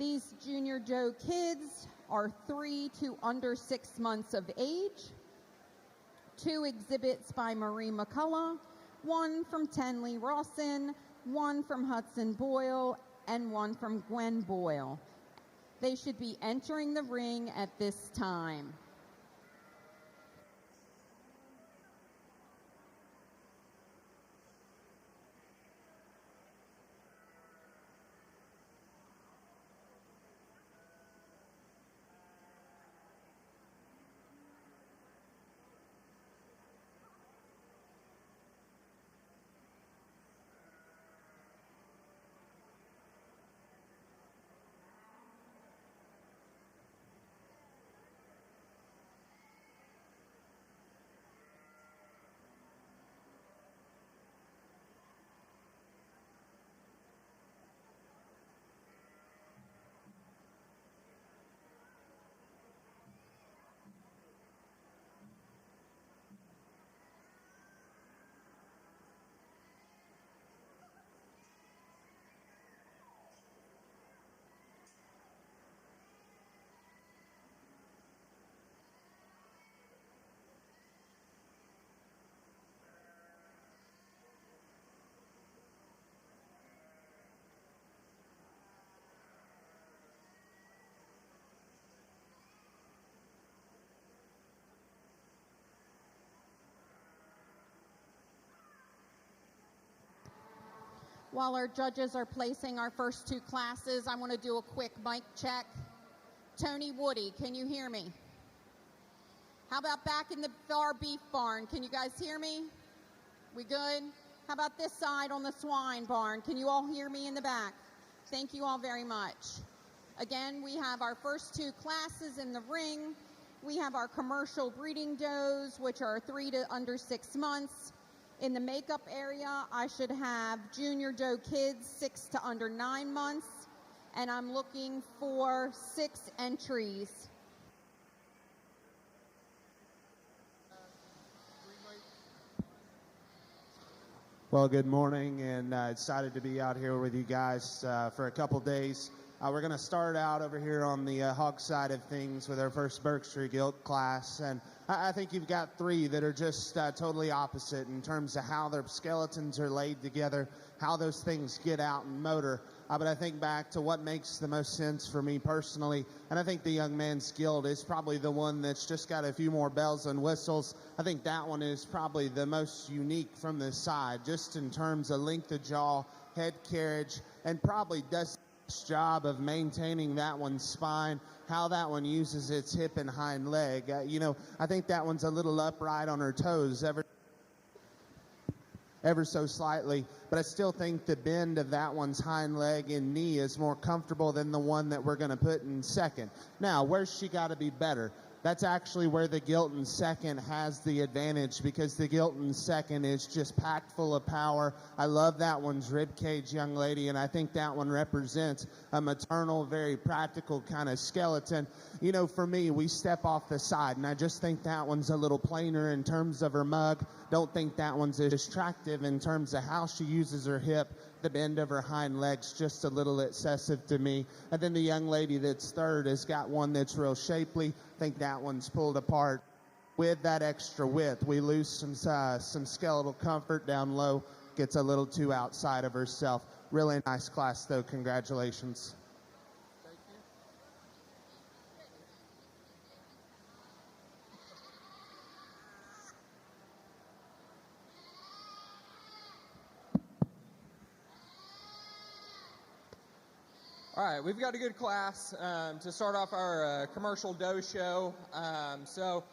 These Junior Doe kids are 3 to under 6 months of age. 2 exhibits by Marie McCullough, 1 from Tenley Rawson, 1 from Hudson Boyle, and 1 from Gwen Boyle. They should be entering the ring at this time. While our judges are placing our first 2 classes, I want to do a quick mic check. Tony Woody, can you hear me? How about back in the far beef barn? Can you guys hear me? We good? How about this side on the swine barn? Can you all hear me in the back? Thank you all very much. Again, we have our first 2 classes in the ring. We have our commercial breeding does, which are 3 to under 6 months. In the makeup area, I should have Junior Doe kids 6 to under 9 months, and I'm looking for 6 entries. Well, good morning, and excited to be out here with you guys for a couple days. We're going to start out over here on the hog side of things with our first Berkshire Gilt class, and I think you've got 3 that are just totally opposite in terms of how their skeletons are laid together, how those things get out and motor. But I think back to what makes the most sense for me personally, and I think the young man's Gilt is probably the one that's just got a few more bells and whistles. I think that one is probably the most unique from this side, just in terms of length of jaw, head carriage, and probably does job of maintaining that one's spine, how that one uses its hip and hind leg. I think that one's a little upright on her toes ever so slightly, but I still think the bend of that one's hind leg and knee is more comfortable than the one that we're going to put in second. Now, where's she got to be better? That's actually where the Gilt in second has the advantage, because the Gilt in second is just packed full of power. I love that one's rib cage, young lady, and I think that one represents a maternal, very practical kind of skeleton. For me, we step off the side, and I just think that one's a little plainer in terms of her mug. Don't think that one's as attractive in terms of how she uses her hip. The bend of her hind legs just a little excessive to me. And then the young lady that's third has got one that's real shapely. I think that one's pulled apart. With that extra width, we lose some skeletal comfort down low. Gets a little too outside of herself. Really nice class, though. Congratulations. Thank you. All right, we've got a good class to start off our commercial doe show. So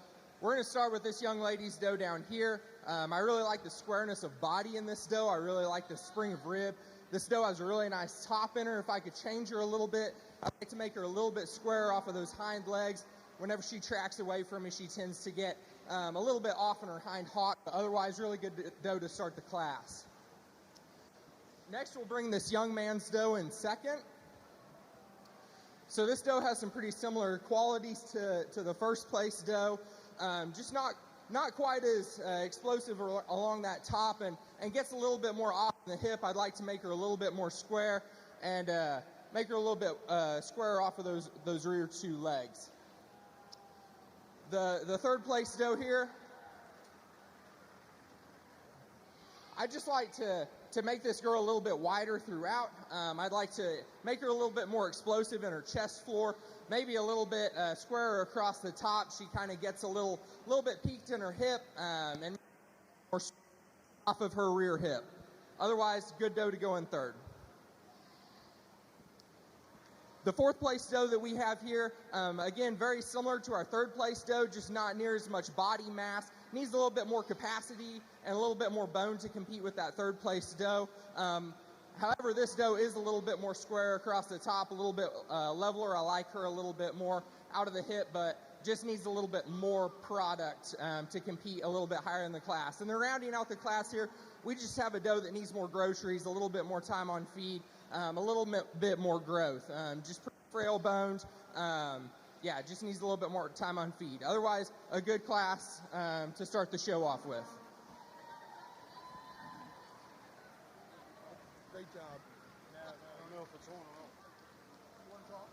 we're going to start with this young lady's doe down here. I really like the squareness of body in this doe. I really like the spring of rib. This doe has a really nice top in her. If I could change her a little bit, I'd like to make her a little bit squarer off of those hind legs. Whenever she tracks away from me, she tends to get a little bit off on her hind hock, but otherwise really good doe to start the class. Next, we'll bring this young man's doe in second. So this doe has some pretty similar qualities to the first place doe, just not quite as explosive along that top, and gets a little bit more off the hip. I'd like to make her a little bit more square, and make her a little bit squarer off of those rear two legs. The third place doe here, I just like to make this girl a little bit wider throughout. I'd like to make her a little bit more explosive in her chest floor, maybe a little bit squarer across the top. She kind of gets a little bit peaked in her hip and more off of her rear hip. Otherwise, good doe to go in third. The fourth place doe that we have here, again, very similar to our third place doe, just not near as much body mass. Needs a little bit more capacity and a little bit more bone to compete with that third place doe. However, this doe is a little bit more square across the top, a little bit leveler. I like her a little bit more out of the hip, but just needs a little bit more product to compete a little bit higher in the class. And then rounding out the class here, we just have a doe that needs more groceries, a little bit more time on feed, a little bit more growth. Just pretty frail boned. Yeah, just needs a little bit more time on feed. Otherwise, a good class to start the show off with. Great job. I don't know if it's on or off. You want to talk?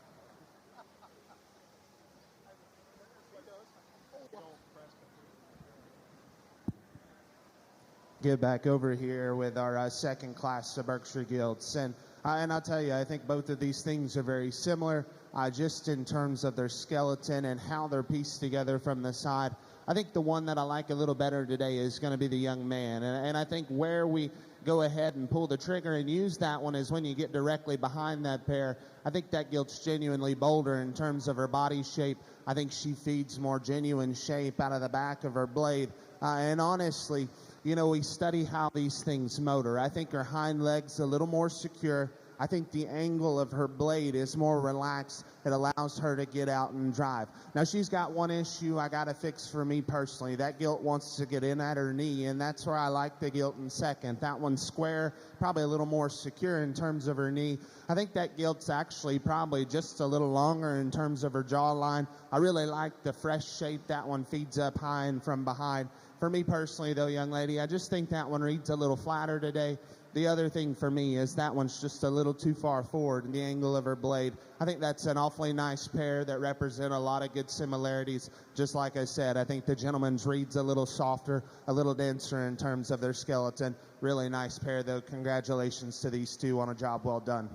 Get back over here with our second class of Berkshire Gilts. And I'll tell you, I think both of these things are very similar, just in terms of their skeleton and how they're pieced together from the side. I think the one that I like a little better today is going to be the young man. And I think where we go ahead and pull the trigger and use that one is when you get directly behind that pair. I think that gilt's genuinely bolder in terms of her body shape. I think she feeds more genuine shape out of the back of her blade. And honestly, you know, we study how these things motor. I think her hind leg's a little more secure. I think the angle of her blade is more relaxed. It allows her to get out and drive. Now, she's got one issue I got to fix for me personally. That gilt wants to get in at her knee, and that's where I like the gilt in second. That one's square, probably a little more secure in terms of her knee. I think that gilt's actually probably just a little longer in terms of her jawline. I really like the fresh shape that one feeds up high and from behind. For me personally, though, young lady, I just think that one reads a little flatter today. The other thing for me is that one's just a little too far forward in the angle of her blade. I think that's an awfully nice pair that represent a lot of good similarities. Just like I said, I think the gentleman's reads a little softer, a little denser in terms of their skeleton. Really nice pair, though. Congratulations to these two on a job well done.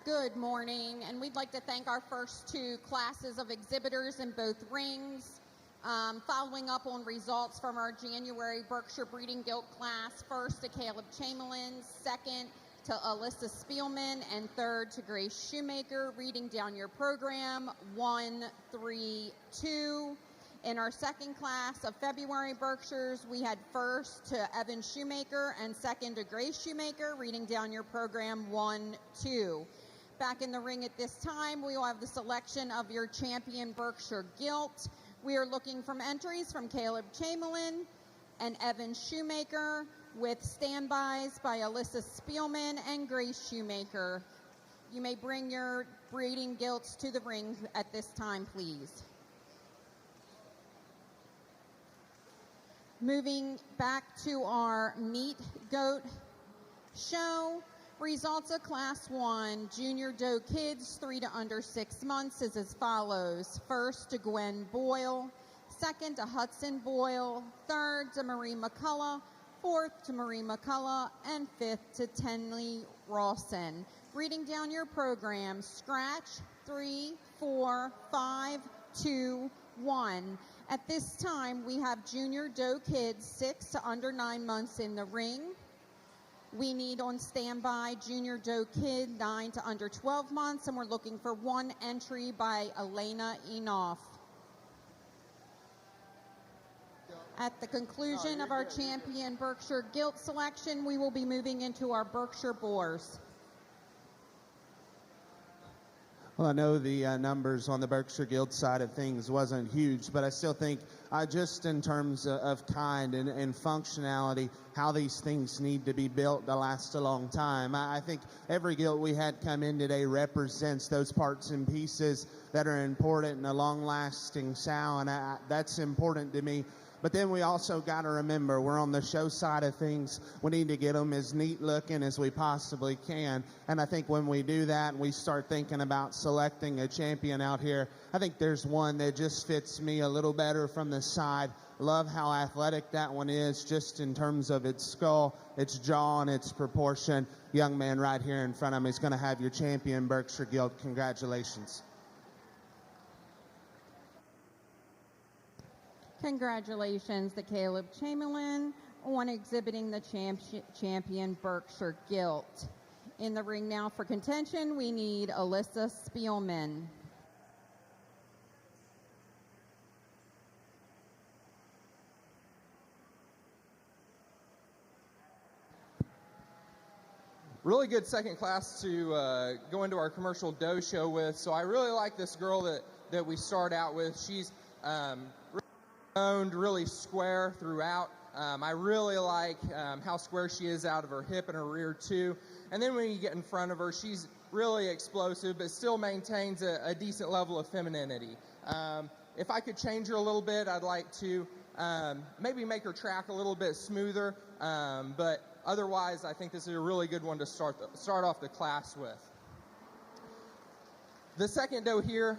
Good morning, and we'd like to thank our first two classes of exhibitors in both rings. Following up on results from our January Berkshire Breeding Gilt class, first to Caleb Chamberlain, second to Alyssa Spielman, and third to Grace Shoemaker. Reading down your program, 1, 3, 2. In our second class of February Berkshires, we had first to Evan Shoemaker and second to Grace Shoemaker. Reading down your program, 1, 2. Back in the ring at this time, we will have the selection of your champion Berkshire Gilt. We are looking from entries from Caleb Chamberlain and Evan Shoemaker with standbys by Alyssa Spielman and Grace Shoemaker. You may bring your breeding gilts to the ring at this time, please. Moving back to our meat goat show. Results of Class 1, Junior Doe Kids, 3 to under 6 months, is as follows. First to Gwen Boyle, second to Hudson Boyle, third to Marie McCullough, fourth to Marie McCullough, and fifth to Tenley Rawson. Reading down your program, scratch 3, 4, 5, 2, 1. At this time, we have Junior Doe Kids, 6 to under 9 months in the ring. We need on standby Junior Doe Kid, 9 to under 12 months, and we're looking for one entry by Elena Enoff. At the conclusion of our champion Berkshire Gilt selection, we will be moving into our Berkshire Boars. Well, I know the numbers on the Berkshire Gilt side of things wasn't huge, but I still think just in terms of kind and functionality, how these things need to be built to last a long time. I think every gilt we had come in today represents those parts and pieces that are important in a long-lasting sow, and that's important to me. But then we also got to remember we're on the show side of things. We need to get them as neat looking as we possibly can. And I think when we do that and we start thinking about selecting a champion out here, I think there's one that just fits me a little better from the side. Love how athletic that one is, just in terms of its skull, its jaw, and its proportion. Young man right here in front of me is going to have your champion, Berkshire Gilt. Congratulations. Congratulations to Caleb Chamberlain on exhibiting the champion Berkshire Gilt. In the ring now for contention, we need Alyssa Spielman. Really good second class to go into our commercial doe show with. So I really like this girl that we start out with. She's really owned, really square throughout. I really like how square she is out of her hip and her rear too. And then when you get in front of her, she's really explosive, but still maintains a decent level of femininity. If I could change her a little bit, I'd like to maybe make her track a little bit smoother, but otherwise, I think this is a really good one to start off the class with. The second doe here,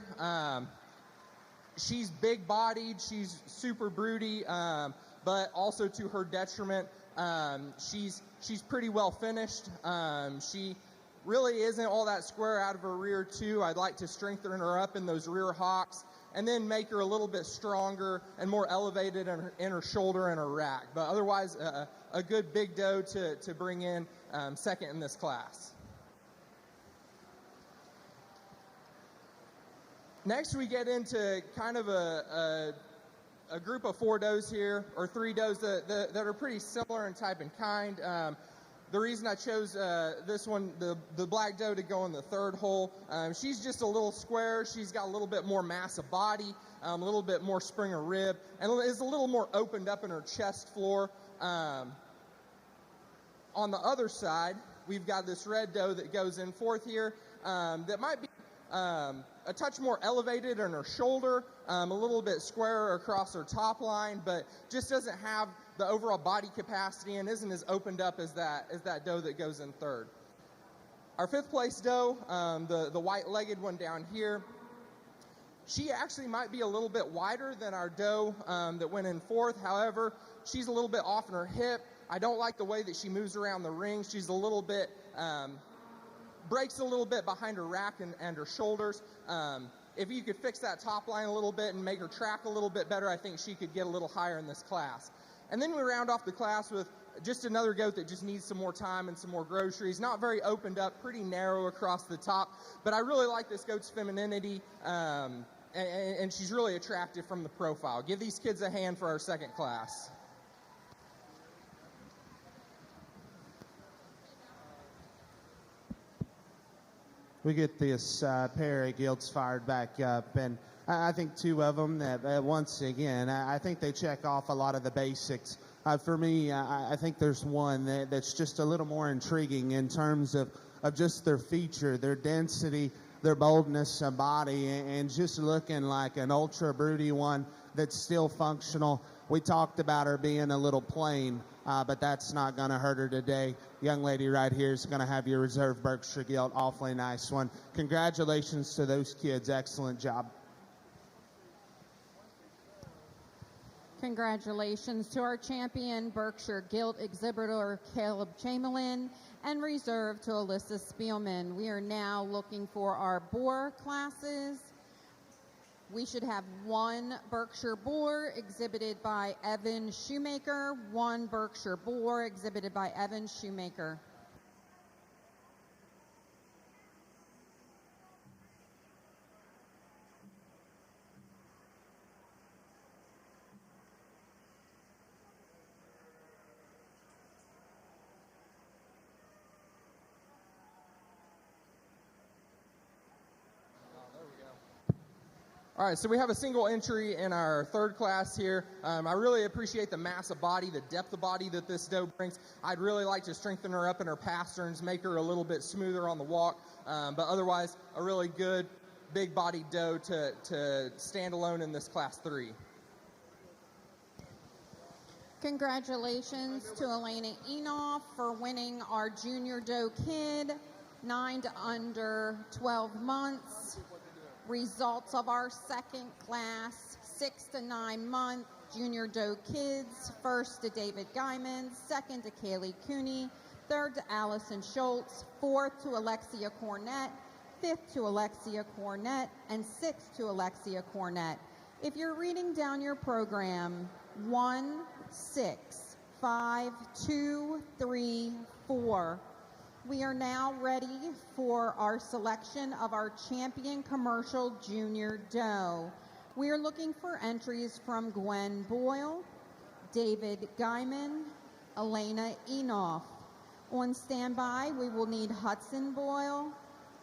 she's big-bodied, she's super broody, but also to her detriment, she's pretty well finished. She really isn't all that square out of her rear too. I'd like to strengthen her up in those rear hocks, and then make her a little bit stronger and more elevated in her shoulder and her rack. But otherwise, a good big doe to bring in second in this class. Next, we get into kind of a group of 4 does here, or 3 does that are pretty similar in type and kind. The reason I chose this one, the black doe, to go in the third hole, she's just a little square. She's got a little bit more mass of body, a little bit more spring of rib, and is a little more opened up in her chest floor. On the other side, we've got this red doe that goes in fourth here that might be a touch more elevated in her shoulder, a little bit squarer across her top line, but just doesn't have the overall body capacity and isn't as opened up as that doe that goes in third. Our fifth place doe, the white-legged one down here, she actually might be a little bit wider than our doe that went in fourth. However, she's a little bit off in her hip. I don't like the way that she moves around the ring. She's a little bit, breaks a little bit behind her rack and her shoulders. If you could fix that top line a little bit and make her track a little bit better, I think she could get a little higher in this class. And then we round off the class with just another goat that just needs some more time and some more groceries. Not very opened up, pretty narrow across the top. But I really like this goat's femininity, and she's really attractive from the profile. Give these kids a hand for our second class. We get this pair of Gilts fired back up, and I think 2 of them that once again, I think they check off a lot of the basics. For me, I think there's one that's just a little more intriguing in terms of just their feature, their density, their boldness of body, and just looking like an ultra broody one that's still functional. We talked about her being a little plain, but that's not going to hurt her today. Young lady right here is going to have your reserve Berkshire Gilt. Awfully nice one. Congratulations to those kids. Excellent job. Congratulations to our champion Berkshire Gilt exhibitor Caleb Chamberlain, and reserve to Alyssa Spielman. We are now looking for our boar classes. We should have 1 Berkshire boar exhibited by Evan Shoemaker, 1 Berkshire boar exhibited by Evan Shoemaker. All right, so we have a single entry in our third class here. I really appreciate the mass of body, the depth of body that this doe brings. I'd really like to strengthen her up in her pasterns, make her a little bit smoother on the walk, but otherwise a really good big-bodied doe to stand alone in this class 3. Congratulations to Elena Enoff for winning our Junior Doe Kid, 9 to under 12 months. Results of our second class, 6 to 9 month Junior Doe Kids. First to David Guyman, second to Kaylee Cooney, third to Allison Schultz, fourth to Alexia Cornett, fifth to Alexia Cornett, and sixth to Alexia Cornett. If you're reading down your program, 1, 6, 5, 2, 3, 4. We are now ready for our selection of our champion commercial Junior Doe. We are looking for entries from Gwen Boyle, David Guyman, Elena Enoff. On standby, we will need Hudson Boyle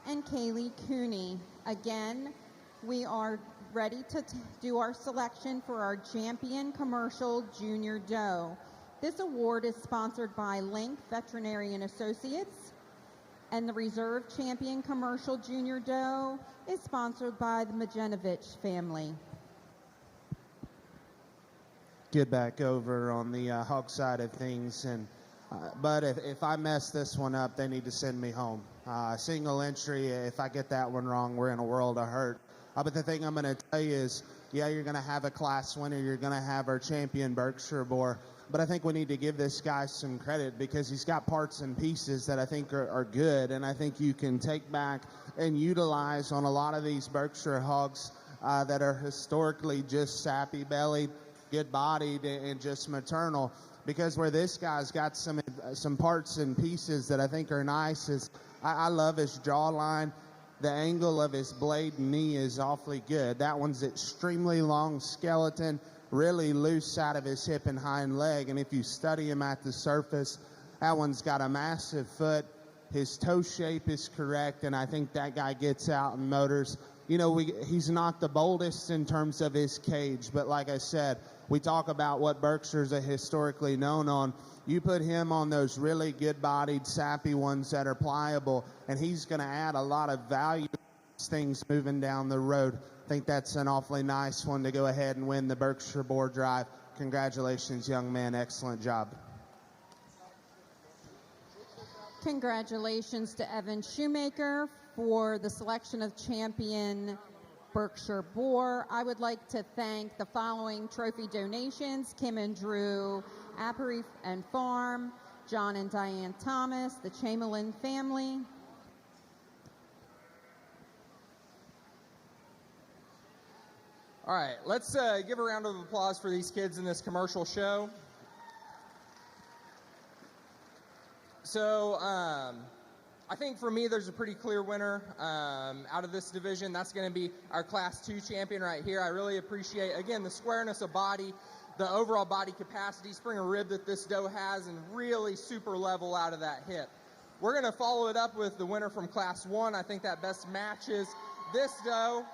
and Kaylee Cooney. Again, we are ready to do our selection for our champion commercial Junior Doe. This award is sponsored by Link Veterinary and Associates, and the Reserve Champion Commercial Junior Doe is sponsored by the Majenovich family. Get back over on the hog side of things, and but if I mess this one up, they need to send me home. Single entry, if I get that one wrong, we're in a world of hurt. But the thing I'm going to tell you is, yeah, you're going to have a class winner. You're going to have our champion Berkshire boar. But I think we need to give this guy some credit because he's got parts and pieces that I think are good. And I think you can take back and utilize on a lot of these Berkshire hogs that are historically just sappy-bellied, good-bodied, and just maternal. Because where this guy's got some parts and pieces that I think are nice is I love his jawline. The angle of his blade knee is awfully good. That one's extremely long skeleton, really loose out of his hip and hind leg. And if you study him at the surface, that one's got a massive foot. His toe shape is correct, and I think that guy gets out and motors. You know, he's not the boldest in terms of his cage, but like I said, we talk about what Berkshires are historically known on. You put him on those really good-bodied, sappy ones that are pliable, and he's going to add a lot of value to these things moving down the road. I think that's an awfully nice one to go ahead and win the Berkshire Boar Drive. Congratulations, young man. Excellent job. Congratulations to Evan Shoemaker for the selection of champion Berkshire Boar. I would like to thank the following trophy donations: Kim and Drew Apery and Farm, John and Diane Thomas, the Chamberlain family. All right, let's give a round of applause for these kids in this commercial show. So I think for me, there's a pretty clear winner out of this division. That's going to be our Class 2 champion right here. I really appreciate, again, the squareness of body, the overall body capacity, spring of rib that this doe has, and really super level out of that hip. We're going to follow it up with the winner from Class 1. I think that best matches this doe.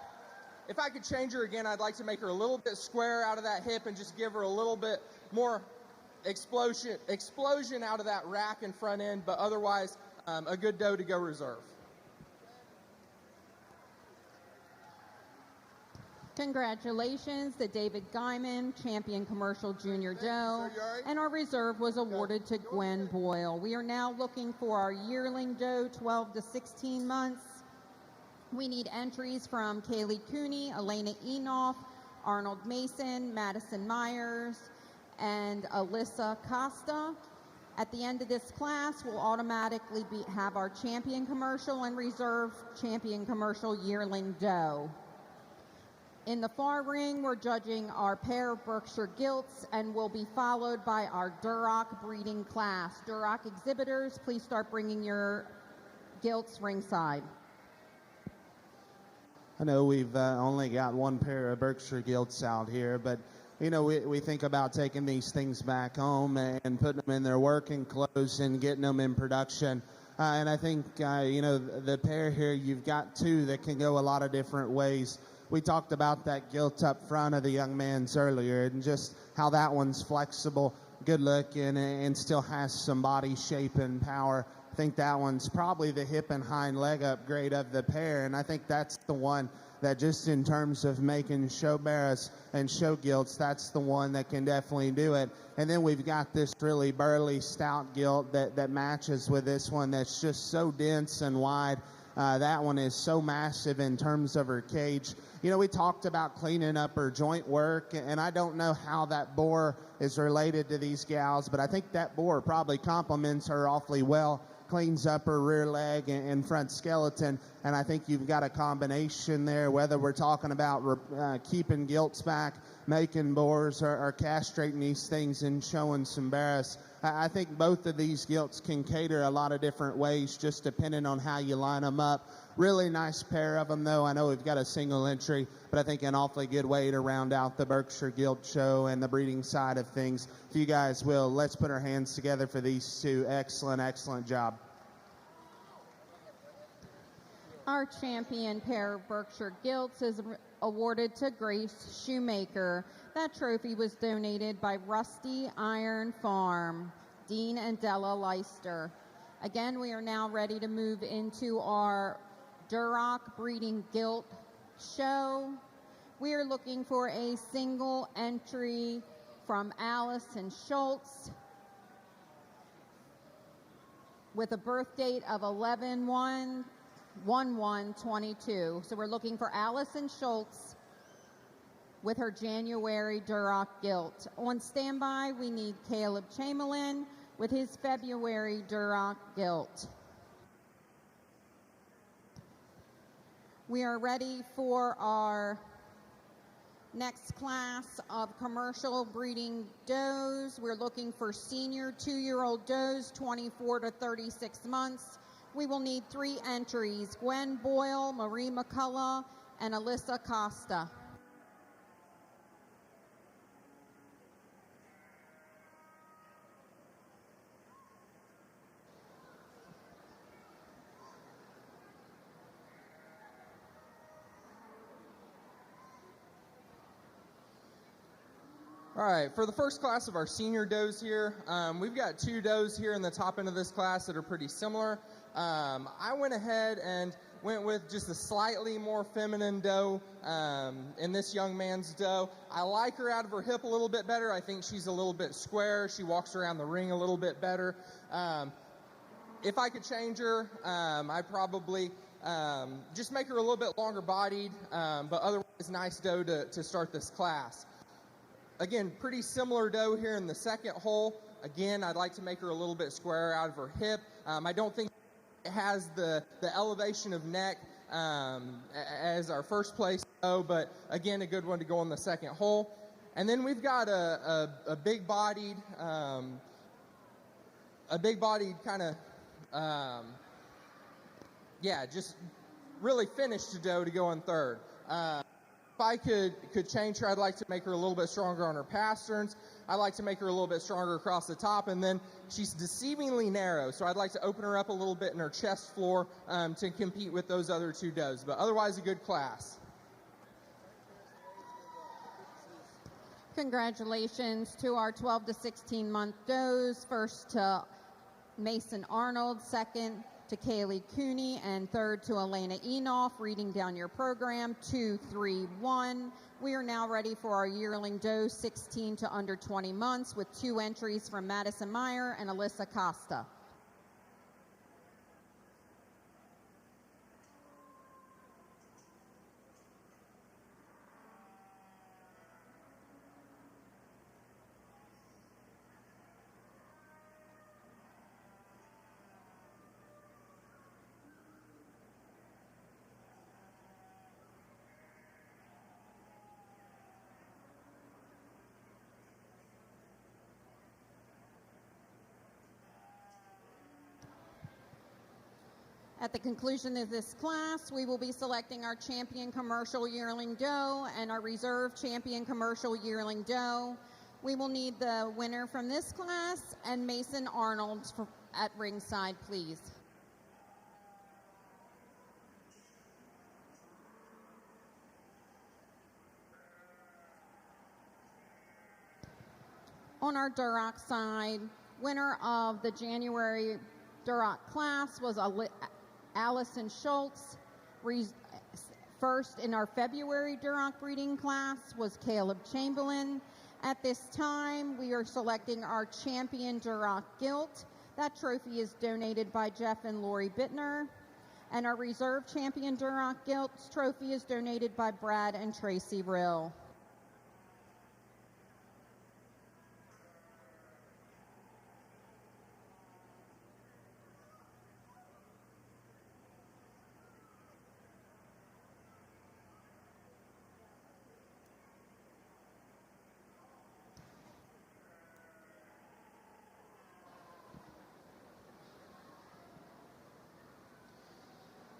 If I could change her again, I'd like to make her a little bit square out of that hip and just give her a little bit more explosion out of that rack and front end, but otherwise a good doe to go reserve. Congratulations to David Guyman, champion commercial Junior Doe, and our reserve was awarded to Gwen Boyle. We are now looking for our yearling doe, 12 to 16 months. We need entries from Kaylee Cooney, Elena Enoff, Arnold Mason, Madison Myers, and Alyssa Costa. At the end of this class, we'll automatically have our champion commercial and reserve champion commercial yearling doe. In the far ring, we're judging our pair of Berkshire Gilts, and will be followed by our Duroc breeding class. Duroc exhibitors, please start bringing your Gilts ringside. I know we've only got one pair of Berkshire Gilts out here, but you know, we think about taking these things back home and putting them in their working clothes and getting them in production. And I think, you know, the pair here, you've got two that can go a lot of different ways. We talked about that gilt up front of the young man's earlier, and just how that one's flexible, good looking, and still has some body shape and power. I think that one's probably the hip and hind leg upgrade of the pair, and I think that's the one that, just in terms of making show barrows and show gilts, that's the one that can definitely do it. And then we've got this really burly, stout gilt that matches with this one that's just so dense and wide. That one is so massive in terms of her cage. You know, we talked about cleaning up her joint work, and I don't know how that boar is related to these gals, but I think that boar probably complements her awfully well. Cleans up her rear leg and front skeleton, and I think you've got a combination there, whether we're talking about keeping gilts back, making boars, or castrating these things and showing some barrows. I think both of these gilts can cater a lot of different ways, just depending on how you line them up. Really nice pair of them, though. I know we've got a single entry, but I think an awfully good way to round out the Berkshire Gilt Show and the breeding side of things. If you guys will, let's put our hands together for these two. Excellent, excellent job. Our champion pair of Berkshire Gilts is awarded to Grace Shoemaker. That trophy was donated by Rusty Iron Farm, Dean and Della Leister. Again, we are now ready to move into our Duroc Breeding Gilt Show. We are looking for a single entry from Allison Schultz with a birth date of 11/1/11/22. So we're looking for Allison Schultz with her January Duroc Gilt. On standby, we need Caleb Chamberlain with his February Duroc Gilt. We are ready for our next class of commercial breeding does. We're looking for senior 2-year-old does, 24 to 36 months. We will need 3 entries: Gwen Boyle, Marie McCullough, and Alyssa Costa. All right, for the first class of our senior does here, we've got 2 does here in the top end of this class that are pretty similar. I went ahead and went with just a slightly more feminine doe in this young man's doe. I like her out of her hip a little bit better. I think she's a little bit square. She walks around the ring a little bit better. If I could change her, I'd probably just make her a little bit longer bodied, but otherwise nice doe to start this class. Again, pretty similar doe here in the second hole. Again, I'd like to make her a little bit squarer out of her hip. I don't think it has the elevation of neck as our first place doe, but again, a good one to go on the second hole. And then we've got a big-bodied kind of, just really finished doe to go on third. If I could change her, I'd like to make her a little bit stronger on her pasterns. I'd like to make her a little bit stronger across the top, and then she's deceivingly narrow, so I'd like to open her up a little bit in her chest floor to compete with those other 2 does, but otherwise a good class. Congratulations to our 12 to 16 month does. First to Mason Arnold, second to Kaylee Cooney, and third to Elena Enoff. Reading down your program, 2, 3, 1. We are now ready for our yearling doe, 16 to under 20 months, with 2 entries from Madison Meyer and Alyssa Costa. At the conclusion of this class, we will be selecting our champion commercial yearling doe and our reserve champion commercial yearling doe. We will need the winner from this class and Mason Arnold at ringside, please. On our Duroc side, winner of the January Duroc class was Allison Schultz. First in our February Duroc breeding class was Caleb Chamberlain. At this time, we are selecting our champion Duroc Gilt. That trophy is donated by Jeff and Lori Bittner. And our reserve champion Duroc Gilt trophy is donated by Brad and Tracy Rill.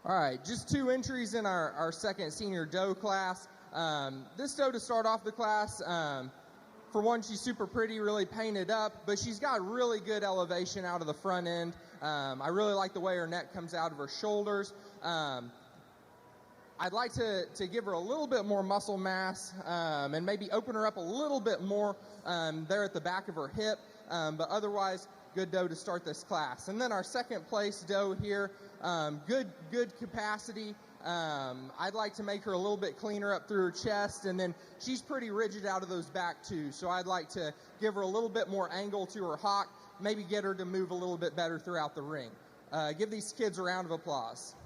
All right, just 2 entries in our second Senior Doe class. This doe, to start off the class, for one, she's super pretty, really painted up, but she's got really good elevation out of the front end. I really like the way her neck comes out of her shoulders. I'd like to give her a little bit more muscle mass and maybe open her up a little bit more there at the back of her hip, but otherwise, good doe to start this class. And then our second place doe here, good capacity. I'd like to make her a little bit cleaner up through her chest, and then she's pretty rigid out of those back too, so I'd like to give her a little bit more angle to her hock, maybe get her to move a little bit better throughout the ring. Give these kids a round of applause.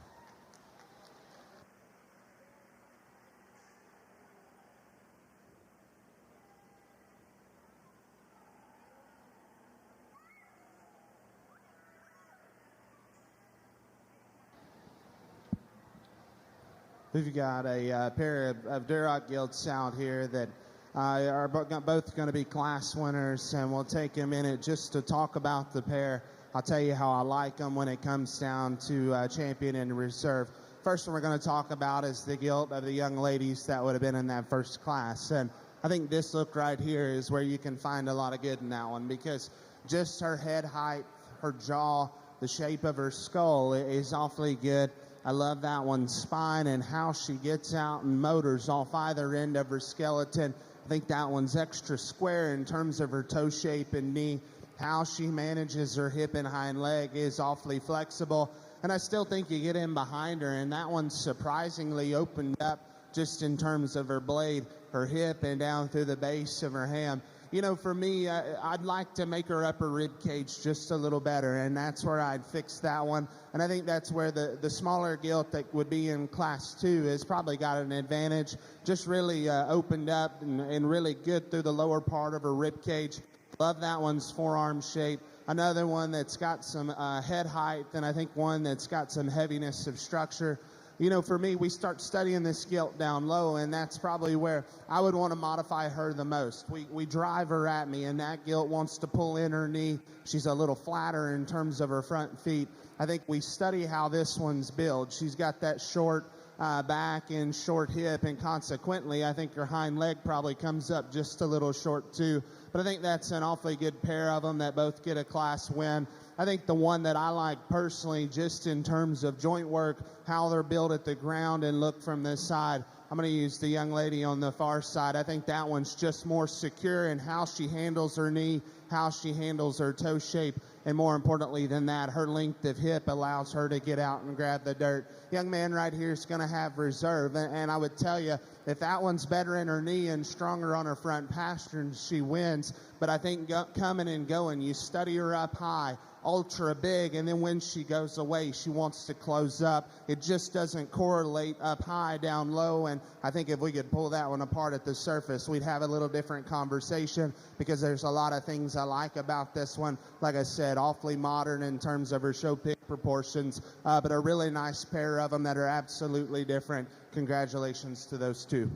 We've got a pair of Duroc Gilts out here that are both going to be class winners, and we'll take a minute just to talk about the pair. I'll tell you how I like them when it comes down to champion and reserve. First one we're going to talk about is the Gilt of the young ladies that would have been in that first class. And I think this look right here is where you can find a lot of good in that one, because just her head height, her jaw, the shape of her skull is awfully good. I love that one's spine and how she gets out and motors off either end of her skeleton. I think that one's extra square in terms of her toe shape and knee. How she manages her hip and hind leg is awfully flexible. And I still think you get in behind her, and that one's surprisingly opened up just in terms of her blade, her hip, and down through the base of her ham. You know, for me, I'd like to make her upper rib cage just a little better, and that's where I'd fix that one. And I think that's where the smaller gilt that would be in class 2 has probably got an advantage. Just really opened up and really good through the lower part of her rib cage. Love that one's forearm shape. Another one that's got some head height, and I think one that's got some heaviness of structure. You know, for me, we start studying this gilt down low, and that's probably where I would want to modify her the most. We drive her at me, and that gilt wants to pull in her knee. She's a little flatter in terms of her front feet. I think we study how this one's built. She's got that short back and short hip, and consequently, I think her hind leg probably comes up just a little short too. But I think that's an awfully good pair of them that both get a class win. I think the one that I like personally, just in terms of joint work, how they're built at the ground and look from this side, I'm going to use the young lady on the far side. I think that one's just more secure in how she handles her knee, how she handles her toe shape, and more importantly than that, her length of hip allows her to get out and grab the dirt. Young man right here is going to have reserve, and I would tell you, if that one's better in her knee and stronger on her front pastern, she wins. But I think coming and going, you study her up high, ultra big, and then when she goes away, she wants to close up. It just doesn't correlate up high, down low, and I think if we could pull that one apart at the surface, we'd have a little different conversation, because there's a lot of things I like about this one. Like I said, awfully modern in terms of her show pig proportions, but a really nice pair of them that are absolutely different. Congratulations to those two.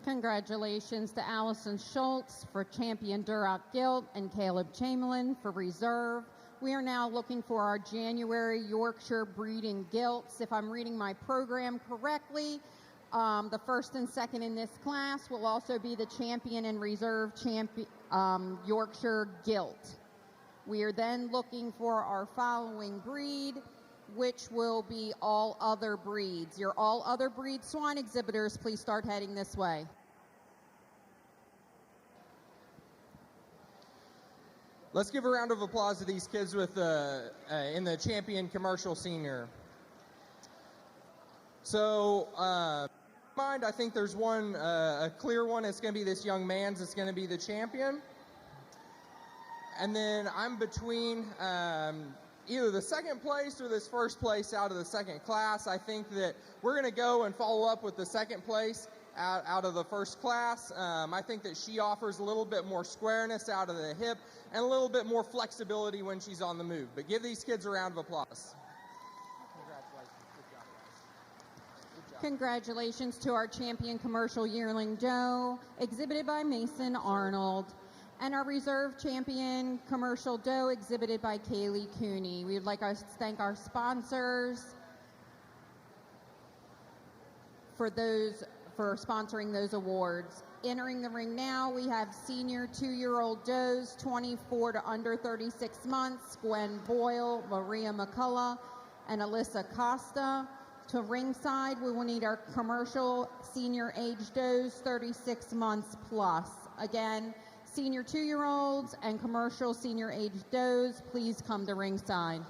Congratulations to Allison Schultz for champion Duroc Gilt and Caleb Chamberlain for reserve. We are now looking for our January Yorkshire breeding gilts. If I'm reading my program correctly, the first and second in this class will also be the champion and reserve Yorkshire gilt. We are then looking for our following breed, which will be all other breeds. Your all other breed swine exhibitors, please start heading this way. Let's give a round of applause to these kids with in the champion commercial senior. So, I think there's one, a clear one. It's going to be this young man's. It's going to be the champion. And then I'm between either the second place or this first place out of the second class. I think that we're going to go and follow up with the second place out of the first class. I think that she offers a little bit more squareness out of the hip and a little bit more flexibility when she's on the move. But give these kids a round of applause. Congratulations to our champion commercial yearling doe, exhibited by Mason Arnold, and our reserve champion commercial doe, exhibited by Kaylee Cooney. We would like to thank our sponsors for sponsoring those awards. Entering the ring now, we have senior 2-year-old does, 24 to under 36 months, Gwen Boyle, Maria McCullough, and Alyssa Costa. To ringside, we will need our commercial senior age does, 36 months plus. Again, senior 2-year-olds and commercial senior age does, please come to ringside.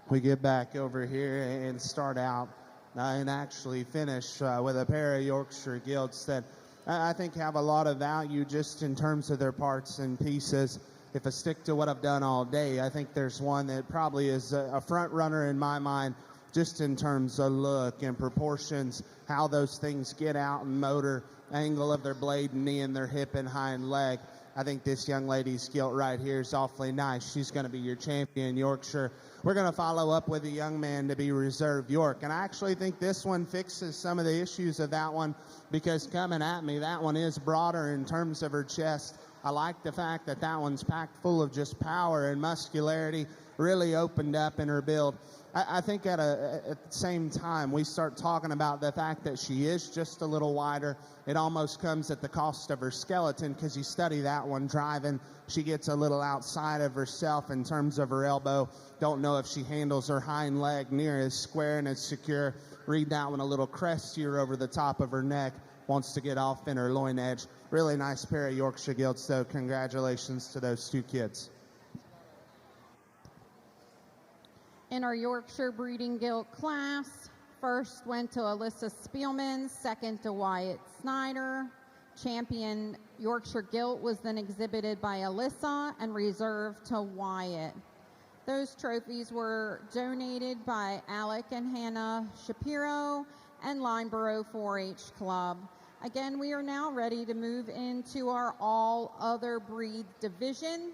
We get back over here and start out and actually finish with a pair of Yorkshire Gilts that I think have a lot of value just in terms of their parts and pieces. If I stick to what I've done all day, I think there's one that probably is a front runner in my mind, just in terms of look and proportions, how those things get out and motor, angle of their blade and knee and their hip and hind leg. I think this young lady's gilt right here is awfully nice. She's going to be your champion, Yorkshire. We're going to follow up with a young man to be reserve York. And I actually think this one fixes some of the issues of that one, because coming at me, that one is broader in terms of her chest. I like the fact that that one's packed full of just power and muscularity, really opened up in her build. I think at the same time, we start talking about the fact that she is just a little wider. It almost comes at the cost of her skeleton, because you study that one driving. She gets a little outside of herself in terms of her elbow. Don't know if she handles her hind leg near as square and as secure. Read that one a little crestier over the top of her neck. Wants to get off in her loin edge. Really nice pair of Yorkshire Gilts, so congratulations to those two kids. In our Yorkshire breeding gilt class, first went to Alyssa Spielman, second to Wyatt Snyder. Champion Yorkshire Gilt was then exhibited by Alyssa and reserved to Wyatt. Those trophies were donated by Alec and Hannah Shapiro and Lineborough 4-H Club. Again, we are now ready to move into our all other breed division.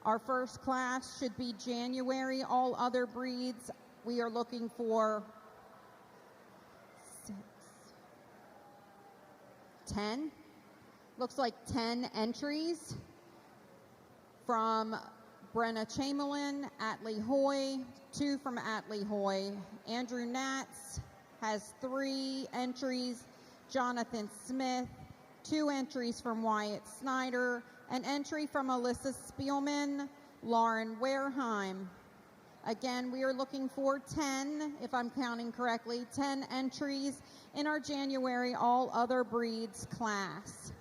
Our first class should be January all other breeds. We are looking for 10. Looks like 10 entries from Brenna Chamberlain, Atlee Hoy, 2 from Atlee Hoy. Andrew Natz has 3 entries. Jonathan Smith, 2 entries from Wyatt Snyder, an entry from Alyssa Spielman, Lauren Wareheim. Again, we are looking for 10, if I'm counting correctly, 10 entries in our January all other breeds class.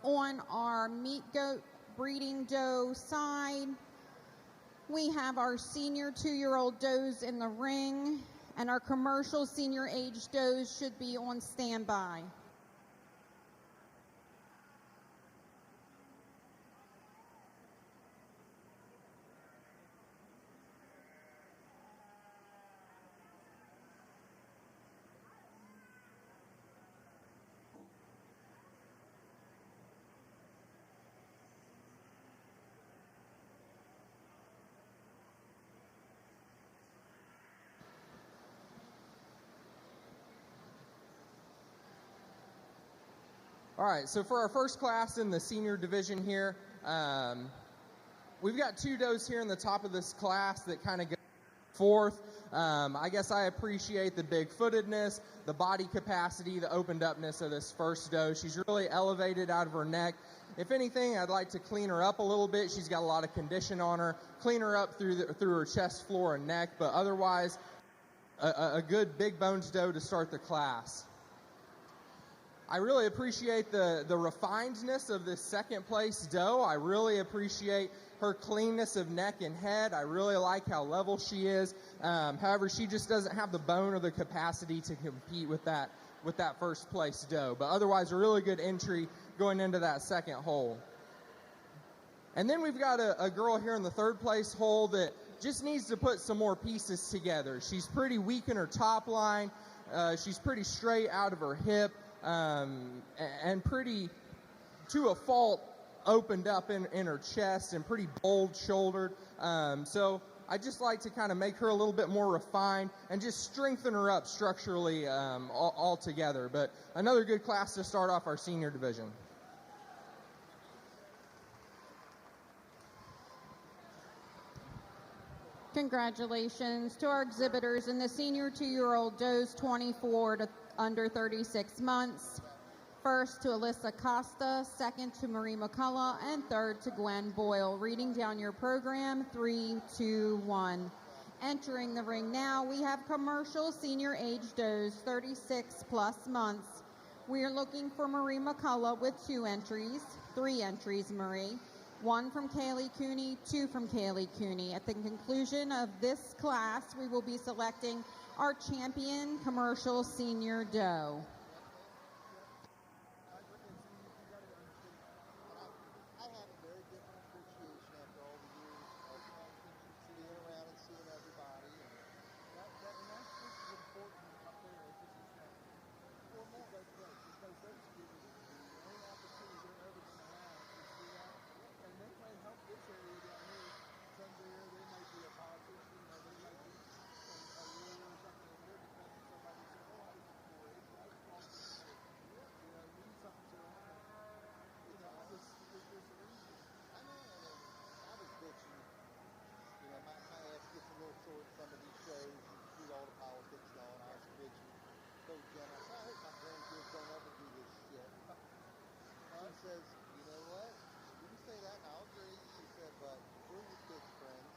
On our meat goat breeding doe side, we have our senior 2-year-old does in the ring, and our commercial senior age does should be on standby. All right, so for our first class in the senior division here, we've got 2 does here in the top of this class that kind of go forth. I guess I appreciate the big-footedness, the body capacity, the opened-upness of this first doe. She's really elevated out of her neck. If anything, I'd like to clean her up a little bit. She's got a lot of condition on her. Clean her up through her chest, floor, and neck, but otherwise, a good big bones doe to start the class. I really appreciate the refinedness of this second place doe. I really appreciate her cleanness of neck and head. I really like how level she is. However, she just doesn't have the bone or the capacity to compete with that first place doe. But otherwise, a really good entry going into that second hole. And then we've got a girl here in the third place hole that just needs to put some more pieces together. She's pretty weak in her top line. She's pretty straight out of her hip, and pretty, to a fault, opened up in her chest and pretty bold shouldered. So I just like to kind of make her a little bit more refined and just strengthen her up structurally all together. But another good class to start off our senior division. Congratulations to our exhibitors in the senior 2-year-old does 24 to under 36 months. First to Alyssa Costa, second to Marie McCullough, and third to Gwen Boyle. Reading down your program, 3, 2, 1. Entering the ring now, we have commercial senior age does 36 plus months. We are looking for Marie McCullough with 2 entries, 3 entries, Marie. 1 from Kaylee Cooney, 2 from Kaylee Cooney. At the conclusion of this class, we will be selecting our champion commercial senior doe. I have a very different appreciation after all the years of being around and seeing everybody. And that's just as important up there as this is happening. Or more, because those kids, the only opportunity they're ever going to have is to see that. And they might help this area down here. Someday they might be a politician, or they might be a lawyer or something, and they're defending somebody and say, oh, I was a 4-H, I was called to the court. You know, it means something to them. You know, there's a reason. I know, I was bitching. You know, my ass gets a little sore at some of these shows. You see all the politics and all, and I was bitching. So Jen, I said, I hope my grandkids don't ever do this shit. She says, you know what? You can say that, and I'll agree. She said, but who are your kids' friends?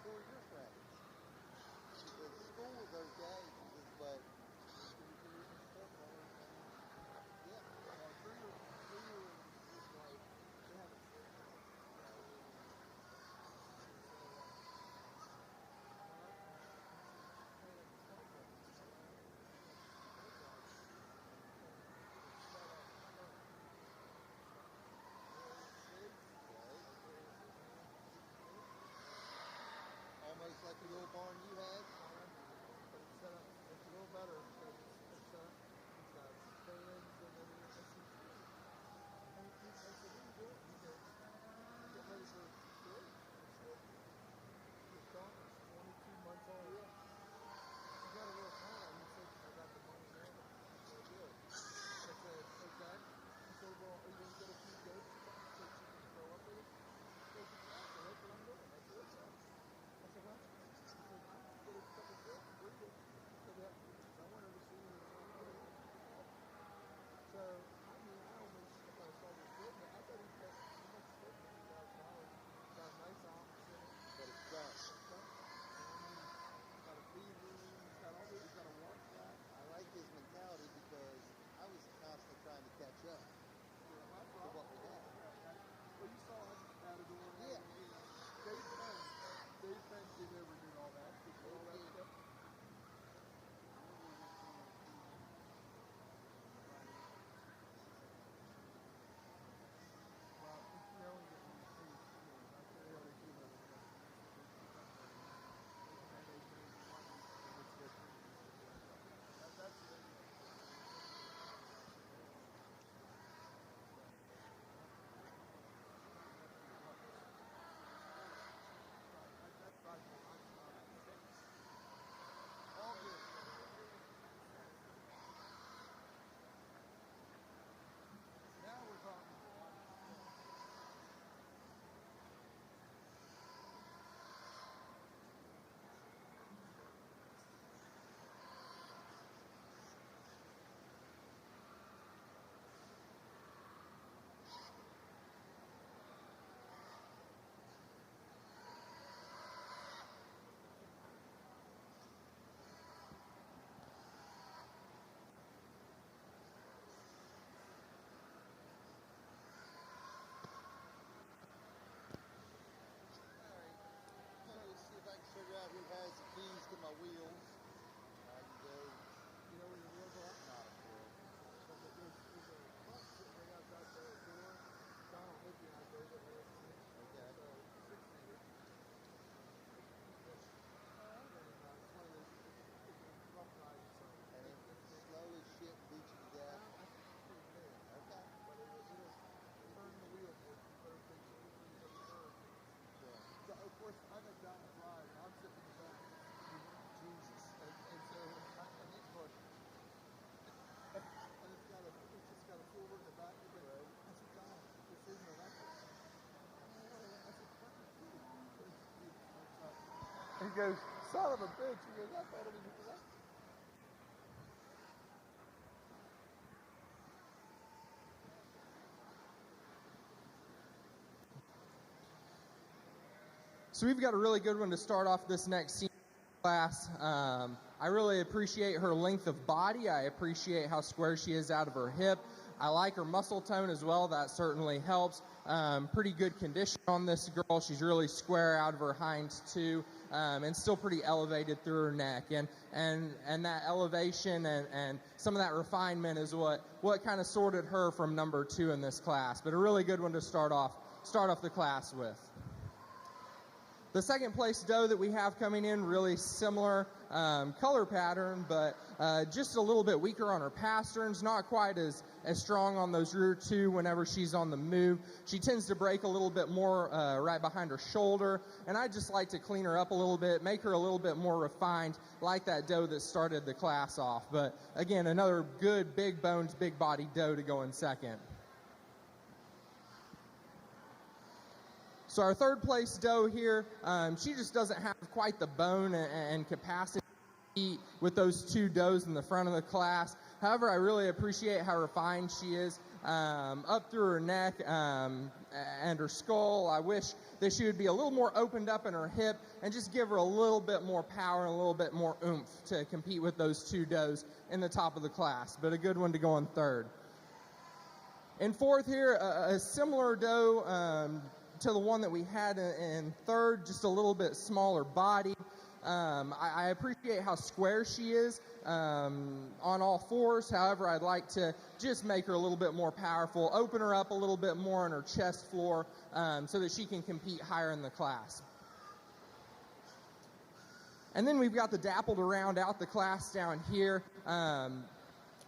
Who are your friends? She says, school was okay. She says, but almost like the little barn you had. But it's set up, it's a little better because it's set up, it's got fans and everything. And I said, what are you doing? He said, get ready for school. I said, your daughter's 22 months old. Yeah. You got a little time. He said, I got the money now. I said, good. I said, okay. He said, well, are you going to get a few goats or something so she can grow up with it? He said, yeah, that's what I'm doing. I said, okay. I said, well, he said, wheels. You go, you know where your wheels are? Not a clue. But there's a truck sitting right outside the door. Donald Hickey and I drove it last week. Okay. So 6 meters. And it's one of those rough riding, so And it slow as shit and beat you to death. that's pretty bad. Okay. But it'll turn the wheel for better things to do the curve. Yeah. So of course I let Donald drive and I'm sitting in the back. Jesus. And so I hit push. And it's just got a forward and a back. Right. I said, Donald, this isn't electric. I said, he goes, son of a bitch. He goes, I thought it was electric. So we've got a really good one to start off this next senior class. I really appreciate her length of body. I appreciate how square she is out of her hip. I like her muscle tone as well. That certainly helps. Pretty good condition on this girl. She's really square out of her hinds too, and still pretty elevated through her neck. And that elevation and some of that refinement is what kind of sorted her from number 2 in this class. But a really good one to start off the class with. The second place doe that we have coming in, really similar color pattern, but just a little bit weaker on her pasterns, not quite as strong on those rear 2 whenever she's on the move. She tends to break a little bit more right behind her shoulder, and I just like to clean her up a little bit, make her a little bit more refined, like that doe that started the class off. But again, another good, big-boned, big-bodied doe to go in second. So our third place doe here, she just doesn't have quite the bone and capacity to compete with those 2 does in the front of the class. However, I really appreciate how refined she is up through her neck and her skull. I wish that she would be a little more opened up in her hip and just give her a little bit more power and a little bit more oomph to compete with those 2 does in the top of the class. But a good one to go in third. In fourth here, a similar doe to the one that we had in third, just a little bit smaller body. I appreciate how square she is on all 4s. However, I'd like to just make her a little bit more powerful, open her up a little bit more on her chest floor so that she can compete higher in the class. And then we've got the dapple to round out the class down here.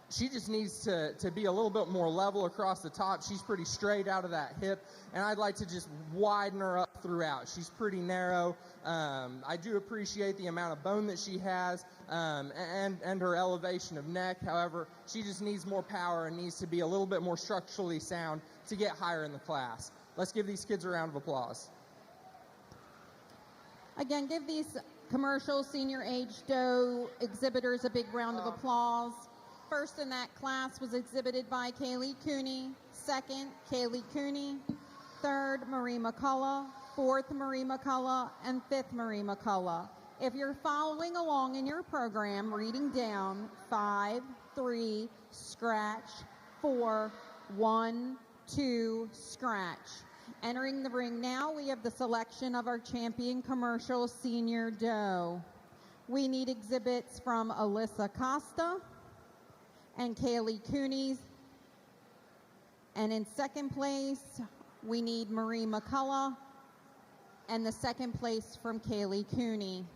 She just needs to be a little bit more level across the top. She's pretty straight out of that hip, and I'd like to just widen her up throughout. She's pretty narrow. I do appreciate the amount of bone that she has and her elevation of neck. However, she just needs more power and needs to be a little bit more structurally sound to get higher in the class. Let's give these kids a round of applause. Again, give these commercial senior age doe exhibitors a big round of applause. First in that class was exhibited by Kaylee Cooney. Second, Kaylee Cooney. Third, Marie McCullough. Fourth, Marie McCullough. And fifth, Marie McCullough. If you're following along in your program, reading down 5, 3, scratch, 4, 1, 2, scratch. Entering the ring now, we have the selection of our champion commercial senior doe. We need exhibits from Alyssa Costa and Kaylee Cooney. And in second place, we need Marie McCullough, and the second place from Kaylee Cooney.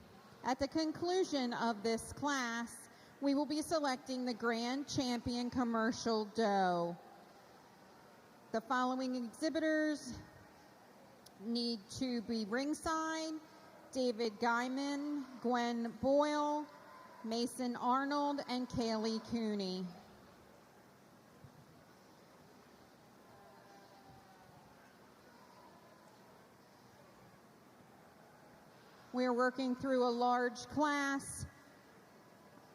At the conclusion of this class, we will be selecting the grand champion commercial doe. The following exhibitors need to be ringside: David Guyman, Gwen Boyle, Mason Arnold, and Kaylee Cooney. We're working through a large class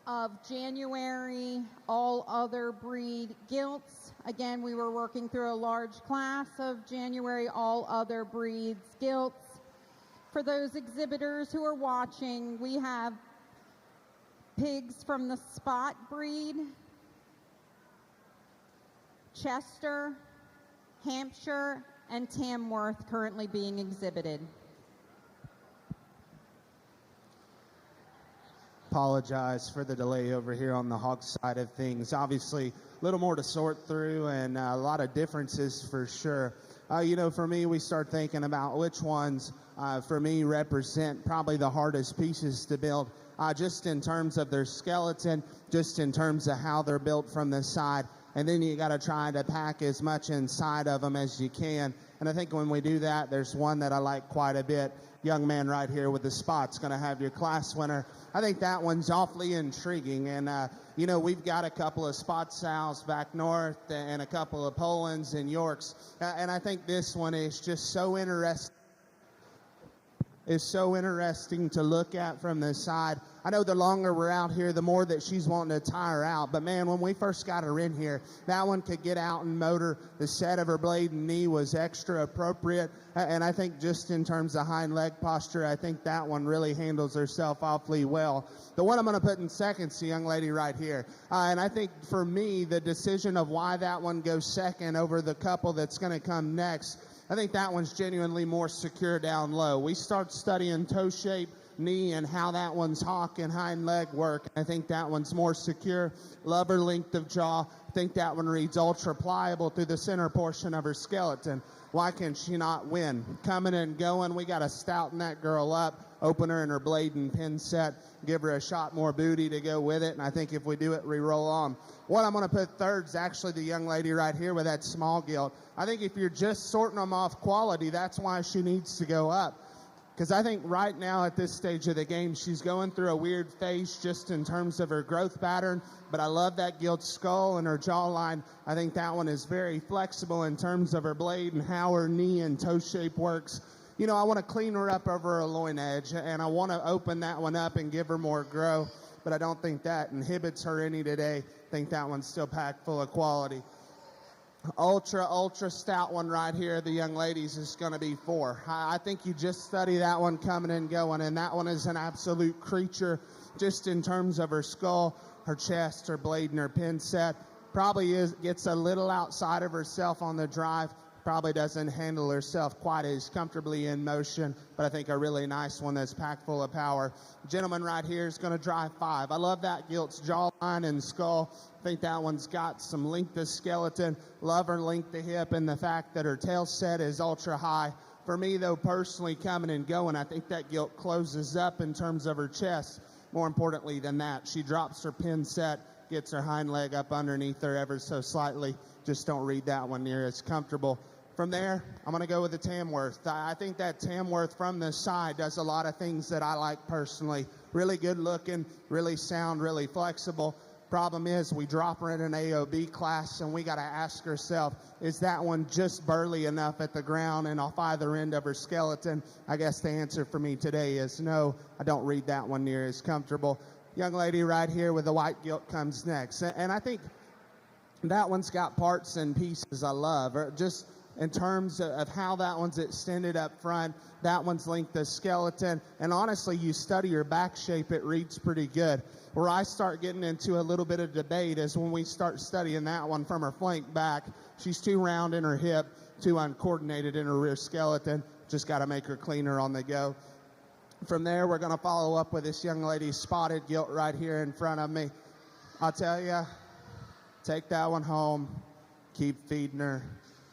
of January all other breed gilts. Again, we were working through a large class of January all other breeds gilts. For those exhibitors who are watching, we have pigs from the Spot breed, Chester, Hampshire, and Tamworth currently being exhibited. apologize for the delay over here on the hog side of things. Obviously, a little more to sort through and a lot of differences for sure. For me, we start thinking about which ones, for me, represent probably the hardest pieces to build, just in terms of their skeleton, just in terms of how they're built from the side. And then you got to try to pack as much inside of them as you can. And I think when we do that, there's one that I like quite a bit. Young man right here with the spot's going to have your class winner. I think that one's awfully intriguing. And, we've got a couple of spot sows back north and a couple of Polands and Yorks. And I think this one is just so interesting. Is so interesting to look at from the side. I know the longer we're out here, the more that she's wanting to tire out. But, man, when we first got her in here, that one could get out and motor. The set of her blade and knee was extra appropriate. And I think just in terms of hind leg posture, I think that one really handles herself awfully well. The one I'm going to put in second is the young lady right here. And I think for me, the decision of why that one goes second over the couple that's going to come next, I think that one's genuinely more secure down low. We start studying toe shape, knee, and how that one's hock and hind leg work. I think that one's more secure. Love her length of jaw. I think that one reads ultra pliable through the center portion of her skeleton. Why can she not win? Coming and going, we got to stouten that girl up, open her in her blade and pin set, give her a shot more booty to go with it, and I think if we do it, we roll on. What I'm going to put third is actually the young lady right here with that small gilt. I think if you're just sorting them off quality, that's why she needs to go up. Because I think right now at this stage of the game, she's going through a weird phase just in terms of her growth pattern. But I love that gilt skull and her jawline. I think that one is very flexible in terms of her blade and how her knee and toe shape works. I want to clean her up over her loin edge, and I want to open that one up and give her more grow. But I don't think that inhibits her any today. I think that one's still packed full of quality. Ultra stout one right here, the young ladies, is going to be 4. I think you just study that one coming and going, and that one is an absolute creature just in terms of her skull, her chest, her blade, and her pin set. Probably gets a little outside of herself on the drive. Probably doesn't handle herself quite as comfortably in motion, but I think a really nice one that's packed full of power. Gentleman right here is going to drive 5. I love that Gilts jawline and skull. I think that one's got some length of skeleton. Love her length of hip and the fact that her tail set is ultra high. For me, though, personally coming and going, I think that gilt closes up in terms of her chest. More importantly than that, she drops her pin set, gets her hind leg up underneath her ever so slightly. Just don't read that one near as comfortable. From there, I'm going to go with the Tamworth. I think that Tamworth from the side does a lot of things that I like personally. Really good looking, really sound, really flexible. Problem is, we drop her in an AOB class, and we got to ask ourselves, is that one just burly enough at the ground and off either end of her skeleton? I guess the answer for me today is no. I don't read that one near as comfortable. Young lady right here with the white gilt comes next. And I think that one's got parts and pieces I love. Just in terms of how that one's extended up front, that one's length of skeleton, and honestly, you study her back shape, it reads pretty good. Where I start getting into a little bit of debate is when we start studying that one from her flank back. She's too round in her hip, too uncoordinated in her rear skeleton. Just got to make her cleaner on the go. From there, we're going to follow up with this young lady's spotted gilt right here in front of me. I'll tell you, take that one home, keep feeding her,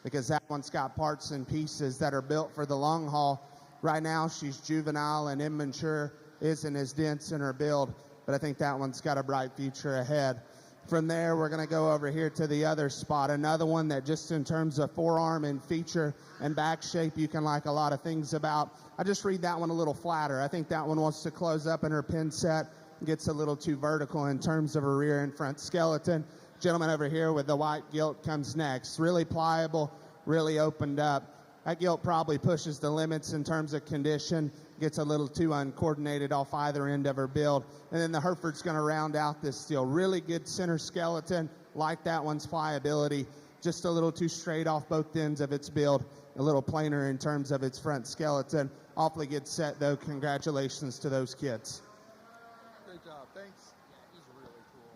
because that one's got parts and pieces that are built for the long haul. Right now, she's juvenile and immature, isn't as dense in her build, but I think that one's got a bright future ahead. From there, we're going to go over here to the other spot, another one that just in terms of forearm and feature and back shape, you can like a lot of things about. I just read that one a little flatter. I think that one wants to close up in her pin set, gets a little too vertical in terms of her rear and front skeleton. Gentleman over here with the white gilt comes next. Really pliable, really opened up. That gilt probably pushes the limits in terms of condition, gets a little too uncoordinated off either end of her build. And then the Hereford's going to round out this steel. Really good center skeleton, like that one's pliability. Just a little too straight off both ends of its build. A little plainer in terms of its front skeleton. Awfully good set, though. Congratulations to those kids. Great job. Thanks. Yeah, he's really cool.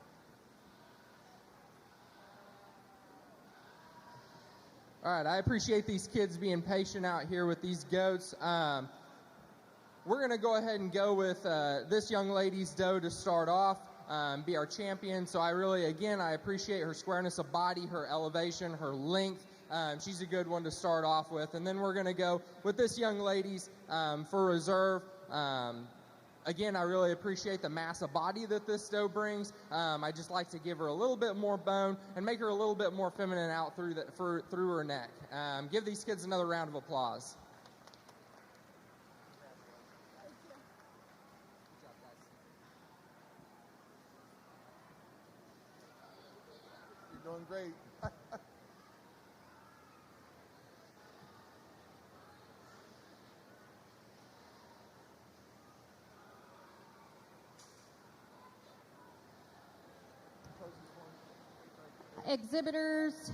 All right, I appreciate these kids being patient out here with these goats. we're going to go ahead and go with this young lady's doe to start off, be our champion. So I appreciate her squareness of body, her elevation, her length. She's a good one to start off with. And then we're going to go with this young lady's for reserve. Again, I really appreciate the mass of body that this doe brings. I just like to give her a little bit more bone and make her a little bit more feminine out through her neck. Give these kids another round of applause. You're doing great. Exhibitors,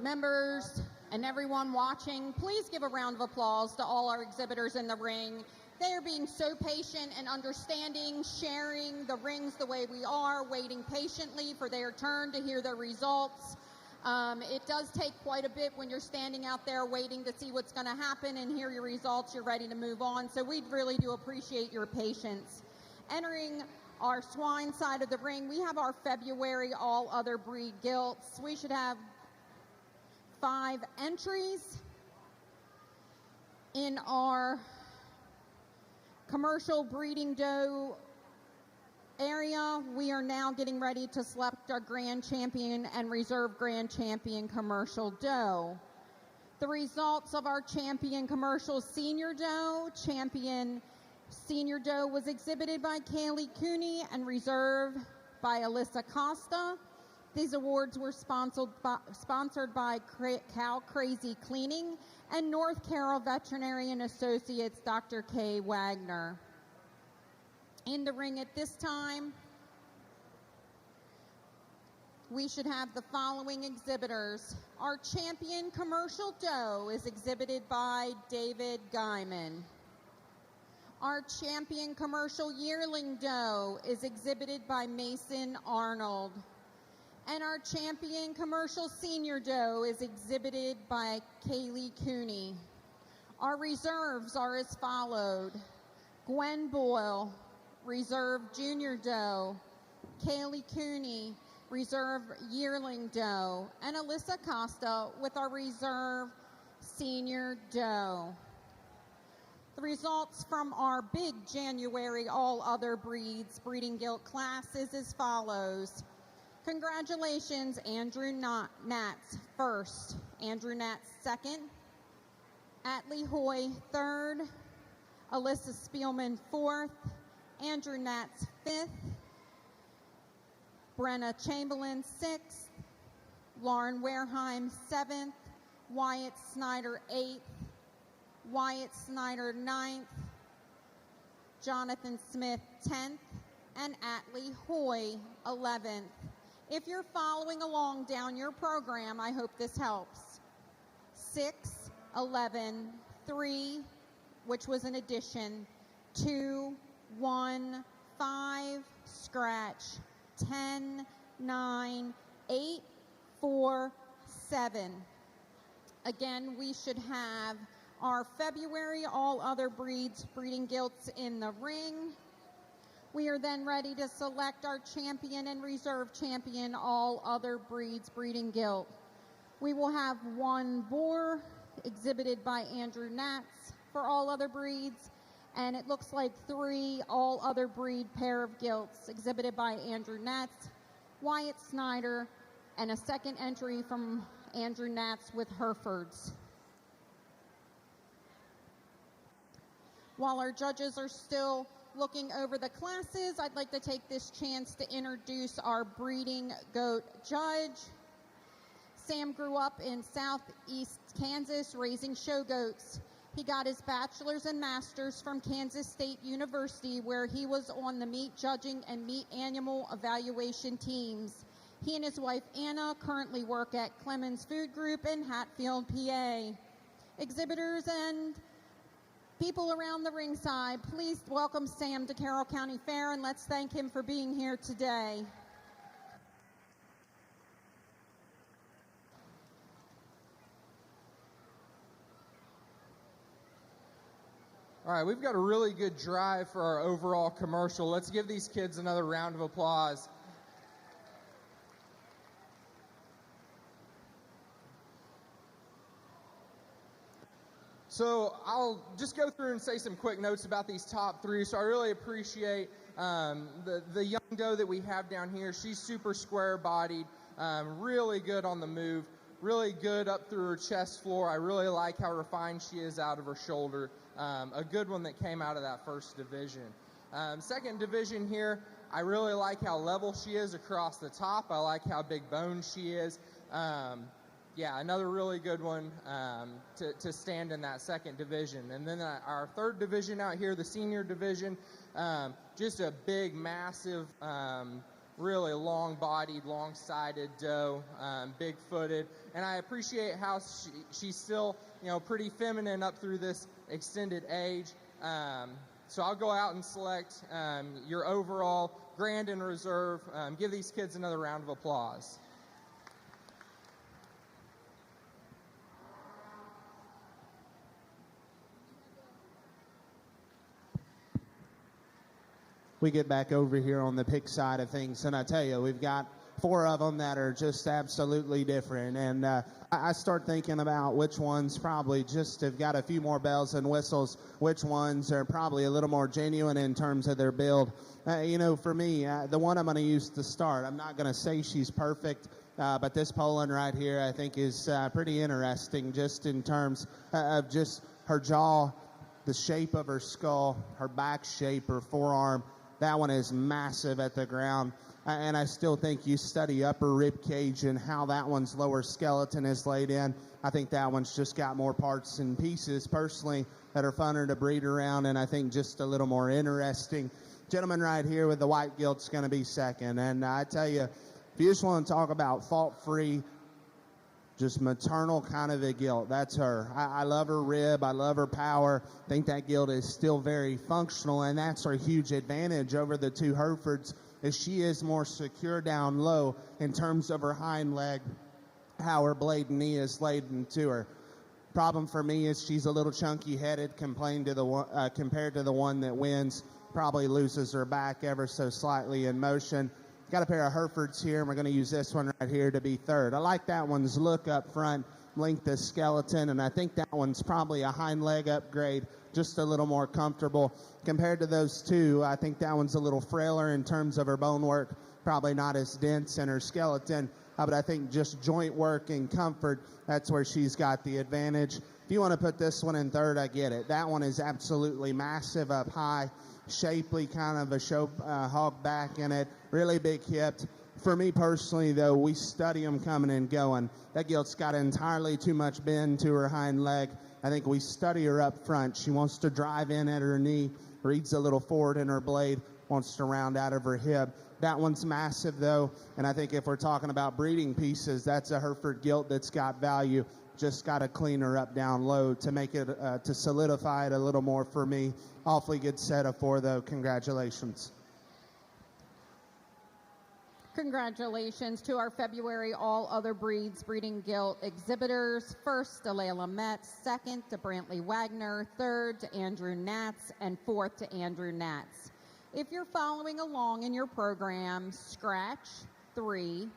members, and everyone watching, please give a round of applause to all our exhibitors in the ring. They are being so patient and understanding, sharing the rings the way we are, waiting patiently for their turn to hear their results. It does take quite a bit when you're standing out there waiting to see what's going to happen and hear your results. You're ready to move on, so we really do appreciate your patience. Entering our swine side of the ring, we have our February all other breed gilts. We should have 5 entries. In our commercial breeding doe area, we are now getting ready to select our grand champion and reserve grand champion commercial doe. The results of our champion commercial senior doe, champion Senior Doe was exhibited by Kaylee Cooney and reserved by Alyssa Costa. These awards were sponsored by Cow Crazy Cleaning and North Carroll Veterinarian Associates Dr. Kay Wagner. In the ring at this time, we should have the following exhibitors. Our champion commercial doe is exhibited by David Guyman. Our champion commercial yearling doe is exhibited by Mason Arnold. And our champion commercial senior doe is exhibited by Kaylee Cooney. Our reserves are as followed: Gwen Boyle, reserve junior doe; Kaylee Cooney, reserve yearling doe; and Alyssa Costa with our reserve senior doe. The results from our big January all other breeds breeding gilt class is as follows. Congratulations, Andrew Natz first, Andrew Natz second, Atlee Hoy third, Alyssa Spielman fourth, Andrew Natz fifth, Brenna Chamberlain sixth, Lauren Wareheim seventh, Wyatt Snyder eighth, Wyatt Snyder 9th, Jonathan Smith 10th, and Atlee Hoy 11th. If you're following along down your program, I hope this helps. 6, 11, 3, which was an addition, 2, 1, 5, scratch, 10, 9, 8, 4, 7. Again, we should have our February all other breeds breeding gilts in the ring. We are then ready to select our champion and reserve champion all other breeds breeding gilt. We will have 1 boar exhibited by Andrew Natz for all other breeds, and it looks like 3 all other breed pair of gilts exhibited by Andrew Natz, Wyatt Snyder, and a second entry from Andrew Natz with Herefords. While our judges are still looking over the classes, I'd like to take this chance to introduce our breeding goat judge. Sam grew up in southeast Kansas raising show goats. He got his bachelor's and master's from Kansas State University, where he was on the meat judging and meat animal evaluation teams. He and his wife Anna currently work at Clemens Food Group in Hatfield, PA. Exhibitors and people around the ringside, please welcome Sam to Carroll County Fair, and let's thank him for being here today. All right, we've got a really good drive for our overall commercial. Let's give these kids another round of applause. So I'll just go through and say some quick notes about these top three. So I really appreciate the young doe that we have down here. She's super square-bodied, really good on the move, really good up through her chest floor. I really like how refined she is out of her shoulder. A good one that came out of that first division. Second division here, I really like how level she is across the top. I like how big boned she is. Yeah, another really good one to stand in that second division. And then our third division out here, the senior division, just a big, massive, really long-bodied, long-sided doe, big-footed. And I appreciate how she's still, pretty feminine up through this extended age. So I'll go out and select your overall grand and reserve. Give these kids another round of applause. We get back over here on the pick side of things, and I tell you, we've got 4 of them that are just absolutely different. And I start thinking about which ones probably just have got a few more bells and whistles, which ones are probably a little more genuine in terms of their build. For me, the one I'm going to use to start, I'm not going to say she's perfect, but this Poland right here I think is pretty interesting just in terms of just her jaw, the shape of her skull, her back shape, her forearm. That one is massive at the ground. And I still think you study upper rib cage and how that one's lower skeleton is laid in. I think that one's just got more parts and pieces, personally, that are funner to breed around, and I think just a little more interesting. Gentleman right here with the white gilt's going to be second. And I tell you, if you just want to talk about fault-free, just maternal kind of a gilt, that's her. I love her rib. I love her power. I think that gilt is still very functional, and that's her huge advantage over the 2 Herefords, is she is more secure down low in terms of her hind leg, how her blade and knee is laid into her. Problem for me is she's a little chunky-headed compared to the one that wins. Probably loses her back ever so slightly in motion. Got a pair of Herefords here, and we're going to use this one right here to be third. I like that one's look up front, length of skeleton, and I think that one's probably a hind leg upgrade, just a little more comfortable. Compared to those 2, I think that one's a little frailer in terms of her bone work, probably not as dense in her skeleton, but I think just joint work and comfort, that's where she's got the advantage. If you want to put this one in third, I get it. That one is absolutely massive up high, shapely, kind of a show hog back in it, really big hipped. For me personally, though, we study them coming and going. That gilt's got entirely too much bend to her hind leg. I think we study her up front. She wants to drive in at her knee, reads a little forward in her blade, wants to round out of her hip. That one's massive, though, and I think if we're talking about breeding pieces, that's a Hereford gilt that's got value. Just got to clean her up down low to make it, to solidify it a little more for me. Awfully good set of 4, though. Congratulations. Congratulations to our February All Other Breeds Breeding Gilt exhibitors. First, to Layla Metz. Second, to Brantley Wagner. Third, to Andrew Natz. And fourth, to Andrew Natz. If you're following along in your program, scratch 3,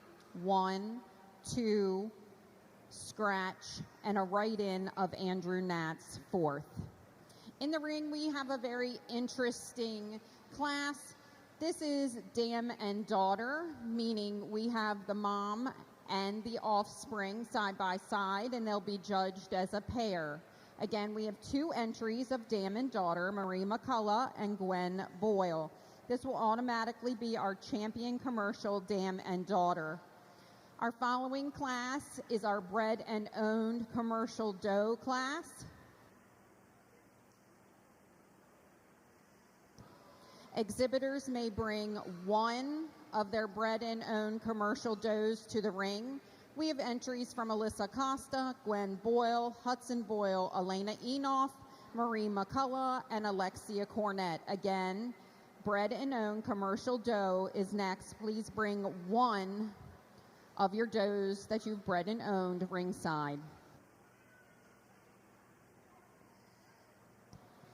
1, 2, scratch, and a write-in of Andrew Natz, fourth. In the ring, we have a very interesting class. This is dam and daughter, meaning we have the mom and the offspring side by side, and they'll be judged as a pair. Again, we have 2 entries of dam and daughter, Marie McCullough and Gwen Boyle. This will automatically be our champion commercial dam and daughter. Our following class is our bred and owned commercial doe class. Exhibitors may bring 1 of their bred and owned commercial does to the ring. We have entries from Alyssa Costa, Gwen Boyle, Hudson Boyle, Elena Enoff, Marie McCullough, and Alexia Cornett. Again, bred and owned commercial doe is next. Please bring 1 of your does that you've bred and owned ringside.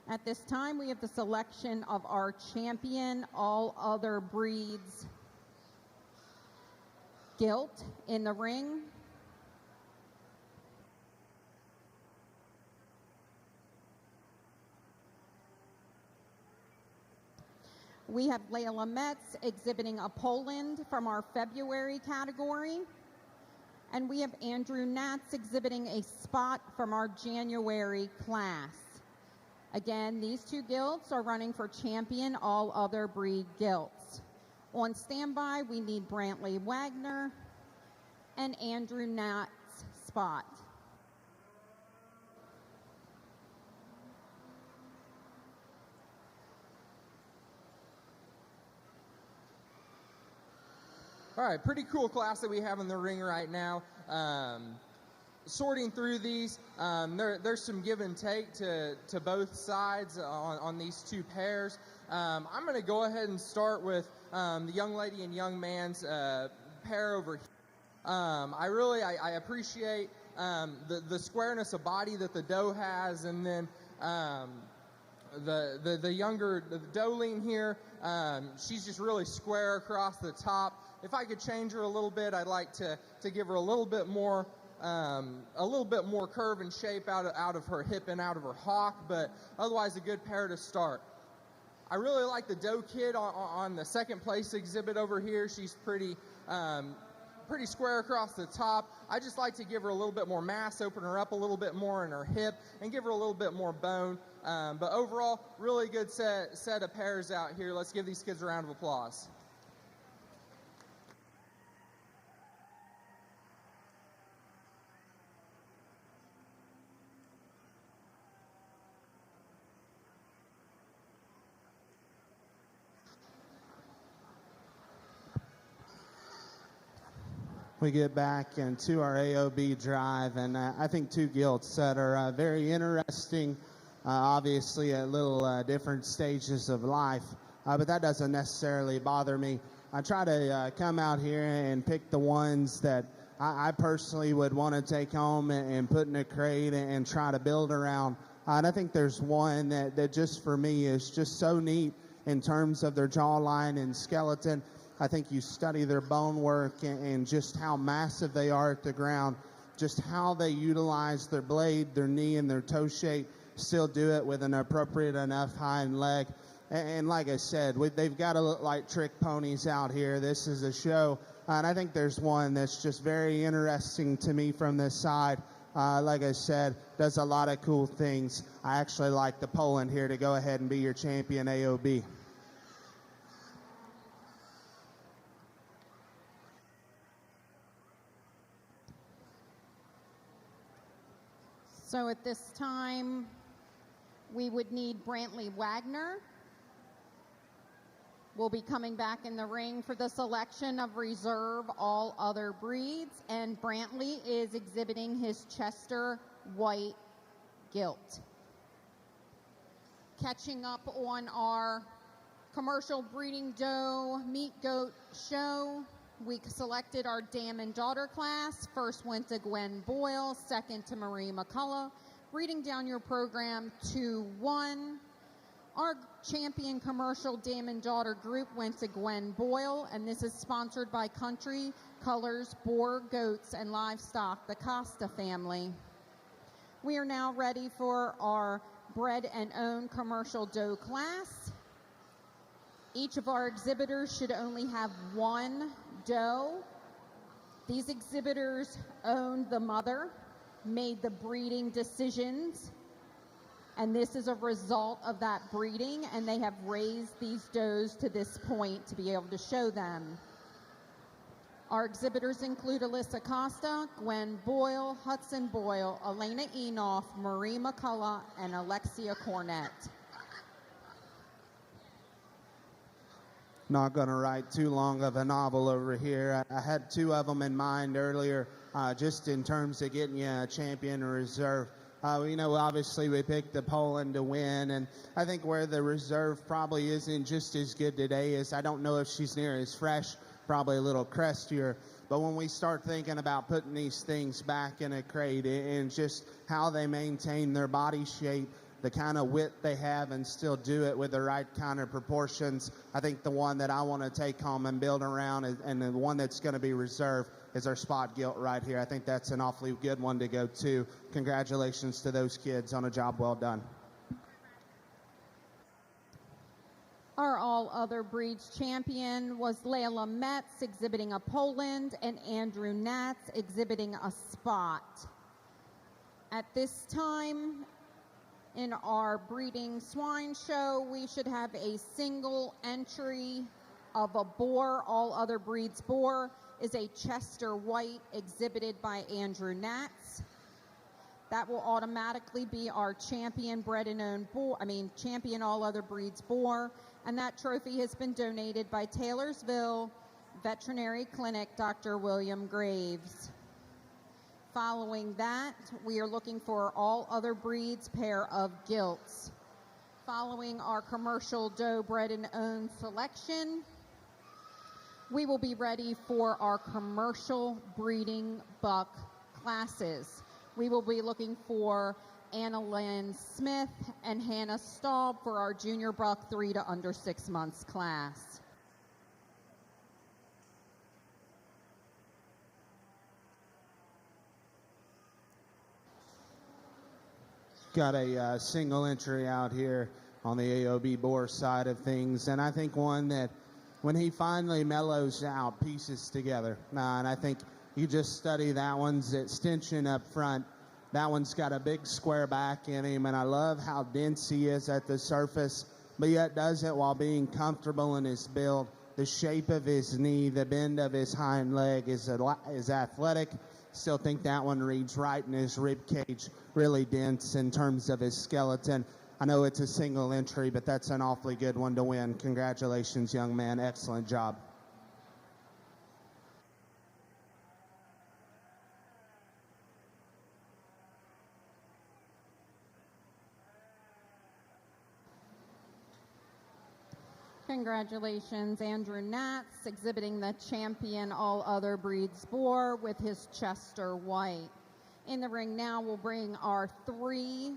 At this time, we have the selection of our champion all other breeds Gilt in the ring. We have Layla Metz exhibiting a Poland from our February category. And we have Andrew Natz exhibiting a Spot from our January class. Again, these two gilts are running for champion all other breed gilts. On standby, we need Brantley Wagner and Andrew Natz Spot. All right, pretty cool class that we have in the ring right now. Sorting through these, there's some give and take to both sides on these two pairs. I'm going to go ahead and start with the young lady and young man's pair over here. I appreciate the squareness of body that the doe has, and then the younger the doeling here, she's just really square across the top. If I could change her a little bit, I'd like to give her a little bit more curve and shape out of her hip and out of her hock, but otherwise a good pair to start. I really like the doe kid on the second place exhibit over here. She's pretty square across the top. I just like to give her a little bit more mass, open her up a little bit more in her hip, and give her a little bit more bone. But overall, really good set of pairs out here. Let's give these kids a round of applause. We get back into our AOB drive, and I think two gilts that are very interesting, obviously at little different stages of life, but that doesn't necessarily bother me. I try to come out here and pick the ones that I personally would want to take home and put in a crate and try to build around. And I think there's one that just for me is just so neat in terms of their jawline and skeleton. I think you study their bone work and just how massive they are at the ground, just how they utilize their blade, their knee, and their toe shape, still do it with an appropriate enough hind leg. And like I said, they've got to look like trick ponies out here. This is a show. And I think there's one that's just very interesting to me from this side. Like I said, does a lot of cool things. I actually like the Poland here to go ahead and be your champion AOB. So at this time, we would need Brantley Wagner. We'll be coming back in the ring for the selection of reserve all other breeds, and Brantley is exhibiting his Chester White Gilt. Catching up on our commercial breeding doe meat goat show, we selected our dam and daughter class. First went to Gwen Boyle, second to Marie McCullough. Reading down your program 2-1. Our champion commercial dam and daughter group went to Gwen Boyle, and this is sponsored by Country Colors Boar, Goats, and Livestock, the Costa family. We are now ready for our bred and owned commercial doe class. Each of our exhibitors should only have one doe. These exhibitors owned the mother, made the breeding decisions, and this is a result of that breeding, and they have raised these does to this point to be able to show them. Our exhibitors include Alyssa Costa, Gwen Boyle, Hudson Boyle, Elena Enoff, Marie McCullough, and Alexia Cornett. Not going to write too long of a novel over here. I had two of them in mind earlier, just in terms of getting you a champion or reserve. Obviously we picked the Poland to win, and I think where the reserve probably isn't just as good today is I don't know if she's near as fresh, probably a little crustier. But when we start thinking about putting these things back in a crate and just how they maintain their body shape, the kind of width they have and still do it with the right kind of proportions. I think the one that I want to take home and build around and the one that's going to be reserved is our spot gilt right here. I think that's an awfully good one to go to. Congratulations to those kids on a job well done. Our all other breeds champion was Layla Metz exhibiting a Poland and Andrew Natz exhibiting a spot. At this time in our breeding swine show, we should have a single entry of a boar. All other breeds boar is a Chester White exhibited by Andrew Natz. That will automatically be our champion bred and owned boar, champion all other breeds boar. And that trophy has been donated by Taylorsville Veterinary Clinic, Dr. William Graves. Following that, we are looking for all other breeds pair of gilts. Following our commercial doe bred and owned selection, we will be ready for our commercial breeding buck classes. We will be looking for Anna Lynn Smith and Hannah Staub for our junior buck 3 to under 6 months class. Got a single entry out here on the AOB boar side of things, and I think one that when he finally mellows out, pieces together. And I think you just study that one's extension up front. That one's got a big square back in him, and I love how dense he is at the surface, but yet does it while being comfortable in his build. The shape of his knee, the bend of his hind leg is athletic. Still think that one reads right in his rib cage, really dense in terms of his skeleton. I know it's a single entry, but that's an awfully good one to win. Congratulations, young man. Excellent job. Congratulations, Andrew Natz, exhibiting the champion all other breeds boar with his Chester White. In the ring now, we'll bring our 3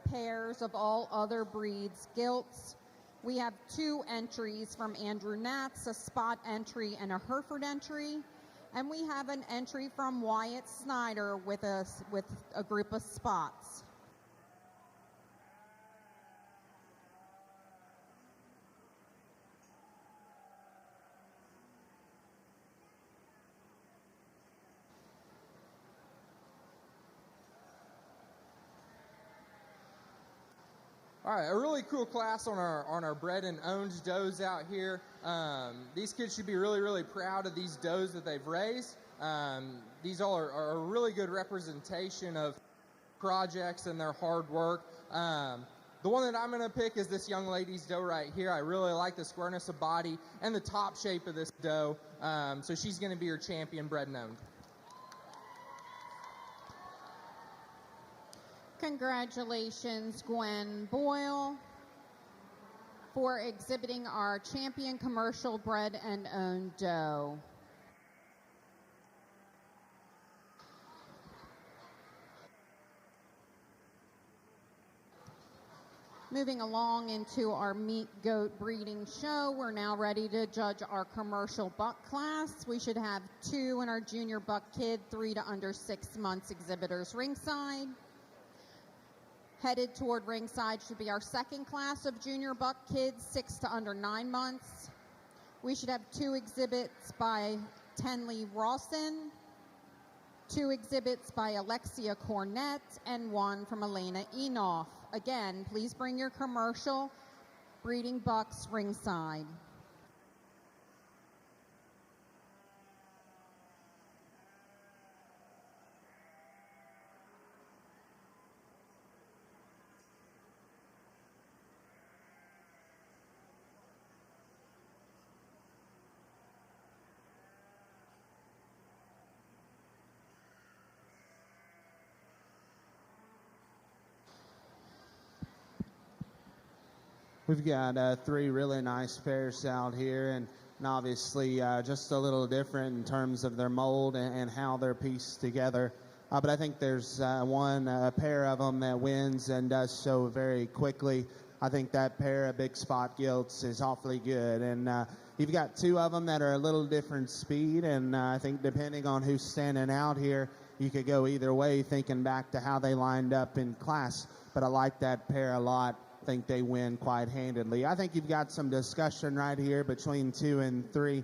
pairs of all other breeds gilts. We have 2 entries from Andrew Natz, a spot entry and a Hereford entry. And we have an entry from Wyatt Snyder with a group of spots. All right, a really cool class on our bred and owned does out here. These kids should be really, really proud of these does that they've raised. These all are a really good representation of projects and their hard work. The one that I'm going to pick is this young lady's doe right here. I really like the squareness of body and the top shape of this doe. So she's going to be your champion bred and owned. Congratulations, Gwen Boyle, for exhibiting our champion commercial bred and owned doe. Moving along into our meat goat breeding show, we're now ready to judge our commercial buck class. We should have 2 in our junior buck kid, 3 to under 6 months exhibitors ringside. Headed toward ringside should be our 2nd class of junior buck kids, 6 to under 9 months. We should have 2 exhibits by Tenley Rawson, 2 exhibits by Alexia Cornett, and 1 from Elena Enoff. Again, please bring your commercial breeding bucks ringside. We've got 3 really nice pairs out here, and obviously just a little different in terms of their mold and how they're pieced together. but I think there's a pair of them that wins and does so very quickly. I think that pair of big spot gilts is awfully good. And you've got two of them that are a little different speed, and I think depending on who's standing out here, you could go either way thinking back to how they lined up in class. But I like that pair a lot. I think they win quite handedly. I think you've got some discussion right here between 2 and 3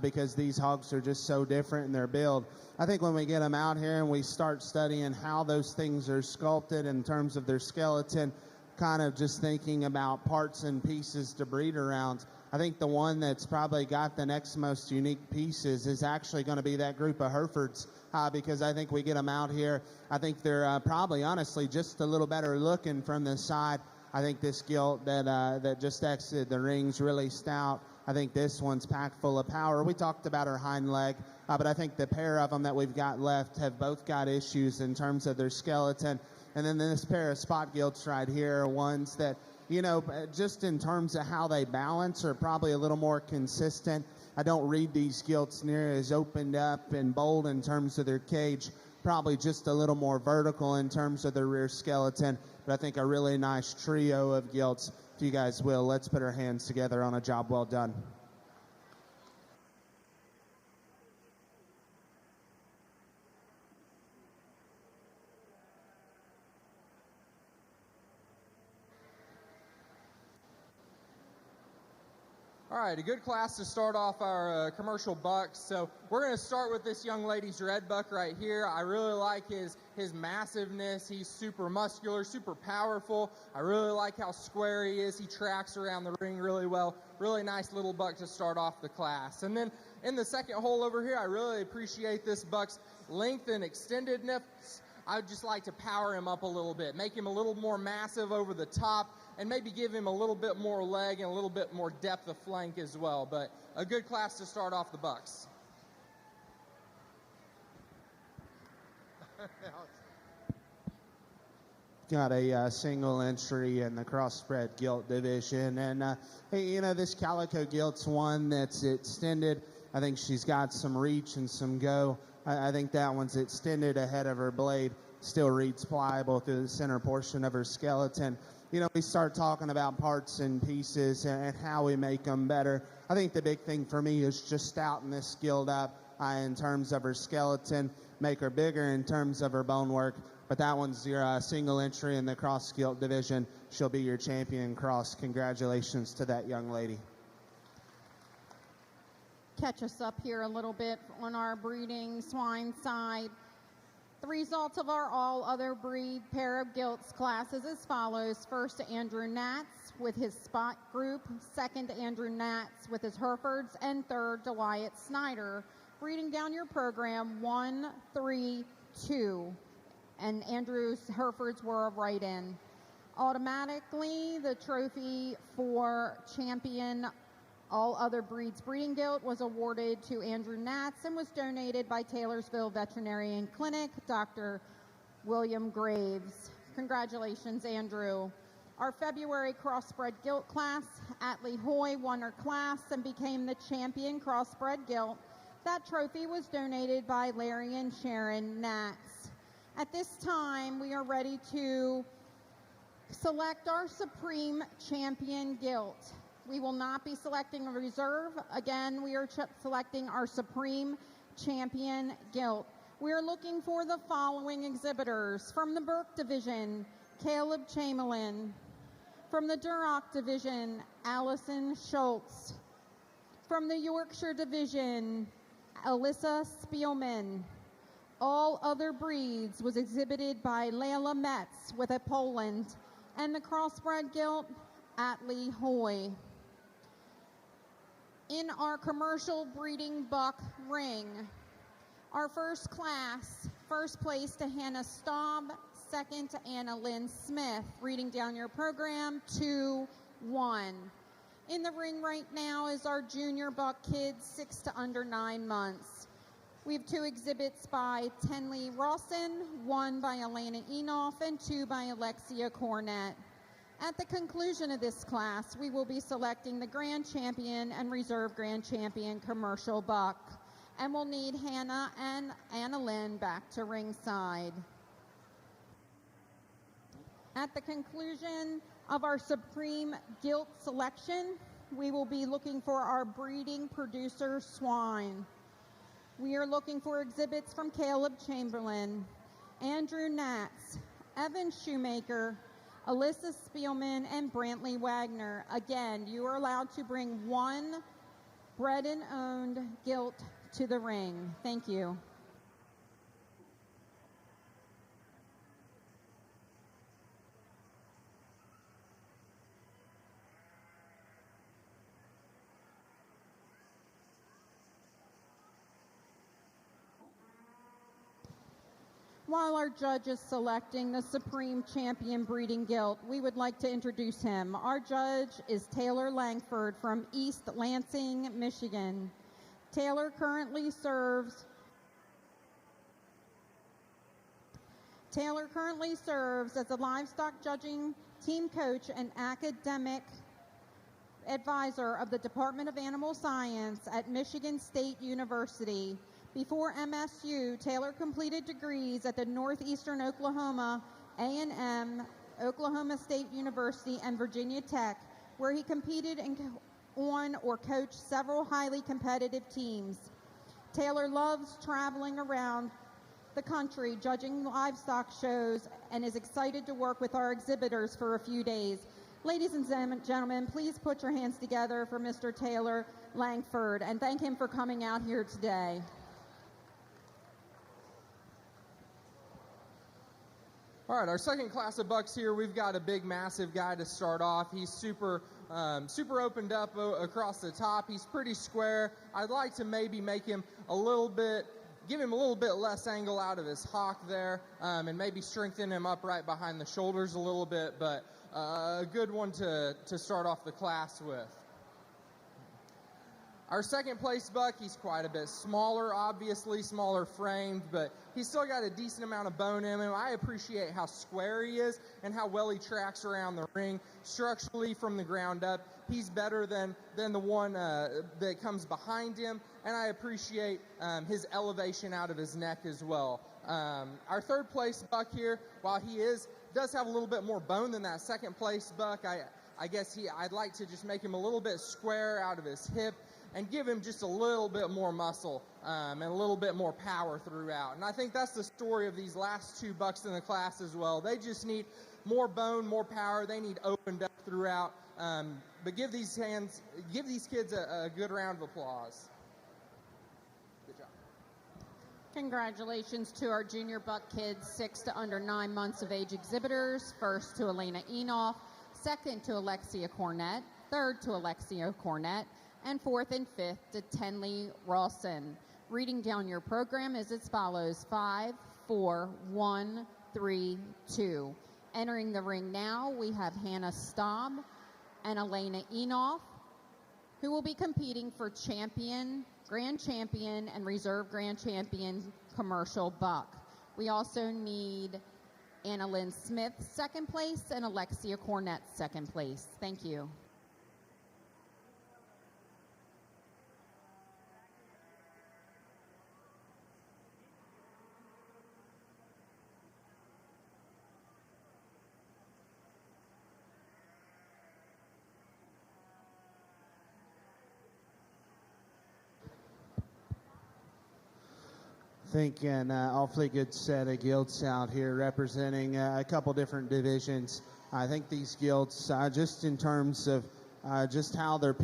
because these hogs are just so different in their build. I think when we get them out here and we start studying how those things are sculpted in terms of their skeleton, kind of just thinking about parts and pieces to breed around, I think the one that's probably got the next most unique pieces is actually going to be that group of Herefords because I think we get them out here. I think they're probably, honestly, just a little better looking from the side. I think this gilt that just exited the ring's really stout. I think this one's packed full of power. We talked about her hind leg, but I think the pair of them that we've got left have both got issues in terms of their skeleton. And then this pair of spot gilts right here are ones that, you know, just in terms of how they balance are probably a little more consistent. I don't read these gilts near as opened up and bold in terms of their cage, probably just a little more vertical in terms of their rear skeleton. But I think a really nice trio of gilts. If you guys will, let's put our hands together on a job well done. All right, a good class to start off our commercial bucks. So we're going to start with this young lady's red buck right here. I really like his massiveness. He's super muscular, super powerful. I really like how square he is. He tracks around the ring really well. Really nice little buck to start off the class. And then in the second hole over here, I really appreciate this buck's length and extendedness. I'd just like to power him up a little bit, make him a little more massive over the top, and maybe give him a little bit more leg and a little bit more depth of flank as well. But a good class to start off the bucks. Got a single entry in the crossbred gilt division. And, hey, you know, this Calico gilt's one that's extended. I think she's got some reach and some go. I think that one's extended ahead of her blade. Still reads pliable through the center portion of her skeleton. You know, we start talking about parts and pieces and how we make them better. I think the big thing for me is just stouting this gilt up in terms of her skeleton, make her bigger in terms of her bone work. But that one's your single entry in the cross gilt division. She'll be your champion cross. Congratulations to that young lady. Catch us up here a little bit on our breeding swine side. The results of our all other breed pair of gilts classes as follows. First, Andrew Natz with his spot group. Second, Andrew Natz with his Herefords. And third, Wyatt Snyder. Reading down your program, 1, 3, 2. And Andrew's Herefords were a write-in. Automatically, the trophy for champion all other breeds breeding gilt was awarded to Andrew Natz and was donated by Taylorsville Veterinarian Clinic, Dr. William Graves. Congratulations, Andrew. Our February crossbred gilt class, Atlee Hoy won her class and became the champion crossbred gilt. That trophy was donated by Larry and Sharon Natz. At this time, we are ready to select our Supreme Champion gilt. We will not be selecting a reserve. Again, we are selecting our Supreme Champion gilt. We are looking for the following exhibitors. From the Burke Division, Caleb Chamberlain. From the Duroc Division, Allison Schultz. From the Yorkshire Division, Alyssa Spielman. All other breeds was exhibited by Layla Metz with a Poland. And the crossbred gilt, Atlee Hoy. In our commercial breeding buck ring, our first class, first place to Hannah Staub, second to Anna Lynn Smith. Reading down your program, 2-1. In the ring right now is our junior buck kids, 6 to under 9 months. We have 2 exhibits by Tenley Rawson, 1 by Elena Enoff, and 2 by Alexia Cornett. At the conclusion of this class, we will be selecting the Grand Champion and Reserve Grand Champion commercial buck. And we'll need Hannah and Anna Lynn back to ringside. At the conclusion of our Supreme Gilt selection, we will be looking for our breeding producer, Swine. We are looking for exhibits from Caleb Chamberlain, Andrew Natz, Evan Shoemaker, Alyssa Spielman, and Brantley Wagner. Again, you are allowed to bring one bred and owned gilt to the ring. Thank you. While our judge is selecting the Supreme Champion Breeding Gilt, we would like to introduce him. Our judge is Taylor Langford from East Lansing, Michigan. Taylor currently serves as a livestock judging team coach and academic advisor of the Department of Animal Science at Michigan State University. Before MSU, Taylor completed degrees at the Northeastern Oklahoma A&M, Oklahoma State University, and Virginia Tech, where he competed on or coached several highly competitive teams. Taylor loves traveling around the country, judging livestock shows, and is excited to work with our exhibitors for a few days. Ladies and gentlemen, please put your hands together for Mr. Taylor Langford, and thank him for coming out here today. All right, our second class of bucks here, we've got a big, massive guy to start off. He's super opened up across the top. He's pretty square. I'd like to maybe make him give him a little bit less angle out of his hock there, and maybe strengthen him up right behind the shoulders a little bit, but a good one to start off the class with. Our second place buck, he's quite a bit smaller, obviously, smaller framed, but he's still got a decent amount of bone in him. I appreciate how square he is and how well he tracks around the ring. Structurally, from the ground up, he's better than the one that comes behind him, and I appreciate his elevation out of his neck as well. Our third place buck here, while he does have a little bit more bone than that second place buck, I guess I'd like to just make him a little bit square out of his hip and give him just a little bit more muscle and a little bit more power throughout. And I think that's the story of these last two bucks in the class as well. They just need more bone, more power. They need opened up throughout. But give these kids a good round of applause. Good job. Congratulations to our junior buck kids, 6 to under 9 months of age exhibitors. First to Elena Enoff, second to Alexia Cornett, third to Alexia Cornett, and fourth and fifth to Tenley Rawson. Reading down your program is as follows: 5, 4, 1, 3, 2. Entering the ring now, we have Hannah Staub and Elena Enoff, who will be competing for champion, grand champion, and reserve grand champion commercial buck. We also need Anna Lynn Smith, second place, and Alexia Cornett, second place. Thank you. Think an awfully good set of gilts out here representing a couple different divisions. I think these gilts, just in terms of just how they're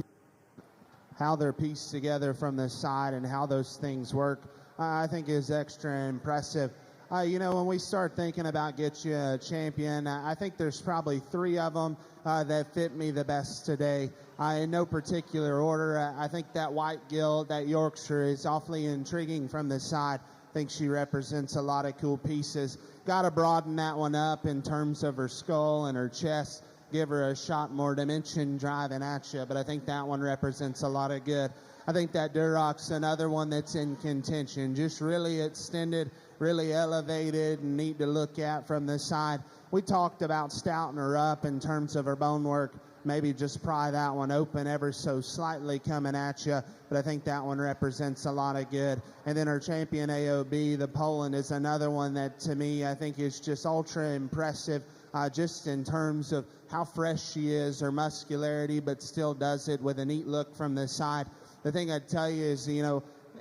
pieced together from the side and how those things work, I think is extra impressive. When we start thinking about get you a champion, I think there's probably 3 of them that fit me the best today. In no particular order, I think that white gilt, that Yorkshire, is awfully intriguing from the side. I think she represents a lot of cool pieces. Got to broaden that one up in terms of her skull and her chest, give her a shot more dimension driving at you, but I think that one represents a lot of good. I think that Duroc's another one that's in contention, just really extended, really elevated, and neat to look at from the side. We talked about stouting her up in terms of her bone work. maybe just pry that one open ever so slightly coming at you. But I think that one represents a lot of good. And then our champion AOB, the Poland, is another one that to me I think is just ultra impressive, just in terms of how fresh she is, her muscularity, but still does it with a neat look from the side. The thing I'd tell you is,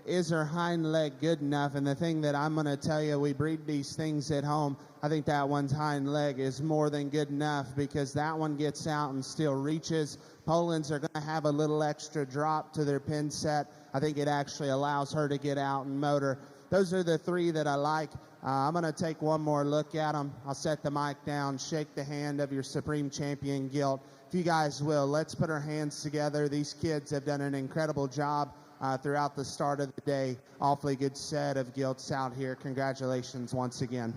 is her hind leg good enough? And the thing that I'm going to tell you, we breed these things at home. I think that one's hind leg is more than good enough, because that one gets out and still reaches. Polands are going to have a little extra drop to their pin set. I think it actually allows her to get out and motor. Those are the three that I like. I'm going to take one more look at them. I'll set the mic down, shake the hand of your Supreme Champion Gilt. If you guys will, let's put our hands together. These kids have done an incredible job throughout the start of the day. Awfully good set of Gilts out here. Congratulations once again.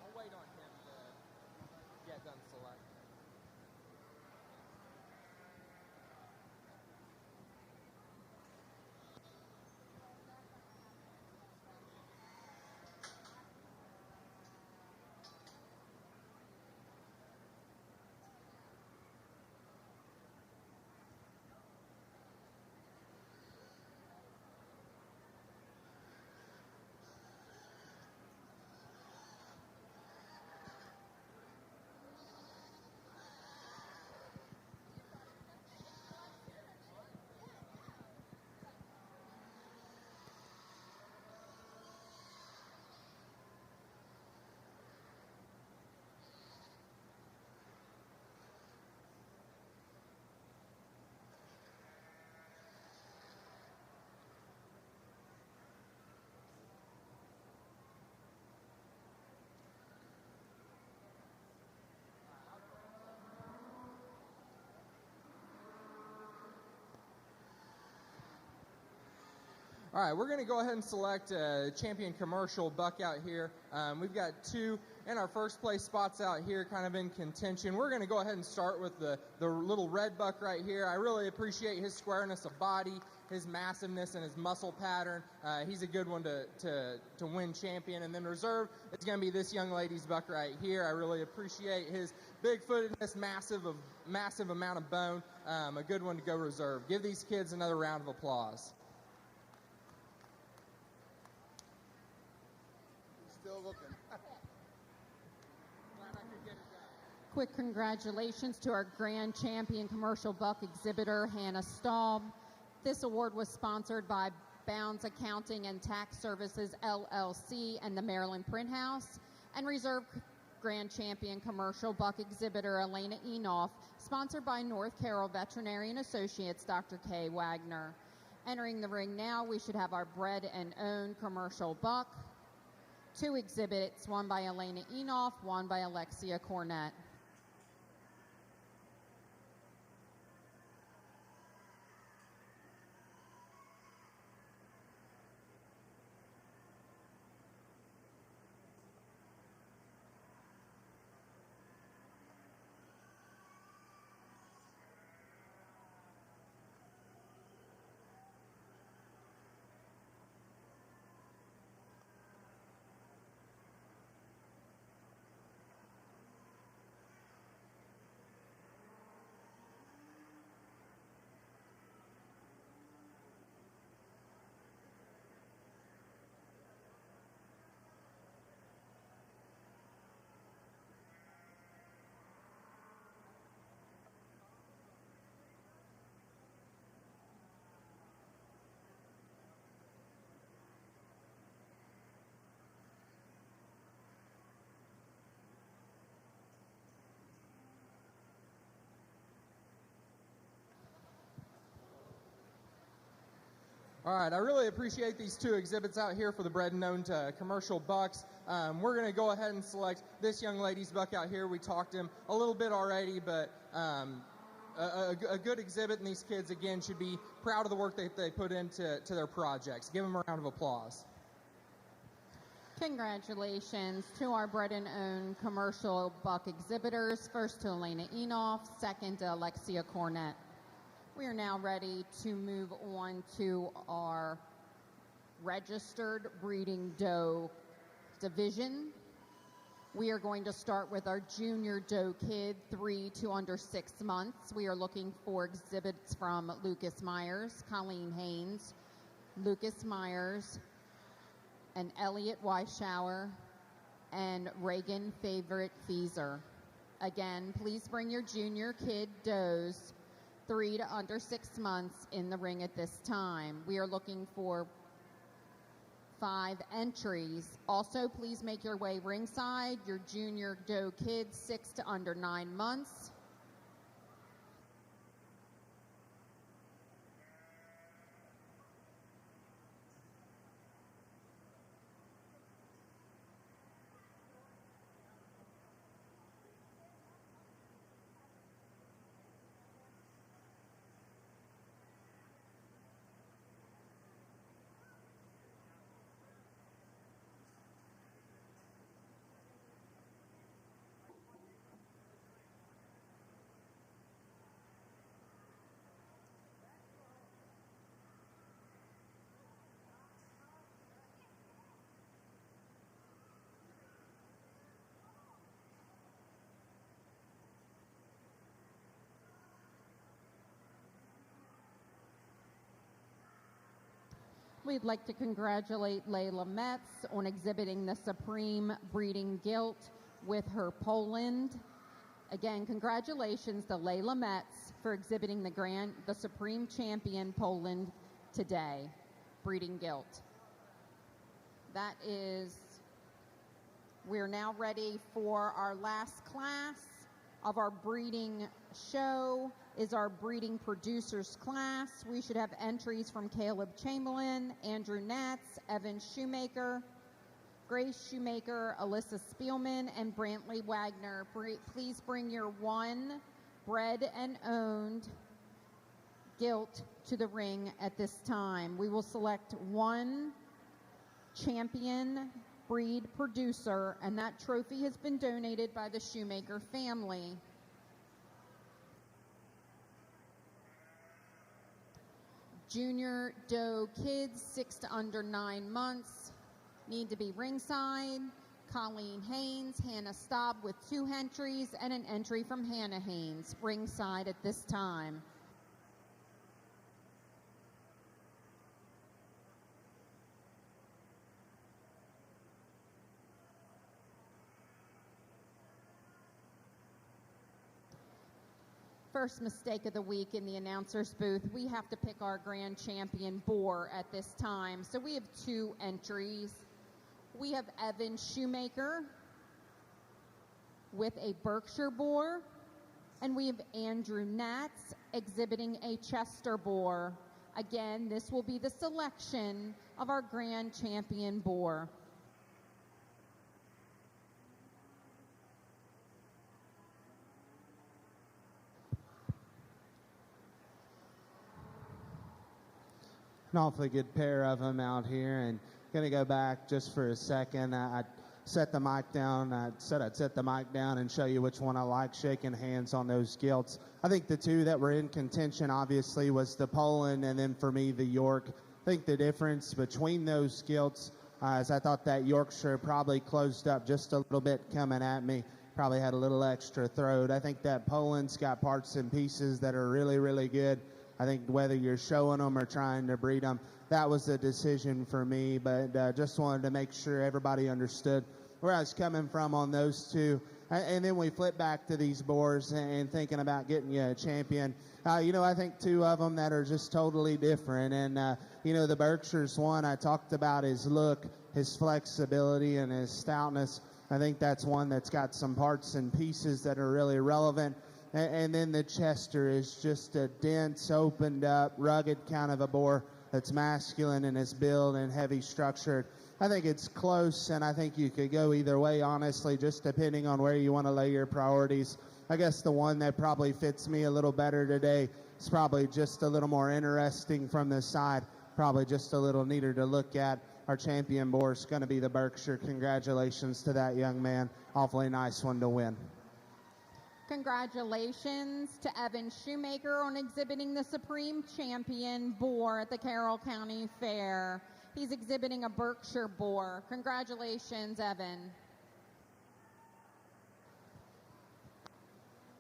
I'll wait on him to get done selecting. All right, we're going to go ahead and select a champion commercial buck out here. We've got two in our first place spots out here kind of in contention. We're going to go ahead and start with the little red buck right here. I really appreciate his squareness of body, his massiveness, and his muscle pattern. He's a good one to win champion. And then reserve, it's going to be this young lady's buck right here. I really appreciate his big-footedness, massive amount of bone. A good one to go reserve. Give these kids another round of applause. Still looking. Quick congratulations to our grand champion commercial buck exhibitor, Hannah Staub. This award was sponsored by Bounds Accounting and Tax Services, LLC, and the Maryland Print House, and reserve grand champion commercial buck exhibitor, Elena Enoff, sponsored by North Carroll Veterinarian Associates, Dr. Kay Wagner. Entering the ring now, we should have our bred and owned commercial buck. Two exhibits, one by Elena Enoff, one by Alexia Cornett. All right, I really appreciate these two exhibits out here for the bred and owned commercial bucks. We're going to go ahead and select this young lady's buck out here. We talked to him a little bit already, but a good exhibit, and these kids, again, should be proud of the work that they put into their projects. Give them a round of applause. Congratulations to our bred and owned commercial buck exhibitors. First to Elena Enoff, second to Alexia Cornett. We are now ready to move on to our registered breeding doe division. We are going to start with our junior doe kid, 3 to under 6 months. We are looking for exhibits from Lucas Myers, Colleen Haynes, Lucas Myers, and Elliot Weishauer, and Reagan Favorite Feezer. Again, please bring your junior kid does 3 to under 6 months in the ring at this time. We are looking for 5 entries. Also, please make your way ringside. Your junior doe kids 6 to under 9 months. We'd like to congratulate Layla Metz on exhibiting the Supreme Breeding Gilt with her Poland. Again, congratulations to Layla Metz for exhibiting the Supreme Champion Poland today, Breeding Gilt. We're now ready for our last class of our breeding show is our breeding producers class. We should have entries from Caleb Chamberlain, Andrew Natz, Evan Shoemaker, Grace Shoemaker, Alyssa Spielman, and Brantley Wagner. Please bring your 1 bred and owned gilt to the ring at this time. We will select 1 champion breed producer, and that trophy has been donated by the Shoemaker family. Junior doe kids 6 to under 9 months need to be ringside. Colleen Haynes, Hannah Staub with 2 entries, and an entry from Hannah Haynes ringside at this time. First mistake of the week in the announcer's booth, we have to pick our grand champion boar at this time. So we have 2 entries. We have Evan Shoemaker with a Berkshire boar, and we have Andrew Natz exhibiting a Chester boar. Again, this will be the selection of our grand champion boar. An awfully good pair of them out here, and going to go back just for a second. I set the mic down. I said I'd set the mic down and show you which one I like, shaking hands on those gilts. I think the 2 that were in contention, obviously, was the Poland, and then for me, the York. I think the difference between those gilts is I thought that Yorkshire probably closed up just a little bit coming at me, probably had a little extra throat. I think that Poland's got parts and pieces that are really, really good. I think whether you're showing them or trying to breed them, that was the decision for me. But just wanted to make sure everybody understood where I was coming from on those 2. And then we flip back to these boars and thinking about getting you a champion. I think 2 of them that are just totally different. And, the Berkshire's one, I talked about his look, his flexibility, and his stoutness. I think that's one that's got some parts and pieces that are really relevant. And then the Chester is just a dense, opened up, rugged kind of a boar that's masculine in his build and heavy structured. I think it's close, and I think you could go either way, honestly, just depending on where you want to lay your priorities. I guess the one that probably fits me a little better today is probably just a little more interesting from the side, probably just a little neater to look at. Our champion boar is going to be the Berkshire. Congratulations to that young man. Awfully nice one to win. Congratulations to Evan Shoemaker on exhibiting the Supreme Champion boar at the Carroll County Fair. He's exhibiting a Berkshire boar. Congratulations, Evan.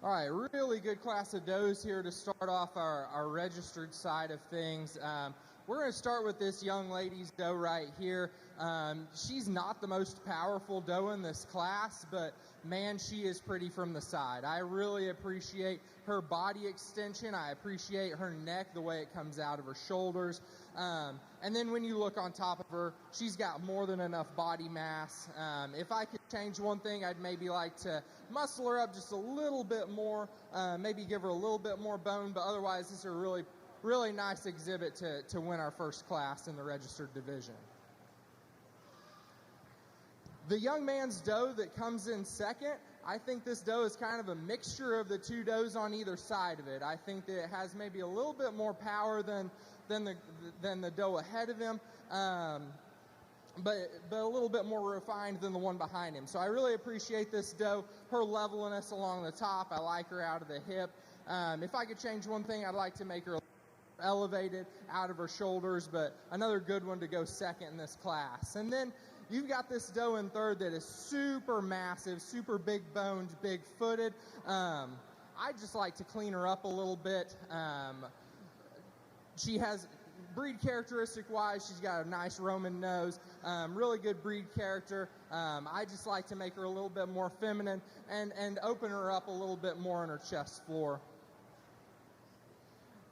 All right, really good class of does here to start off our registered side of things. We're going to start with this young lady's doe right here. She's not the most powerful doe in this class, but man, she is pretty from the side. I really appreciate her body extension. I appreciate her neck, the way it comes out of her shoulders. And then when you look on top of her, she's got more than enough body mass. If I could change one thing, I'd maybe like to muscle her up just a little bit more, maybe give her a little bit more bone, but otherwise this is a really nice exhibit to win our first class in the registered division. The young man's doe that comes in second, I think this doe is kind of a mixture of the two does on either side of it. I think that it has maybe a little bit more power than the doe ahead of him, but a little bit more refined than the one behind him. So I really appreciate this doe, her levelness along the top. I like her out of the hip. If I could change one thing, I'd like to make her elevated out of her shoulders, but another good one to go second in this class. And then you've got this doe in third that is super massive, super big boned, big footed. I just like to clean her up a little bit. She has breed characteristic wise, she's got a nice Roman nose, really good breed character. I just like to make her a little bit more feminine and open her up a little bit more on her chest floor.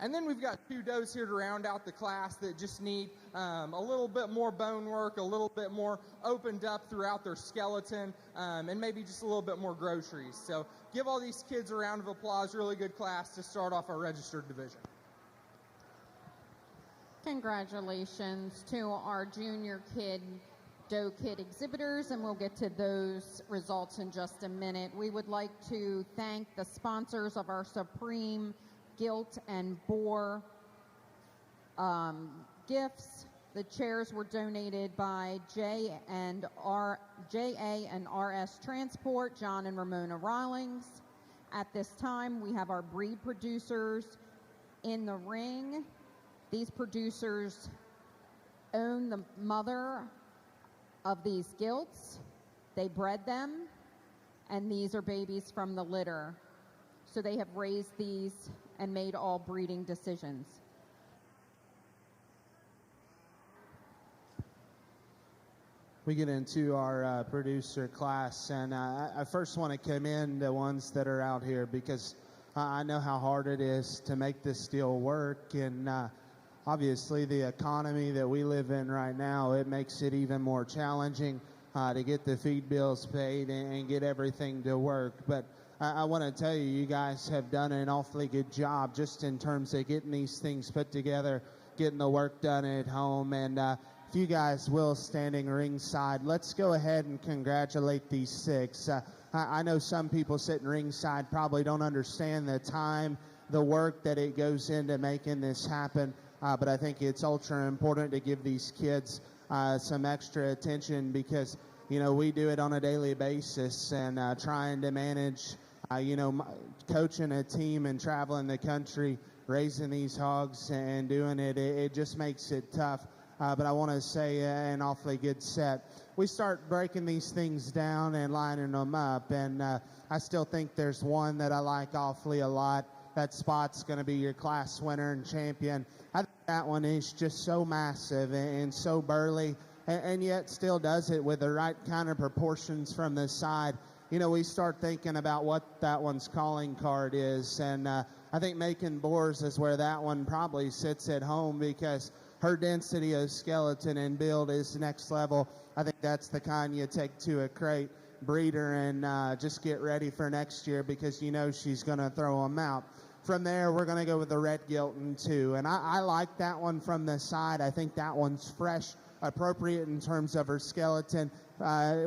And then we've got two does here to round out the class that just need a little bit more bone work, a little bit more opened up throughout their skeleton, and maybe just a little bit more groceries. So give all these kids a round of applause. Really good class to start off our registered division. Congratulations to our junior doe kid exhibitors, and we'll get to those results in just a minute. We would like to thank the sponsors of our Supreme Gilt and Boar gifts. The chairs were donated by JA and RS Transport, John and Ramona Rawlings. At this time, we have our breed producers in the ring. These producers own the mother of these gilts. They bred them, and these are babies from the litter. So they have raised these and made all breeding decisions. We get into our producer class, and I first want to commend the ones that are out here because I know how hard it is to make this deal work, and obviously the economy that we live in right now, it makes it even more challenging to get the feed bills paid and get everything to work. But I want to tell you, you guys have done an awfully good job just in terms of getting these things put together, getting the work done at home. And if you guys will, standing ringside, let's go ahead and congratulate these six. I know some people sitting ringside probably don't understand the time, the work that it goes into making this happen. But I think it's ultra important to give these kids some extra attention because, you know, we do it on a daily basis, and trying to manage coaching a team and traveling the country, raising these hogs and doing it, it just makes it tough. But I want to say an awfully good set. We start breaking these things down and lining them up, and I still think there's one that I like awfully a lot. That spot's going to be your class winner and champion. I think that one is just so massive and so burly, and yet still does it with the right kind of proportions from the side. You know, we start thinking about what that one's calling card is, and I think making boars is where that one probably sits at home because her density of skeleton and build is next level. I think that's the kind you take to a crate breeder and just get ready for next year because you know she's going to throw them out. From there, we're going to go with the red Gilton too, and I like that one from the side. I think that one's fresh, appropriate in terms of her skeleton.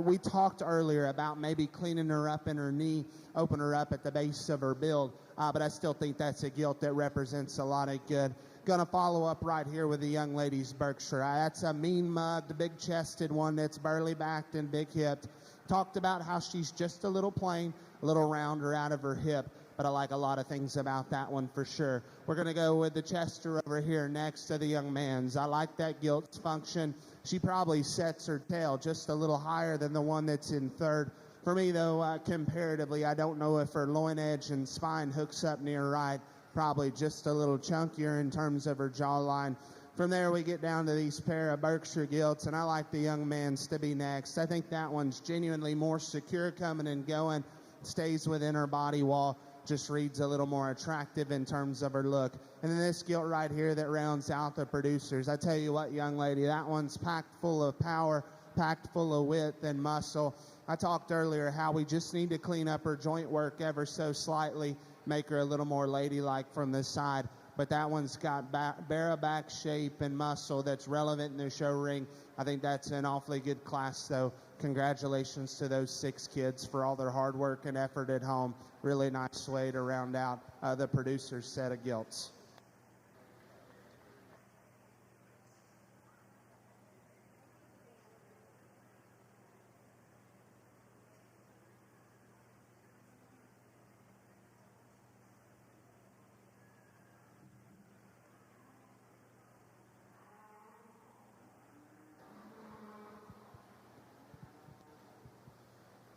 We talked earlier about maybe cleaning her up in her knee, open her up at the base of her build, but I still think that's a gilt that represents a lot of good. Going to follow up right here with the young lady's Berkshire. That's a mean-mugged, big-chested one that's burly-backed and big-hipped. Talked about how she's just a little plain, a little rounder out of her hip. but I like a lot of things about that one for sure. We're going to go with the Chester over here next to the young man's. I like that Gilts function. She probably sets her tail just a little higher than the one that's in third. For me, though, comparatively, I don't know if her loin edge and spine hooks up near right. Probably just a little chunkier in terms of her jawline. From there, we get down to these pair of Berkshire Gilts, and I like the young man's to be next. I think that one's genuinely more secure coming and going, stays within her body wall, just reads a little more attractive in terms of her look. And then this gilt right here that rounds out the producers. I tell you what, young lady, that one's packed full of power, packed full of width and muscle. I talked earlier how we just need to clean up her joint work ever so slightly, make her a little more ladylike from this side. But that one's got bare back shape and muscle that's relevant in the show ring. I think that's an awfully good class, though. Congratulations to those 6 kids for all their hard work and effort at home. Really nice way to round out the producer's set of gilts.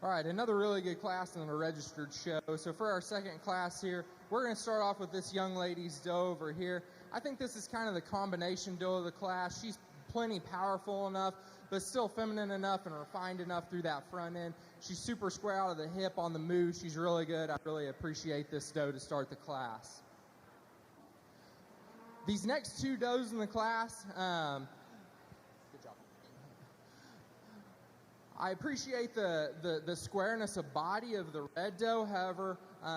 All right, another really good class in the registered show. So for our second class here, we're going to start off with this young lady's doe over here. I think this is kind of the combination doe of the class. She's plenty powerful enough, but still feminine enough and refined enough through that front end. She's super square out of the hip on the move. She's really good. I really appreciate this doe to start the class. These next 2 does in the class, good job. I appreciate the squareness of body of the red doe. However, these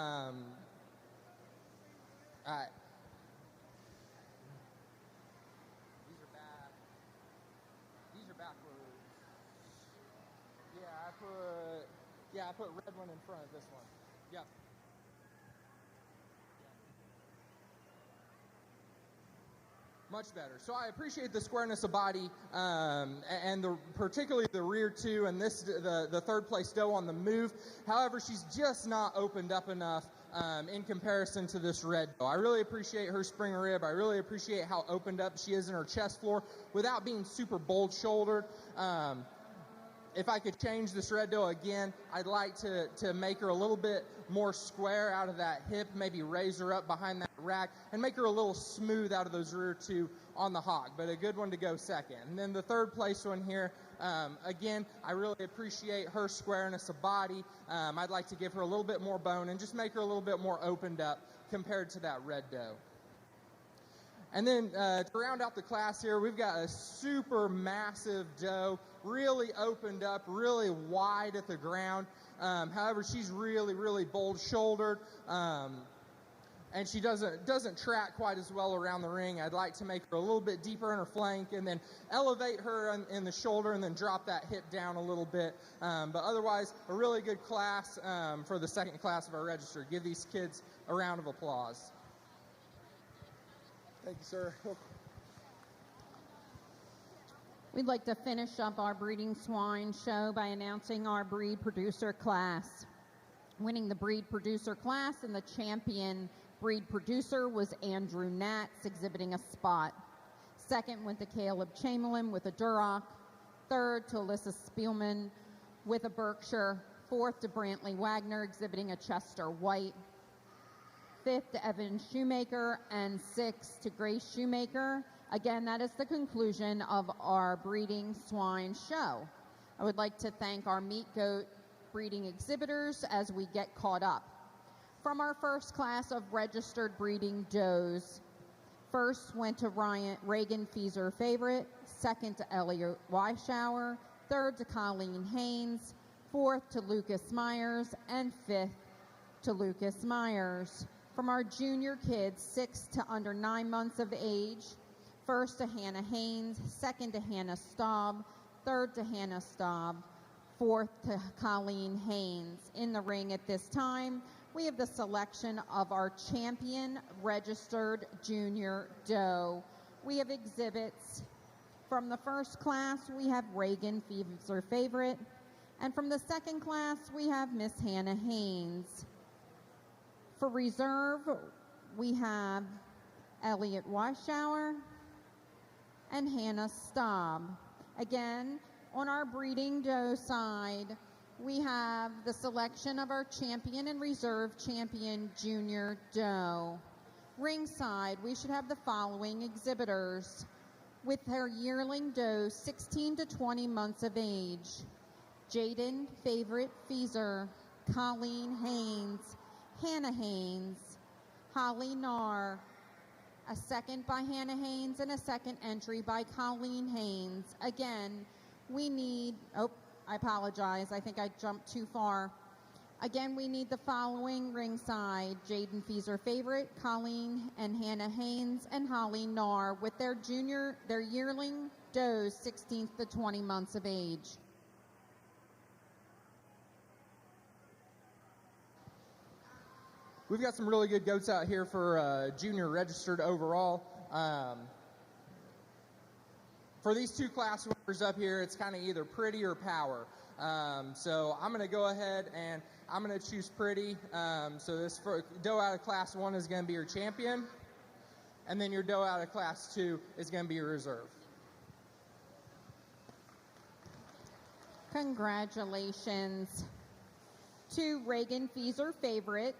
are backwards. I put red one in front of this one. Yep. Much better. So I appreciate the squareness of body, and particularly the rear 2, and the third place doe on the move. However, she's just not opened up enough in comparison to this red doe. I really appreciate her spring rib. I really appreciate how opened up she is in her chest floor without being super bold shouldered. If I could change this red doe again, I'd like to make her a little bit more square out of that hip, maybe raise her up behind that rack, and make her a little smooth out of those rear 2 on the hock, but a good one to go second. And then the third place one here, again, I really appreciate her squareness of body. I'd like to give her a little bit more bone and just make her a little bit more opened up compared to that red doe. And then to round out the class here, we've got a super massive doe, really opened up, really wide at the ground. However, she's really, really bold-shouldered, and she doesn't track quite as well around the ring. I'd like to make her a little bit deeper in her flank and then elevate her in the shoulder and then drop that hip down a little bit. But otherwise, a really good class for the second class of our register. Give these kids a round of applause. Thank you, sir. We'd like to finish up our breeding swine show by announcing our breed producer class. Winning the breed producer class and the champion breed producer was Andrew Natz, exhibiting a spot. Second went to Caleb Chamberlain with a Duroc. Third to Alyssa Spielman with a Berkshire. Fourth to Brantley Wagner, exhibiting a Chester White. Fifth to Evan Shoemaker, and sixth to Grace Shoemaker. Again, that is the conclusion of our breeding swine show. I would like to thank our meat goat breeding exhibitors as we get caught up. From our first class of registered breeding does, first went to Reagan Feeser Favorite, second to Elliot Weishower, third to Colleen Haynes, fourth to Lucas Myers, and fifth to Lucas Myers. From our junior kids, 6 to under 9 months of age, first to Hannah Haynes, second to Hannah Staub, third to Hannah Staub, fourth to Colleen Haynes. In the ring at this time, we have the selection of our champion registered junior doe. We have exhibits. From the first class, we have Reagan Feeser Favorite, and from the second class, we have Miss Hannah Haynes. For reserve, we have Elliot Weisschauer and Hannah Staub. Again, on our breeding doe side, we have the selection of our champion and reserve champion junior doe. Ringside, we should have the following exhibitors with their yearling doe 16 to 20 months of age: Jaden Favorite Feezer, Colleen Haynes, Hannah Haynes, Holly Narr, a second by Hannah Haynes and a second entry by Colleen Haynes. Again, we need, I apologize, I think I jumped too far. Again, we need the following ringside: Jaden Feezer Favorite, Colleen and Hannah Haynes, and Holly Narr with their yearling does 16 to 20 months of age. We've got some really good goats out here for junior registered overall. For these two class winners up here, it's kind of either pretty or power. So I'm going to go ahead and I'm going to choose pretty. So this doe out of class 1 is going to be your champion. And then your doe out of class 2 is going to be your reserve. Congratulations to Reagan Feezer Favorite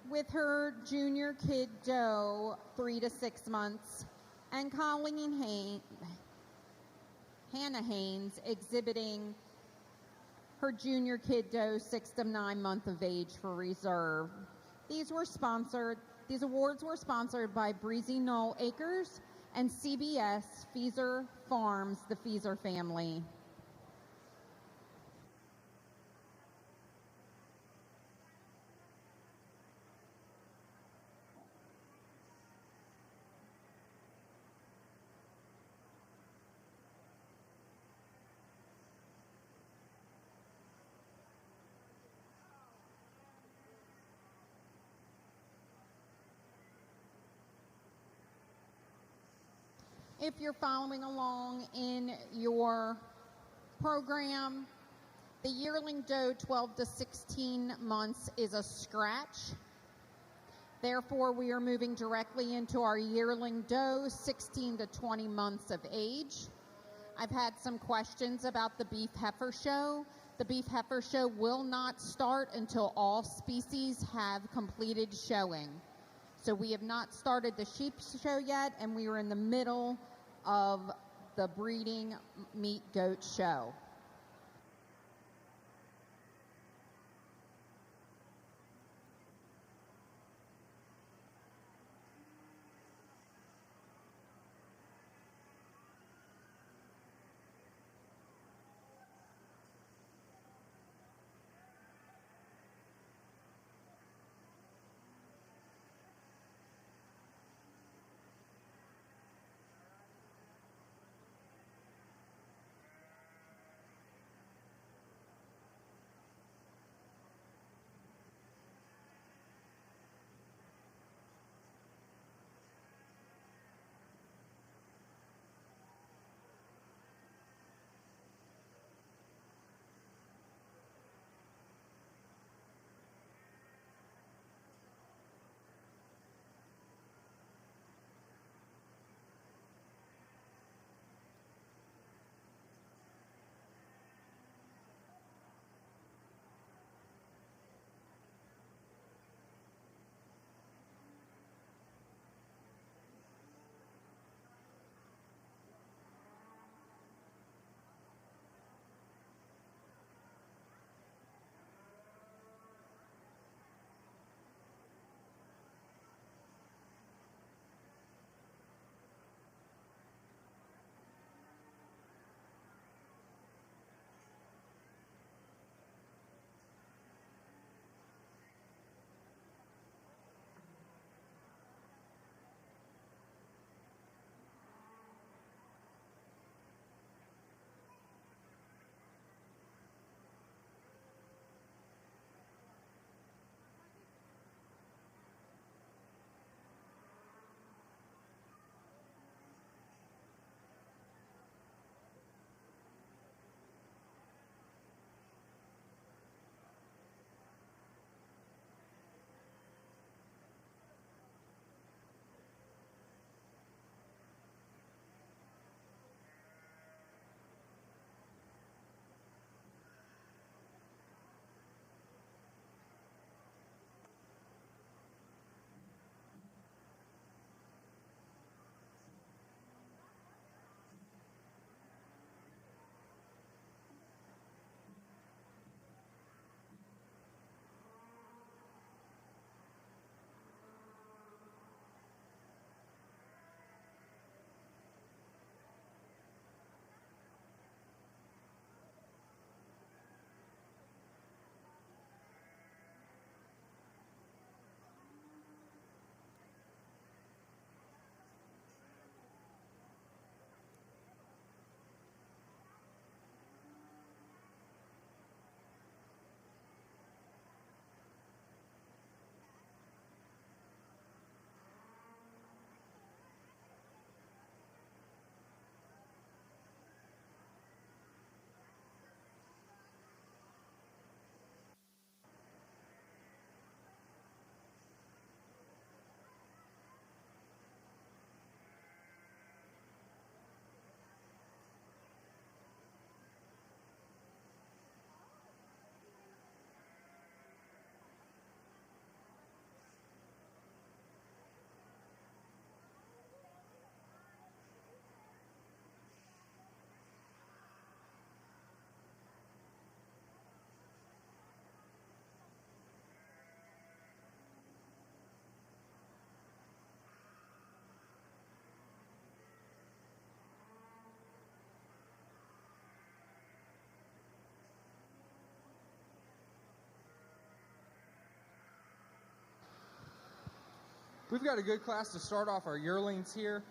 with her junior kid doe 3 to 6 months, and Colleen Hannah Haynes exhibiting her junior kid doe 6 to 9 months of age for reserve. These awards were sponsored by Breezy Knoll Acres and CBS Feezer Farms, the Feezer family. If you're following along in your program, the yearling doe 12 to 16 months is a scratch. Therefore, we are moving directly into our yearling doe 16 to 20 months of age. I've had some questions about the beef heifer show. The beef heifer show will not start until all species have completed showing. So we have not started the sheep show yet, and we are in the middle of the breeding meat goat show. we've got a good class to start off our yearlings here.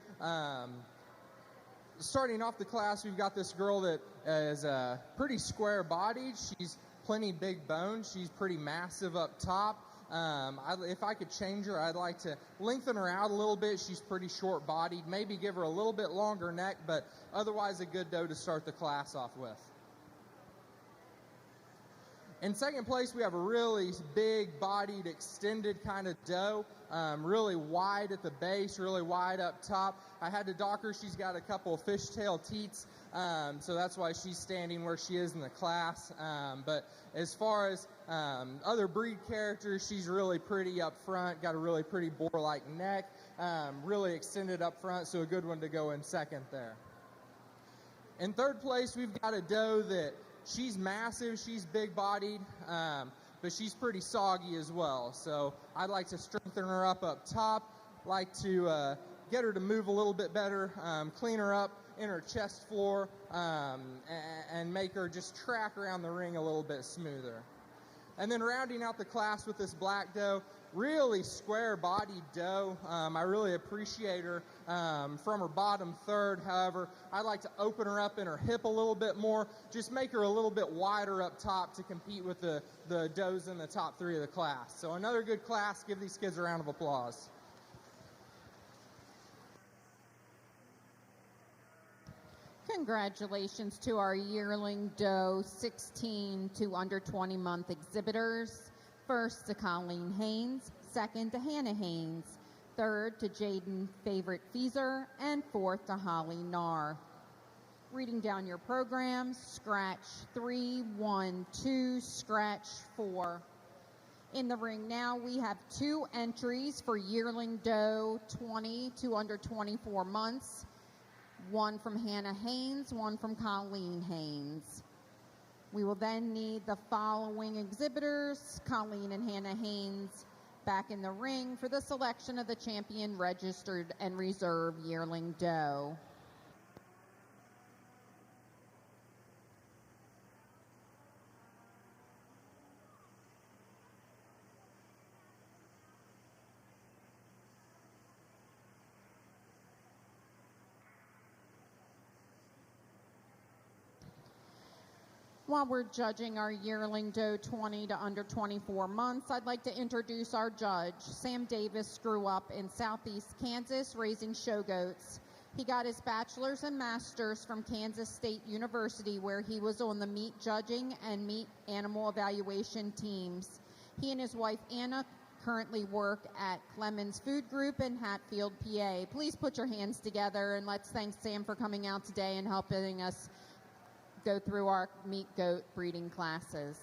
Starting off the class, we've got this girl that is pretty square-bodied. She's plenty big boned. She's pretty massive up top. If I could change her, I'd like to lengthen her out a little bit. She's pretty short-bodied. Maybe give her a little bit longer neck, but otherwise a good doe to start the class off with. In second place, we have a really big-bodied, extended kind of doe, really wide at the base, really wide up top. I had to dock her. She's got a couple of fishtail teats, so that's why she's standing where she is in the class. But as far as other breed characters, she's really pretty up front, got a really pretty boar-like neck, really extended up front, so a good one to go in second there. In third place, we've got a doe that she's massive, she's big-bodied, but she's pretty soggy as well. So I'd like to strengthen her up top, like to get her to move a little bit better, clean her up in her chest floor, and make her just track around the ring a little bit smoother. And then rounding out the class with this black doe, really square-bodied doe. I really appreciate her from her bottom third. However, I'd like to open her up in her hip a little bit more, just make her a little bit wider up top to compete with the does in the top three of the class. So another good class. Give these kids a round of applause. Congratulations to our yearling doe 16 to under 20 month exhibitors. First to Colleen Haynes, second to Hannah Haynes, third to Jaden Favorite Feezer, and fourth to Holly Narr. Reading down your programs, scratch 3, 1, 2, scratch 4. In the ring now, we have 2 entries for yearling doe 20 to under 24 months. One from Hannah Haynes, one from Colleen Haynes. We will then need the following exhibitors, Colleen and Hannah Haynes, back in the ring for the selection of the champion registered and reserved yearling doe. While we're judging our yearling doe 20 to under 24 months, I'd like to introduce our judge. Sam Davis grew up in southeast Kansas raising show goats. He got his bachelor's and master's from Kansas State University, where he was on the meat judging and meat animal evaluation teams. He and his wife Anna currently work at Clemens Food Group in Hatfield, PA. Please put your hands together and let's thank Sam for coming out today and helping us go through our meat goat breeding classes.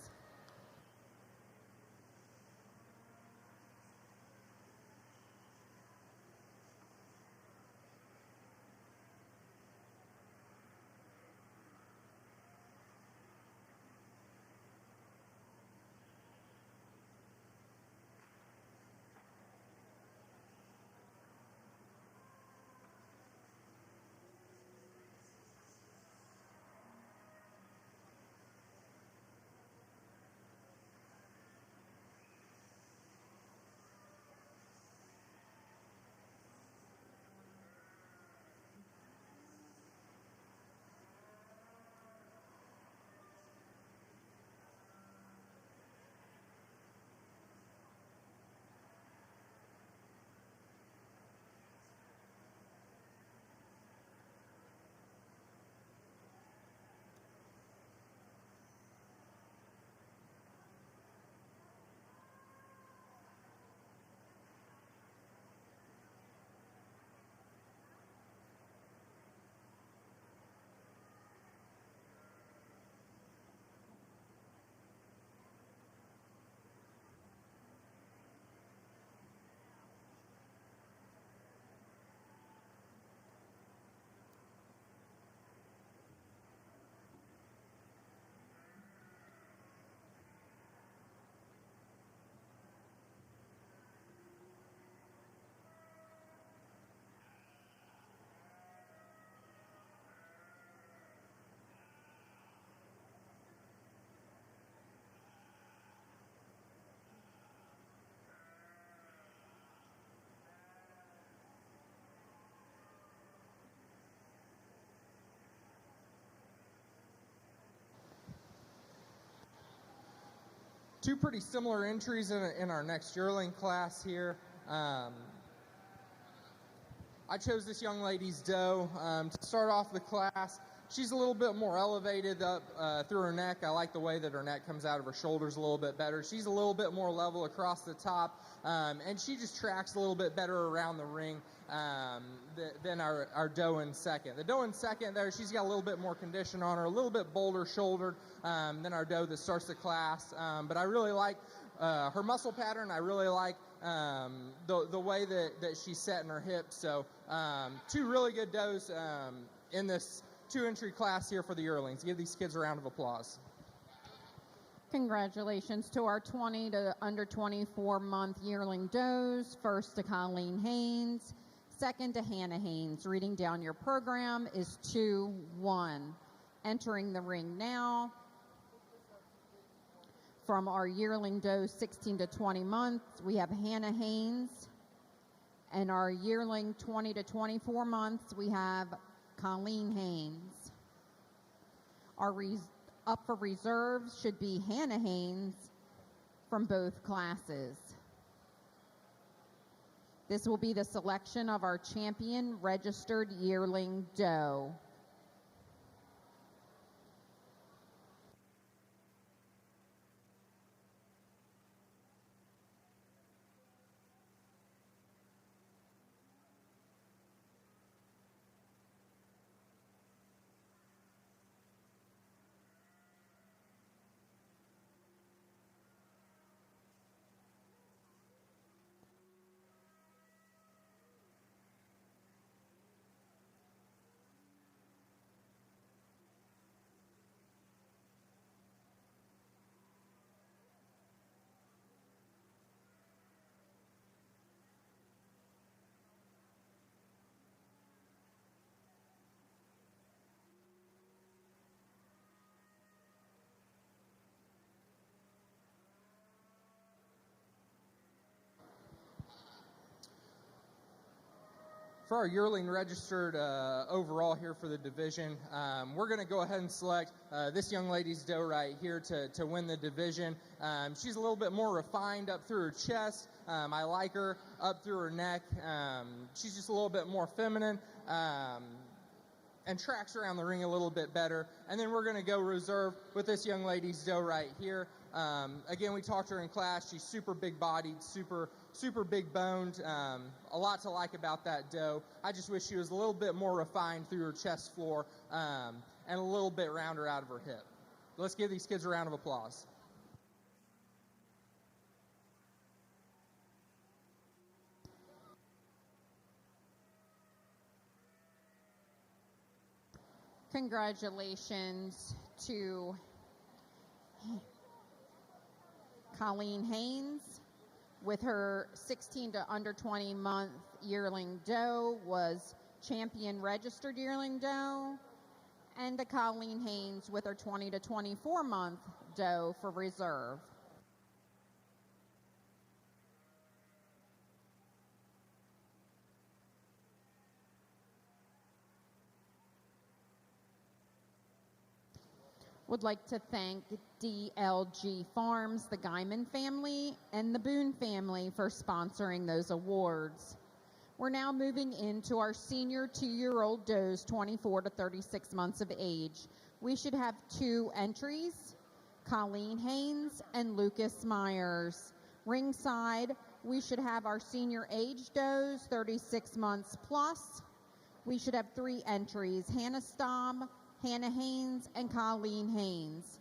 two pretty similar entries in our next yearling class here. I chose this young lady's doe to start off the class. She's a little bit more elevated up through her neck. I like the way that her neck comes out of her shoulders a little bit better. She's a little bit more level across the top, and she just tracks a little bit better around the ring than our doe in second. The doe in second there, she's got a little bit more condition on her, a little bit bolder shouldered than our doe that starts the class. But I really like her muscle pattern. I really like the way that she's setting her hips. So two really good does in this two-entry class here for the yearlings. Give these kids a round of applause. Congratulations to our 20 to under 24-month yearling does. First to Colleen Haynes, second to Hannah Haynes. Reading down your program is 2-1. Entering the ring now from our yearling doe 16 to 20 months, we have Hannah Haynes. And our yearling 20 to 24 months, we have Colleen Haynes. Our up for reserves should be Hannah Haynes from both classes. This will be the selection of our champion registered yearling doe. For our yearling registered overall here for the division, we're going to go ahead and select this young lady's doe right here to win the division. She's a little bit more refined up through her chest. I like her up through her neck. She's just a little bit more feminine and tracks around the ring a little bit better. And then we're going to go reserve with this young lady's doe right here. Again, we talked to her in class. She's super big bodied, super big boned. A lot to like about that doe. I just wish she was a little bit more refined through her chest floor and a little bit rounder out of her hip. Let's give these kids a round of applause. Congratulations to Colleen Haynes with her 16 to under 20 month yearling doe was champion registered yearling doe, and to Colleen Haynes with her 20 to 24 month doe for reserve. Would like to thank DLG Farms, the Guyman family, and the Boone family for sponsoring those awards. We're now moving into our senior 2-year-old does, 24 to 36 months of age. We should have 2 entries, Colleen Haynes and Lucas Myers. Ringside, we should have our senior age does, 36 months plus. We should have 3 entries, Hannah Stamm, Hannah Haynes, and Colleen Haynes.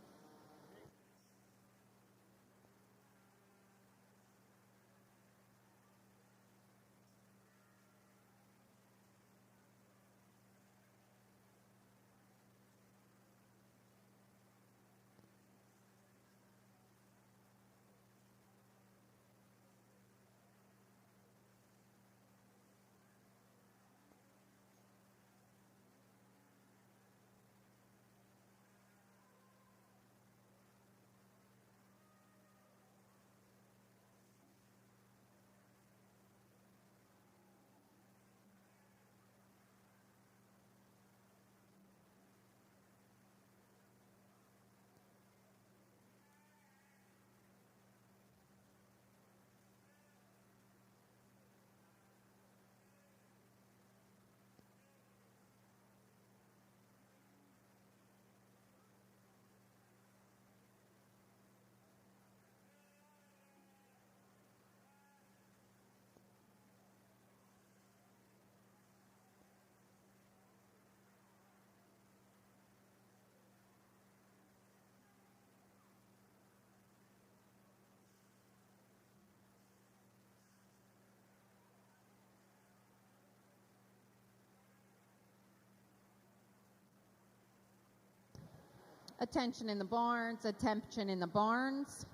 Attention in the barns, attention in the barns.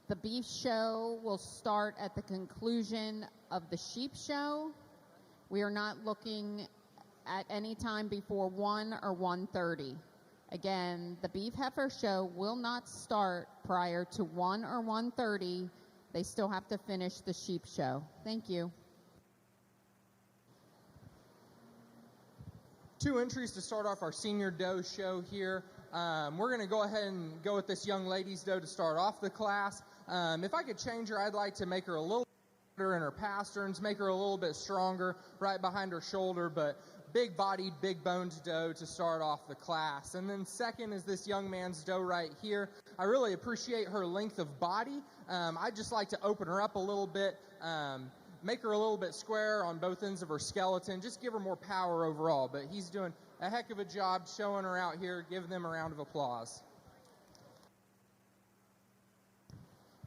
The beef show will start at the conclusion of the sheep show. We are not looking at any time before 1 or 1:30. Again, the beef heifer show will not start prior to 1 or 1:30. They still have to finish the sheep show. Thank you. 2 entries to start off our Senior Doe show here. We're going to go ahead and go with this young lady's doe to start off the class. If I could change her, I'd like to make her a little better in her pasterns, make her a little bit stronger right behind her shoulder, but big-bodied, big-boned doe to start off the class. And then second is this young man's doe right here. I really appreciate her length of body. I'd just like to open her up a little bit, make her a little bit square on both ends of her skeleton, just give her more power overall. But he's doing a heck of a job showing her out here. Give them a round of applause.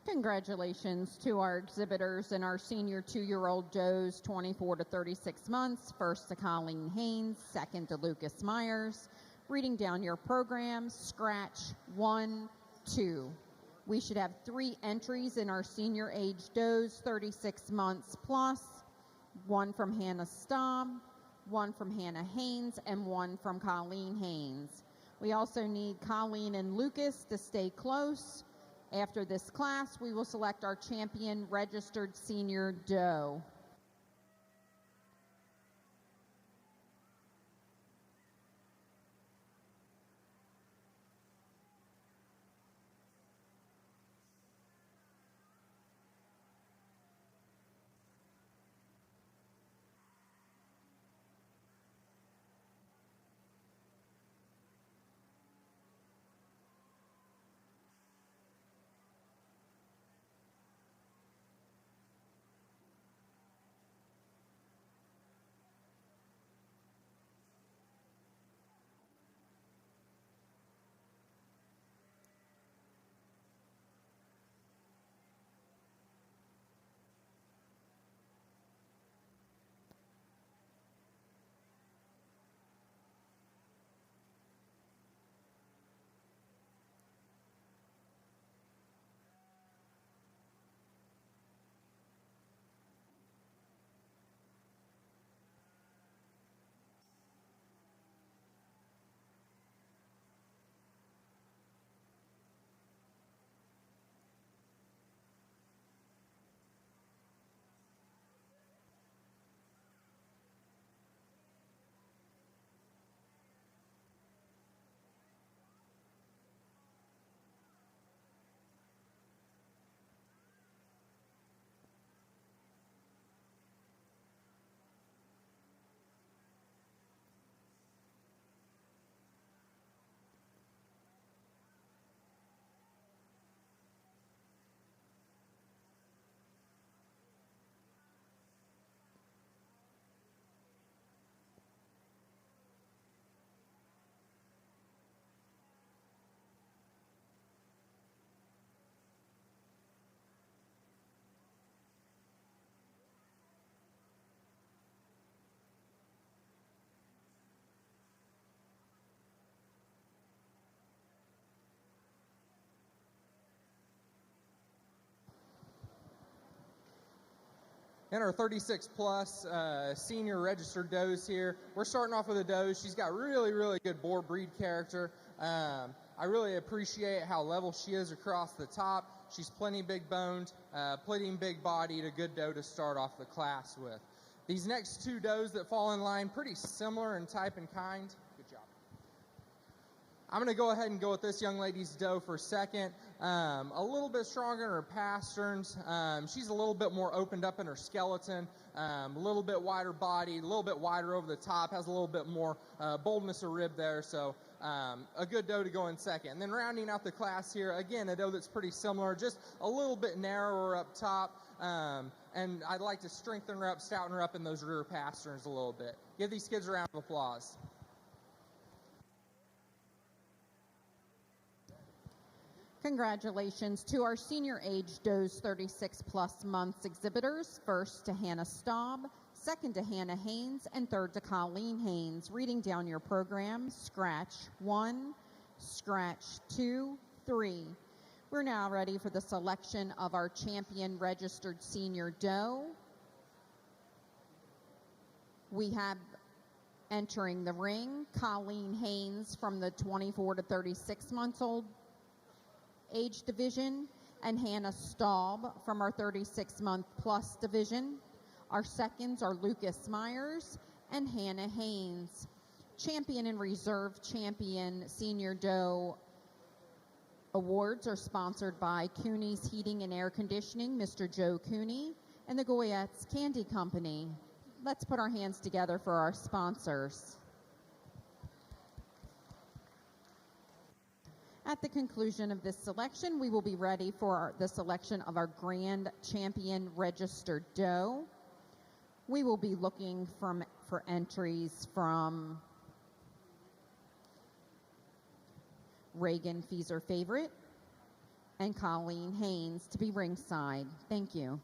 Congratulations to our exhibitors and our senior 2-year-old does, 24 to 36 months. First to Colleen Haynes, second to Lucas Myers. Reading down your program, scratch 1, 2. We should have 3 entries in our senior age does, 36 months plus. 1 from Hannah Staub, 1 from Hannah Haynes, and 1 from Colleen Haynes. We also need Colleen and Lucas to stay close. After this class, we will select our champion registered senior doe. And our 36 plus senior registered does here. We're starting off with a doe. She's got really, really good boar breed character. I really appreciate how level she is across the top. She's plenty big boned, plenty big bodied, a good doe to start off the class with. These next 2 does that fall in line, pretty similar in type and kind. Good job. I'm going to go ahead and go with this young lady's doe for second. A little bit stronger in her pasterns. She's a little bit more opened up in her skeleton, a little bit wider body, a little bit wider over the top, has a little bit more boldness of rib there. So a good doe to go in second. And then rounding out the class here, again, a doe that's pretty similar, just a little bit narrower up top. And I'd like to strengthen her up, stouten her up in those rear pasterns a little bit. Give these kids a round of applause. Congratulations to our senior age does 36 plus months exhibitors. First to Hannah Staub, second to Hannah Haynes, and third to Colleen Haynes. Reading down your program, scratch 1, scratch 2, 3. We're now ready for the selection of our champion registered senior doe. We have entering the ring Colleen Haynes from the 24 to 36 months old age division and Hannah Staub from our 36-month plus division. Our seconds are Lucas Myers and Hannah Haynes. Champion and reserve champion senior doe awards are sponsored by Cooney's Heating and Air Conditioning, Mr. Joe Cooney, and the Goyette's Candy Company. Let's put our hands together for our sponsors. At the conclusion of this selection, we will be ready for the selection of our grand champion registered doe. We will be looking for entries from Reagan Feeser Favorite and Colleen Haynes to be ringside. Thank you.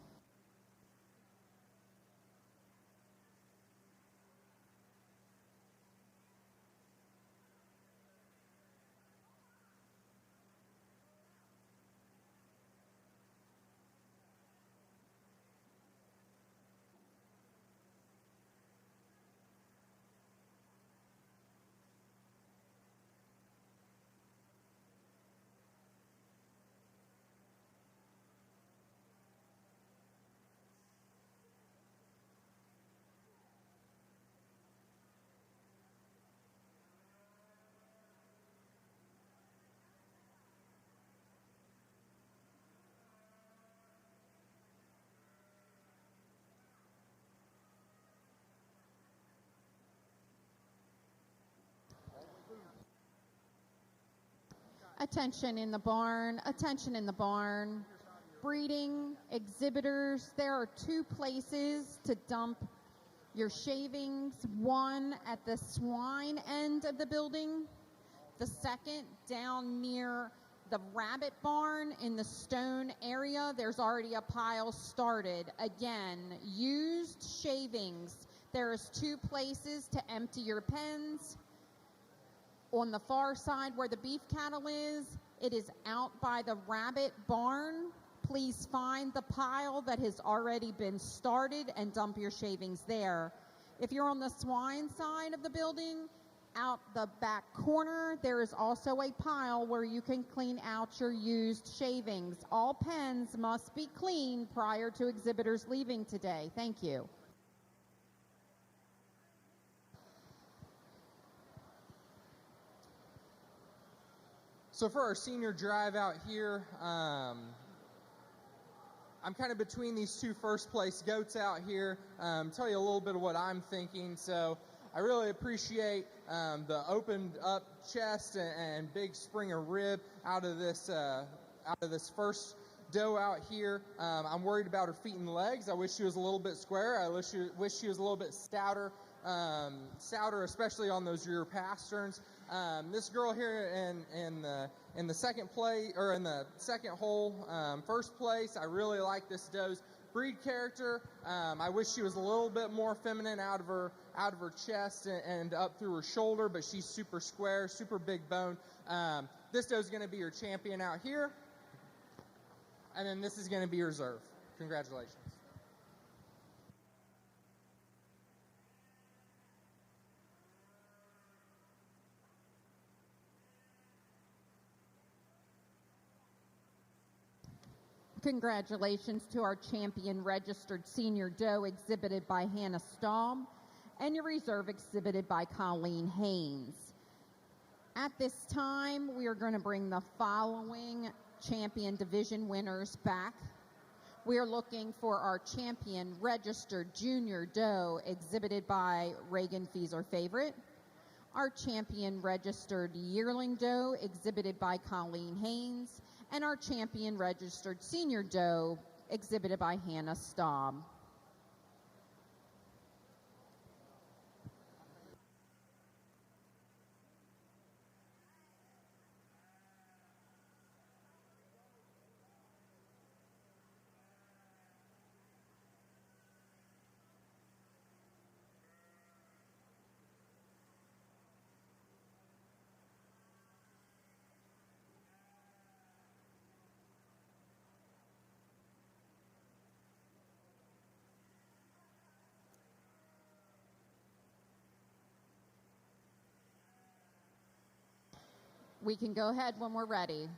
Attention in the barn, attention in the barn. Breeding, exhibitors, there are 2 places to dump your shavings. One at the swine end of the building, the second down near the rabbit barn in the stone area. There's already a pile started. Again, used shavings. There's 2 places to empty your pens. On the far side where the beef cattle is, it is out by the rabbit barn. Please find the pile that has already been started and dump your shavings there. If you're on the swine side of the building, out the back corner, there is also a pile where you can clean out your used shavings. All pens must be cleaned prior to exhibitors leaving today. Thank you. So for our senior drive out here, I'm kind of between these 2 first place goats out here. Tell you a little bit of what I'm thinking. So I really appreciate the opened up chest and big springer rib out of this first doe out here. I'm worried about her feet and legs. I wish she was a little bit square. I wish she was a little bit stouter, especially on those rear pasterns. This girl here in the second play or in the second hole, first place. I really like this doe's breed character. I wish she was a little bit more feminine out of her chest and up through her shoulder, but she's super square, super big bone. This doe's going to be your champion out here, and then this is going to be your reserve. Congratulations. Congratulations to our champion registered senior doe exhibited by Hannah Staub and your reserve exhibited by Colleen Haynes. At this time, we are going to bring the following champion division winners back. We are looking for our champion registered junior doe exhibited by Reagan Feeser Favorite, our champion registered yearling doe exhibited by Colleen Haynes, and our champion registered senior doe exhibited by Hannah Staub. We can go ahead when we're ready.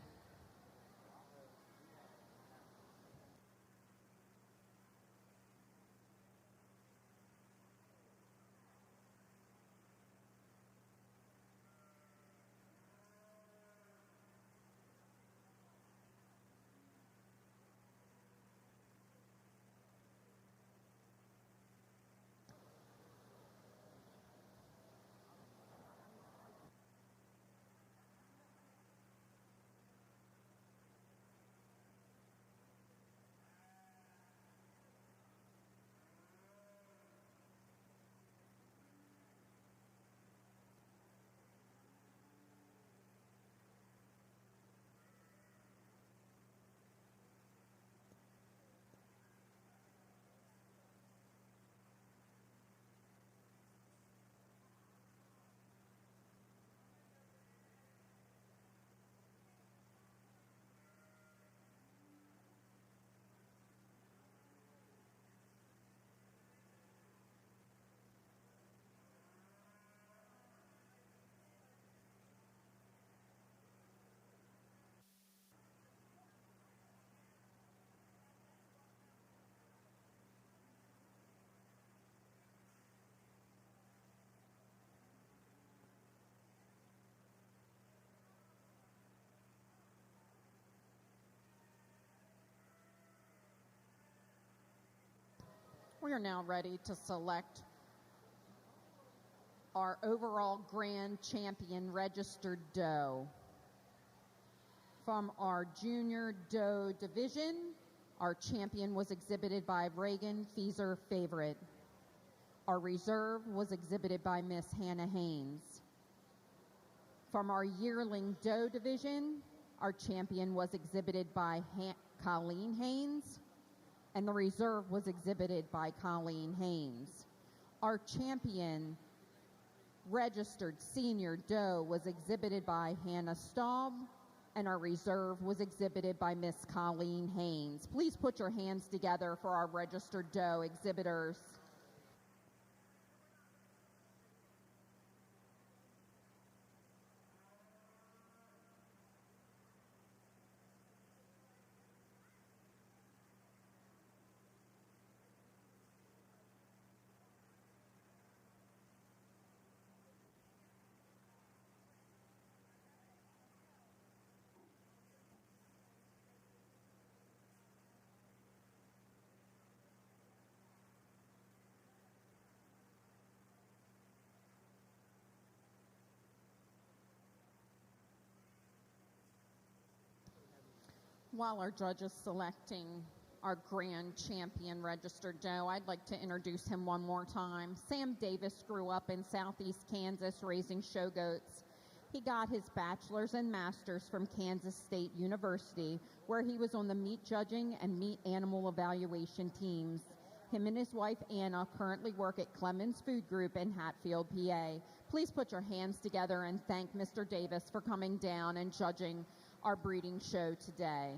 We are now ready to select our overall grand champion registered doe. From our Junior Doe division, our champion was exhibited by Reagan Feeser Favorite. Our reserve was exhibited by Miss Hannah Haynes. From our yearling doe division, our champion was exhibited by Colleen Haynes, and the reserve was exhibited by Colleen Haynes. Our champion registered senior doe was exhibited by Hannah Staub, and our reserve was exhibited by Miss Colleen Haynes. Please put your hands together for our registered doe exhibitors. While our judge is selecting our grand champion registered doe, I'd like to introduce him one more time. Sam Davis grew up in southeast Kansas raising show goats. He got his bachelor's and master's from Kansas State University, where he was on the meat judging and meat animal evaluation teams. Him and his wife Anna currently work at Clemens Food Group in Hatfield, PA. Please put your hands together and thank Mr. Davis for coming down and judging our breeding show today.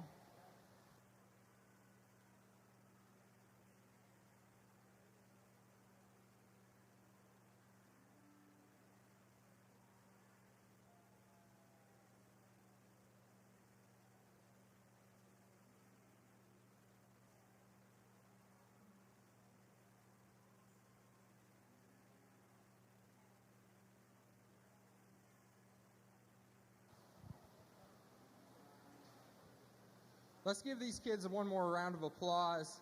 Let's give these kids one more round of applause.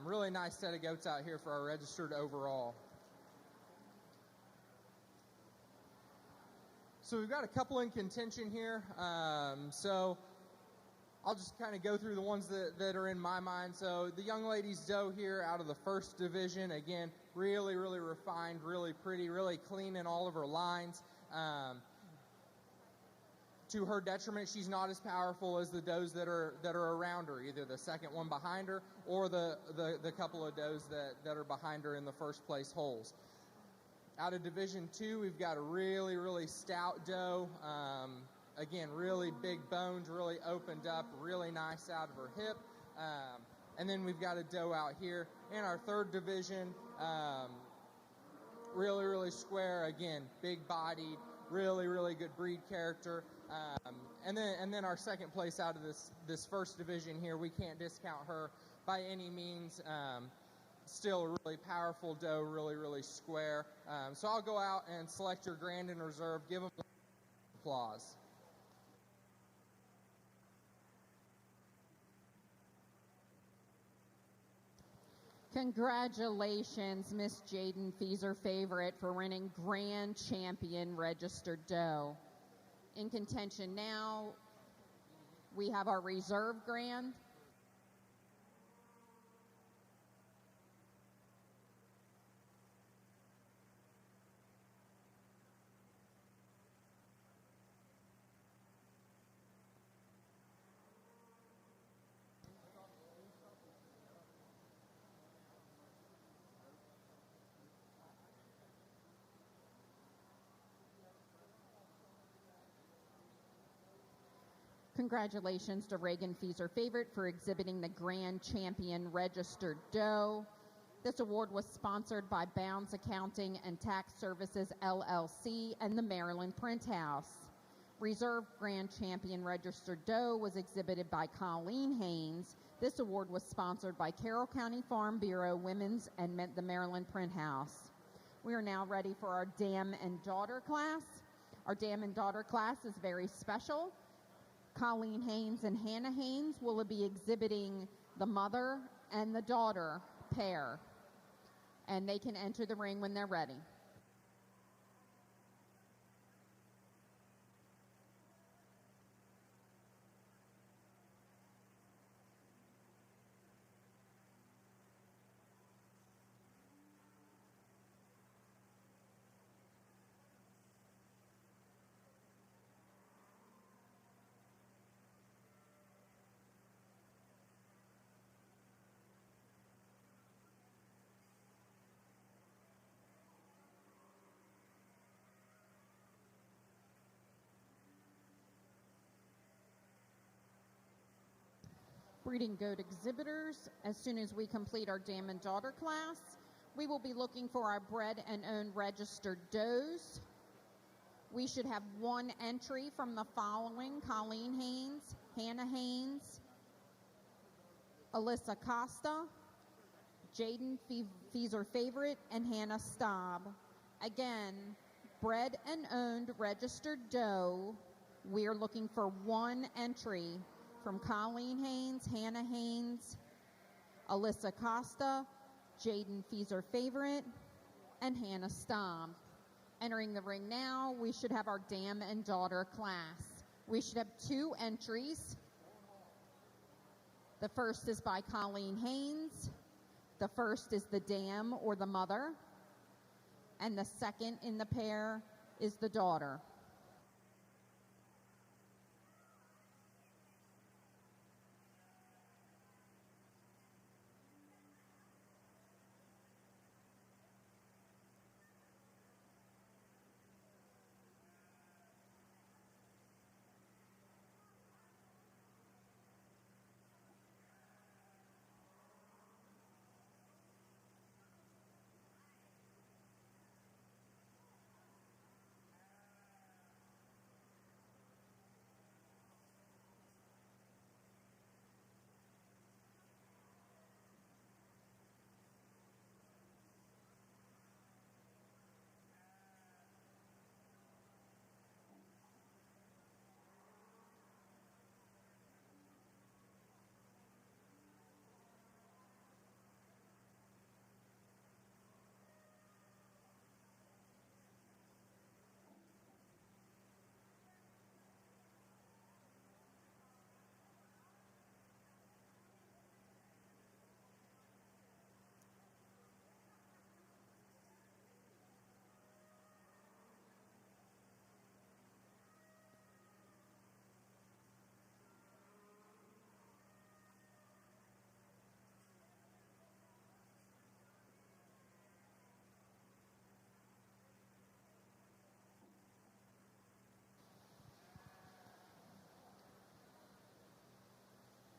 Really nice set of goats out here for our registered overall. So we've got a couple in contention here. So I'll just kind of go through the ones that are in my mind. So the young lady's doe here out of the first division, again, really, really refined, really pretty, really clean in all of her lines. To her detriment, she's not as powerful as the does that are around her, either the second one behind her or the couple of does that are behind her in the first place holes. Out of Division 2, we've got a really, really stout doe. Again, really big bones, really opened up, really nice out of her hip. And then we've got a doe out here in our third division. Really, really square, again, big bodied, really, really good breed character. And then our second place out of this first division here, we can't discount her by any means. Still a really powerful doe, really, really square. So I'll go out and select your grand and reserve. Give them applause. Congratulations, Miss Jaden Feeser Favorite, for winning Grand Champion Registered Doe. In contention now, we have our Reserve Grand. Congratulations to Reagan Feeser Favorite for exhibiting the Grand Champion Registered Doe. This award was sponsored by Bounds Accounting and Tax Services, LLC, and the Maryland Print House. Reserve Grand Champion Registered Doe was exhibited by Colleen Haynes. This award was sponsored by Carroll County Farm Bureau, Women's, and the Maryland Print House. We are now ready for our Dam and Daughter class. Our Dam and Daughter class is very special. Colleen Haynes and Hannah Haynes will be exhibiting the mother and the daughter pair, and they can enter the ring when they're ready. Breeding goat exhibitors, as soon as we complete our Dam and Daughter class, we will be looking for our bred and owned registered does. We should have one entry from the following: Colleen Haynes, Hannah Haynes, Alyssa Costa, Jaden Feeser Favorite, and Hannah Staub. Again, bred and owned registered doe, we're looking for one entry from Colleen Haynes, Hannah Haynes, Alyssa Costa, Jaden Feeser Favorite, and Hannah Staub. Entering the ring now, we should have our Dam and Daughter class. We should have two entries. The first is by Colleen Haynes. The first is the dam or the mother. And the second in the pair is the daughter.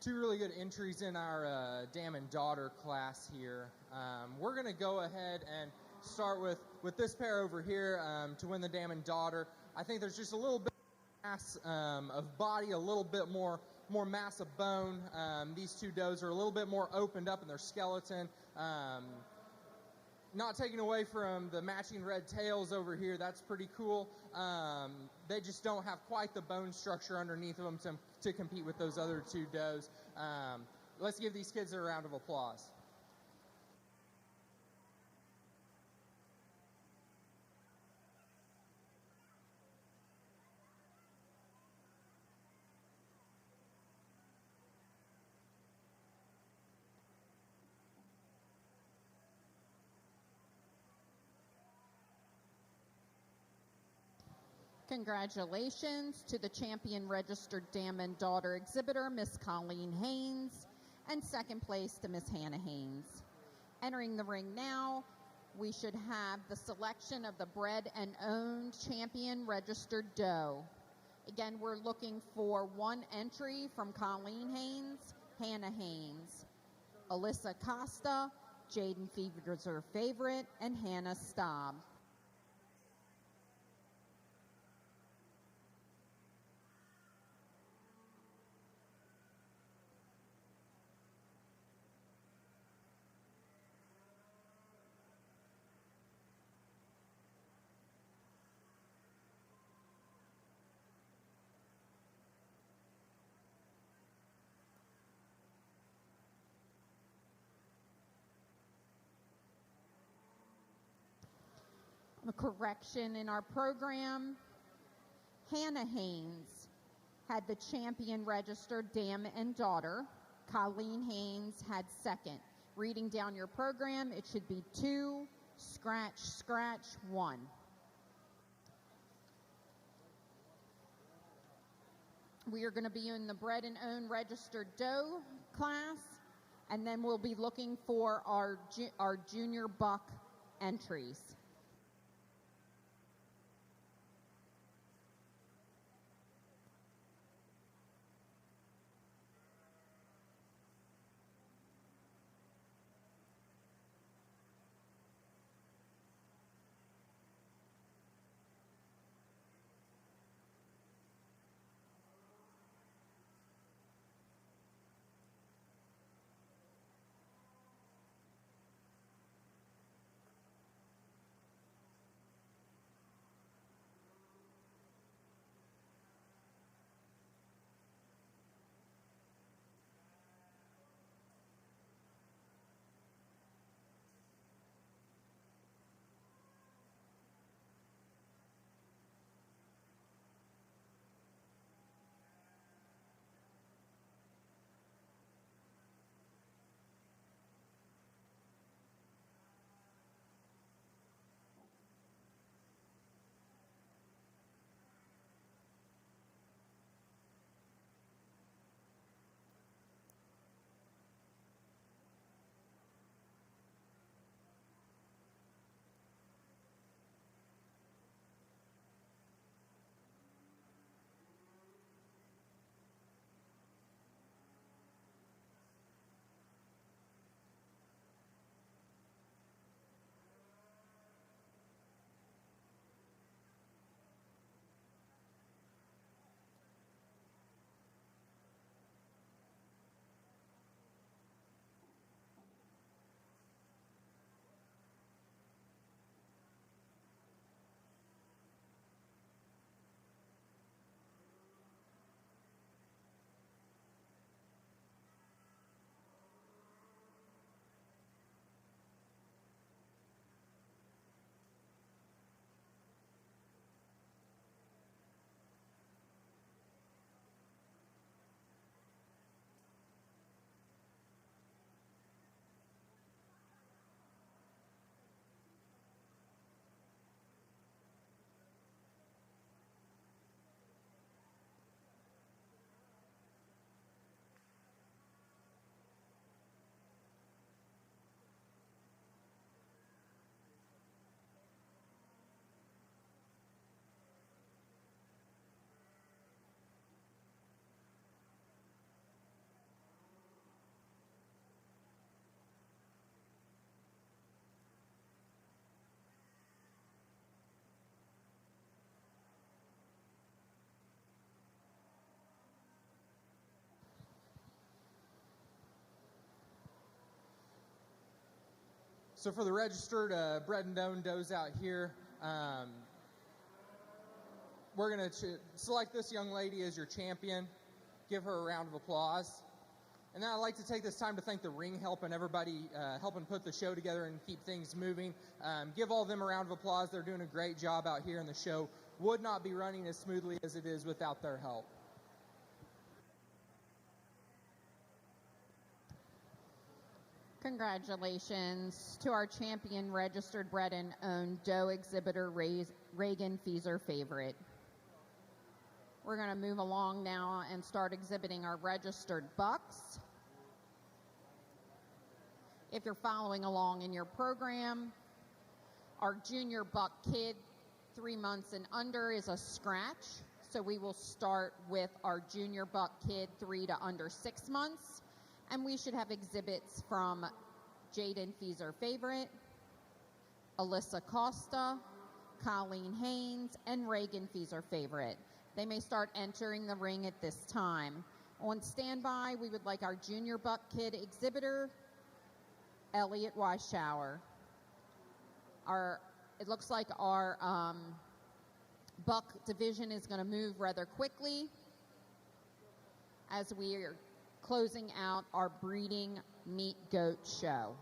Two really good entries in our Dam and Daughter class here. We're going to go ahead and start with this pair over here to win the Dam and Daughter. I think there's just a little bit mass of body, a little bit more mass of bone. These two does are a little bit more opened up in their skeleton. Not taking away from the matching red tails over here, that's pretty cool. They just don't have quite the bone structure underneath of them to compete with those other two does. Let's give these kids a round of applause. Congratulations to the champion registered dam and daughter exhibitor, Miss Colleen Haynes, and second place to Miss Hannah Haynes. Entering the ring now, we should have the selection of the bred and owned champion registered doe. Again, we're looking for one entry from Colleen Haynes, Hannah Haynes, Alyssa Costa, Jaden Fever's her favorite, and Hannah Staub. A correction in our program. Hannah Haynes had the champion registered dam and daughter. Colleen Haynes had second. Reading down your program, it should be 2, scratch, scratch, 1. We are going to be in the bred and owned registered doe class, and then we'll be looking for our junior buck entries. So for the registered bred and owned does out here, we're going to select this young lady as your champion. Give her a round of applause. And then I'd like to take this time to thank the ring help and everybody helping put the show together and keep things moving. Give all of them a round of applause. They're doing a great job out here, and the show would not be running as smoothly as it is without their help. Congratulations to our champion registered bred and owned doe exhibitor, Reagan Fieser Favorite. We're going to move along now and start exhibiting our registered bucks. If you're following along in your program, our junior buck kid, 3 months and under, is a scratch. So we will start with our junior buck kid, 3 to under 6 months. And we should have exhibits from Jaden Fieser Favorite, Alyssa Costa, Colleen Haynes, and Reagan Fieser Favorite. They may start entering the ring at this time. On standby, we would like our junior buck kid exhibitor, Elliot Weisschauer. It looks like our buck division is going to move rather quickly as we are closing out our breeding meat goat show.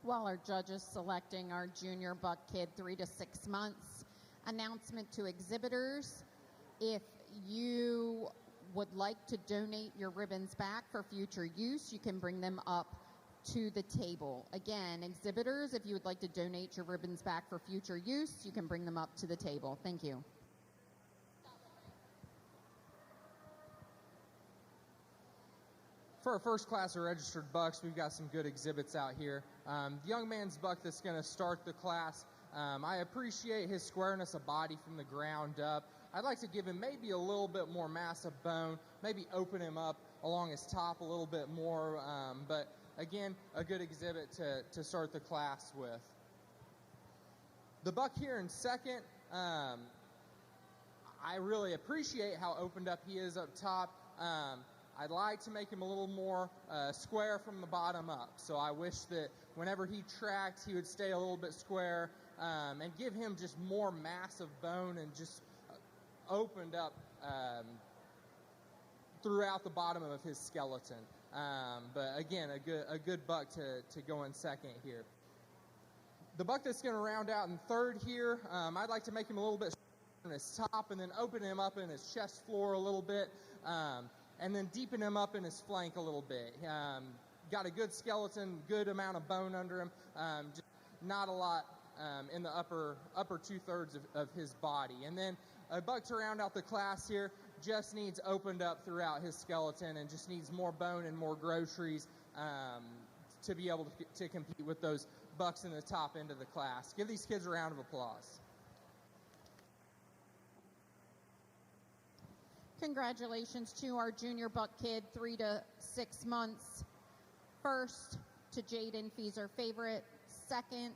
While our judges selecting our junior buck kid 3 to 6 months, announcement to exhibitors: if you would like to donate your ribbons back for future use, you can bring them up to the table. Again, exhibitors, if you would like to donate your ribbons back for future use, you can bring them up to the table. Thank you. For our first class of registered bucks, we've got some good exhibits out here. The young man's buck that's going to start the class, I appreciate his squareness of body from the ground up. I'd like to give him maybe a little bit more mass of bone, maybe open him up along his top a little bit more, but again, a good exhibit to start the class with. The buck here in second, I really appreciate how opened up he is up top. I'd like to make him a little more square from the bottom up. So I wish that whenever he tracked, he would stay a little bit square, and give him just more mass of bone and just opened up throughout the bottom of his skeleton. But again, a good buck to go in second here. The buck that's going to round out in third here, I'd like to make him a little bit in his top and then open him up in his chest floor a little bit. And then deepen him up in his flank a little bit. Got a good skeleton, good amount of bone under him, just not a lot in the upper 2/3 of his body. And then a buck to round out the class here just needs opened up throughout his skeleton and just needs more bone and more groceries to be able to compete with those bucks in the top end of the class. Give these kids a round of applause. Congratulations to our junior buck kid, 3 to 6 months. First to Jaden Feeser Favorite. Second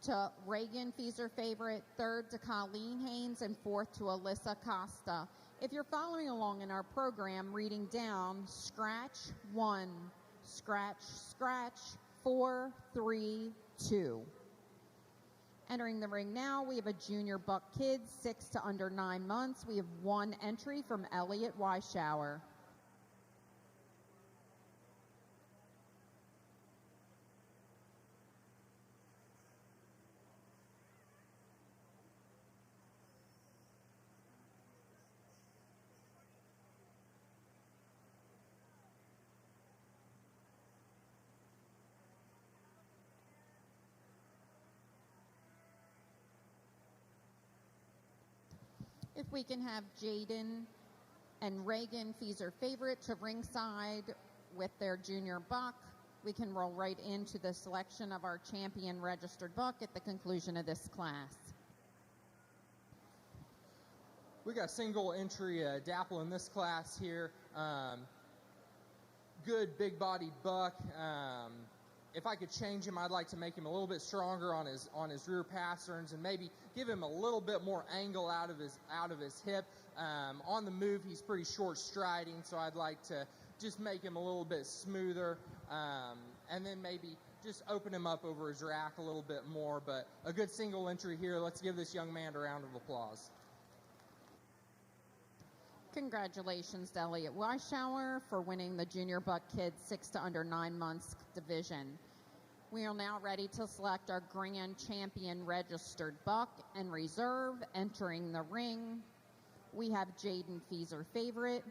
to Reagan Feeser Favorite. Third to Colleen Haynes. And fourth to Alyssa Costa. If you're following along in our program, reading down, scratch 1, scratch, scratch, 4, 3, 2. Entering the ring now, we have a junior buck kid, 6 to under 9 months. We have one entry from Elliot Weishower. If we can have Jaden and Reagan Feeser Favorite to ringside with their junior buck, we can roll right into the selection of our champion registered buck at the conclusion of this class. We got single entry dapple in this class here. Good big bodied buck. If I could change him, I'd like to make him a little bit stronger on his rear pasterns and maybe give him a little bit more angle out of his hip. On the move, he's pretty short striding, so I'd like to just make him a little bit smoother, and then maybe just open him up over his rack a little bit more. But a good single entry here. Let's give this young man a round of applause. Congratulations to Elliot Weishower for winning the junior buck kid 6 to under 9 months division. We are now ready to select our grand champion registered buck and reserve. Entering the ring, we have Jaden Feeser Favorite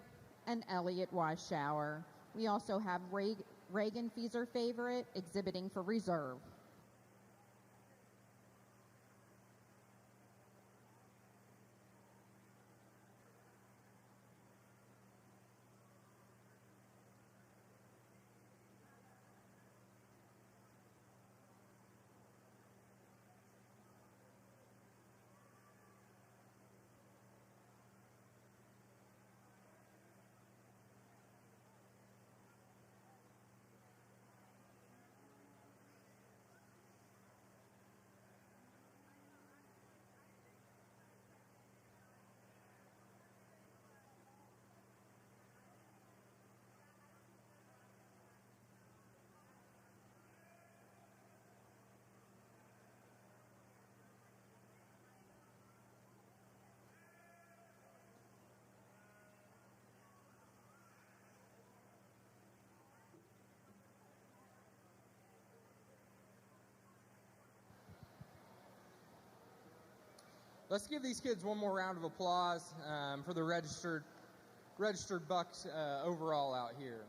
and Elliot Weishower. We also have Reagan Feeser Favorite exhibiting for reserve. let's give these kids one more round of applause for the registered bucks overall out here.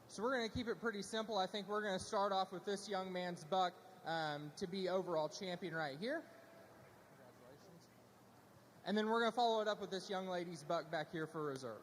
So we're going to keep it pretty simple. I think we're going to start off with this young man's buck to be overall champion right here. Congratulations. And then we're going to follow it up with this young lady's buck back here for reserve.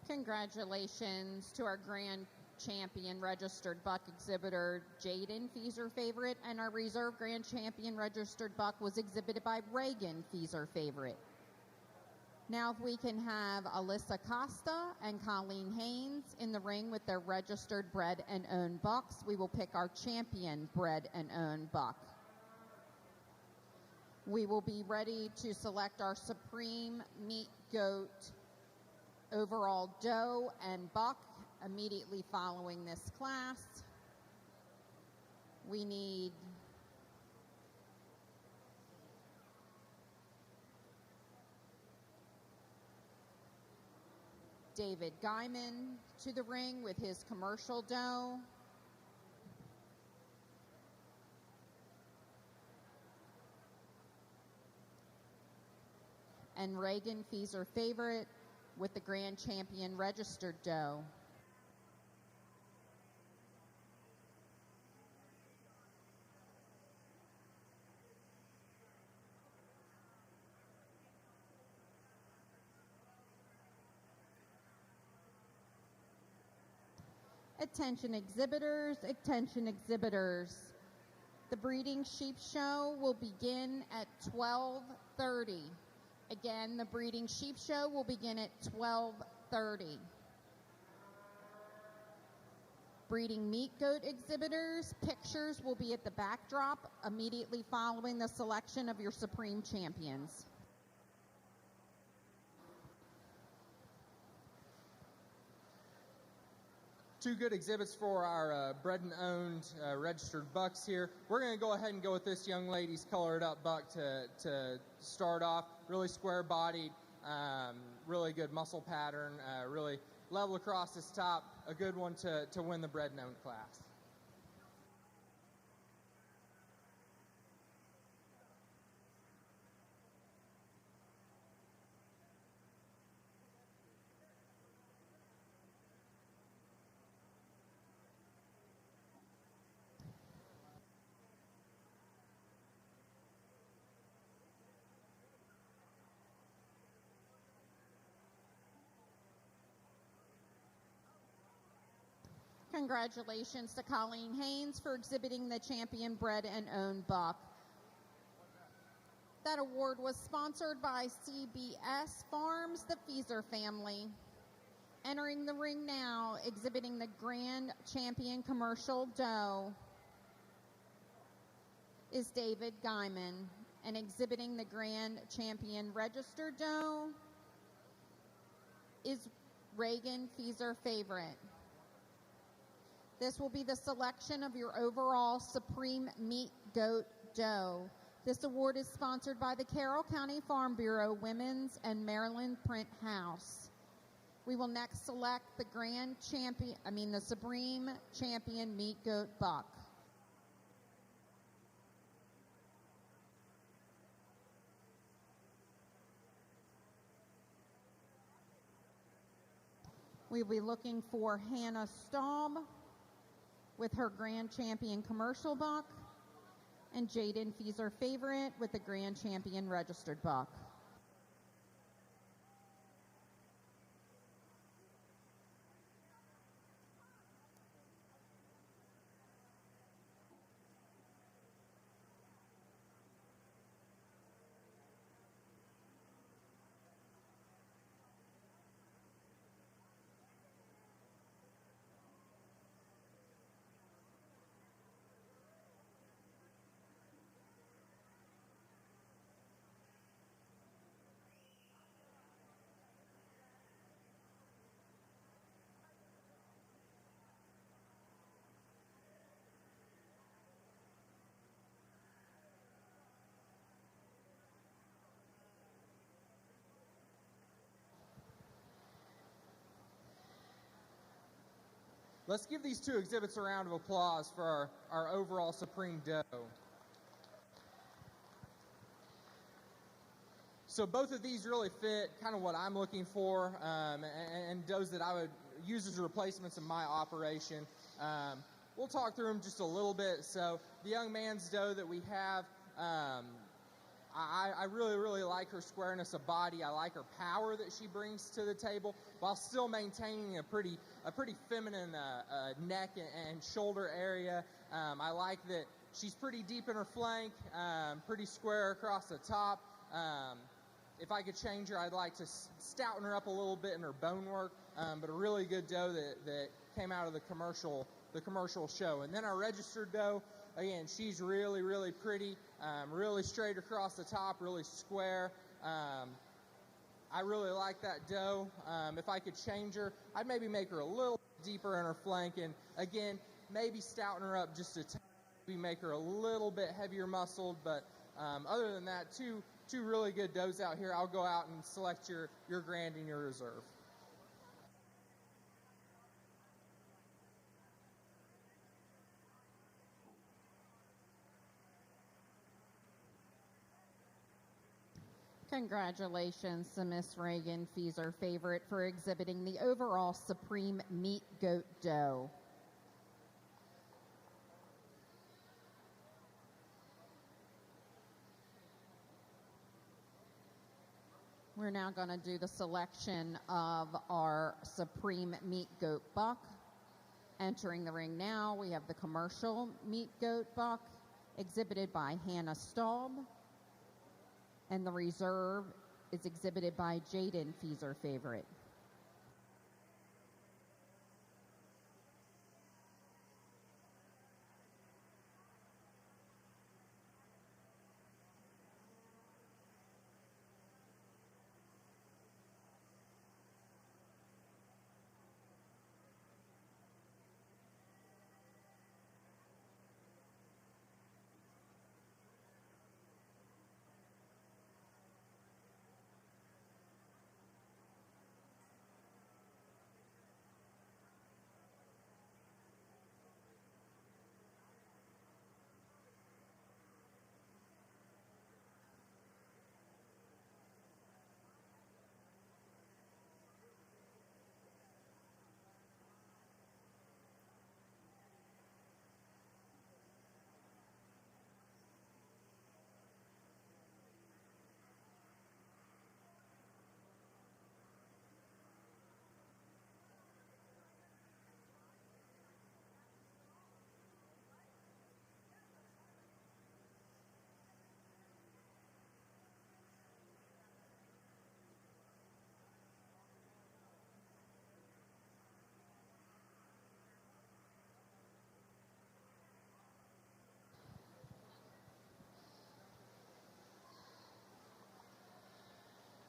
Congratulations to our grand champion registered buck exhibitor, Jaden Feeser Favorite, and our reserve grand champion registered buck was exhibited by Reagan Feeser Favorite. Now if we can have Alyssa Costa and Colleen Haynes in the ring with their registered bred and owned bucks, we will pick our champion bred and owned buck. We will be ready to select our supreme meat goat overall doe and buck immediately following this class. We need David Guyman to the ring with his commercial doe. And Reagan Feeser Favorite with the grand champion registered doe. Attention exhibitors, attention exhibitors. The breeding sheep show will begin at 12:30. Again, the breeding sheep show will begin at 12:30. Breeding meat goat exhibitors, pictures will be at the backdrop immediately following the selection of your supreme champions. Two good exhibits for our bred and owned registered bucks here. We're going to go ahead and go with this young lady's colored up buck to start off. Really square bodied, really good muscle pattern, really level across his top. A good one to win the bred and owned class. Congratulations to Colleen Haynes for exhibiting the champion bred and owned buck. That award was sponsored by CBS Farms, the Feeser family. Entering the ring now, exhibiting the grand champion commercial doe, is David Guyman. And exhibiting the grand champion registered doe is Reagan Feeser Favorite. This will be the selection of your overall supreme meat goat doe. This award is sponsored by the Carroll County Farm Bureau Women's and Maryland Print House. We will next select the the supreme champion meat goat buck. We'll be looking for Hannah Staub with her grand champion commercial buck, and Jaden Feeser Favorite with the grand champion registered buck. let's give these two exhibits a round of applause for our overall Supreme Doe. So both of these really fit kind of what I'm looking for, and does that I would use as replacements in my operation. We'll talk through them just a little bit. So the young man's doe that we have, I really, really like her squareness of body. I like her power that she brings to the table while still maintaining a pretty feminine neck and shoulder area. I like that she's pretty deep in her flank, pretty square across the top. If I could change her, I'd like to stouten her up a little bit in her bone work, but a really good doe that came out of the commercial show. And then our registered doe, again, she's really, really pretty, really straight across the top, really square. I really like that doe. If I could change her, I'd maybe make her a little deeper in her flank, and again, maybe stouten her up just a tad, maybe make her a little bit heavier muscled, but other than that, two really good does out here. I'll go out and select your grand and your reserve. Congratulations to Miss Reagan Feeser Favorite for exhibiting the overall Supreme Meat Goat Doe. We're now going to do the selection of our Supreme Meat Goat Buck. Entering the ring now, we have the commercial Meat Goat Buck exhibited by Hannah Staub. And the reserve is exhibited by Jaden Feeser Favorite.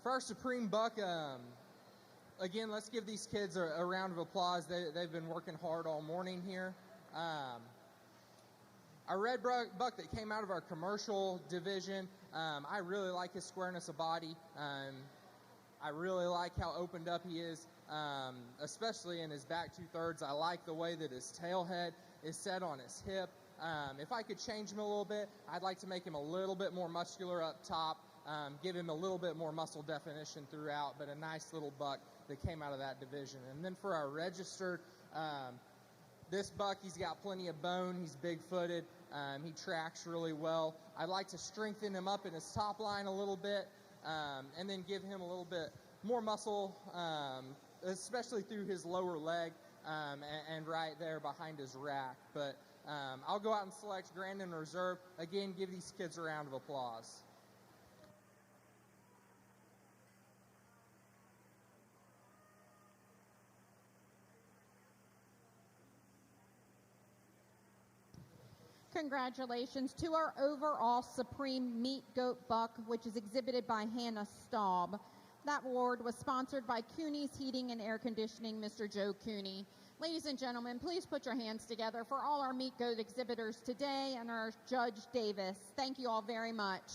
For our Supreme Buck, again, let's give these kids a round of applause. They've been working hard all morning here. Our red buck that came out of our commercial division, I really like his squareness of body. I really like how opened up he is, especially in his back two-thirds. I like the way that his tail head is set on his hip. If I could change him a little bit, I'd like to make him a little bit more muscular up top, give him a little bit more muscle definition throughout, but a nice little buck that came out of that division. And then for our registered, this buck, he's got plenty of bone. He's big-footed. He tracks really well. I'd like to strengthen him up in his top line a little bit, and then give him a little bit more muscle, especially through his lower leg and right there behind his rack. But I'll go out and select Grand and Reserve. Again, give these kids a round of applause. Congratulations to our overall Supreme Meat Goat Buck, which is exhibited by Hannah Staub. That award was sponsored by Cooney's Heating and Air Conditioning, Mr. Joe Cooney. Ladies and gentlemen, please put your hands together for all our Meat Goat exhibitors today and our Judge Davis. Thank you all very much.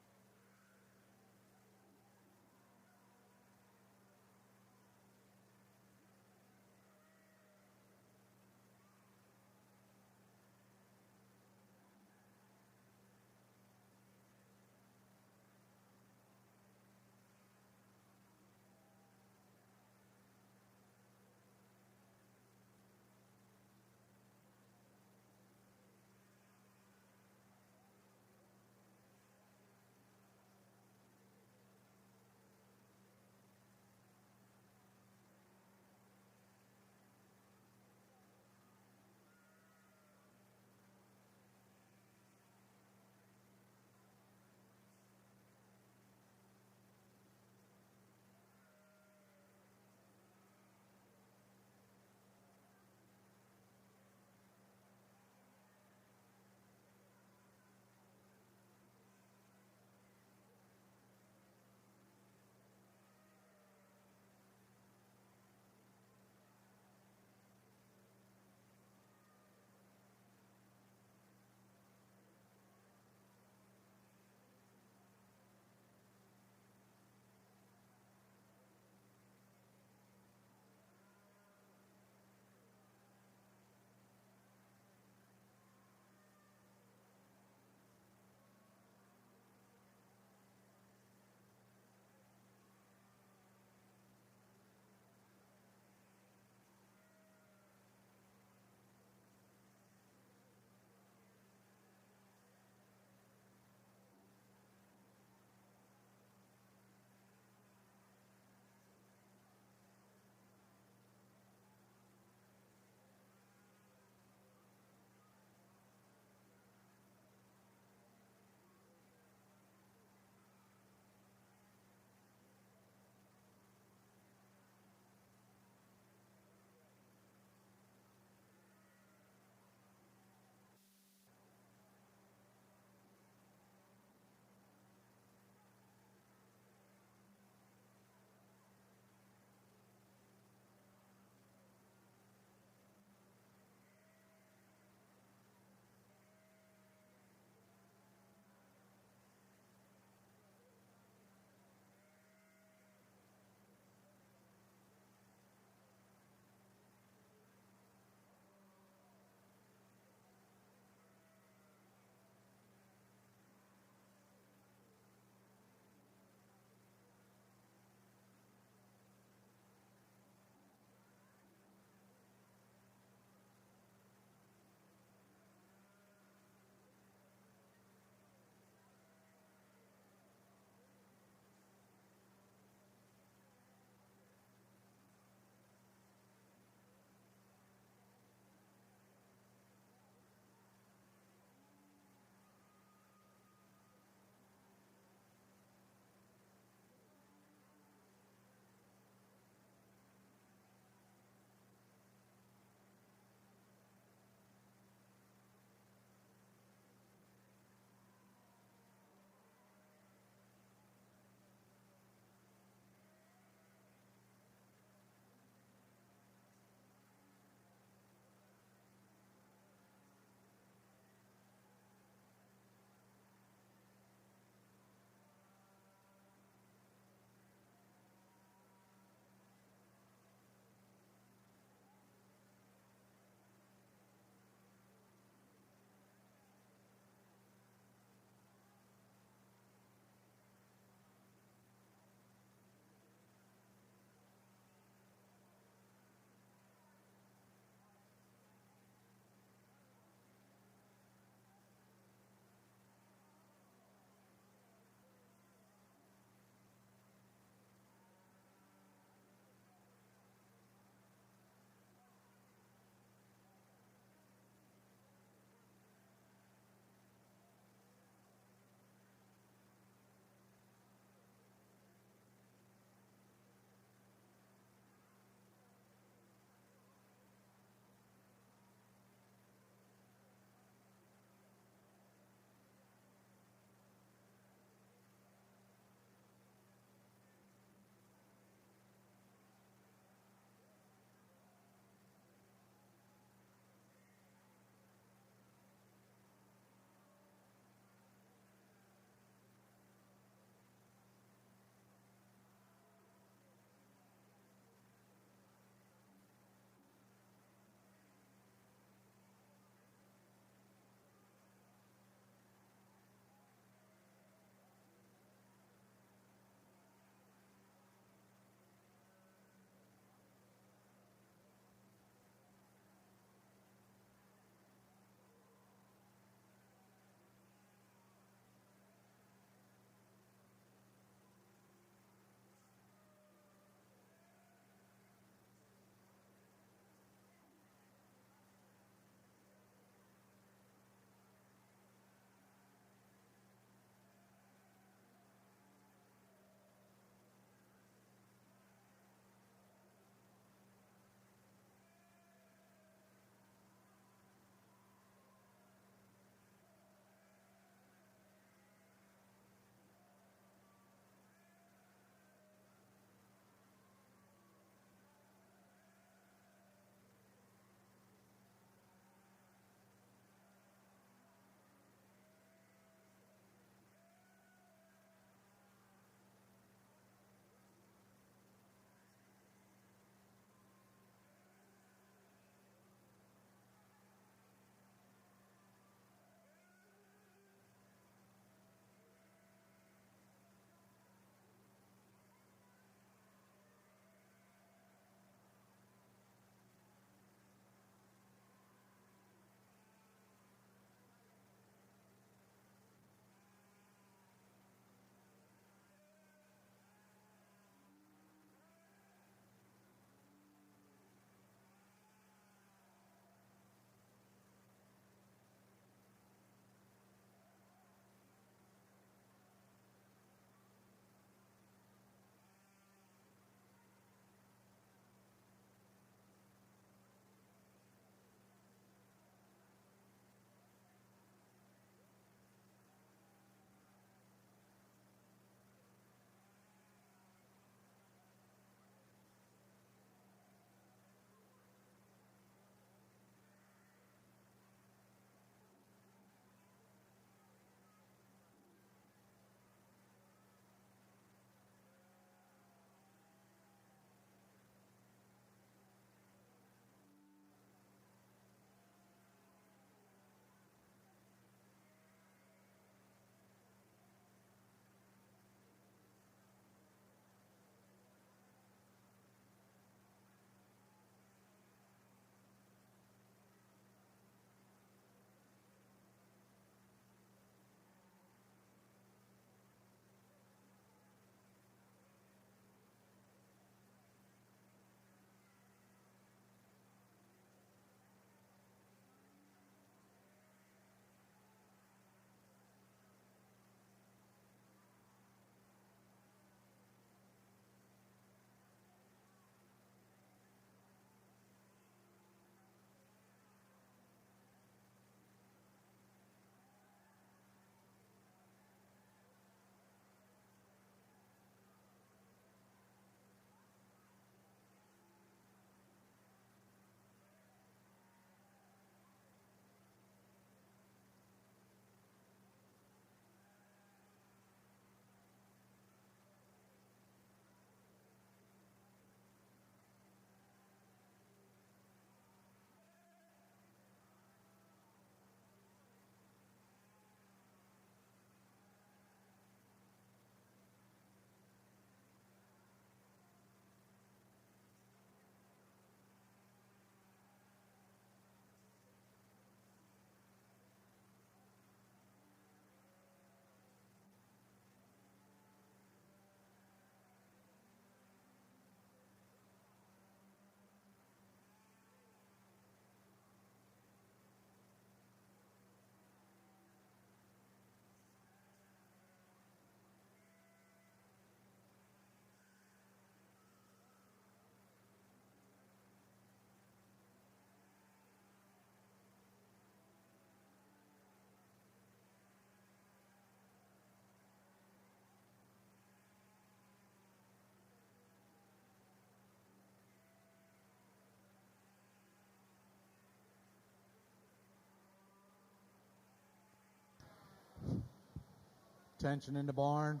Attention in the barn.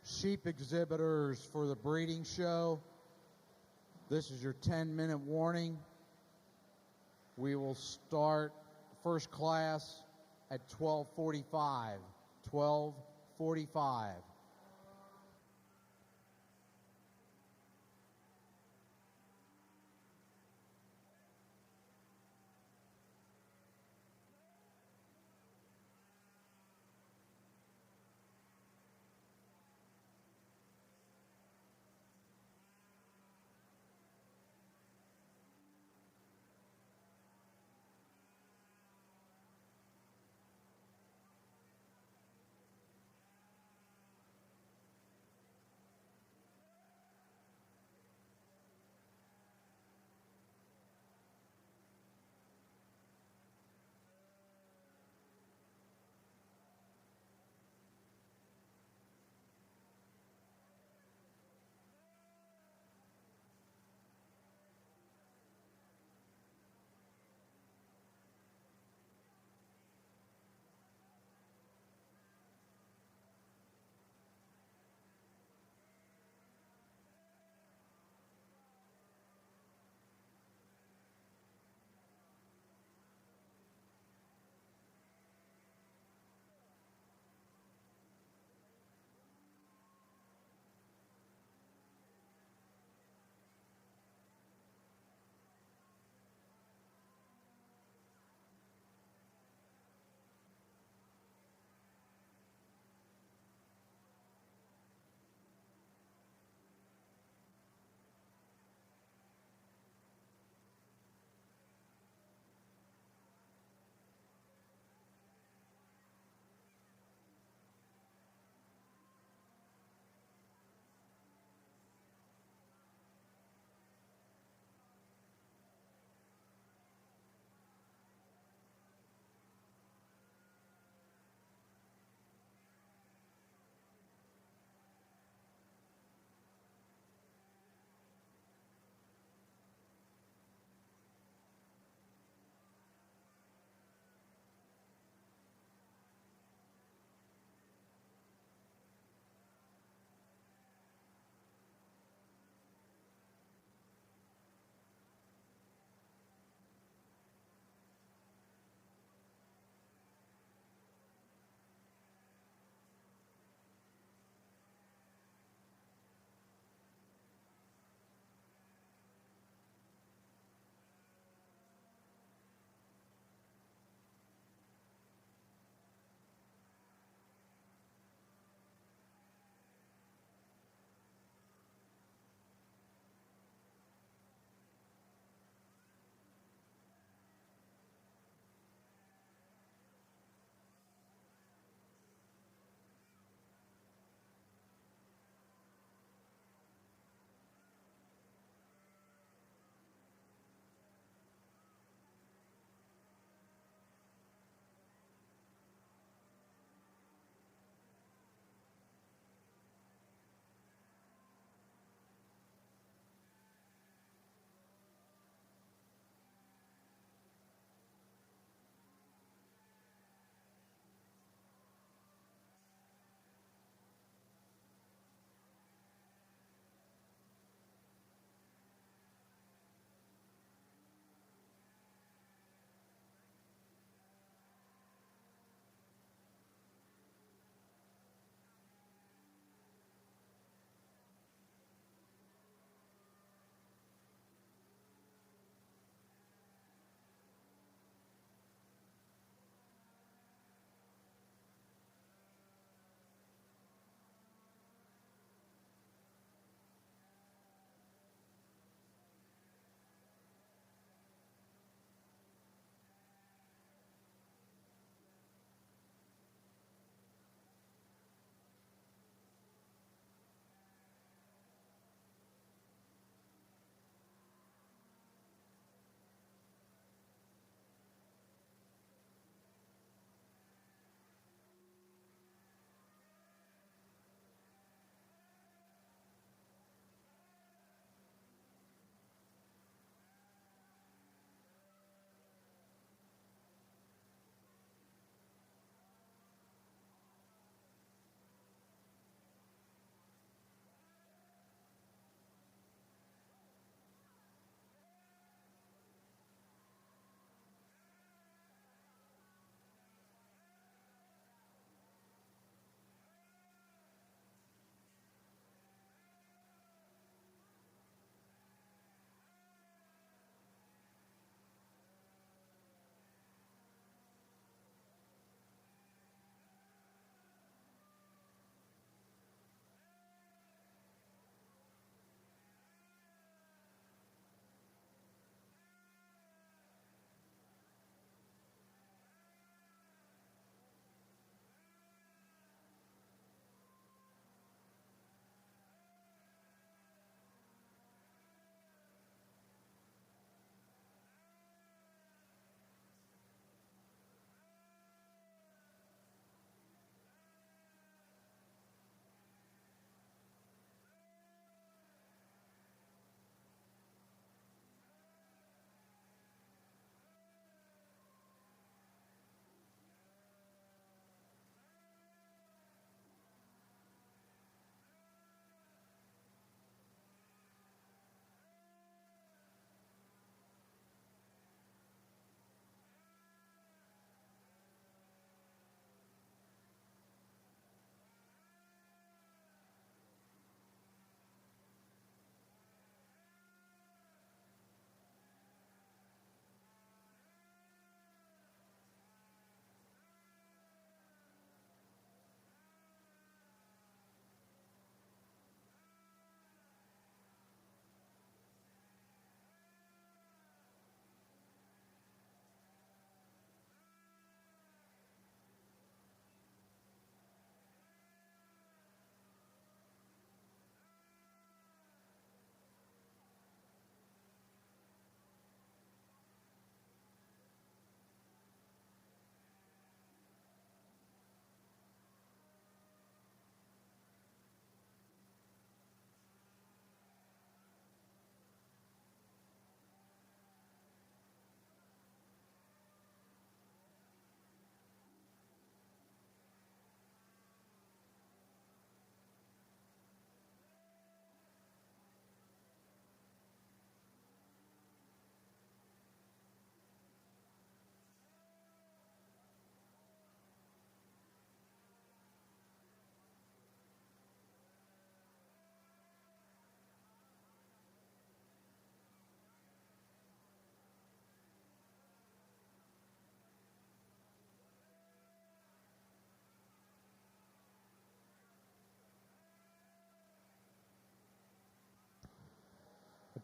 Sheep exhibitors for the breeding show. This is your 10-minute warning. We will start first class at 12:45. 12:45.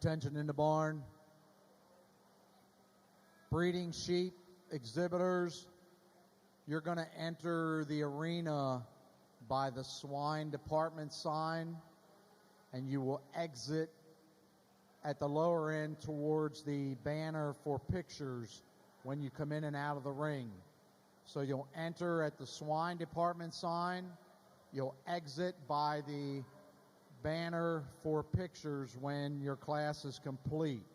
Attention in the barn. Breeding sheep exhibitors, you're going to enter the arena by the swine department sign, and you will exit at the lower end towards the banner for pictures when you come in and out of the ring. So you'll enter at the swine department sign, you'll exit by the banner for pictures when your class is complete.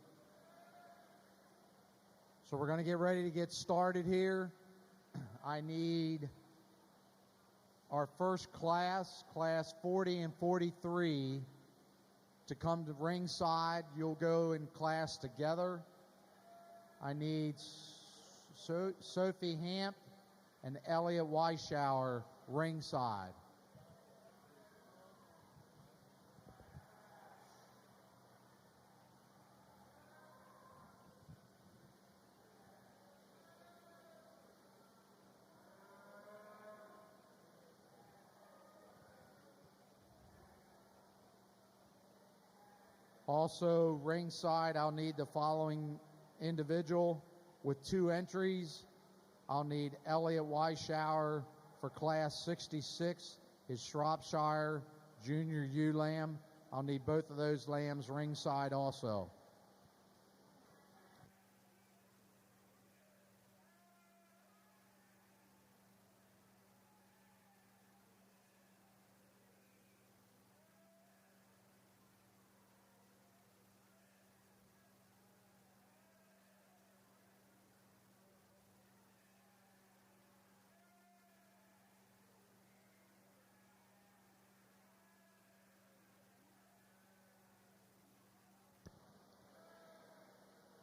So we're going to get ready to get started here. I need our first class, class 40 and 43, to come to ringside. You'll go in class together. I need Sophie Hamp and Elliot Weishauer ringside. Also, ringside, I'll need the following individual with 2 entries. I'll need Elliot Weishauer for class 66, his Shropshire Junior ewe lamb. I'll need both of those lambs ringside also.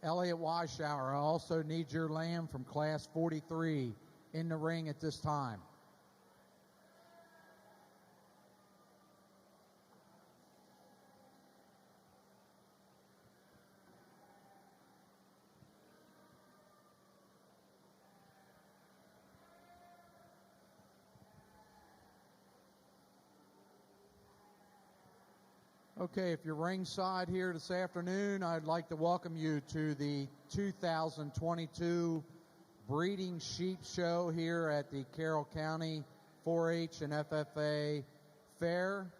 Elliot Weishauer, I also need your lamb from class 43 in the ring at this time. Okay, if you're ringside here this afternoon, I'd like to welcome you to the 2022 Breeding Sheep Show here at the Carroll County 4-H and FFA Fair,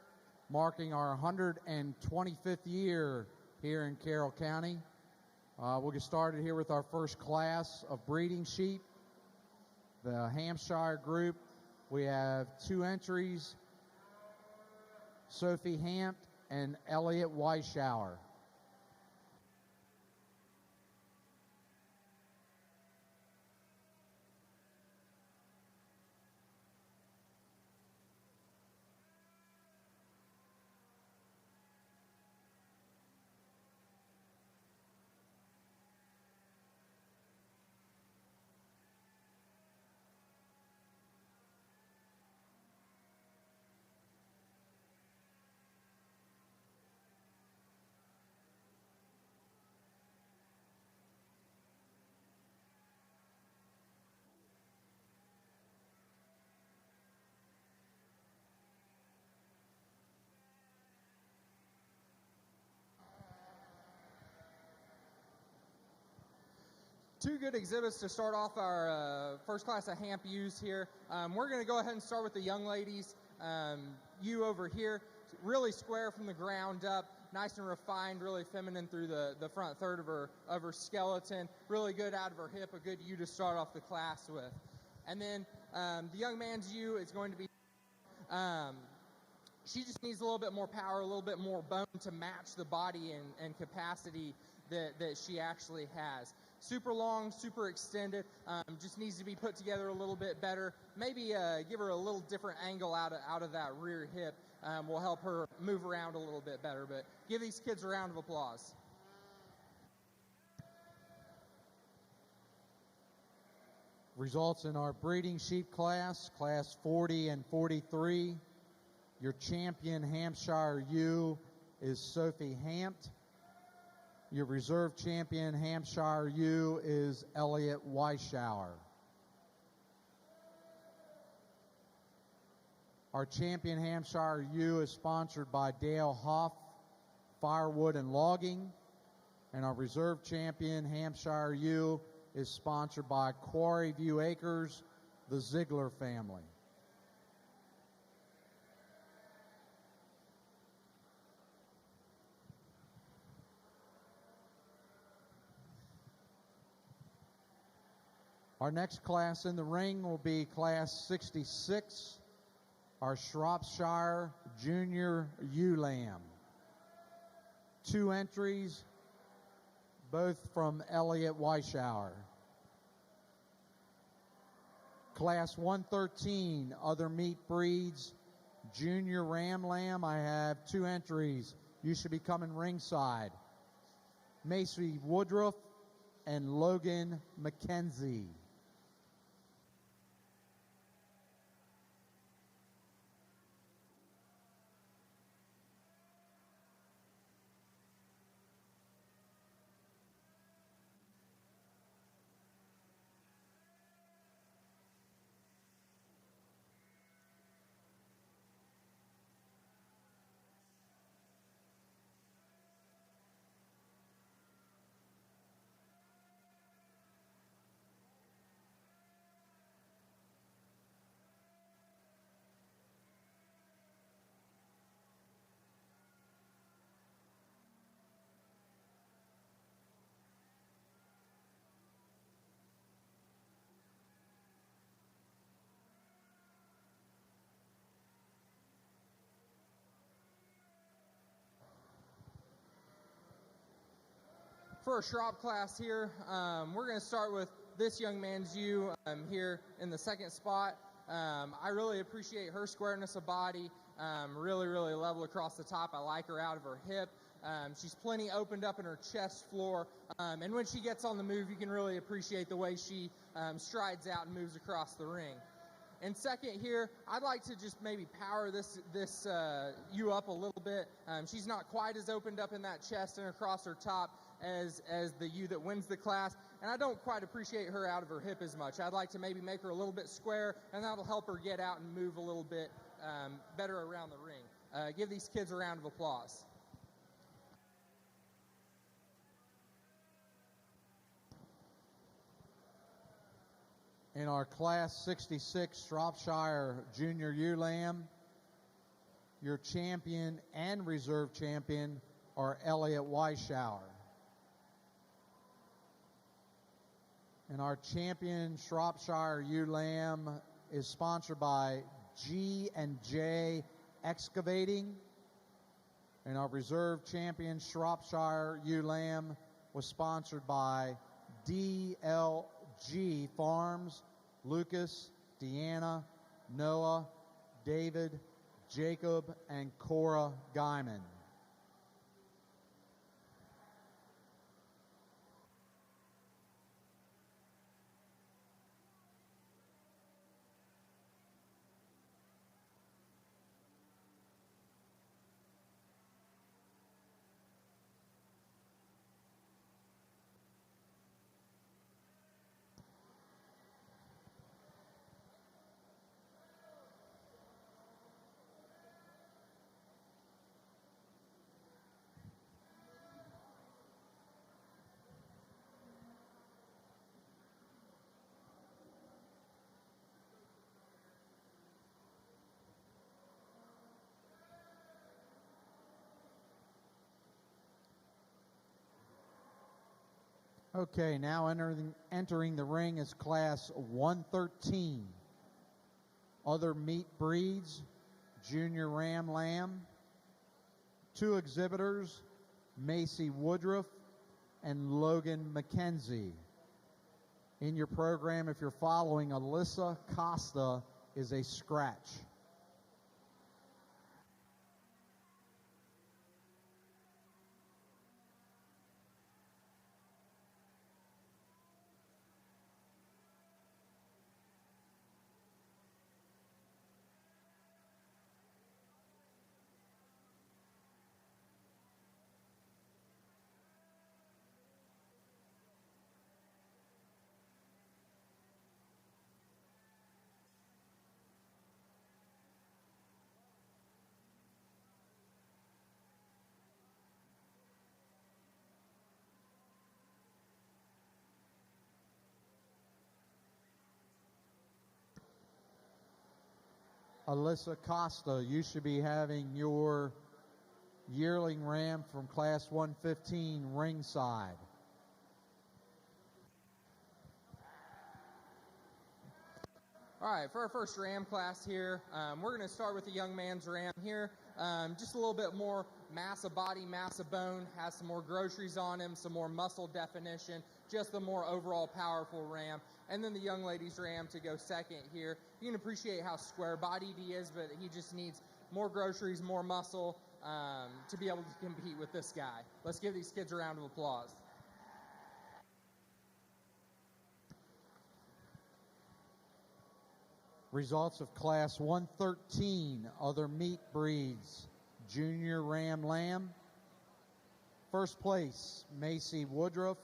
marking our 125th year here in Carroll County. We'll get started here with our first class of breeding sheep. The Hampshire group, we have 2 entries, Sophie Hamp and Elliot Weishauer. Two good exhibits to start off our first class of Hamp ewes here. We're going to go ahead and start with the young ladies. Ewe over here, really square from the ground up, nice and refined, really feminine through the front third of her skeleton. Really good out of her hip, a good ewe to start off the class with. And then the young man's ewe is going to be, she just needs a little bit more power, a little bit more bone to match the body and capacity that she actually has. Super long, super extended, just needs to be put together a little bit better. Maybe give her a little different angle out of that rear hip will help her move around a little bit better. But give these kids a round of applause. Results in our breeding sheep class, class 40 and 43. Your champion Hampshire ewe is Sophie Hamp. Your reserve champion Hampshire ewe is Elliot Weishauer. Our champion Hampshire ewe is sponsored by Dale Hoff Firewood and Logging. And our reserve champion, Hampshire Ewe, is sponsored by Quarry View Acres, the Ziegler family. Our next class in the ring will be Class 66, our Shropshire Junior Ewe Lamb. 2 entries, both from Elliot Weishauer. Class 113, other meat breeds, Junior Ram Lamb. I have 2 entries. You should be coming ringside. Macy Woodruff and Logan McKenzie. For a Shrop class here, we're going to start with this young man's ewe here in the second spot. I really appreciate her squareness of body, really level across the top. I like her out of her hip. She's plenty opened up in her chest floor, and when she gets on the move, you can really appreciate the way she strides out and moves across the ring. And second here, I'd like to just maybe power this ewe up a little bit. She's not quite as opened up in that chest and across her top as the ewe that wins the class, and I don't quite appreciate her out of her hip as much. I'd like to maybe make her a little bit square, and that'll help her get out and move a little bit better around the ring. Give these kids a round of applause. In our Class 66 Shropshire Junior Ewe Lamb, your champion and reserve champion are Elliot Weishauer. And our champion Shropshire Ewe Lamb is sponsored by G&J Excavating. And our reserve champion Shropshire Ewe Lamb was sponsored by DLG Farms, Lucas, Deanna, Noah, David, Jacob, and Cora Guyman. Okay, now entering the ring is Class 113. Other meat breeds, Junior Ram Lamb. 2 exhibitors, Macy Woodruff and Logan McKenzie. In your program, if you're following, Alyssa Costa is a scratch. Alyssa Costa, you should be having your yearling ram from Class 115 ringside. All right, for our first ram class here, we're going to start with the young man's ram here. Just a little bit more mass of body, mass of bone, has some more groceries on him, some more muscle definition, just the more overall powerful ram. And then the young lady's ram to go second here. You can appreciate how square-bodied he is, but he just needs more groceries, more muscle to be able to compete with this guy. Let's give these kids a round of applause. Results of Class 113, other meat breeds, Junior Ram Lamb. First place, Macy Woodruff.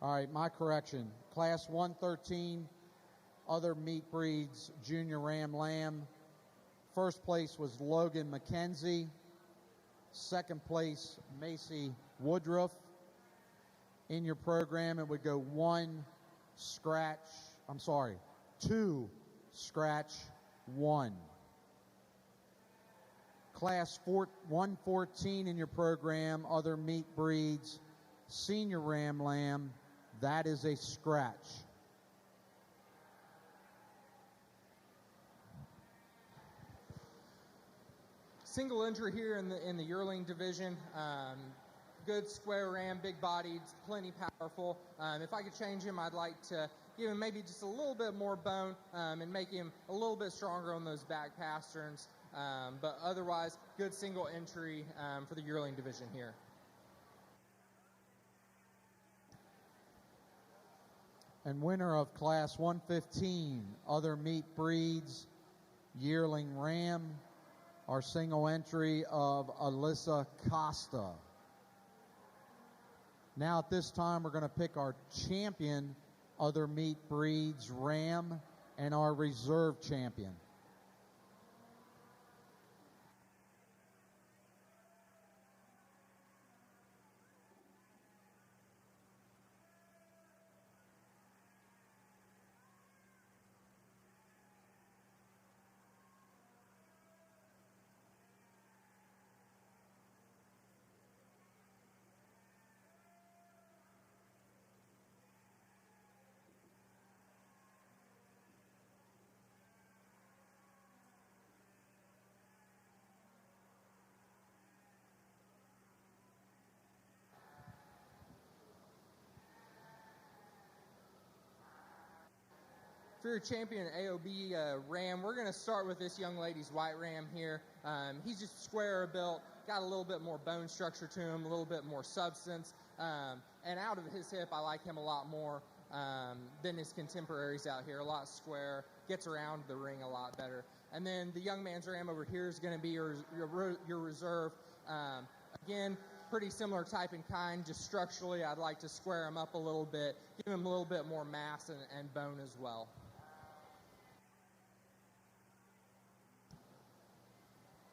All right, my correction. Class 113, other meat breeds, Junior Ram Lamb. First place was Logan McKenzie. Second place, Macy Woodruff. In your program, it would go 2 scratch 1. Class 114 in your program, other meat breeds, Senior Ram Lamb. That is a scratch. Single entry here in the yearling division. Good square ram, big bodied, plenty powerful. If I could change him, I'd like to give him maybe just a little bit more bone and make him a little bit stronger on those back pasterns. But otherwise, good single entry for the yearling division here. And winner of Class 115, other meat breeds, yearling ram, our single entry of Alyssa Costa. Now at this time, we're going to pick our champion, other meat breeds, ram, and our reserve champion. For your champion AOB ram, we're going to start with this young lady's white ram here. He's just square built, got a little bit more bone structure to him, a little bit more substance. And out of his hip, I like him a lot more than his contemporaries out here. A lot square, gets around the ring a lot better. And then the young man's ram over here is going to be your reserve. Again, pretty similar type and kind, just structurally I'd like to square him up a little bit, give him a little bit more mass and bone as well.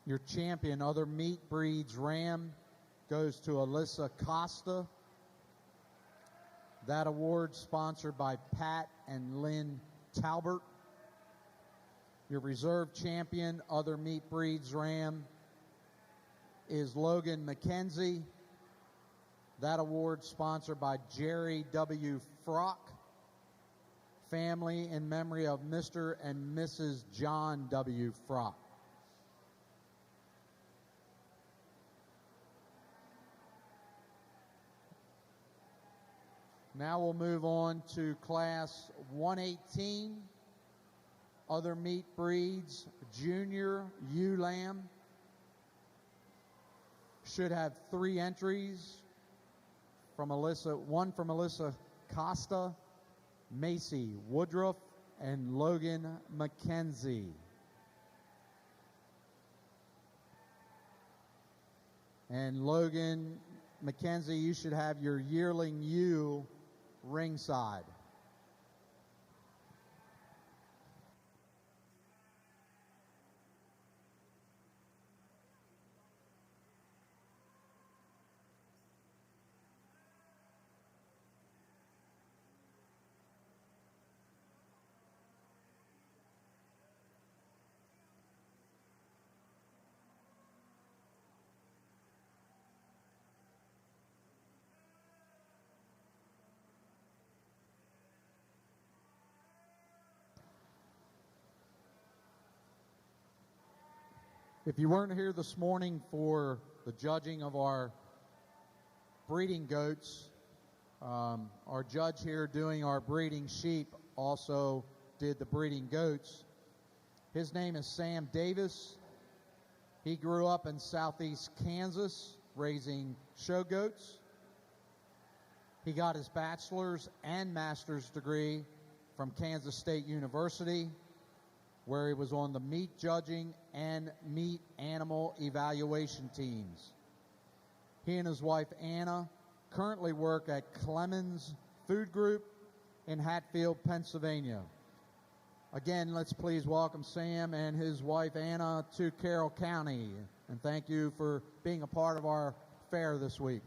Your champion, other meat breeds, ram, goes to Alyssa Costa. That award sponsored by Pat and Lynn Talbert. Your reserve champion, other meat breeds, ram, is Logan McKenzie. That award sponsored by Jerry W. Frock. Family in memory of Mr. and Mrs. John W. Frock. Now we'll move on to Class 118, other meat breeds, Junior ewe lamb. Should have 3 entries from one from Alyssa Costa, Macy Woodruff, and Logan McKenzie. And Logan McKenzie, you should have your yearling ewe ringside. If you weren't here this morning for the judging of our breeding goats, our judge here doing our breeding sheep also did the breeding goats. His name is Sam Davis. He grew up in southeast Kansas raising show goats. He got his bachelor's and master's degree from Kansas State University, where he was on the meat judging and meat animal evaluation teams. He and his wife Anna currently work at Clemens Food Group in Hatfield, Pennsylvania. Again, let's please welcome Sam and his wife Anna to Carroll County, and thank you for being a part of our fair this week.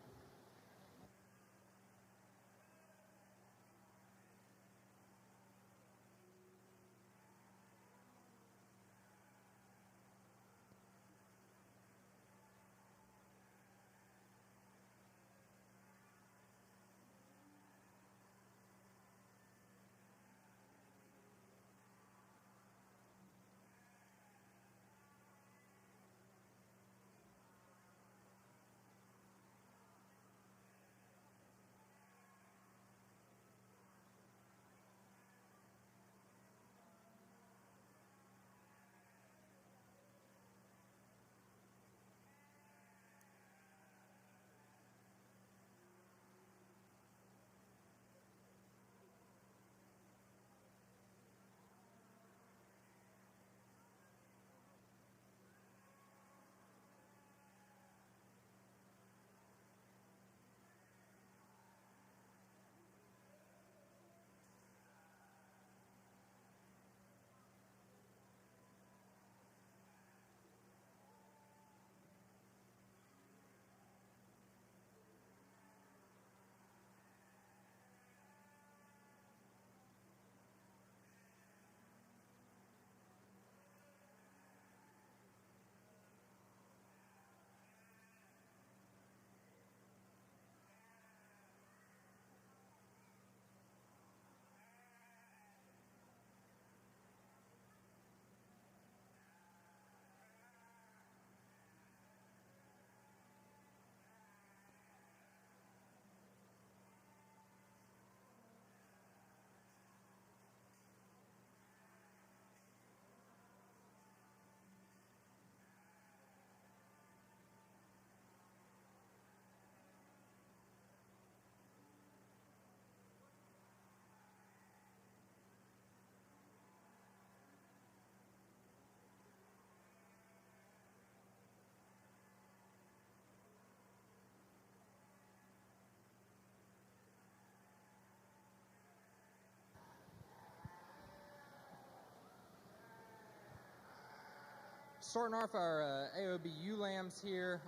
Starting off our AOB ewe lambs here.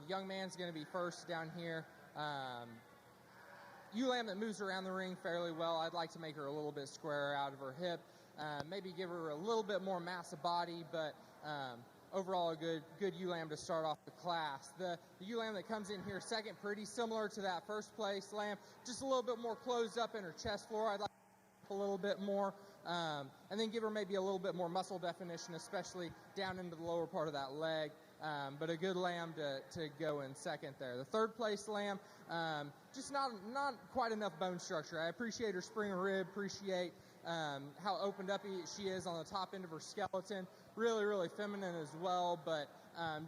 Young man's going to be first down here. Ewe lamb that moves around the ring fairly well. I'd like to make her a little bit squarer out of her hip. Maybe give her a little bit more mass of body, but overall a good ewe lamb to start off the class. The ewe lamb that comes in here second, pretty similar to that first place lamb, just a little bit more closed up in her chest floor. I'd like to a little bit more, and then give her maybe a little bit more muscle definition, especially down into the lower part of that leg. But a good lamb to go in second there. The third place lamb, just not quite enough bone structure. I appreciate her spring rib, appreciate how opened up she is on the top end of her skeleton. Really, really feminine as well, but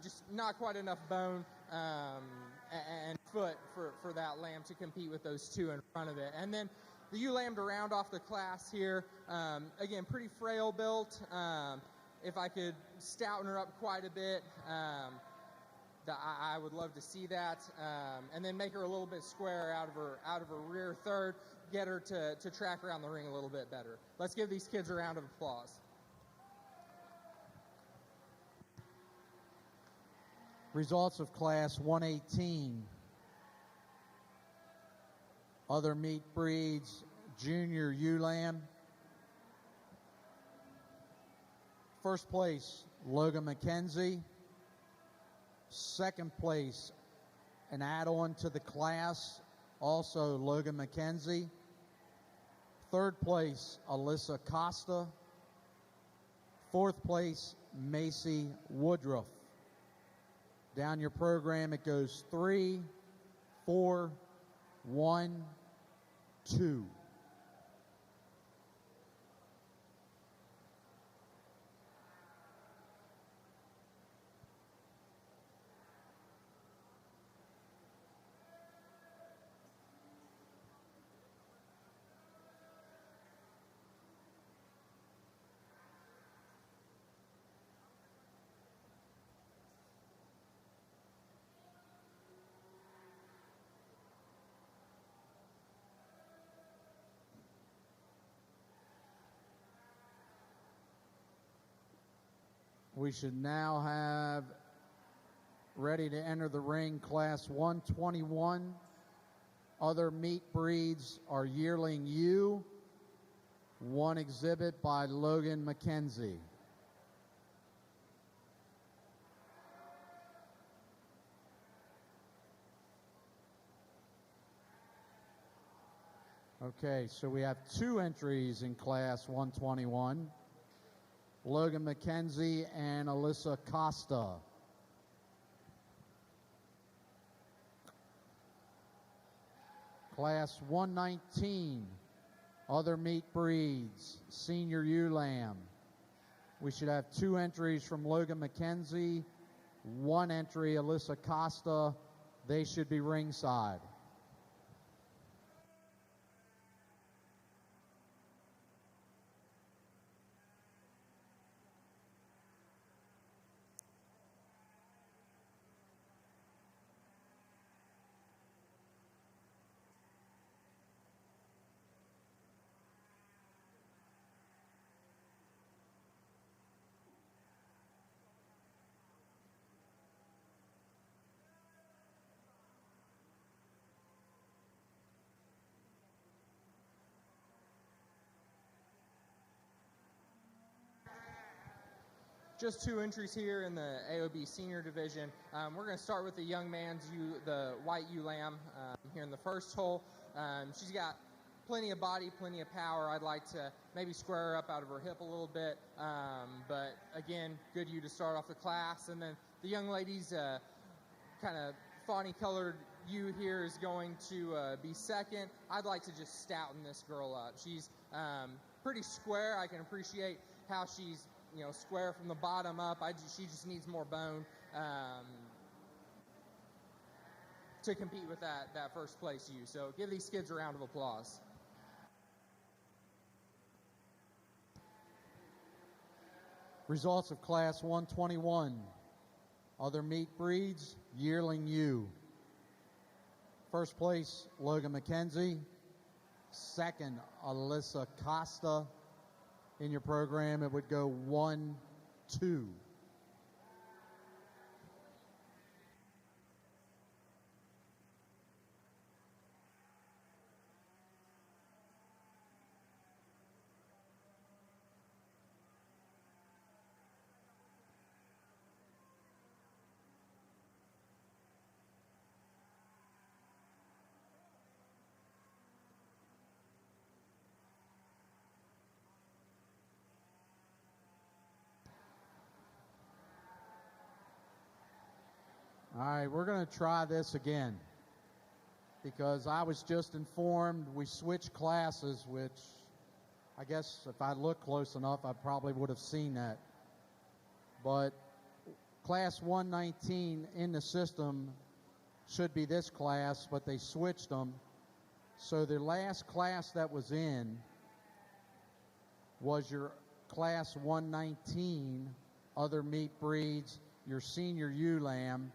just not quite enough bone and foot for that lamb to compete with those two in front of it. And then the ewe lamb to round off the class here. Again, pretty frail built. If I could stouten her up quite a bit, I would love to see that. And then make her a little bit square out of her rear third, get her to track around the ring a little bit better. Let's give these kids a round of applause. Results of Class 118. Other meat breeds, Junior ewe lamb. First place, Logan McKenzie. Second place, an add-on to the class, also Logan McKenzie. Third place, Alyssa Costa. Fourth place, Macy Woodruff. Down your program, it goes 3, 4, 1, 2. We should now have ready to enter the ring Class 121. Other meat breeds are yearling ewe. One exhibit by Logan McKenzie. Okay, so we have 2 entries in Class 121. Logan McKenzie and Alyssa Costa. Class 119, other meat breeds, Senior ewe lamb. We should have 2 entries from Logan McKenzie, 1 entry Alyssa Costa. They should be ringside. Just 2 entries here in the AOB Senior Division. We're going to start with the young man's ewe, the white ewe lamb here in the first hole. She's got plenty of body, plenty of power. I'd like to maybe square her up out of her hip a little bit. But again, good ewe to start off the class. And then the young lady's kind of fawny colored ewe here is going to be second. I'd like to just stouten this girl up. She's pretty square. I can appreciate how she's square from the bottom up. She just needs more bone to compete with that first place ewe. So give these kids a round of applause. Results of Class 121. Other meat breeds, yearling ewe. First place, Logan McKenzie. Second, Alyssa Costa. In your program, it would go 1, 2. All right, we're going to try this again because I was just informed we switched classes, which I guess if I looked close enough, I probably would have seen that. But Class 119 in the system should be this class, but they switched them. So the last class that was in was your class 119, other meat breeds, your senior ewe lamb,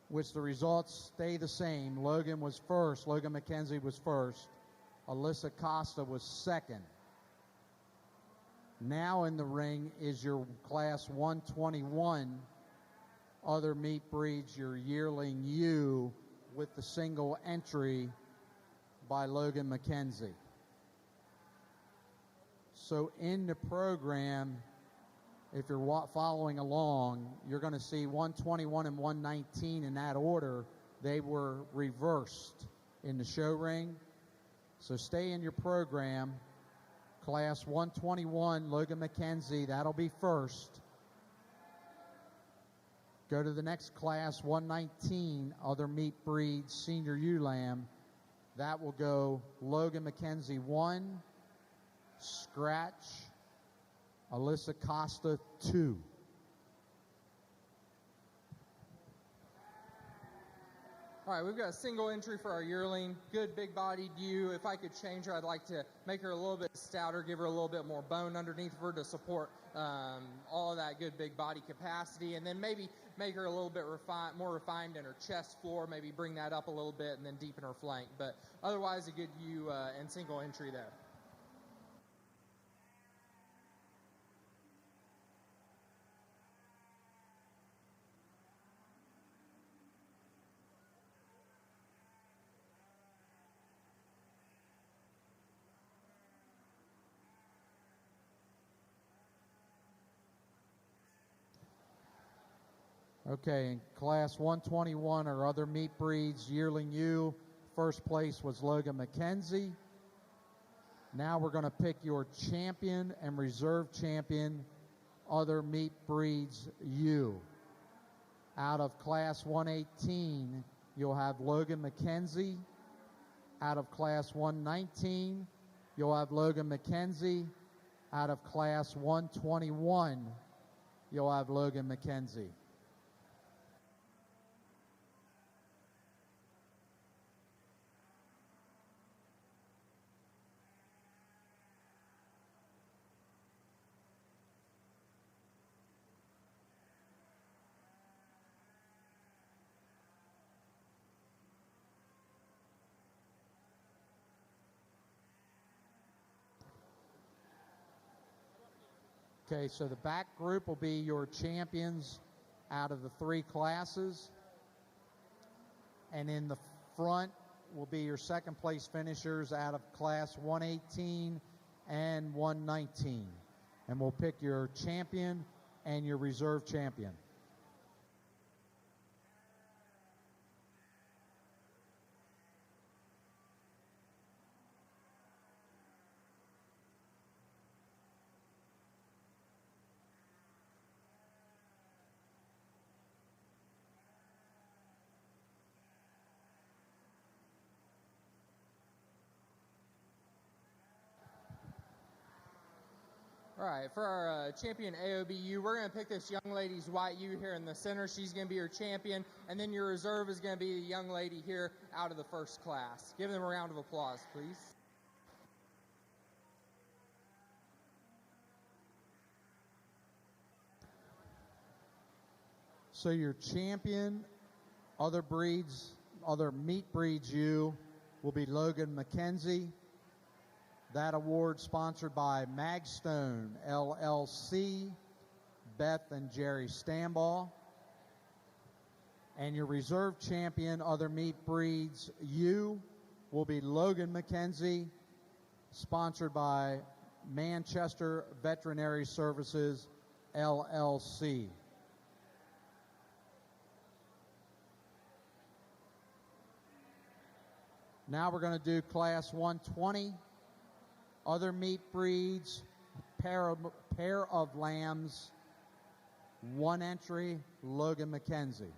which the results stay the same. Logan was first. Logan McKenzie was first. Alyssa Costa was second. Now in the ring is your class 121, other meat breeds, your yearling ewe with the single entry by Logan McKenzie. So in the program, if you're following along, you're going to see 121 and 119 in that order. They were reversed in the show ring. So stay in your program. Class 121, Logan McKenzie, that'll be first. Go to the next class, 119, other meat breeds, senior ewe lamb. That will go Logan McKenzie 1, scratch, Alyssa Costa 2. All right, we've got a single entry for our yearling. Good big-bodied ewe. If I could change her, I'd like to make her a little bit stouter, give her a little bit more bone underneath her to support all of that good big body capacity, and then maybe make her a little bit more refined in her chest floor, maybe bring that up a little bit and then deepen her flank. But otherwise, a good ewe and single entry there. Okay, in class 121 or other meat breeds, yearling ewe, first place was Logan McKenzie. Now we're going to pick your champion and reserve champion, other meat breeds ewe. Out of class 118, you'll have Logan McKenzie. Out of class 119, you'll have Logan McKenzie. Out of class 121, you'll have Logan McKenzie. Okay, so the back group will be your champions out of the 3 classes. And in the front will be your second place finishers out of class 118 and 119. And we'll pick your champion and your reserve champion. All right, for our champion AOBU, we're going to pick this young lady's white ewe here in the center. She's going to be your champion, and then your reserve is going to be the young lady here out of the first class. Give them a round of applause, please. So your champion, other meat breeds ewe will be Logan McKenzie. That award sponsored by Magstone, LLC, Beth and Jerry Stambaugh. And your reserve champion, other meat breeds ewe, will be Logan McKenzie, sponsored by Manchester Veterinary Services, LLC. Now we're going to do class 120. Other meat breeds, pair of lambs, 1 entry, Logan McKenzie.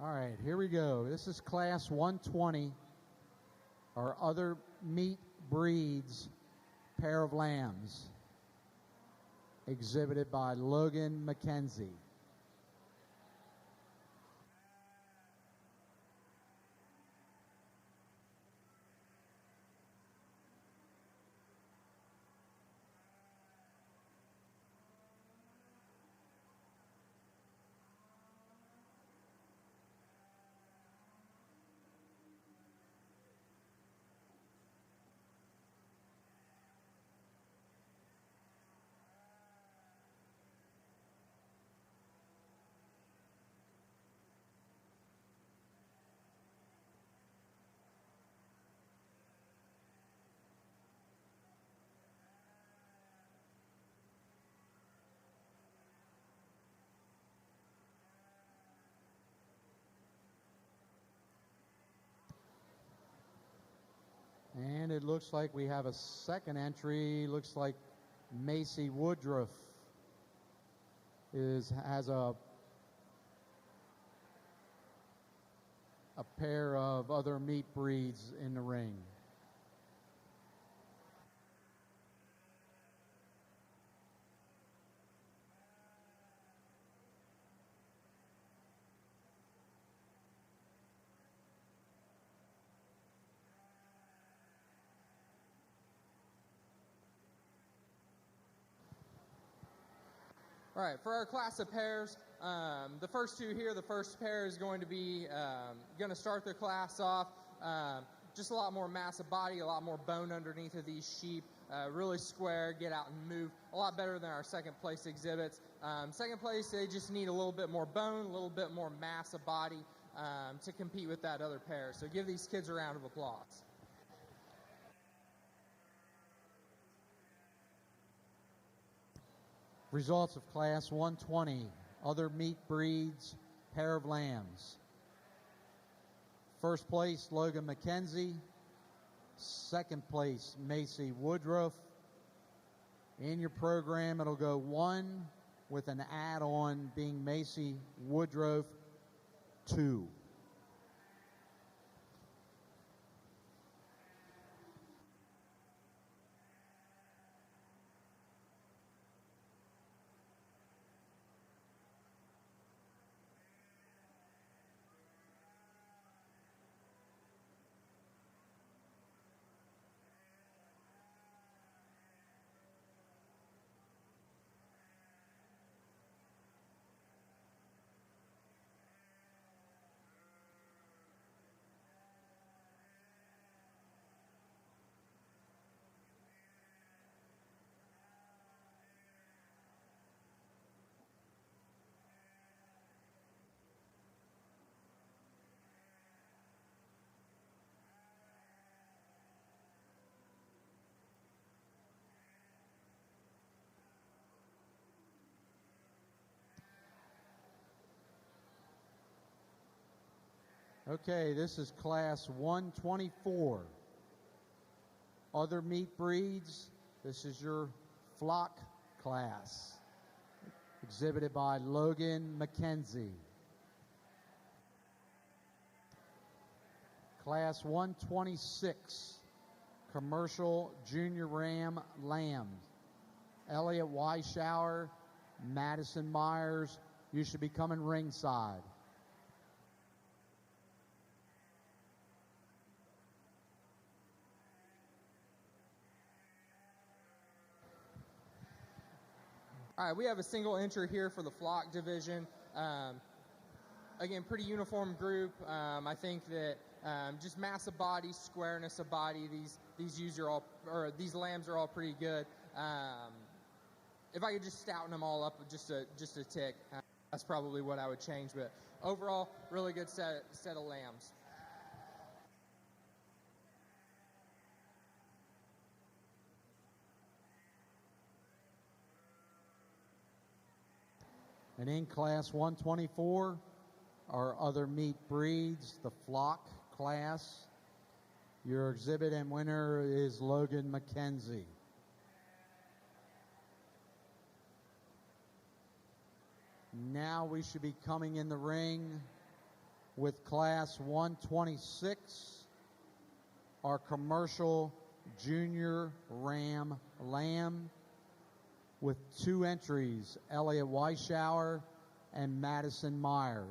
All right, here we go. This is class 120, our other meat breeds pair of lambs, exhibited by Logan McKenzie. And it looks like we have a second entry. Looks like Macy Woodruff has a pair of other meat breeds in the ring. All right, for our class of pairs, the first two here, the first pair is going to be going to start their class off. Just a lot more massive body, a lot more bone underneath of these sheep, really square, get out and move, a lot better than our second place exhibits. Second place, they just need a little bit more bone, a little bit more mass of body to compete with that other pair. So give these kids a round of applause. Results of class 120, other meat breeds, pair of lambs. First place, Logan McKenzie. Second place, Macy Woodruff. In your program, it'll go 1 with an add-on being Macy Woodruff 2. Okay, this is class 124. Other meat breeds, this is your flock class, exhibited by Logan McKenzie. Class 126, commercial junior ram lambs. Elliot Weishauer, Madison Myers, you should be coming ringside. All right, we have a single entry here for the flock division. Again, pretty uniform group. I think that just massive body, squareness of body. These lambs are all pretty good. If I could just stouten them all up just a tick, that's probably what I would change. But overall, really good set of lambs. And in class 124, our other meat breeds, the flock class. Your exhibit and winner is Logan McKenzie. Now we should be coming in the ring with Class 126, our commercial junior ram lamb with 2 entries, Elliot Weishauer and Madison Myers.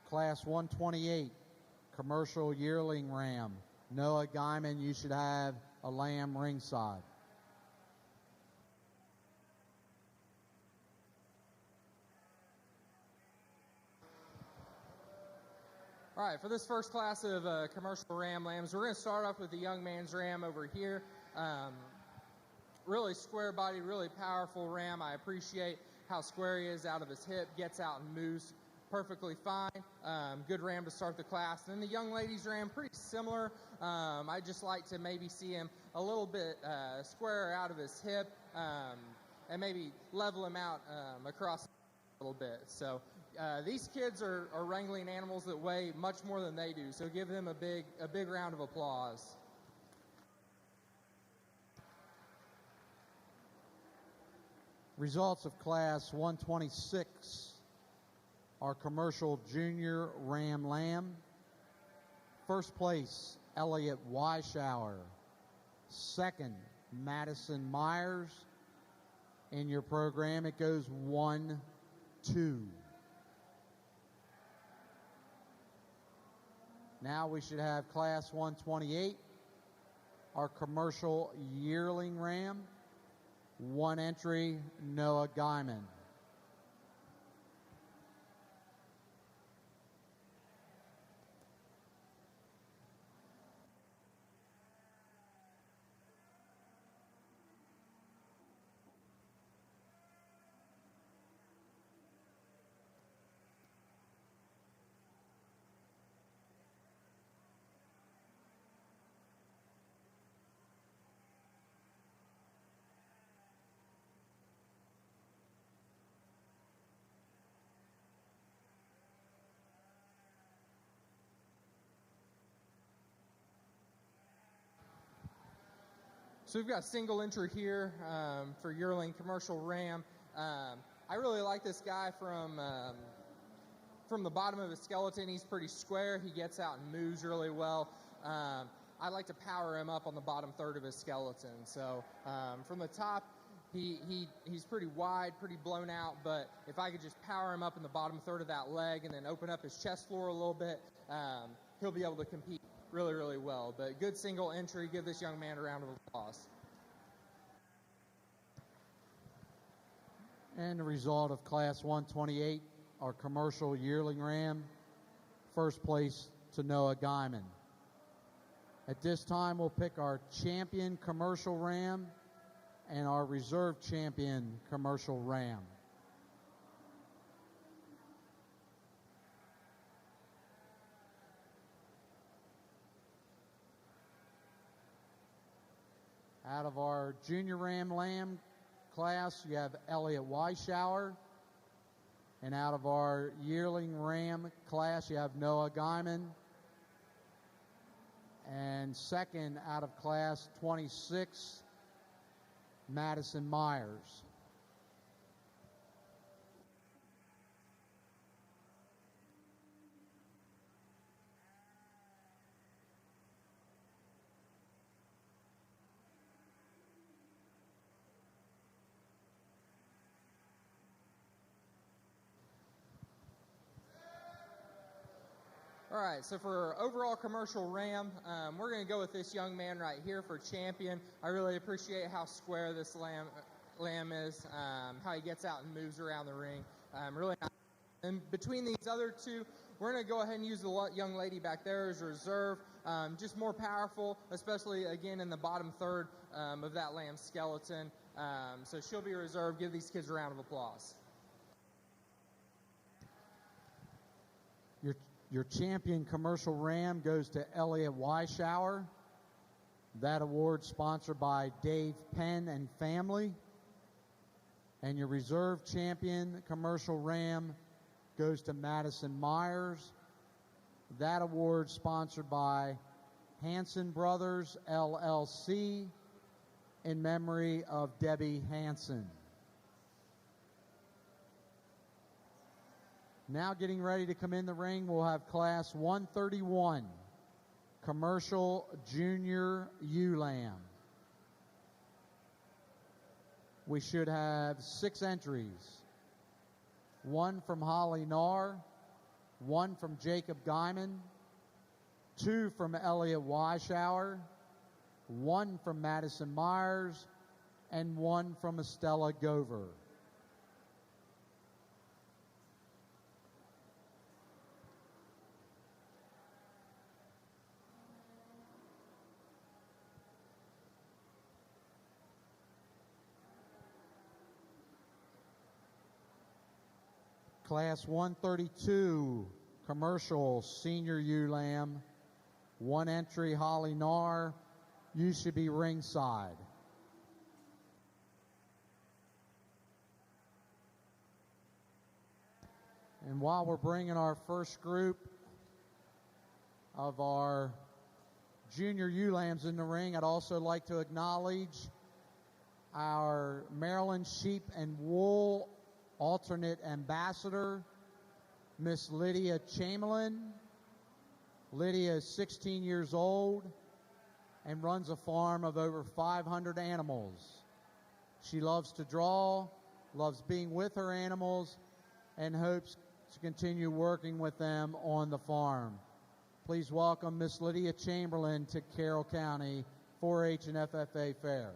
Class 128, commercial yearling ram. Noah Guyman, you should have a lamb ringside. All right, for this first class of commercial ram lambs, we're going to start off with the young man's ram over here. Really square body, really powerful ram. I appreciate how square he is out of his hip, gets out and moves perfectly fine. Good ram to start the class. And then the young lady's ram, pretty similar. I just like to maybe see him a little bit squarer out of his hip and maybe level him out across a little bit. So these kids are wrangling animals that weigh much more than they do. So give them a big round of applause. Results of Class 126. Our commercial junior ram lamb. First place, Elliot Weishauer. Second, Madison Myers. In your program, it goes 1-2. Now we should have Class 128, our commercial yearling ram. 1 entry, Noah Guyman. So we've got a single entry here for yearling commercial ram. I really like this guy from the bottom of his skeleton. He's pretty square. He gets out and moves really well. I like to power him up on the bottom third of his skeleton. So from the top, he's pretty wide, pretty blown out, but if I could just power him up in the bottom third of that leg and then open up his chest floor a little bit, he'll be able to compete really, really well. But good single entry. Give this young man a round of applause. And the result of Class 128, our commercial yearling ram. First place to Noah Guyman. At this time, we'll pick our champion commercial ram and our reserve champion commercial ram. Out of our junior ram lamb class, you have Elliot Weishauer. And out of our yearling ram class, you have Noah Guyman. And second, out of class 26, Madison Myers. All right, so for overall commercial ram, we're going to go with this young man right here for champion. I really appreciate how square this lamb lamb is, how he gets out and moves around the ring. Really nice. And between these other two, we're going to go ahead and use the young lady back there as a reserve, just more powerful, especially, again, in the bottom third of that lamb's skeleton. So she'll be reserved. Give these kids a round of applause. Your champion commercial ram goes to Elliot Weishauer. That award sponsored by Dave Penn and family. And your reserve champion commercial ram goes to Madison Myers. That award sponsored by Hanson Brothers, LLC, in memory of Debbie Hanson. Now getting ready to come in the ring, we'll have Class 131, Commercial Junior Ewe-Lamb. We should have 6 entries. 1 from Holly Narr, 1 from Jacob Guyman, 2 from Elliot Weishauer, 1 from Madison Myers, and 1 from Estella Gover. Class 132, Commercial Senior Ewe-Lamb, 1 entry, Holly Narr. You should be ringside. And while we're bringing our first group of our junior ewe-lambs in the ring, I'd also like to acknowledge our Maryland Sheep and Wool alternate ambassador, Miss Lydia Chamberlain. Lydia is 16 years old and runs a farm of over 500 animals. She loves to draw, loves being with her animals, and hopes to continue working with them on the farm. Please welcome Miss Lydia Chamberlain to Carroll County 4-H and FFA Fair.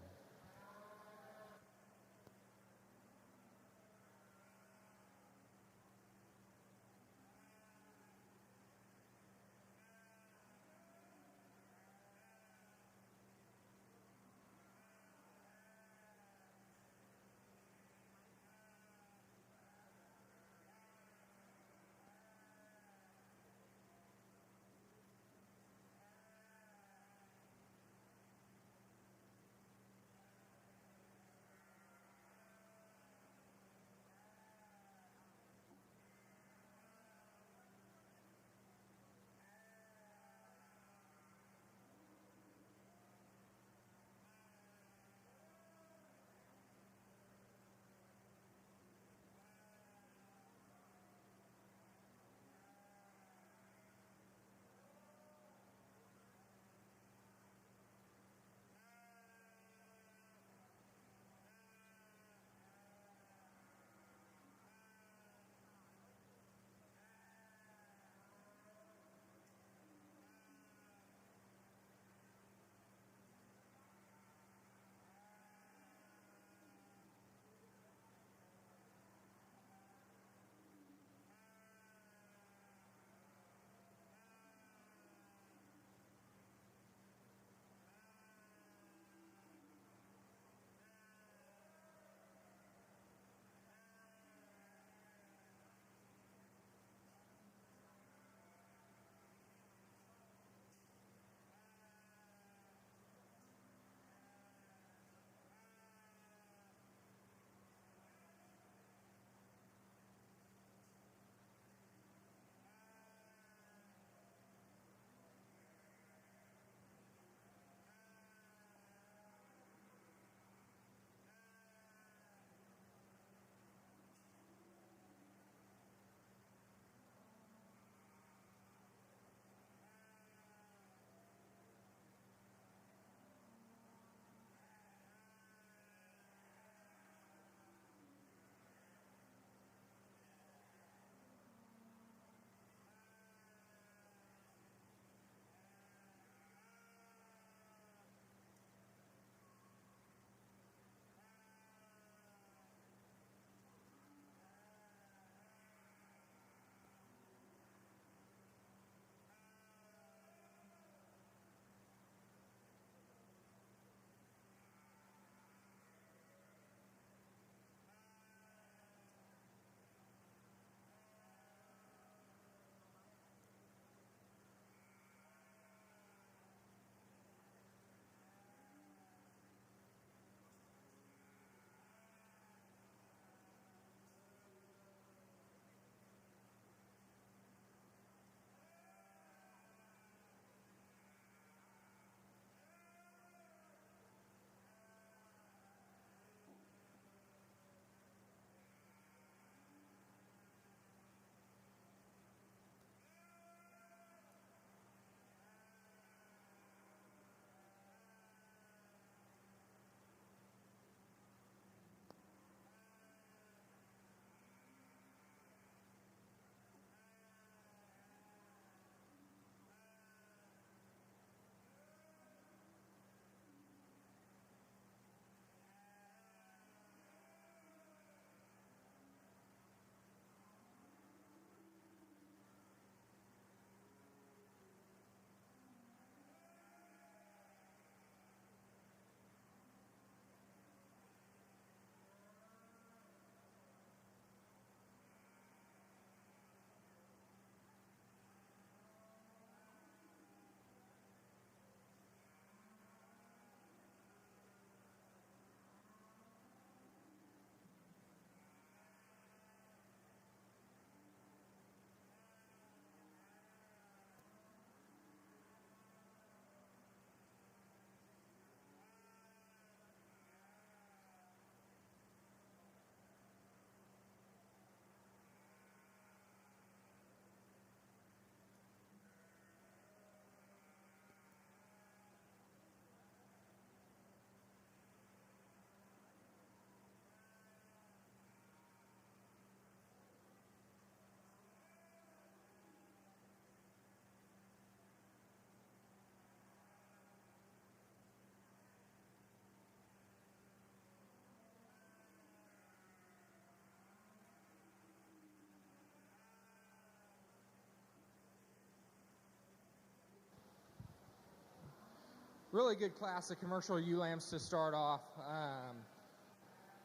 really good class of commercial ewe lambs to start off.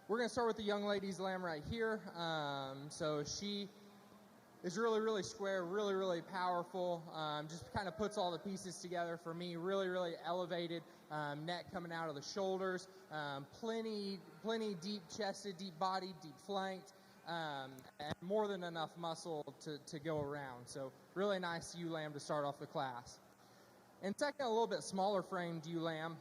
We're going to start with the young lady's lamb right here. So she is really, really square, really, really powerful. Just kind of puts all the pieces together for me. Really, really elevated neck coming out of the shoulders. Plenty deep-chested, deep-bodied, deep-flanked, and more than enough muscle to go around. So really nice ewe lamb to start off the class. And second, a little bit smaller framed ewe lamb,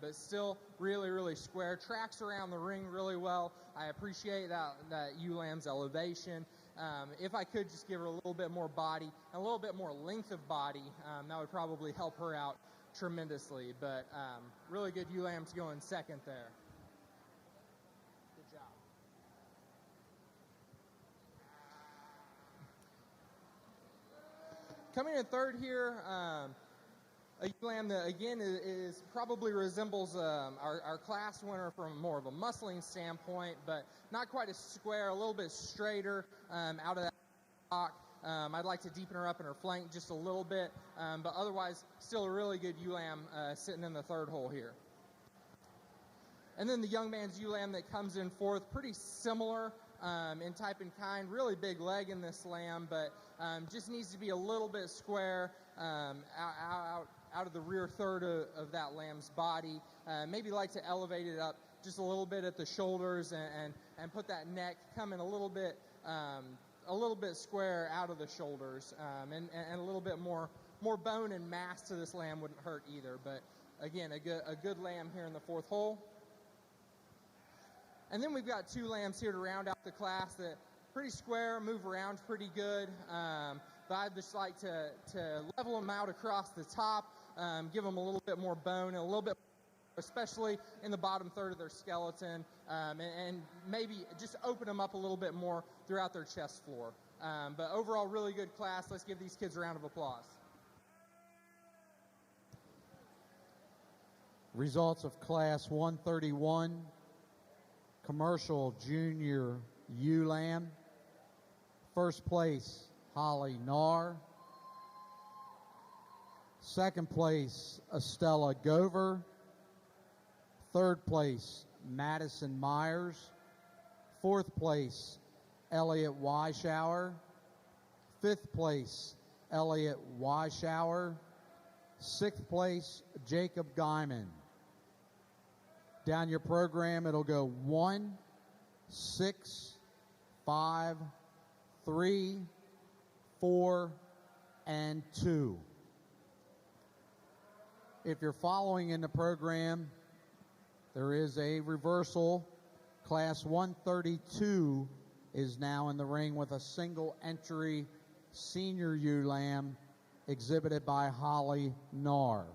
but still really, really square. Tracks around the ring really well. I appreciate that ewe lamb's elevation. If I could just give her a little bit more body, and a little bit more length of body, that would probably help her out tremendously. But really good ewe lamb to go in second there. Good job. Coming in third here, a ewe lamb that, again, is probably resembles our class winner from more of a muscling standpoint, but not quite as square, a little bit straighter out of that block. I'd like to deepen her up in her flank just a little bit, but otherwise still a really good ewe lamb sitting in the third hole here. And then the young man's ewe lamb that comes in fourth, pretty similar in type and kind, really big leg in this lamb, but just needs to be a little bit square out of the rear third of that lamb's body. Maybe like to elevate it up just a little bit at the shoulders and put that neck coming a little bit square out of the shoulders, and a little bit more bone and mass to this lamb wouldn't hurt either. But again, a good lamb here in the fourth hole. And then we've got two lambs here to round out the class that pretty square, move around pretty good. But I'd just like to level them out across the top, give them a little bit more bone and a little bit, especially in the bottom third of their skeleton, and maybe just open them up a little bit more throughout their chest floor. But overall, really good class. Let's give these kids a round of applause. Results of Class 131, Commercial Junior Ewe Lamb. First place, Holly Narr. Second place, Estella Gover. Third place, Madison Myers. Fourth place, Elliot Weishauer. Fifth place, Elliot Weishauer. Sixth place, Jacob Guyman. Down your program, it'll go 1, 6, 5, 3, 4, and 2. If you're following in the program, there is a reversal. Class 132 is now in the ring with a single entry senior ewe lamb exhibited by Holly Narr.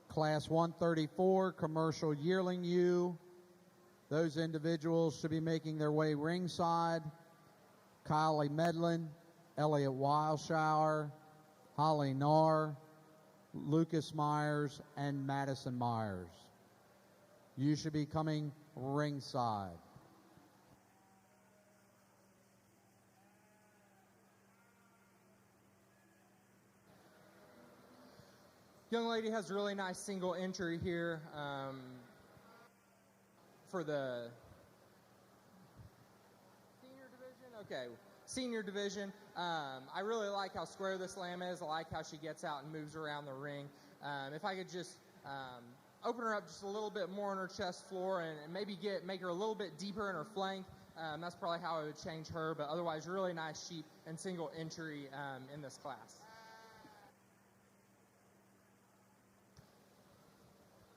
Class 134, commercial yearling ewe. Those individuals should be making their way ringside. Kylie Medlin, Elliot Weishauer, Holly Narr, Lucas Myers, and Madison Myers. You should be coming ringside. Young lady has a really nice single entry here for the senior division. Okay, senior division. I really like how square this lamb is. I like how she gets out and moves around the ring. If I could just open her up just a little bit more on her chest floor and maybe make her a little bit deeper in her flank, that's probably how I would change her. But otherwise, really nice sheep and single entry in this class.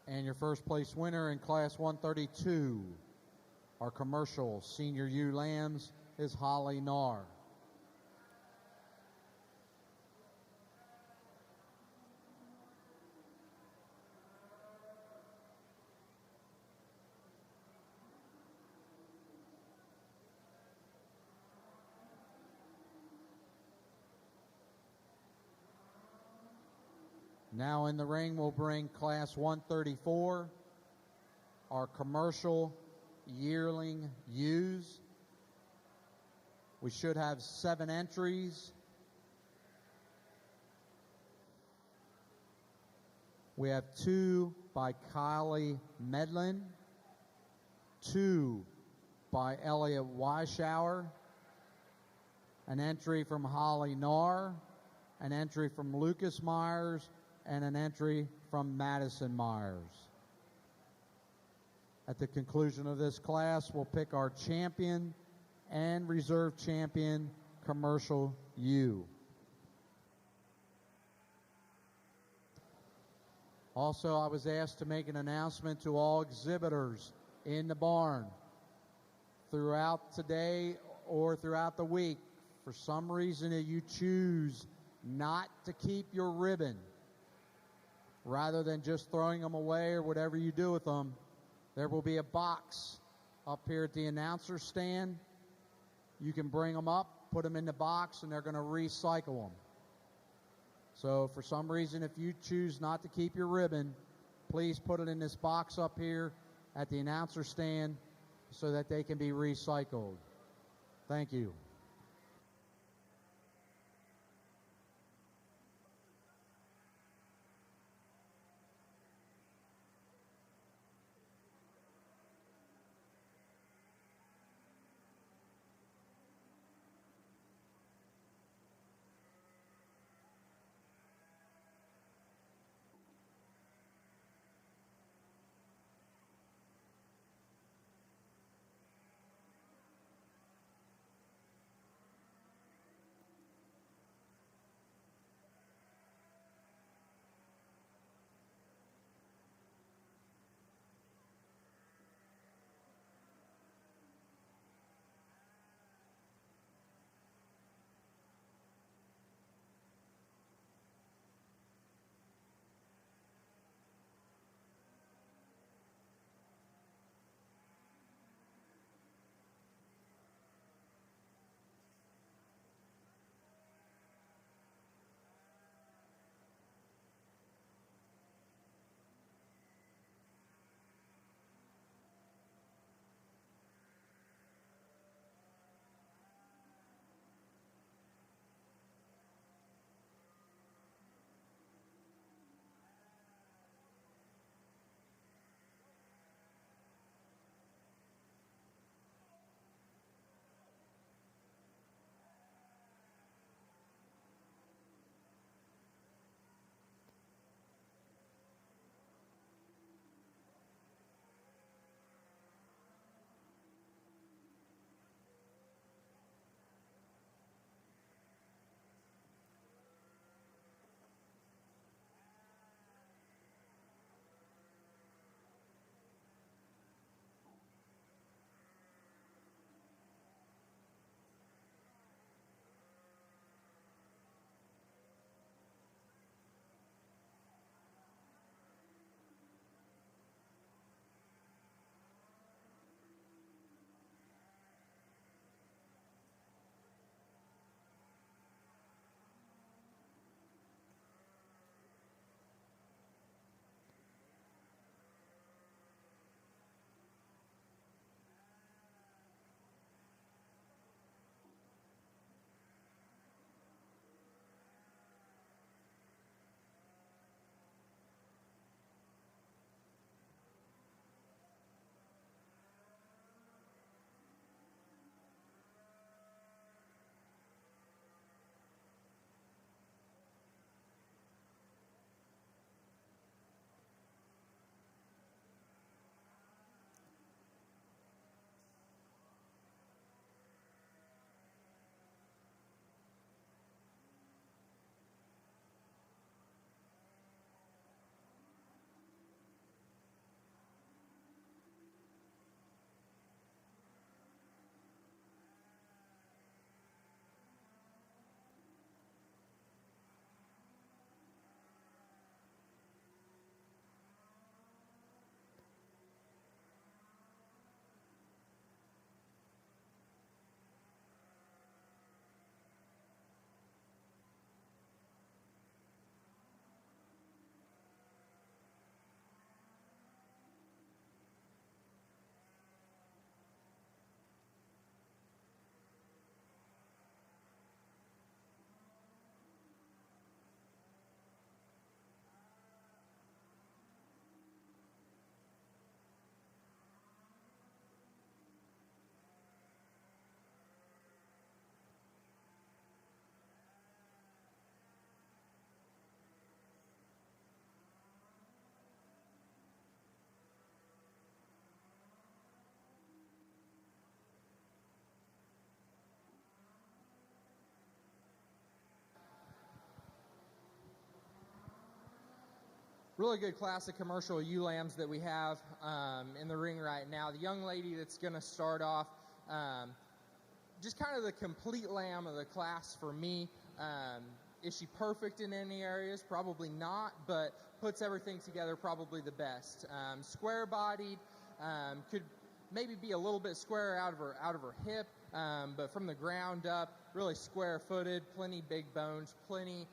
And your first place winner in Class 132, our commercial senior ewe lambs, is Holly Narr. Now in the ring, we'll bring Class 134, our commercial yearling ewes. We should have 7 entries. We have 2 by Kylie Medlin, 2 by Elliot Weishauer, an entry from Holly Narr, an entry from Lucas Myers, and an entry from Madison Myers. At the conclusion of this class, we'll pick our champion and reserve champion, Commercial U. Also, I was asked to make an announcement to all exhibitors in the barn throughout today or throughout the week. For some reason that you choose not to keep your ribbon, rather than just throwing them away or whatever you do with them, there will be a box up here at the announcer stand. You can bring them up, put them in the box, and they're going to recycle them. So for some reason, if you choose not to keep your ribbon, please put it in this box up here at the announcer stand so that they can be recycled. Thank you. really good class of commercial ewe lambs that we have in the ring right now. The young lady that's going to start off, just kind of the complete lamb of the class for me. Is she perfect in any areas? Probably not, but puts everything together probably the best. Square-bodied, could maybe be a little bit square out of her hip, but from the ground up, really square-footed, plenty big bones, plenty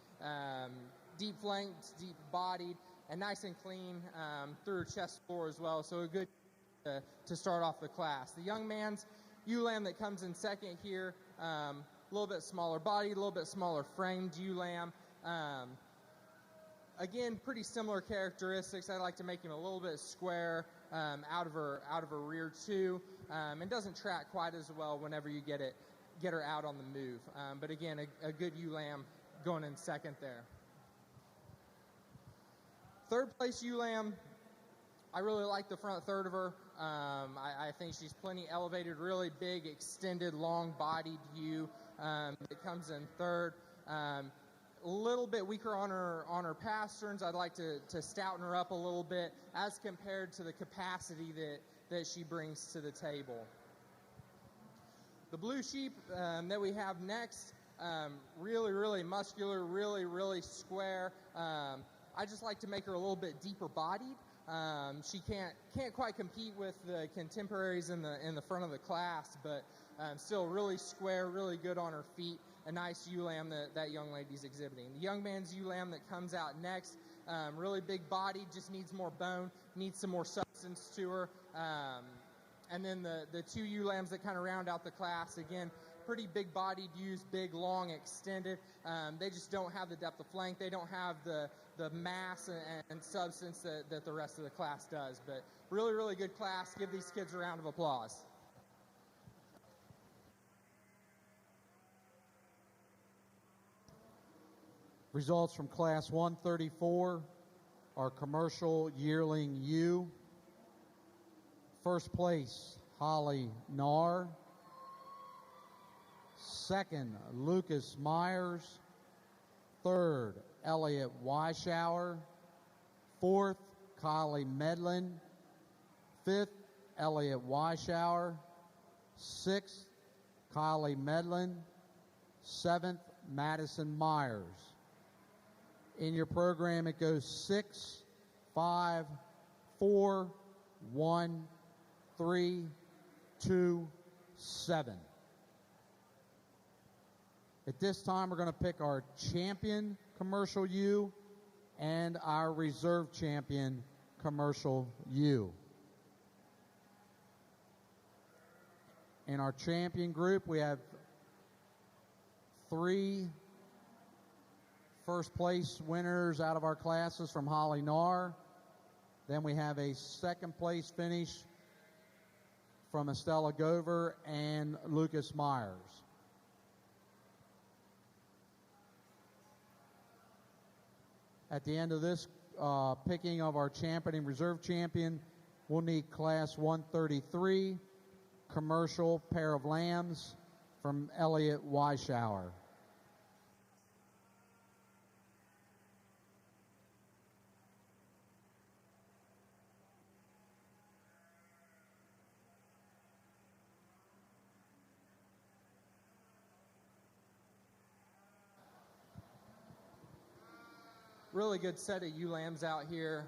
deep flanked, deep-bodied, and nice and clean through her chest floor as well. So a good to start off the class. The young man's ewe lamb that comes in second here, a little bit smaller body, a little bit smaller framed ewe lamb. Again, pretty similar characteristics. I like to make him a little bit square out of her rear too, and doesn't track quite as well whenever you get her out on the move. But again, a good ewe lamb going in second there. Third place ewe lamb, I really like the front third of her. I think she's plenty elevated, really big, extended, long-bodied ewe that comes in third. A little bit weaker on her pasterns. I'd like to stouten her up a little bit as compared to the capacity that she brings to the table. The blue sheep that we have next, really, really muscular, really, really square. I just like to make her a little bit deeper bodied. She can't quite compete with the contemporaries in the front of the class, but still really square, really good on her feet. A nice ewe lamb that young lady's exhibiting. The young man's ewe lamb that comes out next, really big body, just needs more bone, needs some more substance to her. And then the two ewe lambs that kind of round out the class, again, pretty big bodied ewes, big, long, extended. They just don't have the depth of flank. They don't have the mass and substance that the rest of the class does. But really, really good class. Give these kids a round of applause. Results from Class 134 are commercial yearling ewe. First place, Holly Narr. Second, Lucas Myers. Third, Elliot Weishauer. Fourth, Kylie Medlin. Fifth, Elliot Weishauer. Sixth, Kylie Medlin. Seventh, Madison Myers. In your program, it goes 6, 5, 4, 1, 3, 2, 7. At this time, we're going to pick our champion commercial ewe and our reserve champion commercial ewe. In our champion group, we have 3 first place winners out of our classes from Holly Narr. Then we have a second place finish from Estella Gover and Lucas Myers. At the end of this picking of our champion and reserve champion, we'll need Class 133 commercial pair of lambs from Elliot Weishauer. Really good set of ewe lambs out here.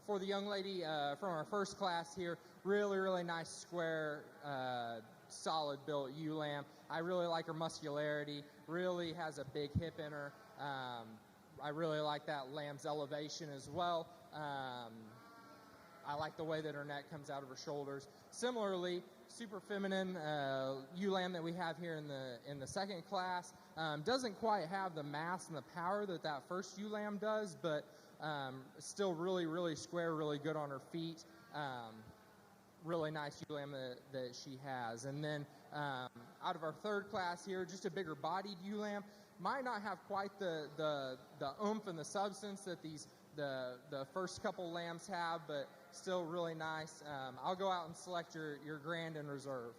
For the young lady from our first class here, really, really nice square, solid built ewe lamb. I really like her muscularity, really has a big hip in her. I really like that lamb's elevation as well. I like the way that her neck comes out of her shoulders. Similarly, super feminine ewe lamb that we have here in the second class. Doesn't quite have the mass and the power that first ewe lamb does, but still really, really square, really good on her feet. Really nice ewe lamb that she has. And then out of our third class here, just a bigger bodied ewe lamb. Might not have quite the oomph and the substance that the first couple lambs have, but still really nice. I'll go out and select your grand and reserve.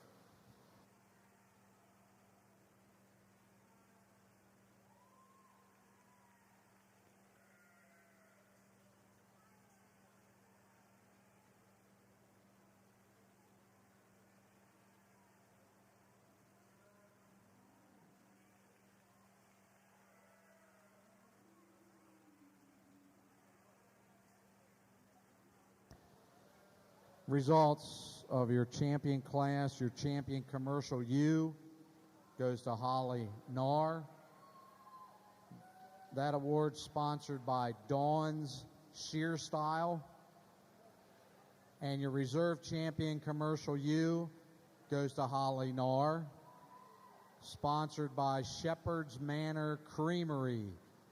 Results of your champion class, your champion commercial U goes to Holly Nar. That award sponsored by Dawn's Shear Style. And your reserve champion commercial U goes to Holly Nar. Sponsored by Shepherd's Manor Creamery,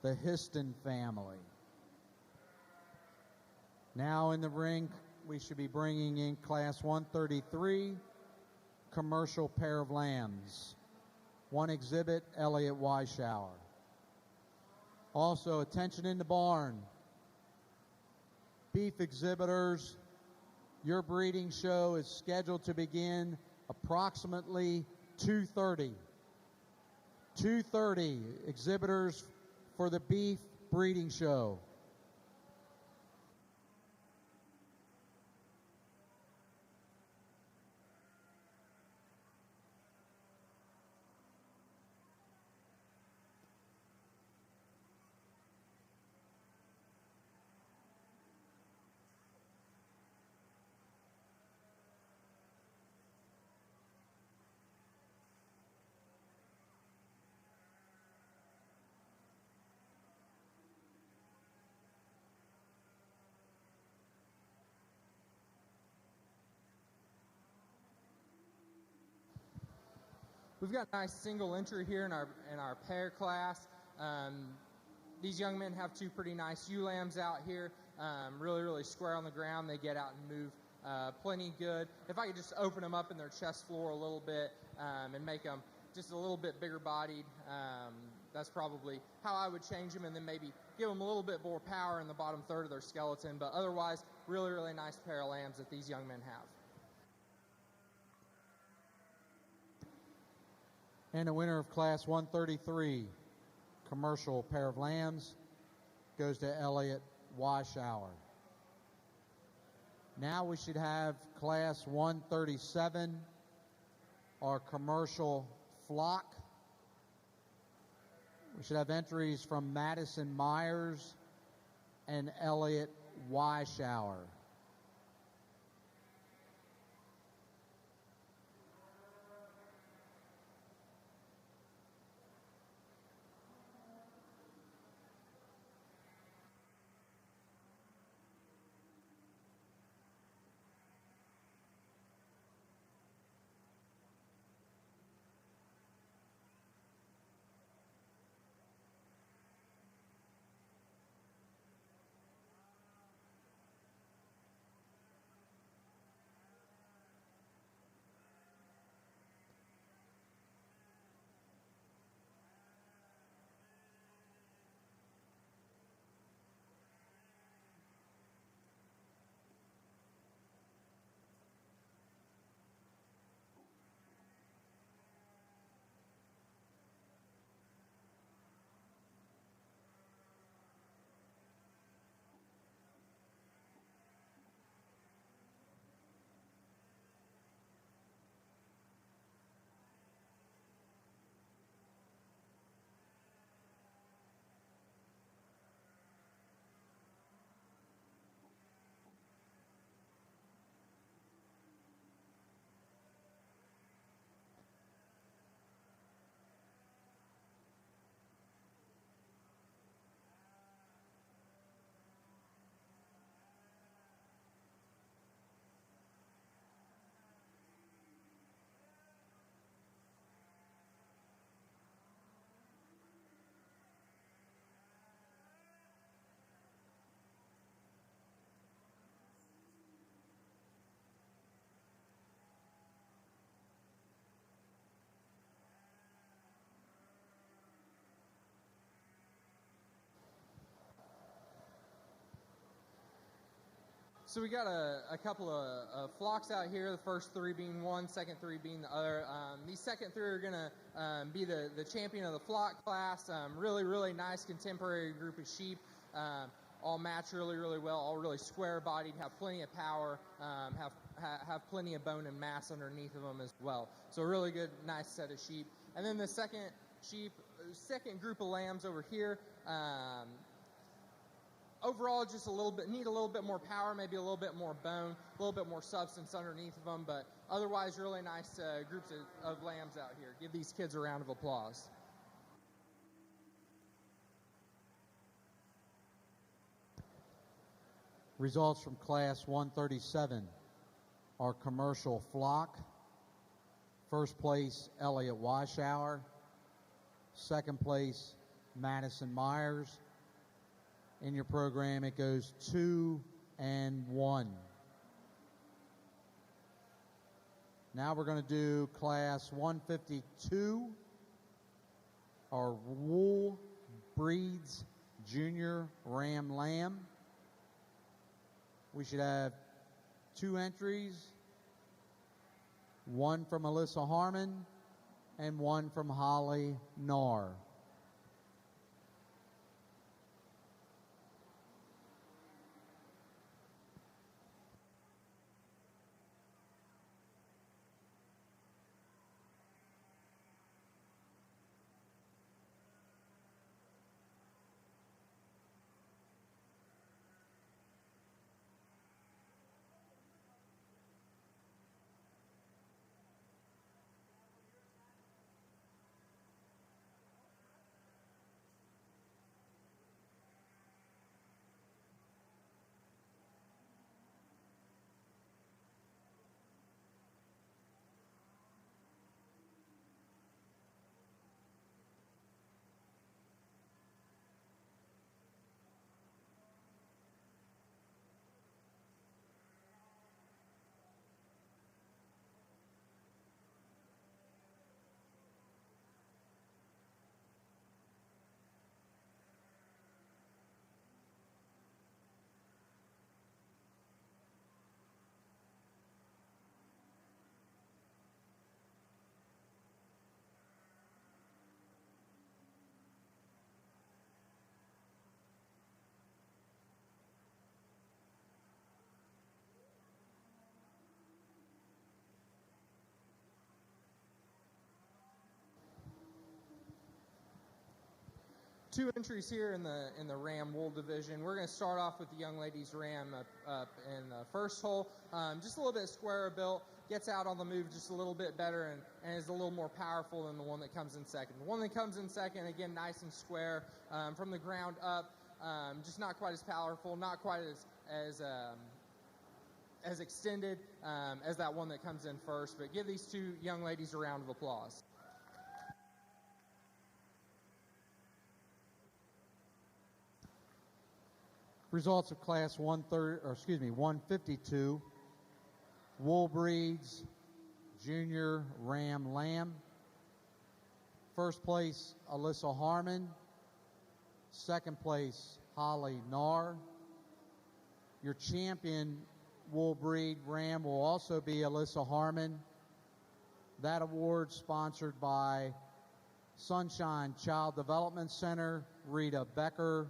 the Histon family. Now in the ring, we should be bringing in Class 133, commercial pair of lambs. One exhibit, Elliott Weishauer. Also, attention in the barn. Beef exhibitors, your breeding show is scheduled to begin approximately 2:30. 2:30, exhibitors for the beef breeding show. We've got a nice single entry here in our pair class. These young men have two pretty nice ewe lambs out here, really square on the ground. They get out and move plenty good. If I could just open them up in their chest floor a little bit and make them just a little bit bigger bodied, that's probably how I would change them, and then maybe give them a little bit more power in the bottom third of their skeleton. But otherwise, really nice pair of lambs that these young men have. And the winner of Class 133, commercial pair of lambs, goes to Elliott Weishauer. Now we should have Class 137, our commercial flock. We should have entries from Madison Myers and Elliott Weishauer. So we got a couple of flocks out here, the first three being one, second three being the other. These second three are going to be the champion of the flock class. Really nice contemporary group of sheep. All match really well, all really square-bodied, have plenty of power, have plenty of bone and mass underneath of them as well. So a really good, nice set of sheep. And then the second group of lambs over here, overall, just need a little bit more power, maybe a little bit more bone, a little bit more substance underneath of them, but otherwise really nice groups of lambs out here. Give these kids a round of applause. Results from Class 137 are commercial flock. First place, Elliot Weishauer. Second place, Madison Myers. In your program, it goes 2 and 1. Now we're going to do Class 152, our Wool Breeds Junior Ram Lamb. We should have 2 entries, one from Alyssa Harmon and one from Holly Narr. Two entries here in the ram wool division. We're going to start off with the young ladies ram up in the first hole. Just a little bit squarer built, gets out on the move just a little bit better, and is a little more powerful than the one that comes in second. The one that comes in second, again, nice and square from the ground up, just not quite as powerful, not quite as extended as that one that comes in first. But give these two young ladies a round of applause. Results of Class 152, Wool Breeds Junior Ram Lamb. First place, Alyssa Harmon. Second place, Holly Narr. Your champion Wool Breed Ram will also be Alyssa Harmon. That award sponsored by Sunshine Child Development Center, Rita Becker,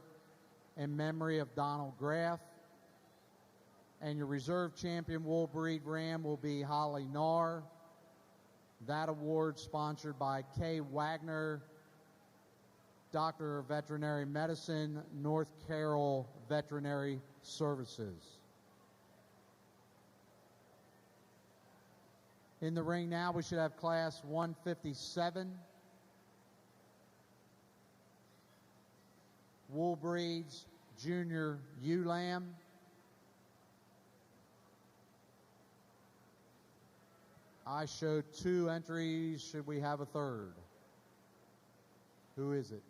in memory of Donald Graff. And your reserve champion Wool Breed Ram will be Holly Narr. That award sponsored by Kay Wagner, Doctor of Veterinary Medicine, North Carroll Veterinary Services. In the ring now, we should have Class 157. Wool Breeds Junior Ewe Lamb. I showed 2 entries. Should we have a third? Who is it?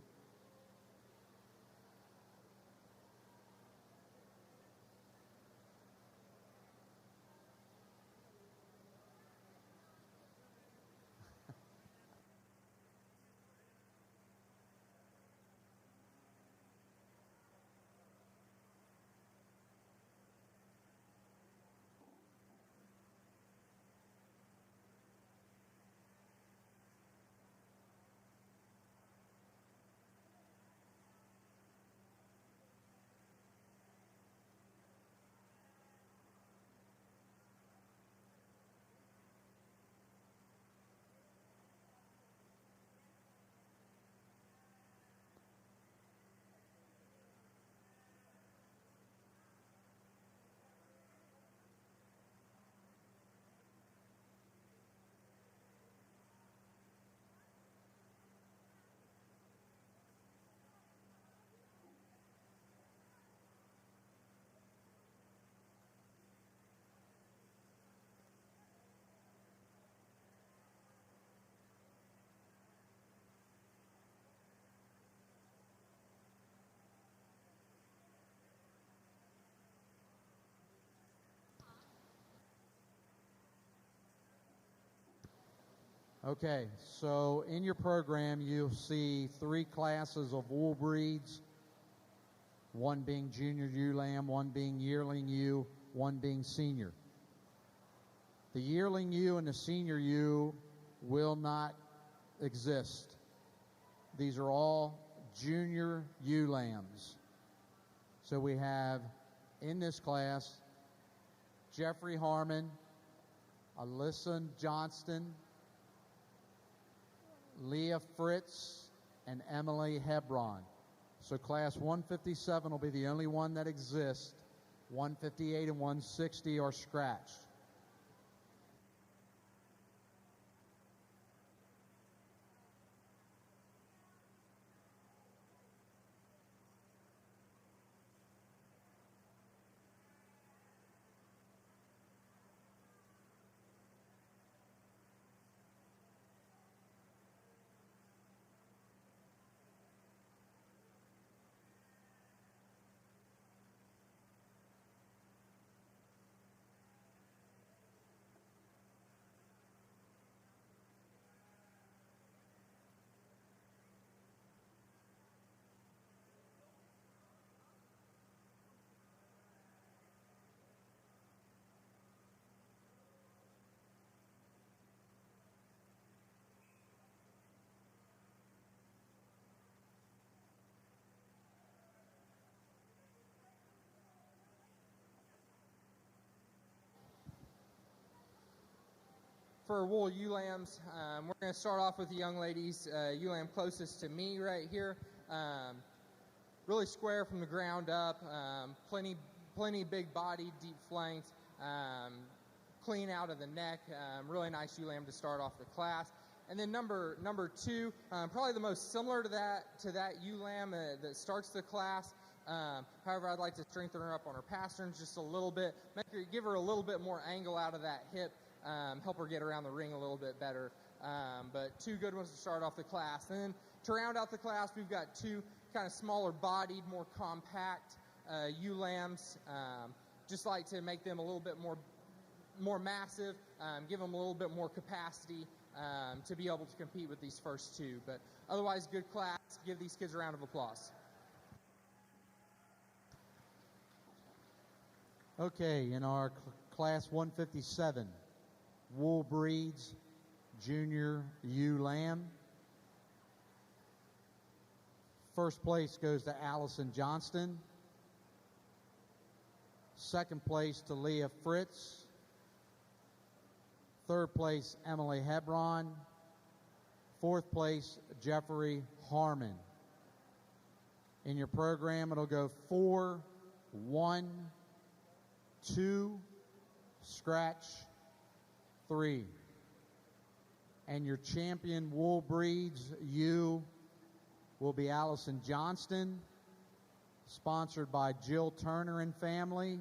Okay, so in your program, you'll see 3 classes of wool breeds, one being junior ewe lamb, one being yearling ewe, one being senior. The yearling ewe and the senior ewe will not exist. These are all junior ewe lambs. So we have in this class Jeffrey Harmon, Alyssa Johnston, Leah Fritz, and Emily Hebron. So class 157 will be the only one that exists. 158 and 160 are scratched. For wool ewe lambs, we're going to start off with the young ladies. Ewe lamb closest to me right here. Really square from the ground up. Plenty big body, deep flanks. Clean out of the neck. Really nice ewe lamb to start off the class. And then number 2, probably the most similar to that ewe lamb that starts the class. However, I'd like to strengthen her up on her pasterns just a little bit. Give her a little bit more angle out of that hip. Help her get around the ring a little bit better. But 2 good ones to start off the class. And then to round out the class, we've got 2 kind of smaller bodied, more compact ewe lambs. Just like to make them a little bit more massive, give them a little bit more capacity to be able to compete with these first 2. But otherwise, good class. Give these kids a round of applause. Okay, in our class 157, wool breeds, junior ewe lamb. First place goes to Allison Johnston. Second place to Leah Fritz. Third place, Emily Hebron. Fourth place, Jeffrey Harmon. In your program, it'll go 4, 1, 2, scratch, 3. And your champion wool breeds ewe will be Allison Johnston, sponsored by Jill Turner and family,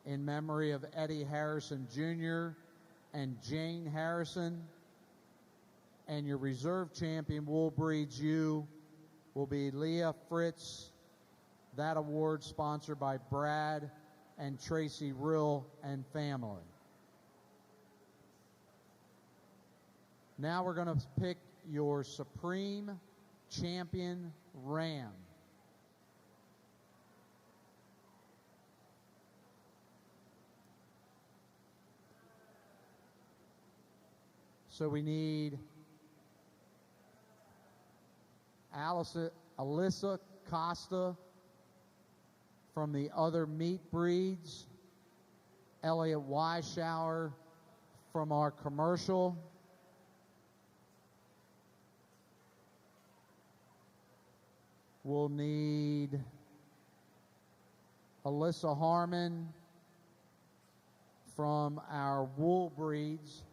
in memory of Eddie Harrison Jr. and Jane Harrison. And your reserve champion wool breeds ewe will be Leah Fritz. That award sponsored by Brad and Tracy Rill and family. Now we're going to pick your Supreme Champion Ram. So we need Alyssa Costa from the other meat breeds, Elliot Weishauer from our commercial, we'll need Alyssa Harmon from our wool breeds,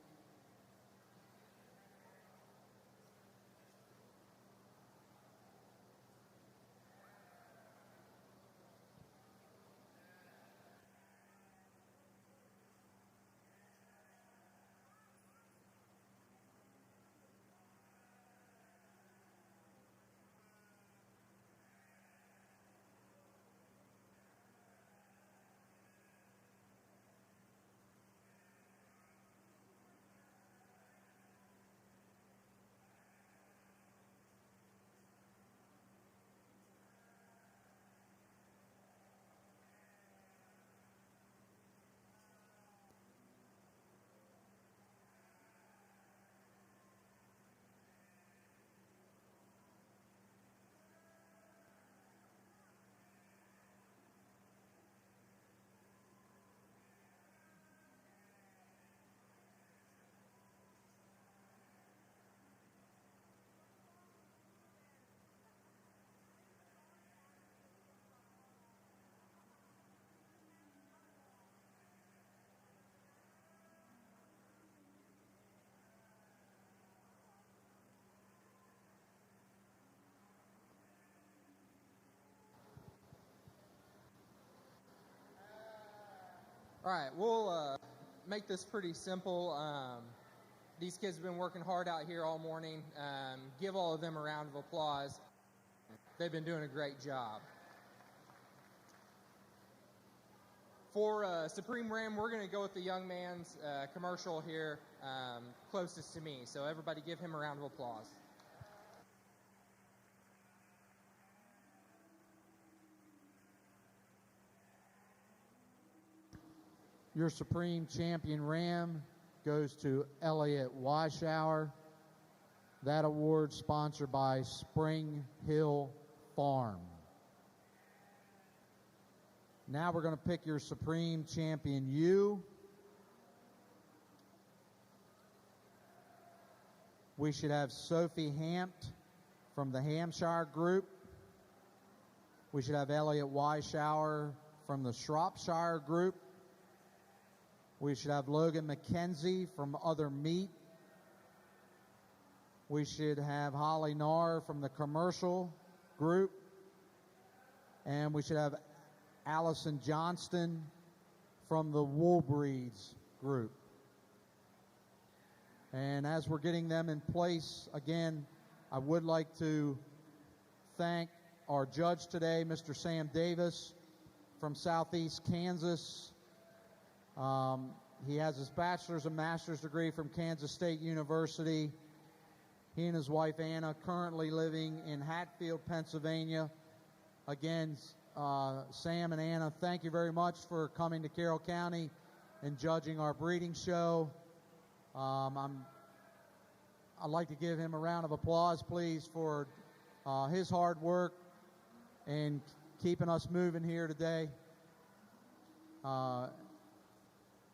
All right, we'll make this pretty simple. These kids have been working hard out here all morning. Give all of them a round of applause. They've been doing a great job. For Supreme Ram, we're going to go with the young man's commercial here, closest to me. So everybody give him a round of applause. Your Supreme Champion Ram goes to Elliot Weishauer. That award sponsored by Spring Hill Farm. Now we're going to pick your Supreme Champion ewe. We should have Sophie Hampt from the Hampshire group. We should have Elliot Weishauer from the Shropshire group. We should have Logan McKenzie from Other Meat. We should have Holly Narr from the commercial group. And we should have Allison Johnston from the Wool Breeds group. And as we're getting them in place, again, I would like to thank our judge today, Mr. Sam Davis from Southeast Kansas. He has his bachelor's and master's degree from Kansas State University. He and his wife Anna currently living in Hatfield, Pennsylvania. Again, Sam and Anna, thank you very much for coming to Carroll County and judging our breeding show. I'd like to give him a round of applause, please, for his hard work and keeping us moving here today.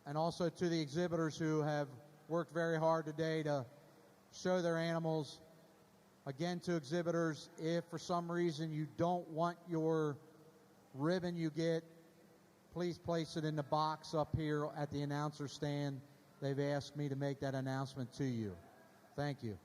And also to the exhibitors who have worked very hard today to show their animals. Again, to exhibitors, if for some reason you don't want your ribbon you get, please place it in the box up here at the announcer stand. They've asked me to make that announcement to you. Thank you.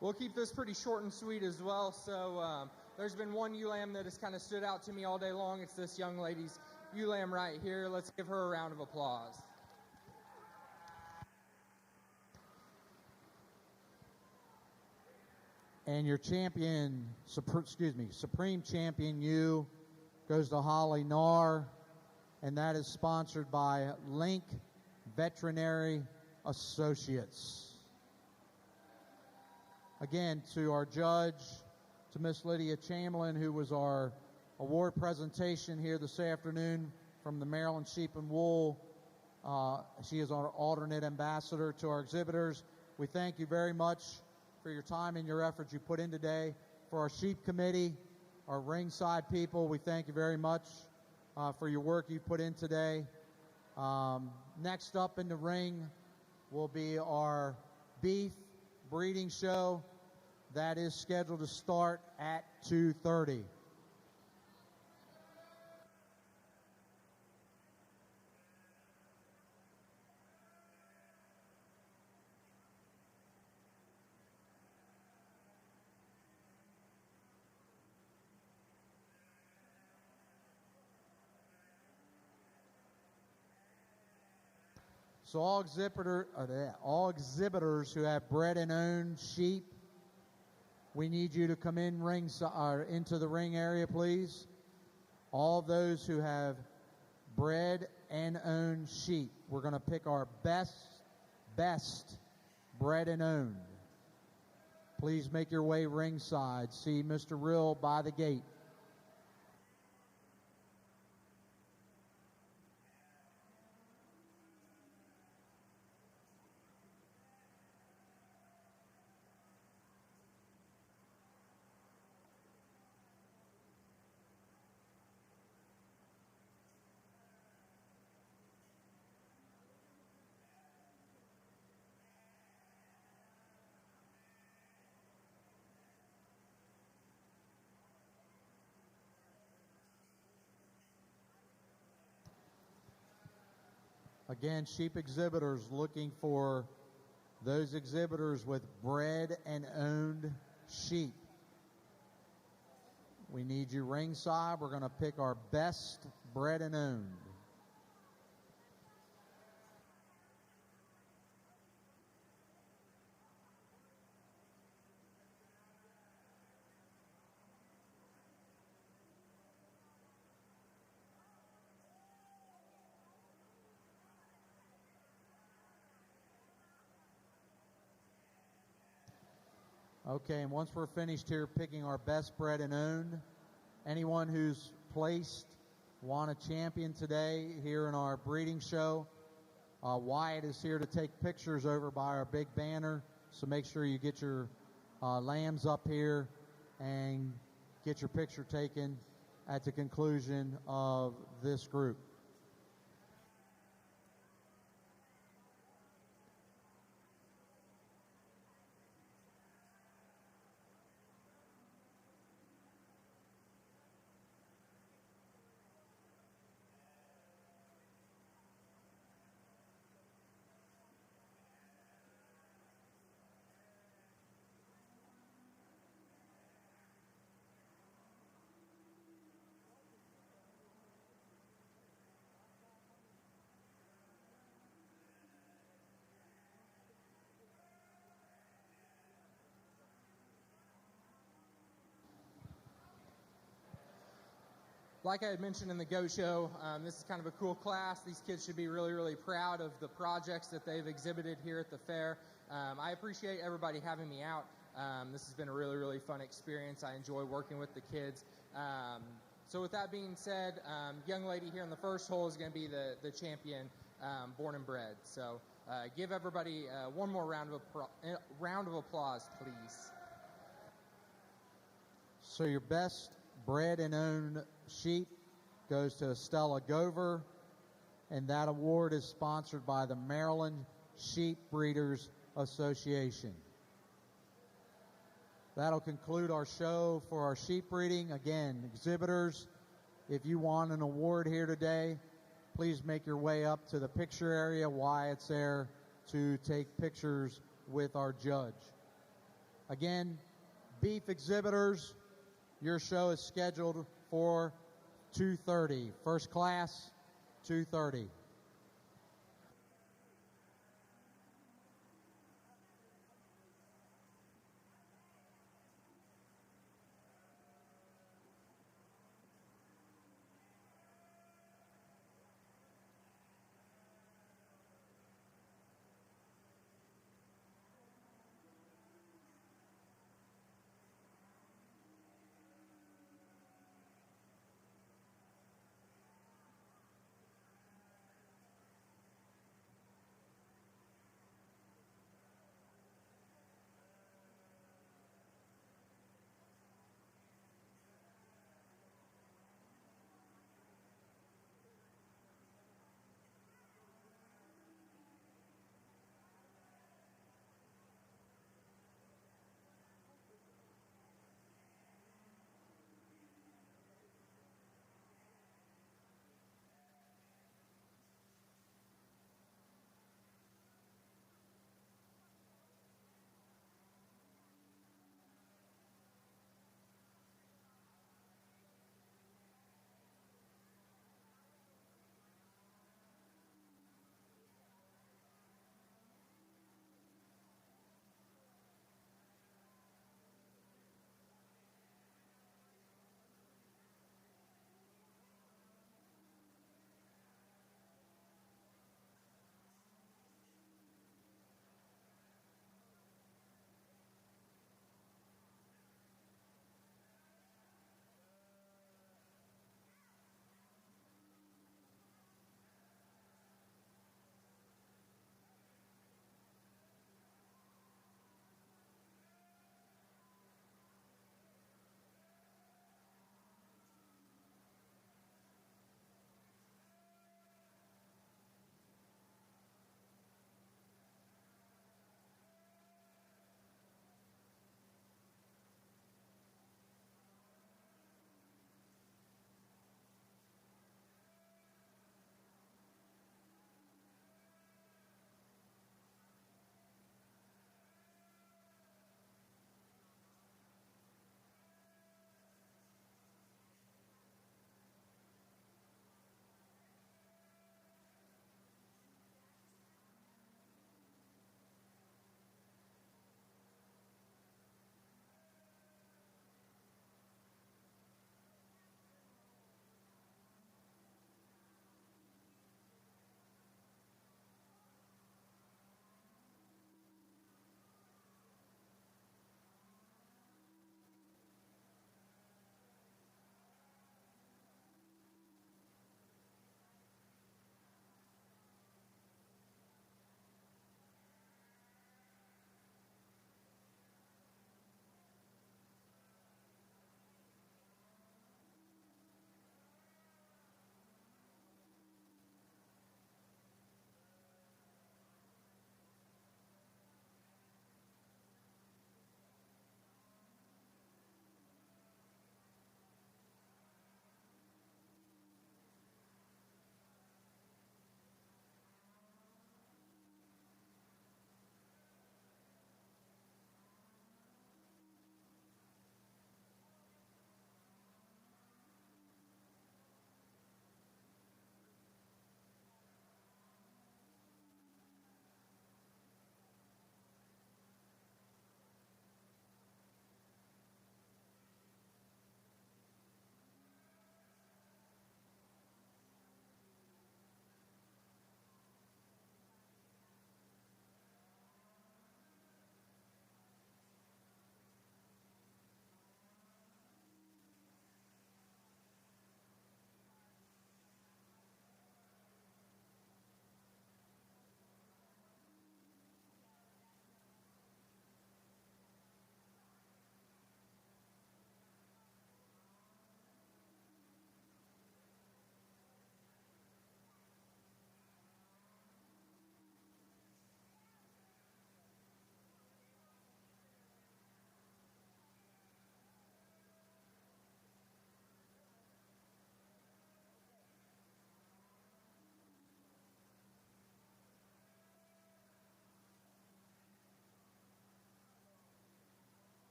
We'll keep this pretty short and sweet as well. So there's been one ewe lamb that has kind of stood out to me all day long. It's this young lady's ewe lamb right here. Let's give her a round of applause. And your champion, Supreme Champion ewe goes to Holly Narr, and that is sponsored by Link Veterinary Associates. Again, to our judge, to Miss Lydia Chamberlain, who was our award presentation here this afternoon from the Maryland Sheep and Wool. She is our alternate ambassador. To our exhibitors, we thank you very much for your time and your efforts you put in today. For our sheep committee, our ringside people, we thank you very much for your work you put in today. Next up in the ring will be our beef breeding show. That is scheduled to start at 2:30. So all exhibitors who have bred and owned sheep, we need you to come in into the ring area, please. All those who have bred and owned sheep, we're going to pick our best bred and owned. Please make your way ringside. See Mr. Rill by the gate. Again, sheep exhibitors looking for those exhibitors with bred and owned sheep. We need you ringside. We're going to pick our best bred and owned. Okay, and once we're finished here picking our best bred and owned, anyone who's placed, won a champion today here in our breeding show, Wyatt is here to take pictures over by our big banner, so make sure you get your lambs up here and get your picture taken at the conclusion of this group. Like I had mentioned in the Go Show, this is kind of a cool class. These kids should be really, really proud of the projects that they've exhibited here at the fair. I appreciate everybody having me out. This has been a really, really fun experience. I enjoy working with the kids. So with that being said, young lady here in the first hole is going to be the champion, born and bred. So give everybody one more round of applause, please. So your best bred and owned sheep goes to Stella Gover, and that award is sponsored by the Maryland Sheep Breeders Association. That'll conclude our show for our sheep breeding. Again, exhibitors, if you want an award here today, please make your way up to the picture area. Wyatt's there to take pictures with our judge. Again, beef exhibitors, your show is scheduled for 2:30. First class, 2:30.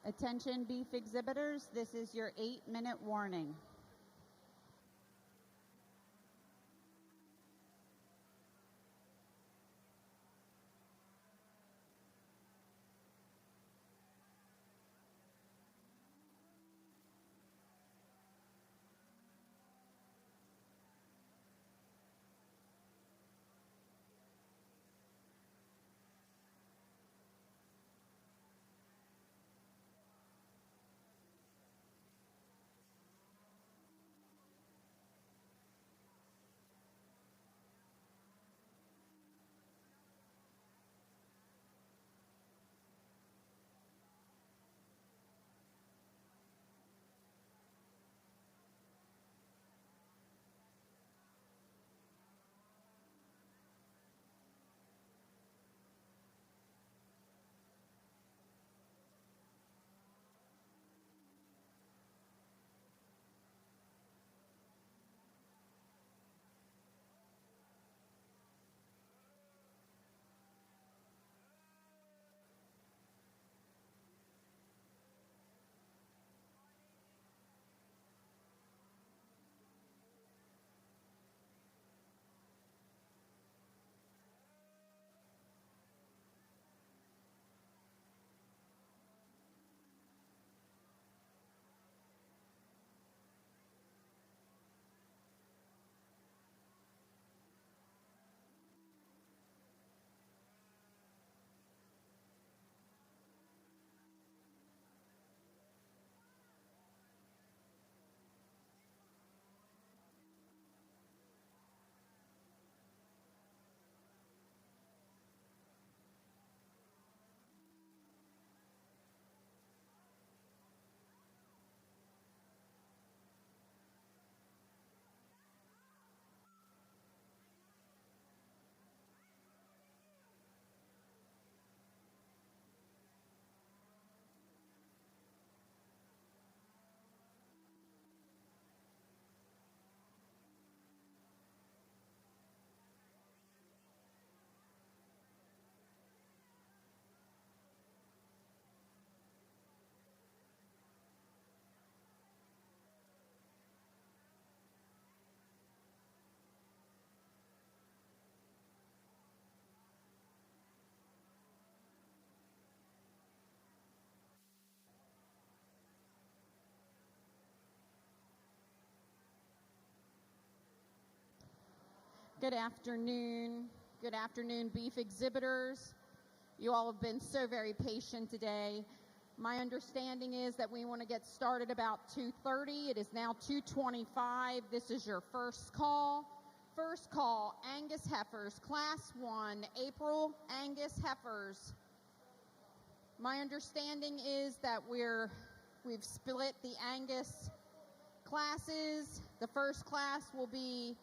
Attention beef exhibitors, this is your 8-minute warning. Good afternoon. Good afternoon, beef exhibitors. You all have been so very patient today. My understanding is that we want to get started about 2:30. It is now 2:25. This is your first call. First call, Angus heifers, Class 1, April Angus heifers. My understanding is that we've split the Angus classes. The first class will be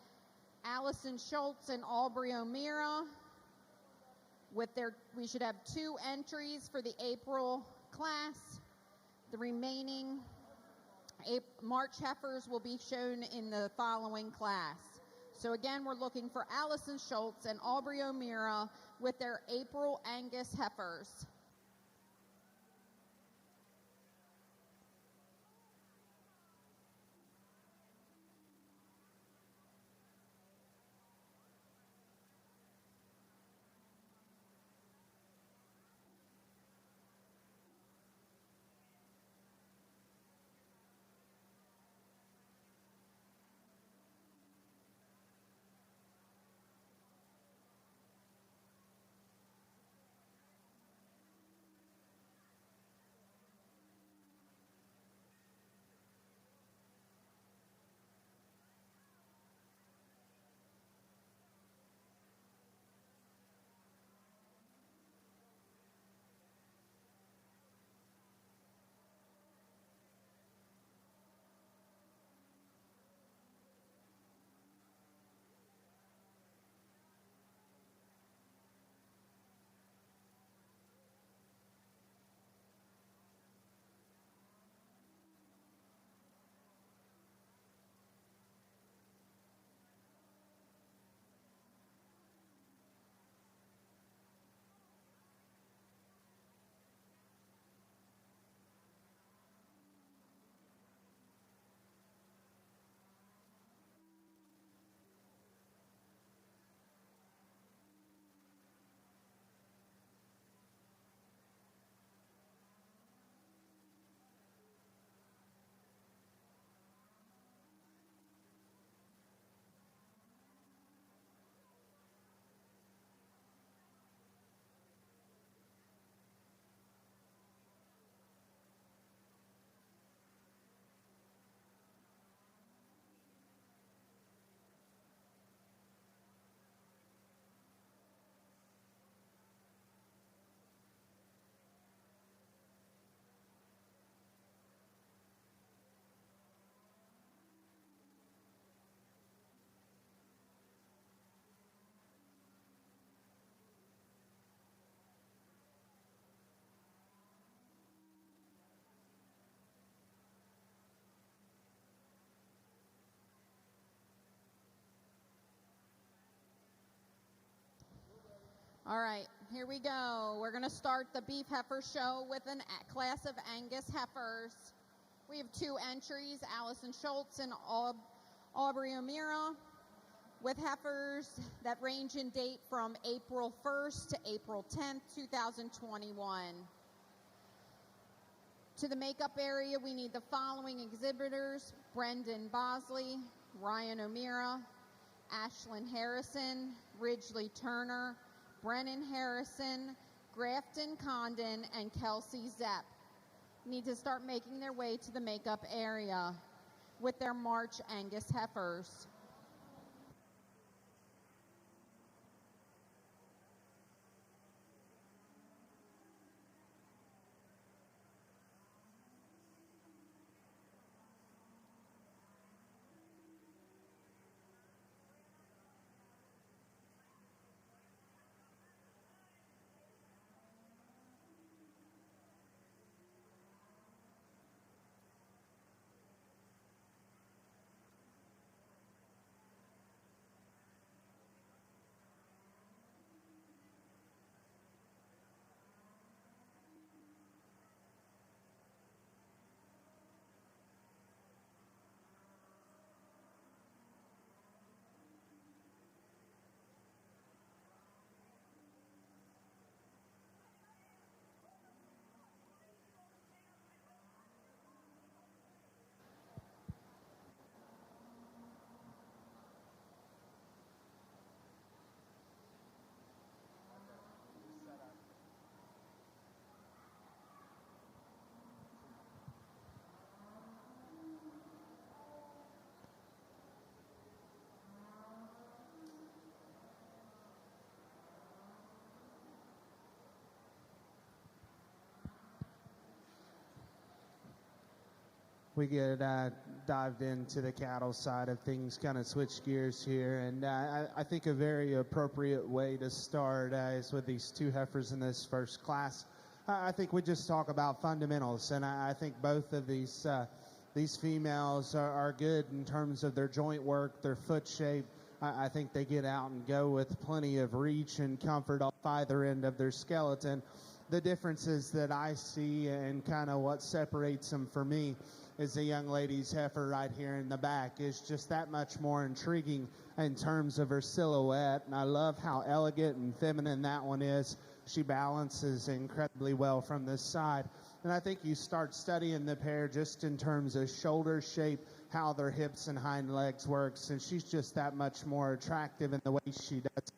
Allison Schultz and Aubrey O'Meara. We should have 2 entries for the April class. The remaining March heifers will be shown in the following class. So again, we're looking for Allison Schultz and Aubrey O'Meara with their April Angus heifers. All right, here we go. We're going to start the beef heifer show with a class of Angus heifers. We have 2 entries, Allison Schultz and Aubrey O'Meara, with heifers that range in date from April 1st to April 10th, 2021. To the makeup area, we need the following exhibitors: Brendan Bosley, Ryan O'Meara, Ashlyn Harrison, Ridgely Turner, Brennan Harrison, Grafton Condon, and Kelsey Zepp. Need to start making their way to the makeup area with their March Angus heifers. We get dived into the cattle side of things, kind of switch gears here, and I think a very appropriate way to start is with these 2 heifers in this first class. I think we just talk about fundamentals, and I think both of these females are good in terms of their joint work, their foot shape. I think they get out and go with plenty of reach and comfort off either end of their skeleton. The differences that I see and kind of what separates them for me is the young lady's heifer right here in the back is just that much more intriguing in terms of her silhouette. And I love how elegant and feminine that one is. She balances incredibly well from this side. And I think you start studying the pair just in terms of shoulder shape, how their hips and hind legs works. And she's just that much more attractive in the way she does it.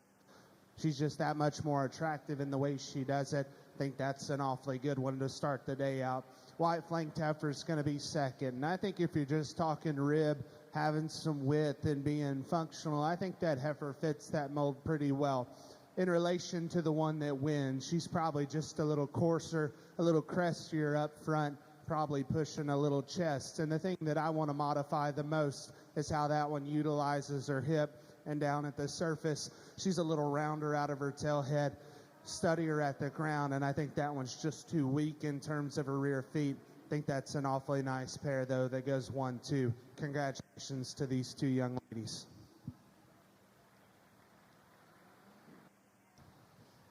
She's just that much more attractive in the way she does it. I think that's an awfully good one to start the day out. White flanked heifer is going to be second. And I think if you're just talking rib, having some width and being functional, I think that heifer fits that mold pretty well. In relation to the one that wins, she's probably just a little coarser, a little crestier up front, probably pushing a little chest. And the thing that I want to modify the most is how that one utilizes her hip and down at the surface. She's a little rounder out of her tail head, steadier at the ground, and I think that one's just too weak in terms of her rear feet. I think that's an awfully nice pair, though, that goes 1-2. Congratulations to these 2 young ladies.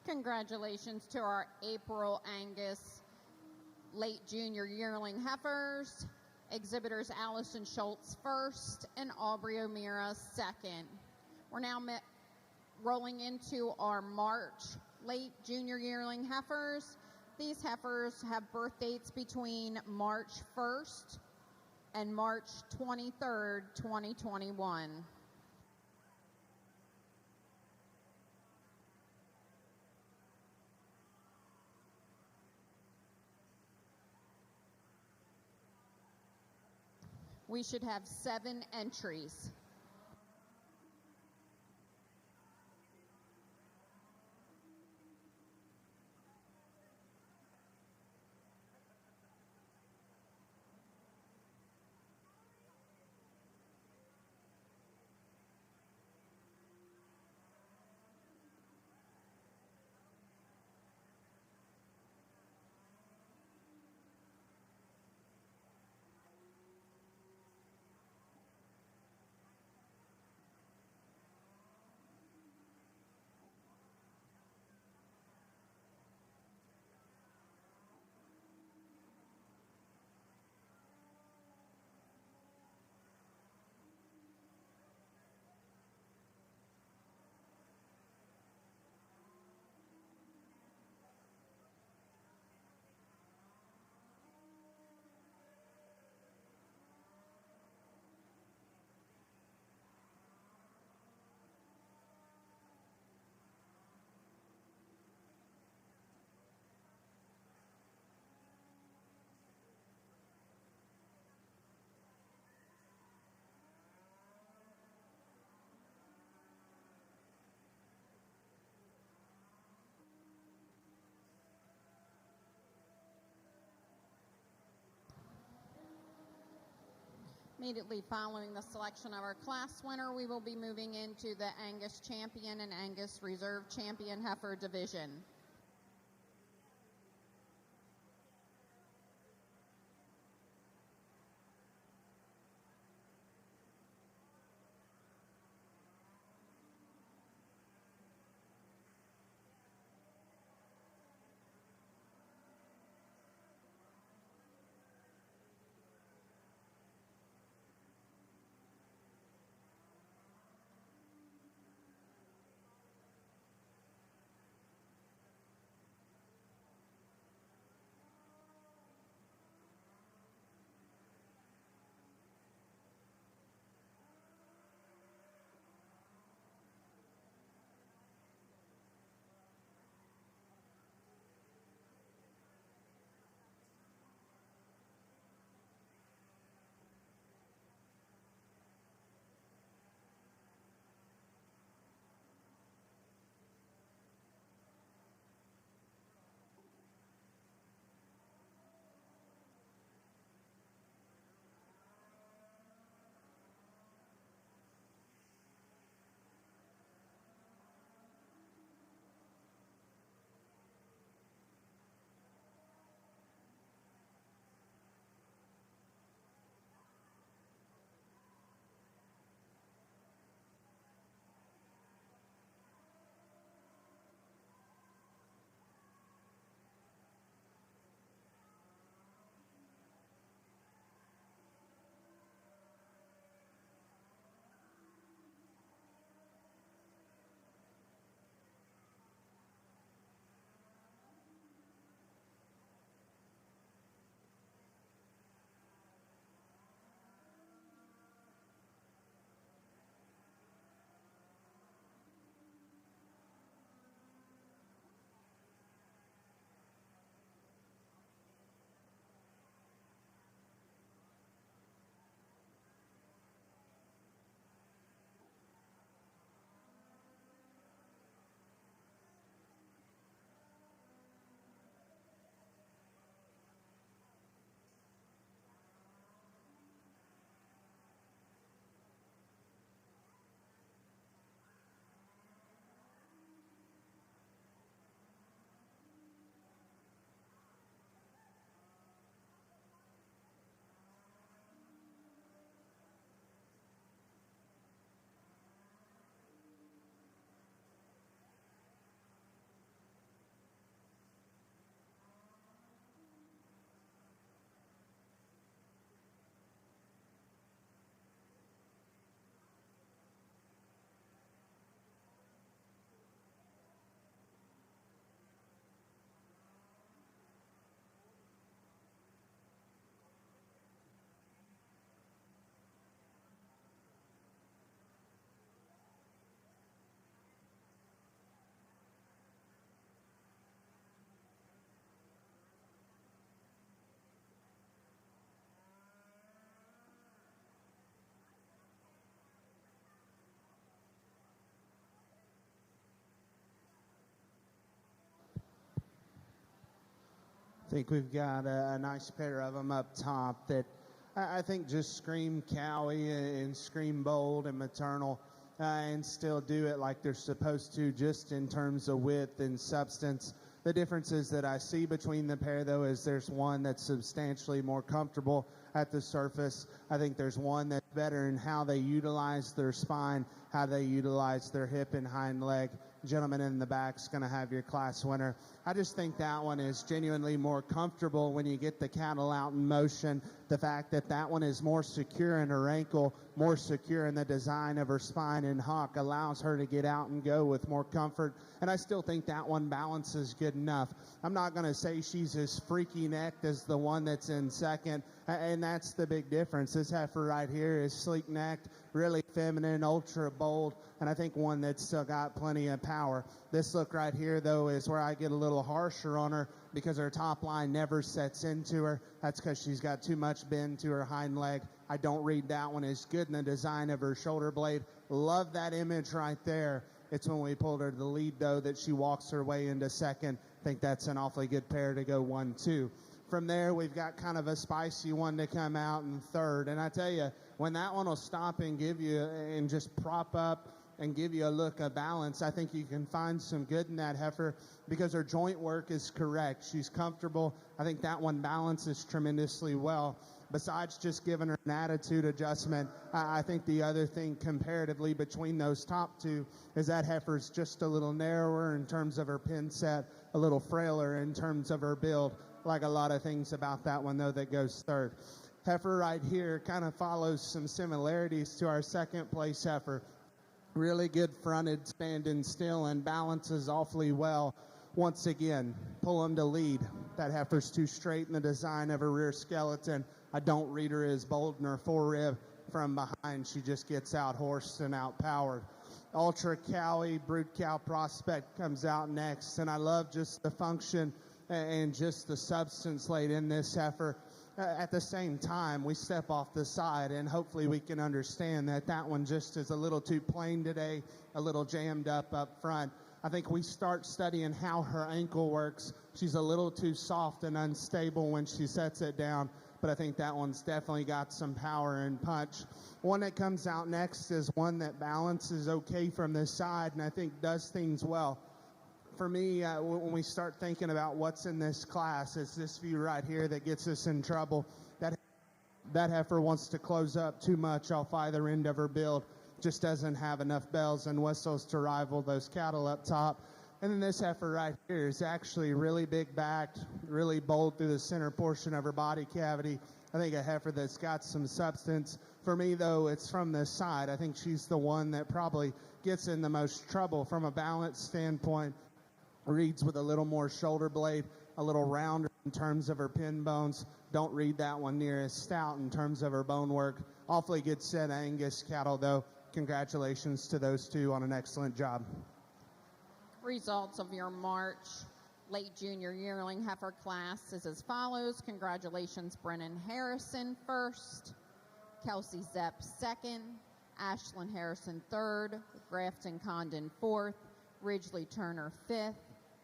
Congratulations to our April Angus late junior yearling heifers. Exhibitors Allison Schultz first and Aubrey O'Meara second. We're now rolling into our March late junior yearling heifers. These heifers have birth dates between March 1st and March 23rd, 2021. We should have 7 entries. Immediately following the selection of our class winner, we will be moving into the Angus Champion and Angus Reserve Champion Heifer division. I think we've got a nice pair of them up top that I think just scream cowy and scream bold and maternal and still do it like they're supposed to, just in terms of width and substance. The differences that I see between the pair, though, is there's one that's substantially more comfortable at the surface. I think there's one that's better in how they utilize their spine, how they utilize their hip and hind leg. Gentleman in the back's going to have your class winner. I just think that one is genuinely more comfortable when you get the cattle out in motion. The fact that that one is more secure in her ankle, more secure in the design of her spine and hock, allows her to get out and go with more comfort. And I still think that one balances good enough. I'm not going to say she's as freaky necked as the one that's in second, and that's the big difference. This heifer right here is sleek necked, really feminine, ultra bold, and I think one that's still got plenty of power. This look right here, though, is where I get a little harsher on her because her top line never sets into her. That's because she's got too much bend to her hind leg. I don't read that one as good in the design of her shoulder blade. Love that image right there. It's when we pulled her to the lead, though, that she walks her way into second. I think that's an awfully good pair to go 1-2. From there, we've got kind of a spicy one to come out in third. And I tell you, when that one will stop and give you and just prop up and give you a look of balance, I think you can find some good in that heifer because her joint work is correct. She's comfortable. I think that one balances tremendously well. Besides just giving her an attitude adjustment, I think the other thing comparatively between those top two is that heifer's just a little narrower in terms of her pin set, a little frailer in terms of her build, like a lot of things about that one, though, that goes third. Heifer right here kind of follows some similarities to our second place heifer. Really good fronted, standing still, and balances awfully well. Once again, pull him to lead. That heifer's too straight in the design of her rear skeleton. I don't read her as bold in her forerib from behind. She just gets out-horsed and out-powered. Ultra Cowie, Brood Cow Prospect comes out next, and I love just the function and just the substance laid in this heifer. At the same time, we step off the side, and hopefully we can understand that that one just is a little too plain today, a little jammed up front. I think we start studying how her ankle works. She's a little too soft and unstable when she sets it down, but I think that one's definitely got some power and punch. One that comes out next is one that balances okay from this side and I think does things well. For me, when we start thinking about what's in this class, it's this view right here that gets us in trouble. That heifer wants to close up too much off either end of her build. Just doesn't have enough bells and whistles to rival those cattle up top. And then this heifer right here is actually really big backed, really bold through the center portion of her body cavity. I think a heifer that's got some substance. For me, though, it's from this side. I think she's the one that probably gets in the most trouble from a balance standpoint. Reads with a little more shoulder blade, a little rounder in terms of her pin bones. Don't read that one near as stout in terms of her bone work. Awfully good set Angus cattle, though. Congratulations to those two on an excellent job. Results of your March late junior yearling heifer class is as follows. Congratulations, Brennan Harrison first, Kelsey Zepp second, Ashlyn Harrison third, Grafton Condon fourth, Ridgely Turner fifth,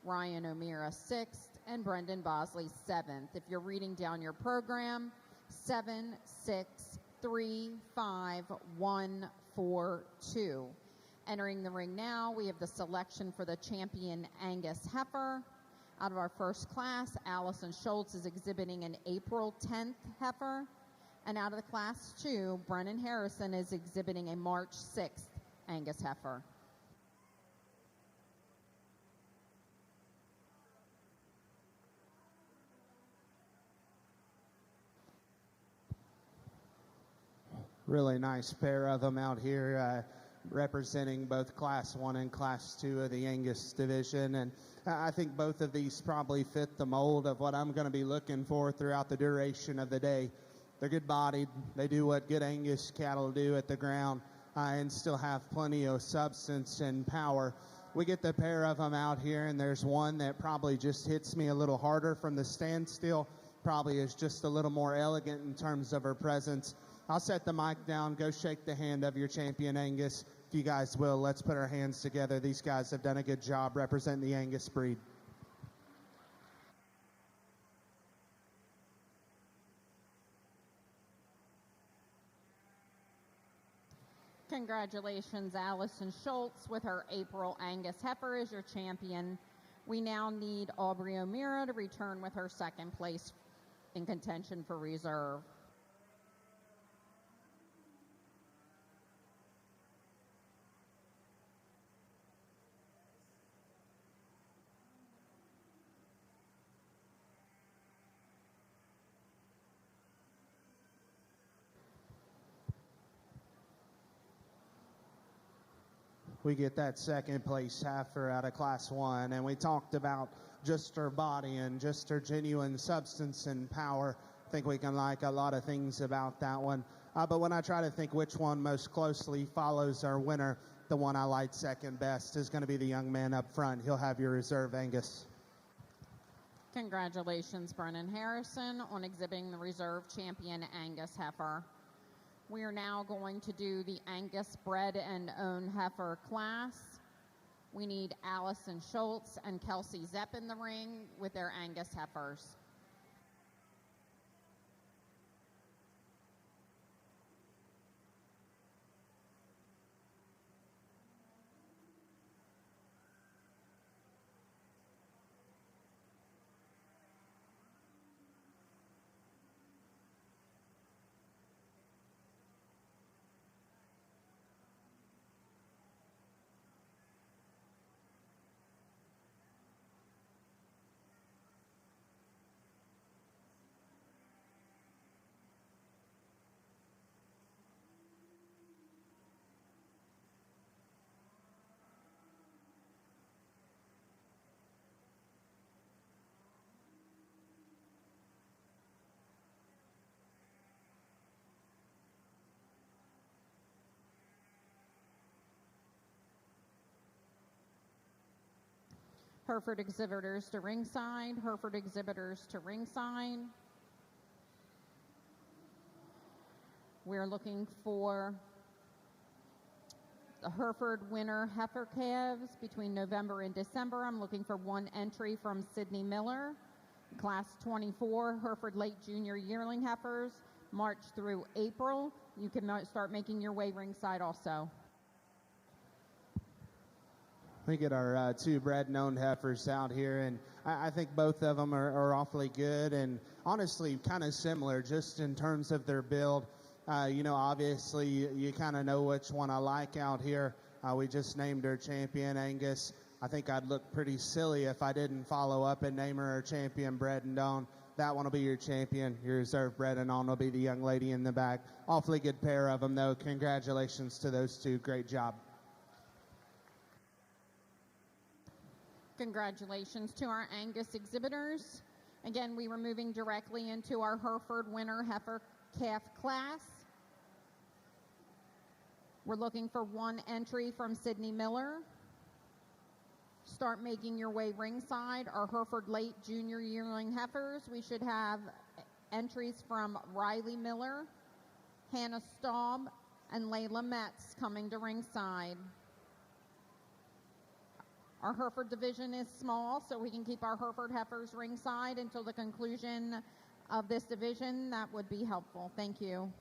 Ryan O'Meara sixth, and Brendan Bosley seventh. If you're reading down your program, 7, 6, 3, 5, 1, 4, 2. Entering the ring now, we have the selection for the champion Angus heifer. Out of our first class, Allison Schultz is exhibiting an April 10th heifer. And out of the class 2, Brennan Harrison is exhibiting a March 6th Angus heifer. Really nice pair of them out here representing both Class 1 and Class 2 of the Angus division. And I think both of these probably fit the mold of what I'm going to be looking for throughout the duration of the day. They're good-bodied. They do what good Angus cattle do at the ground and still have plenty of substance and power. We get the pair of them out here, and there's one that probably just hits me a little harder from the standstill, probably is just a little more elegant in terms of her presence. I'll set the mic down, go shake the hand of your champion Angus. If you guys will, let's put our hands together. These guys have done a good job representing the Angus breed. Congratulations, Allison Schultz, with her April Angus heifer as your champion. We now need Aubrey O'Meara to return with her second place in contention for reserve. We get that second place heifer out of Class 1, and we talked about just her body and just her genuine substance and power. I think we can like a lot of things about that one. But when I try to think which one most closely follows our winner, the one I like second best is going to be the young man up front. He'll have your reserve, Angus. Congratulations, Brennan Harrison, on exhibiting the reserve champion Angus heifer. We are now going to do the Angus bred and owned heifer class. We need Allison Schultz and Kelsey Zepp in the ring with their Angus heifers. Hereford exhibitors to ringside. Hereford exhibitors to ringside. We're looking for the Hereford winter heifer calves between November and December. I'm looking for one entry from Sydney Miller. Class 24, Hereford late junior yearling heifers, March through April. You can start making your way ringside also. We get our two bred and owned heifers out here, and I think both of them are awfully good and honestly kind of similar just in terms of their build. Obviously you kind of know which one I like out here. We just named her champion, Angus. I think I'd look pretty silly if I didn't follow up and name her champion bred and owned. That one will be your champion. Your reserve bred and owned will be the young lady in the back. Awfully good pair of them, though. Congratulations to those two. Great job. Congratulations to our Angus exhibitors. Again, we were moving directly into our Hereford winter heifer calf class. We're looking for one entry from Sydney Miller. Start making your way ringside. Our Hereford late junior yearling heifers. We should have entries from Riley Miller, Hannah Staub, and Layla Metz coming to ringside. Our Hereford division is small, so we can keep our Hereford heifers ringside until the conclusion of this division. That would be helpful. Thank you.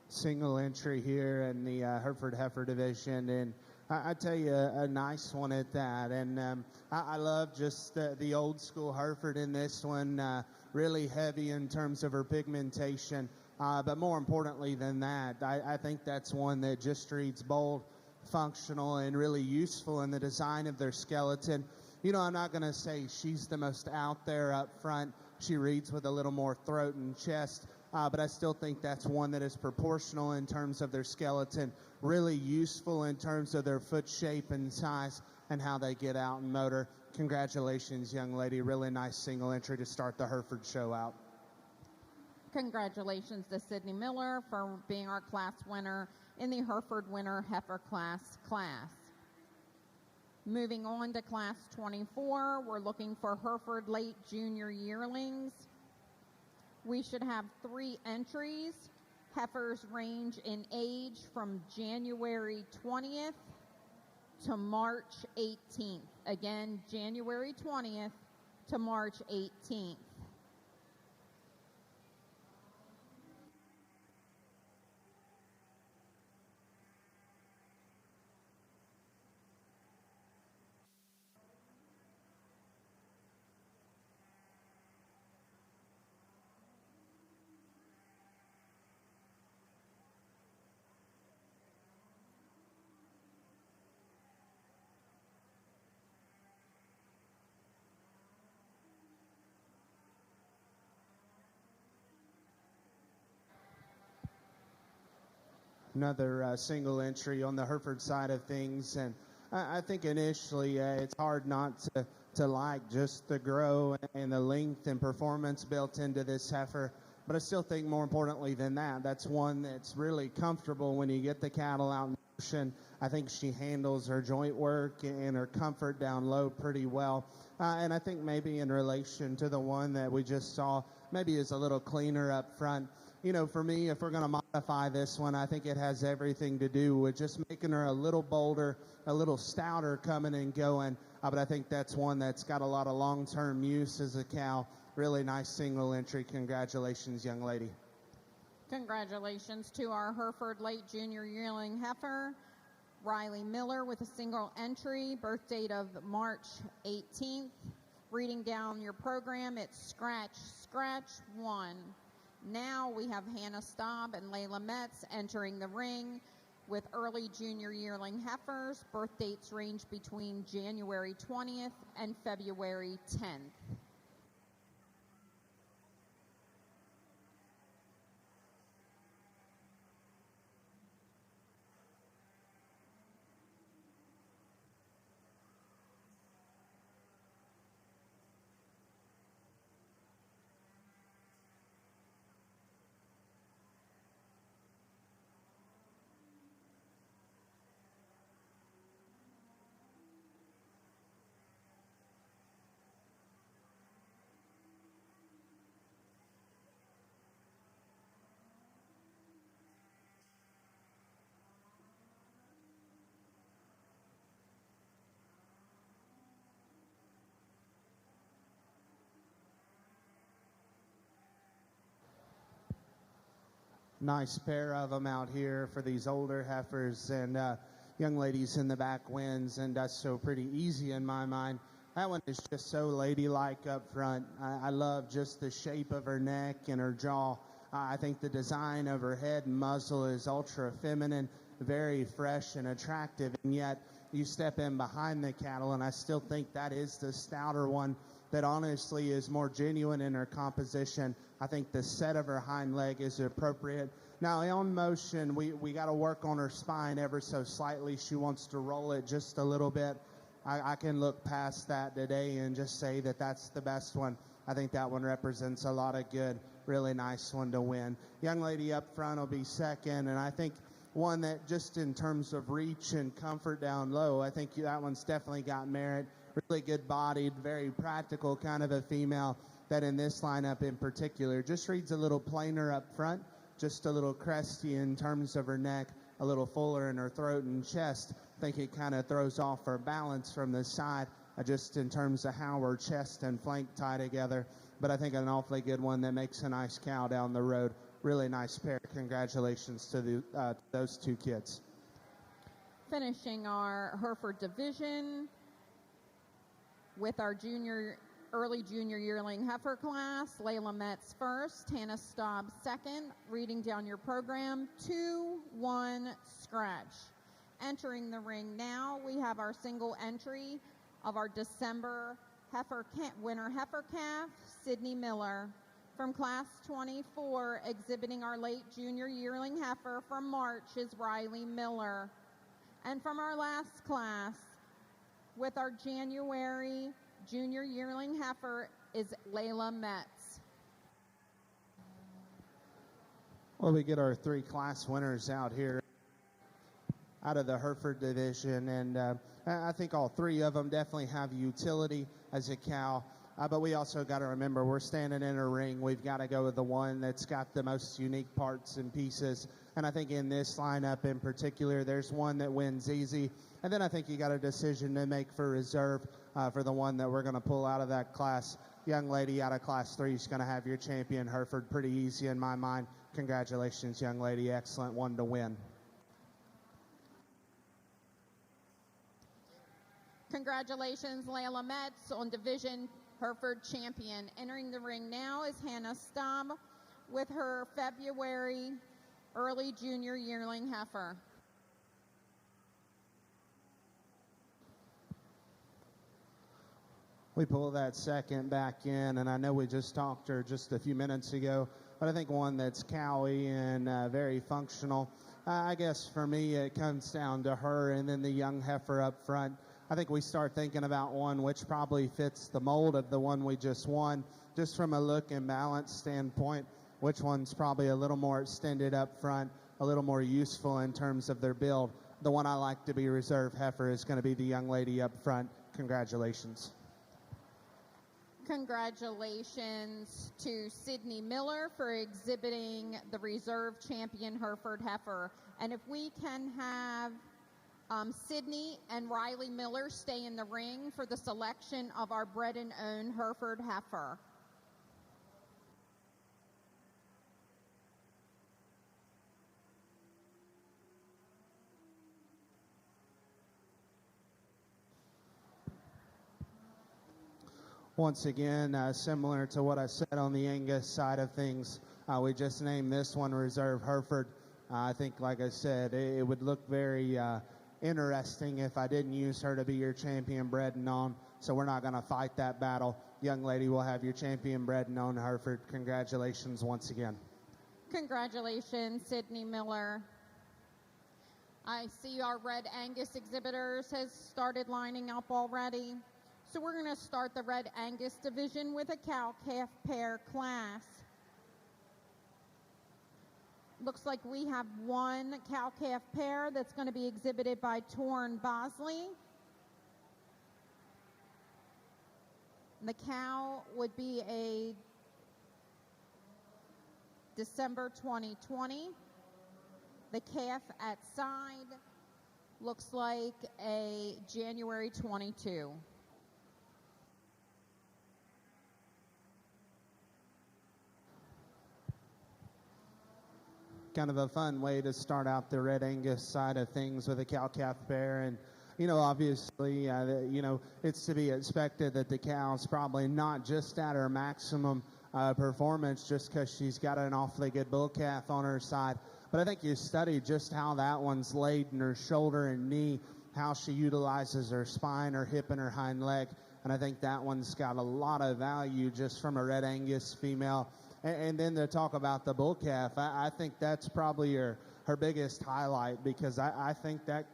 Single entry here in the Hereford heifer division, and I tell you, a nice one at that. And I love just the old school Hereford in this one, really heavy in terms of her pigmentation. But more importantly than that, I think that's one that just reads bold, functional, and really useful in the design of their skeleton. I'm not going to say she's the most out there up front. She reads with a little more throat and chest. But I still think that's one that is proportional in terms of their skeleton, really useful in terms of their foot shape and size and how they get out and motor. Congratulations, young lady. Really nice single entry to start the Hereford show out. Congratulations to Sydney Miller for being our class winner in the Hereford winter heifer class. Moving on to class 24, we're looking for Hereford late junior yearlings. We should have 3 entries. Heifers range in age from January 20th to March 18th. Again, January 20th to March 18th. Another single entry on the Hereford side of things, and I think initially it's hard not to like just the grow and the length and performance built into this heifer, but I still think more importantly than that, that's one that's really comfortable when you get the cattle out in motion. I think she handles her joint work and her comfort down low pretty well, and I think maybe in relation to the one that we just saw, maybe is a little cleaner up front. For me, if we're going to modify this one, I think it has everything to do with just making her a little bolder, a little stouter coming and going. But I think that's one that's got a lot of long-term use as a cow. Really nice single entry. Congratulations, young lady. Congratulations to our Hereford late junior yearling heifer, Riley Miller, with a single entry, birth date of March 18th. Reading down your program, it's scratch, scratch, 1. Now we have Hannah Staub and Layla Metz entering the ring with early junior yearling heifers. Birth dates range between January 20th and February 10th. Nice pair of them out here for these older heifers, and young ladies in the back wins and does so pretty easy in my mind. That one is just so ladylike up front. I love just the shape of her neck and her jaw. I think the design of her head and muzzle is ultra feminine, very fresh and attractive, and yet you step in behind the cattle, and I still think that is the stouter one that honestly is more genuine in her composition. I think the set of her hind leg is appropriate. Now, on motion, we got to work on her spine ever so slightly. She wants to roll it just a little bit. I can look past that today and just say that that's the best one. I think that one represents a lot of good, really nice one to win. Young lady up front will be second, and I think one that just in terms of reach and comfort down low, I think that one's definitely got merit. Really good-bodied, very practical kind of a female that in this lineup in particular just reads a little plainer up front, just a little cresty in terms of her neck, a little fuller in her throat and chest. I think it kind of throws off her balance from the side, just in terms of how her chest and flank tie together. But I think an awfully good one that makes a nice cow down the road. Really nice pair. Congratulations to those two kids. Finishing our Hereford division with our early junior yearling heifer class, Layla Metz first, Hannah Staub second. Reading down your program, 2-1 scratch. Entering the ring now, we have our single entry of our December winner heifer calf, Sydney Miller. From class 24, exhibiting our late junior yearling heifer from March is Riley Miller. And from our last class, with our January junior yearling heifer is Layla Metz. Well, we get our three class winners out here out of the Hereford division, and I think all three of them definitely have utility as a cow, but we also got to remember we're standing in a ring. We've got to go with the one that's got the most unique parts and pieces, and I think in this lineup in particular, there's one that wins easy, and then I think you got a decision to make for reserve for the one that we're going to pull out of that class. Young lady out of class 3 is going to have your champion, Hereford, pretty easy in my mind. Congratulations, young lady. Excellent one to win. Congratulations, Layla Metz, on Division Hereford champion. Entering the ring now is Hannah Staub with her February early junior yearling heifer. We pull that second back in, and I know we just talked to her just a few minutes ago, but I think one that's cowy and very functional. I guess for me it comes down to her and then the young heifer up front. I think we start thinking about one which probably fits the mold of the one we just won, just from a look and balance standpoint, which one's probably a little more extended up front, a little more useful in terms of their build. The one I like to be reserve heifer is going to be the young lady up front. Congratulations. Congratulations to Sydney Miller for exhibiting the reserve champion Hereford heifer. And if we can have Sydney and Riley Miller stay in the ring for the selection of our bred and owned Hereford heifer. Once again, similar to what I said on the Angus side of things, we just named this one Reserve Hereford. I think, like I said, it would look very interesting if I didn't use her to be your champion bred and owned, so we're not going to fight that battle. Young lady will have your champion bred and owned Hereford. Congratulations once again. Congratulations, Sydney Miller. I see our Red Angus exhibitors has started lining up already. So we're going to start the Red Angus division with a cow-calf pair class. Looks like we have one cow-calf pair that's going to be exhibited by Torn Bosley. The cow would be a December 2020. The calf at side looks like a January 22. kind of a fun way to start out the Red Angus side of things with a cow-calf pair. And, obviously, it's to be expected that the cow's probably not just at her maximum performance just because she's got an awfully good bull calf on her side. But I think you study just how that one's laid in her shoulder and knee, how she utilizes her spine, her hip, and her hind leg. And I think that one's got a lot of value just from a Red Angus female. And then to talk about the bull calf, I think that's probably her biggest highlight, because I think that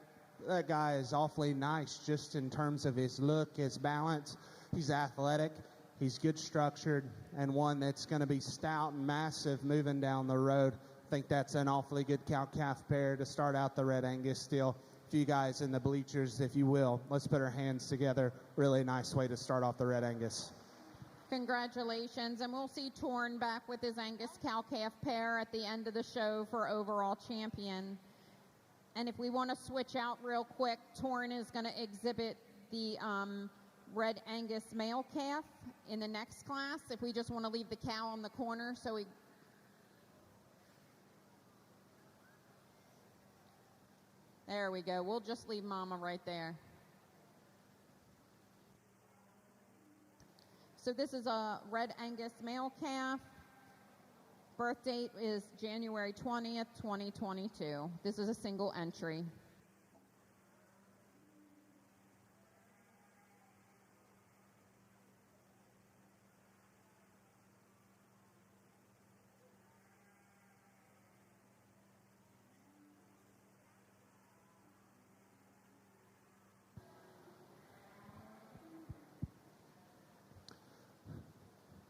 guy is awfully nice just in terms of his look, his balance. He's athletic, he's good structured, and one that's going to be stout and massive moving down the road. I think that's an awfully good cow-calf pair to start out the Red Angus deal. For you guys in the bleachers, if you will, let's put our hands together. Really nice way to start off the Red Angus. Congratulations, and we'll see Torn back with his Angus cow-calf pair at the end of the show for overall champion. And if we want to switch out real quick, Torn is going to exhibit the Red Angus male calf in the next class. If we just want to leave the cow on the corner, so we... There we go. We'll just leave Mama right there. So this is a Red Angus male calf. Birth date is January 20th, 2022. This is a single entry.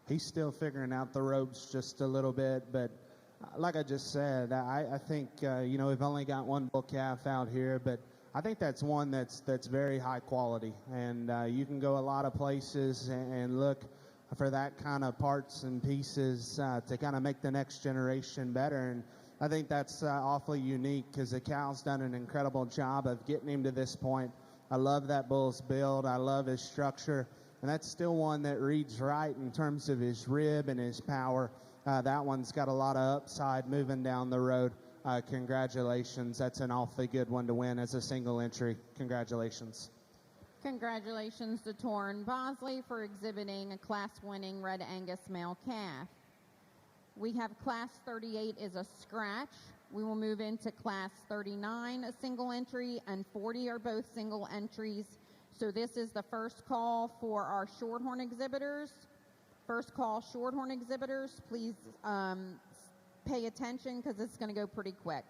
He's still figuring out the ropes just a little bit, but like I just said, I think, we've only got one bull calf out here, but I think that's one that's very high quality. And you can go a lot of places and look for that kind of parts and pieces to kind of make the next generation better. And I think that's awfully unique, because the cow's done an incredible job of getting him to this point. I love that bull's build. I love his structure. And that's still one that reads right in terms of his rib and his power. That one's got a lot of upside moving down the road. Congratulations. That's an awfully good one to win as a single entry. Congratulations. Congratulations to Torn Bosley for exhibiting a class-winning Red Angus male calf. We have Class 38 is a scratch. We will move into Class 39, a single entry, and 40 are both single entries. So this is the first call for our shorthorn exhibitors. First call, shorthorn exhibitors. Please pay attention, because it's going to go pretty quick.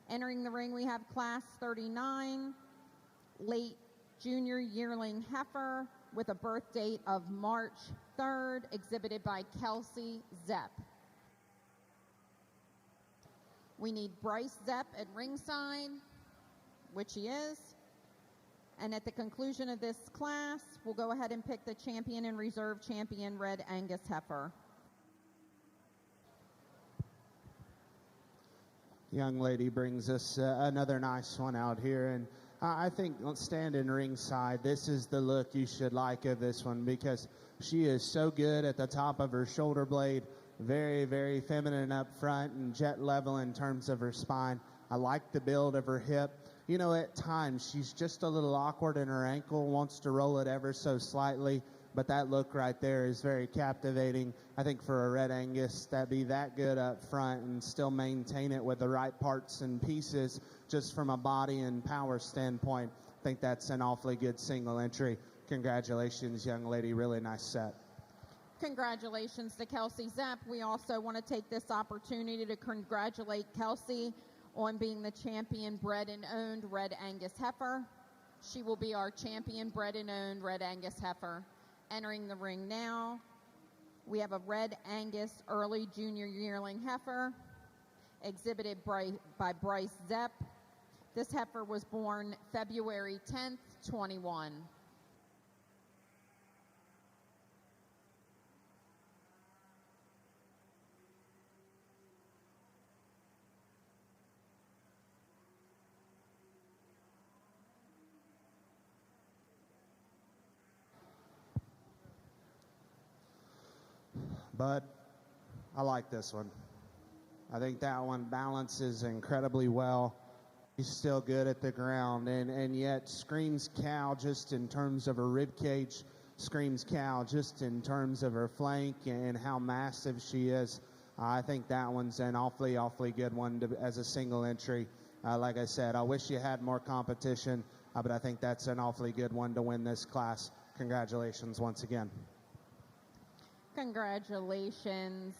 Entering the ring, we have Class 39, late junior yearling heifer with a birth date of March 3rd, exhibited by Kelsey Zepp. We need Bryce Zepp at ringside, which he is. And at the conclusion of this class, we'll go ahead and pick the champion and reserve champion Red Angus heifer. Young lady brings us another nice one out here. And I think, standing ringside, this is the look you should like of this one, because she is so good at the top of her shoulder blade, very, very feminine up front and jet level in terms of her spine. I like the build of her hip. At times she's just a little awkward in her ankle, wants to roll it ever so slightly, but that look right there is very captivating. I think for a Red Angus, that be that good up front and still maintain it with the right parts and pieces just from a body and power standpoint, I think that's an awfully good single entry. Congratulations, young lady. Really nice set. Congratulations to Kelsey Zepp. We also want to take this opportunity to congratulate Kelsey on being the champion bred and owned Red Angus heifer. She will be our champion bred and owned Red Angus heifer. Entering the ring now, we have a Red Angus early junior yearling heifer exhibited by Bryce Zepp. This heifer was born February 10th, 21. But I like this one. I think that one balances incredibly well. She's still good at the ground, and yet screams cow just in terms of her rib cage, screams cow just in terms of her flank and how massive she is. I think that one's an awfully good one as a single entry. Like I said, I wish you had more competition, but I think that's an awfully good one to win this class. Congratulations once again. Congratulations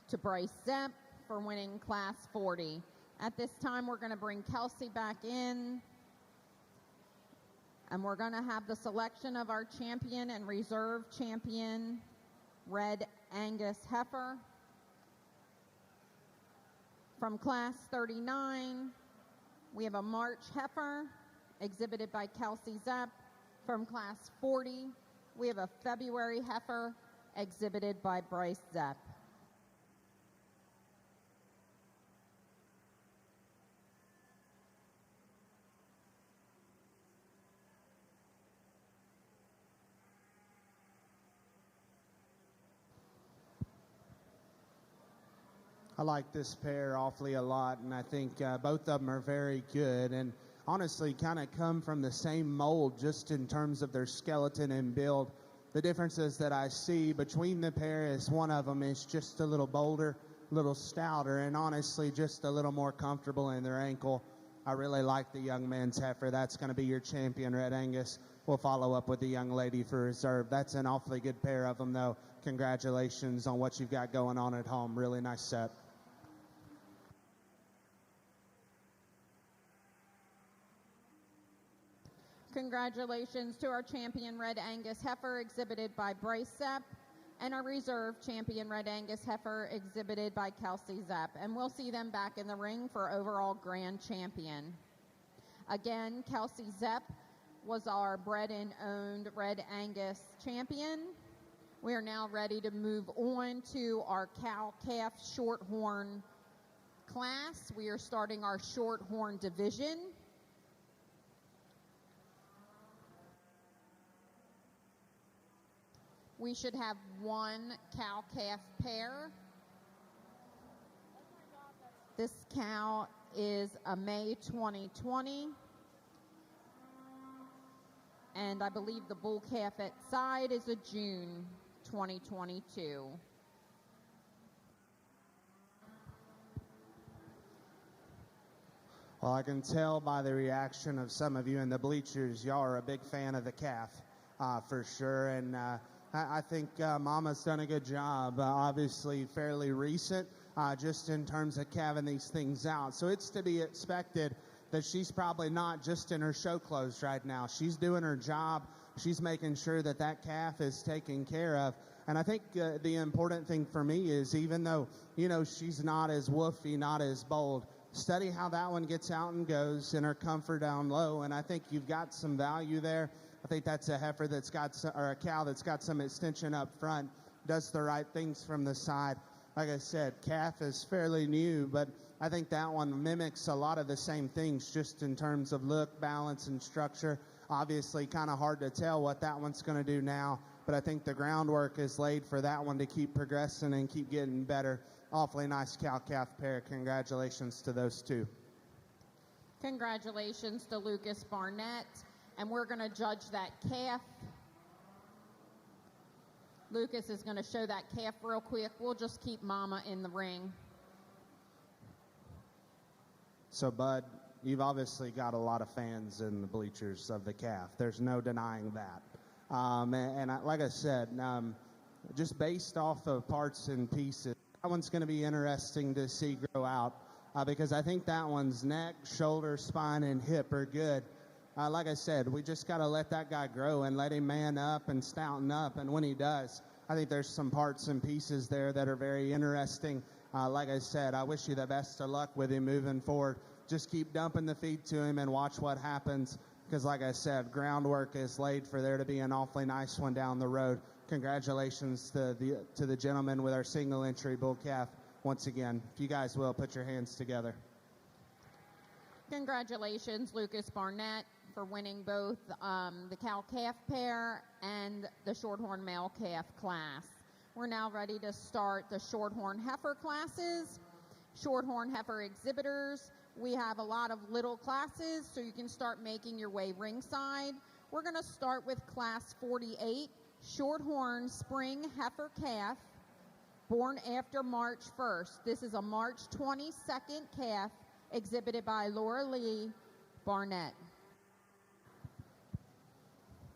to Bryce Zepp for winning Class 40. At this time, we're going to bring Kelsey back in, and we're going to have the selection of our champion and reserve champion, Red Angus Heifer. From Class 39, we have a March Heifer, exhibited by Kelsey Zepp. From Class 40, we have a February Heifer, exhibited by Bryce Zepp. I like this pair awfully a lot, and I think both of them are very good, and honestly kind of come from the same mold just in terms of their skeleton and build. The differences that I see between the pair is one of them is just a little bolder, a little stouter, and honestly just a little more comfortable in their ankle. I really like the young man's heifer. That's going to be your champion, Red Angus. We'll follow up with the young lady for reserve. That's an awfully good pair of them, though. Congratulations on what you've got going on at home. Really nice set. Congratulations to our champion Red Angus Heifer, exhibited by Bryce Zepp, and our reserve champion Red Angus Heifer, exhibited by Kelsey Zepp. And we'll see them back in the ring for overall grand champion. Again, Kelsey Zepp was our bred and owned Red Angus champion. We are now ready to move on to our cow-calf shorthorn class. We are starting our shorthorn division. We should have one cow-calf pair. This cow is a May 2020. And I believe the bull calf at side is a June 2022. Well, I can tell by the reaction of some of you in the bleachers, y'all are a big fan of the calf, for sure. And I think Mama's done a good job, obviously fairly recent, just in terms of calving these things out. So it's to be expected that she's probably not just in her show clothes right now. She's doing her job. She's making sure that that calf is taken care of. And I think the important thing for me is, even though, you know, she's not as woofy, not as bold, study how that one gets out and goes in her comfort down low. And I think you've got some value there. I think that's a heifer that's got, or a cow that's got some extension up front, does the right things from the side. Like I said, calf is fairly new, but I think that one mimics a lot of the same things just in terms of look, balance, and structure. Obviously, kind of hard to tell what that one's going to do now, but I think the groundwork is laid for that one to keep progressing and keep getting better. Awfully nice cow-calf pair. Congratulations to those two. Congratulations to Lucas Barnett. And we're going to judge that calf. Lucas is going to show that calf real quick. We'll just keep Mama in the ring. So, Bud, you've obviously got a lot of fans in the bleachers of the calf. There's no denying that. Like I said, just based off of parts and pieces, that one's going to be interesting to see grow out because I think that one's neck, shoulder, spine, and hip are good. Like I said, we just got to let that guy grow and let him man up and stouten up. And when he does, I think there's some parts and pieces there that are very interesting. Like I said, I wish you the best of luck with him moving forward. Just keep dumping the feed to him and watch what happens. Because like I said, groundwork is laid for there to be an awfully nice one down the road. Congratulations to the gentleman with our single entry bull calf. Once again, if you guys will, put your hands together. Congratulations, Lucas Barnett, for winning both the cow-calf pair and the shorthorn male-calf class. We're now ready to start the shorthorn heifer classes. Shorthorn heifer exhibitors. We have a lot of little classes, so you can start making your way ringside. We're going to start with class 48, Shorthorn Spring Heifer Calf, born after March 1st. This is a March 22nd calf exhibited by Laura Lee Barnett.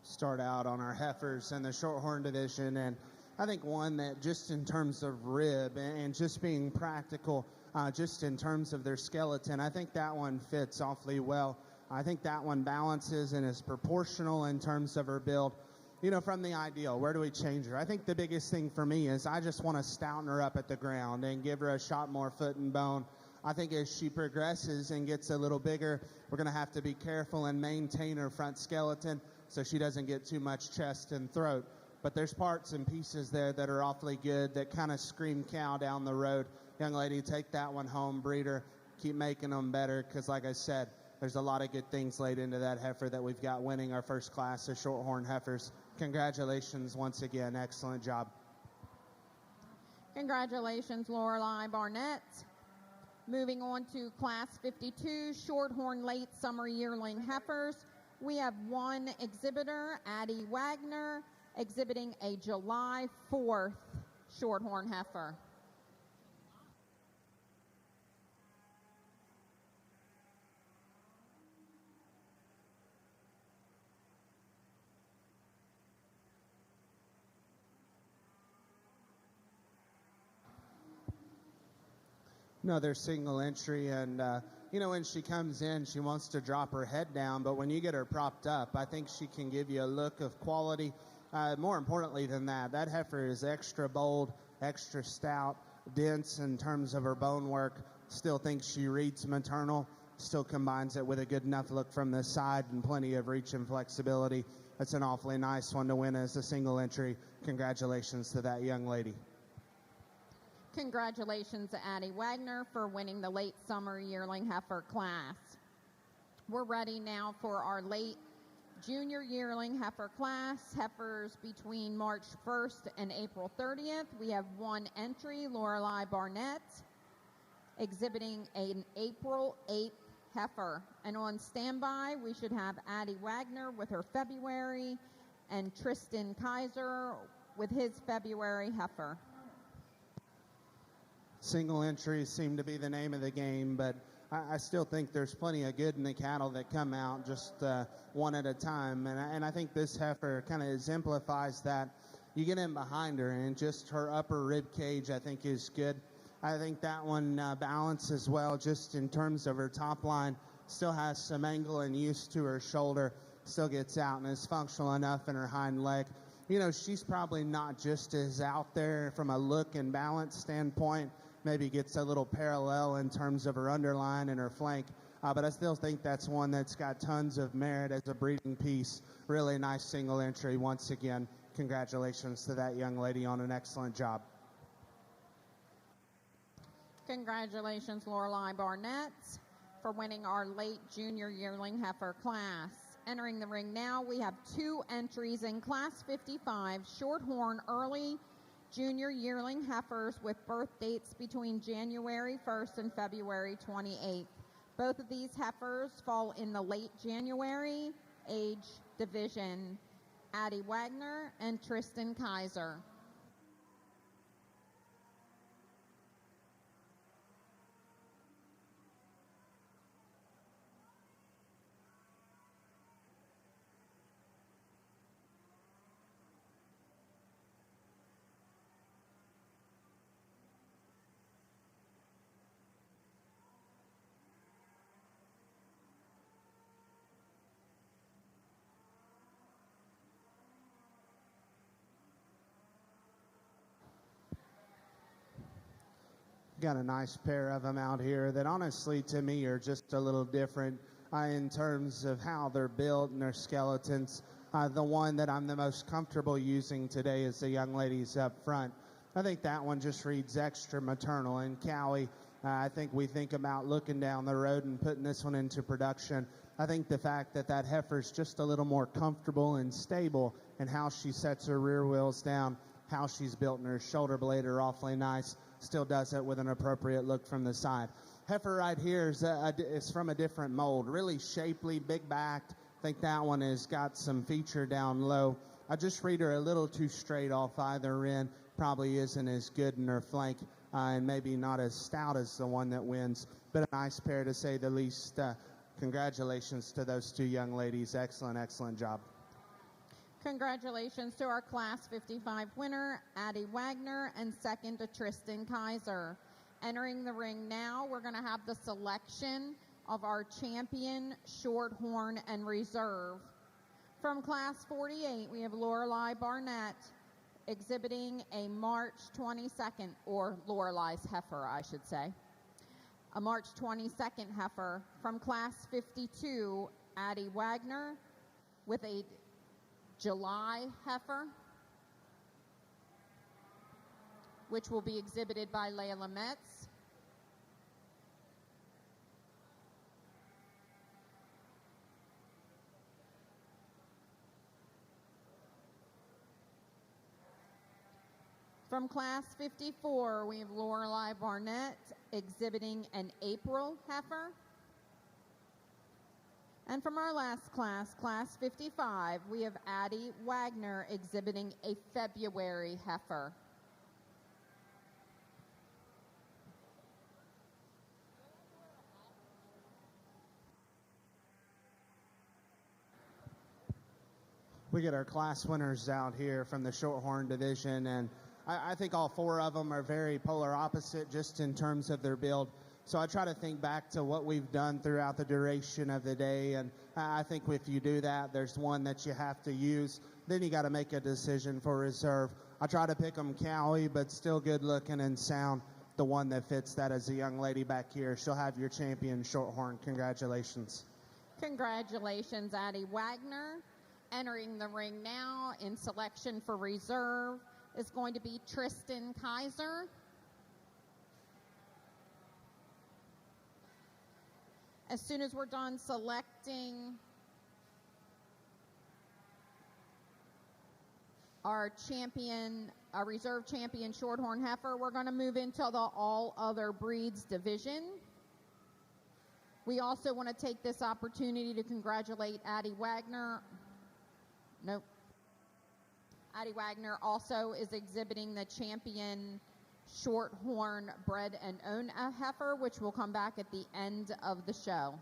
Start out on our heifers in the Shorthorn division, and I think one that just in terms of rib and just being practical, just in terms of their skeleton, I think that one fits awfully well. I think that one balances and is proportional in terms of her build. You know, from the ideal, where do we change her? I think the biggest thing for me is I just want to stouten her up at the ground and give her a shot more foot and bone. I think as she progresses and gets a little bigger, we're going to have to be careful and maintain her front skeleton so she doesn't get too much chest and throat. But there's parts and pieces there that are awfully good that kind of scream cow down the road. Young lady, take that one home, breed her, keep making them better, because like I said, there's a lot of good things laid into that heifer that we've got winning our first class of Shorthorn heifers. Congratulations once again. Excellent job. Congratulations, Lorelei Barnett. Moving on to class 52, Shorthorn late summer yearling heifers. We have one exhibitor, Addie Wagner, exhibiting a July 4th Shorthorn heifer. Another single entry, and you know, when she comes in, she wants to drop her head down, but when you get her propped up, I think she can give you a look of quality. More importantly than that, that heifer is extra bold, extra stout, dense in terms of her bone work. Still think she reads maternal, still combines it with a good enough look from the side and plenty of reach and flexibility. That's an awfully nice one to win as a single entry. Congratulations to that young lady. Congratulations to Addie Wagner for winning the late summer yearling heifer class. We're ready now for our late junior yearling heifer class, heifers between March 1st and April 30th. We have one entry, Lorelei Barnett, exhibiting an April 8th heifer. And on standby, we should have Addie Wagner with her February and Tristan Kaiser with his February heifer. Single entries seem to be the name of the game, but I still think there's plenty of good in the cattle that come out just one at a time. And I think this heifer kind of exemplifies that. You get in behind her, and just her upper rib cage, I think, is good. I think that one balances well just in terms of her top line. Still has some angle and use to her shoulder. Still gets out and is functional enough in her hind leg. You know, she's probably not just as out there from a look and balance standpoint. Maybe gets a little parallel in terms of her underline and her flank. But I still think that's one that's got tons of merit as a breeding piece. Really nice single entry. Once again, congratulations to that young lady on an excellent job. Congratulations, Lorelei Barnett, for winning our late junior yearling heifer class. Entering the ring now, we have two entries in class 55, Shorthorn early junior yearling heifers with birth dates between January 1st and February 28th. Both of these heifers fall in the late January age division, Addie Wagner and Tristan Kaiser. Got a nice pair of them out here that honestly to me are just a little different in terms of how they're built and their skeletons. The one that I'm the most comfortable using today is the young ladies up front. I think that one just reads extra maternal and cowy. I think we think about looking down the road and putting this one into production. I think the fact that that heifer's just a little more comfortable and stable in how she sets her rear wheels down, how she's built in her shoulder blade are awfully nice. still does it with an appropriate look from the side. Heifer right here is from a different mold, really shapely, big-backed. I think that one has got some feature down low. I just read her a little too straight off either end. Probably isn't as good in her flank and maybe not as stout as the one that wins, but a nice pair to say the least. Congratulations to those two young ladies. Excellent, excellent job. Congratulations to our Class 55 winner, Addie Wagner, and second to Tristan Kaiser. Entering the ring now, we're going to have the selection of our champion, Shorthorn, and Reserve. From Class 48, we have Lorelei Barnett exhibiting a March 22nd, or Lorelei's heifer, I should say. A March 22nd heifer. From Class 52, Addie Wagner with a July heifer, which will be exhibited by Layla Metz. From Class 54, we have Lorelei Barnett exhibiting an April heifer. And from our last class, Class 55, we have Addie Wagner exhibiting a February heifer. We get our class winners out here from the Shorthorn division, and I think all four of them are very polar opposite just in terms of their build. So I try to think back to what we've done throughout the duration of the day, and I think if you do that, there's one that you have to use. Then you got to make a decision for reserve. I try to pick them cowy, but still good looking and sound. The one that fits that is a young lady back here. She'll have your champion, Shorthorn. Congratulations. Congratulations, Addie Wagner. Entering the ring now in selection for reserve is going to be Tristan Kaiser. As soon as we're done selecting our champion, our reserve champion Shorthorn heifer, we're going to move into the all other breeds division. We also want to take this opportunity to congratulate Addie Wagner. Nope. Addie Wagner also is exhibiting the champion Shorthorn bred and own a heifer, which will come back at the end of the show.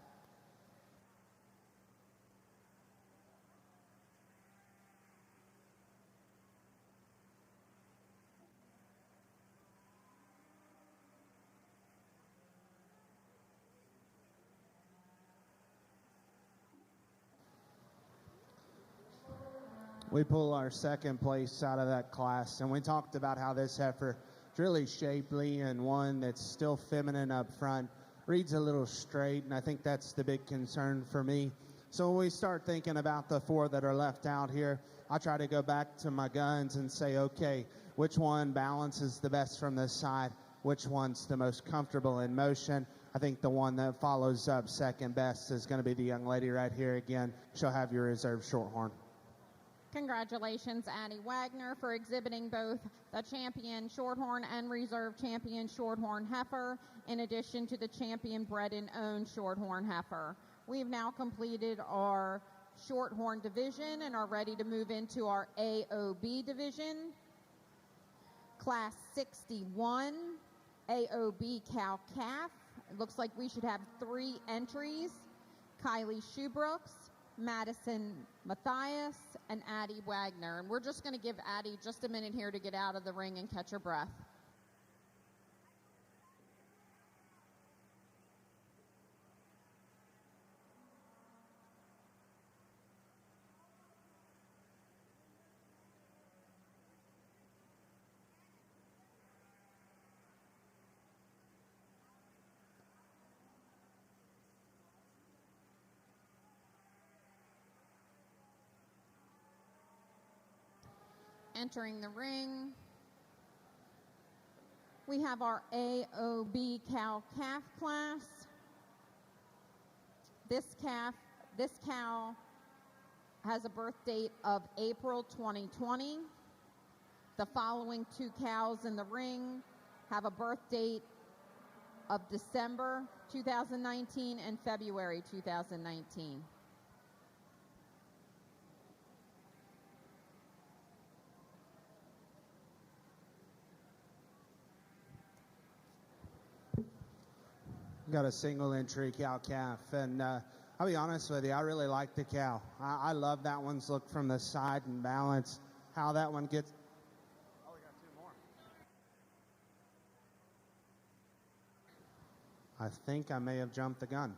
We pull our second place out of that class, and we talked about how this heifer is really shapely and one that's still feminine up front, reads a little straight, and I think that's the big concern for me. So when we start thinking about the four that are left out here, I try to go back to my guns and say, okay, which one balances the best from this side? Which one's the most comfortable in motion? I think the one that follows up second best is going to be the young lady right here again. She'll have your reserve Shorthorn. Congratulations, Addie Wagner, for exhibiting both the champion Shorthorn and reserve champion Shorthorn heifer, in addition to the champion bred and owned Shorthorn heifer. We've now completed our Shorthorn division and are ready to move into our AOB division. Class 61, AOB cow-calf. It looks like we should have 3 entries. Kylie Shoebrooks, Madison Matthias, and Addie Wagner. And we're just going to give Addie just a minute here to get out of the ring and catch her breath. Entering the ring, we have our AOB cow-calf class. This cow has a birth date of April 2020. The following 2 cows in the ring have a birth date of December 2019 and February 2019. Got a single entry cow-calf, and I'll be honest with you, I really like the cow. I love that one's look from the side and balance, how that one gets. Oh, we got two more. I think I may have jumped the gun.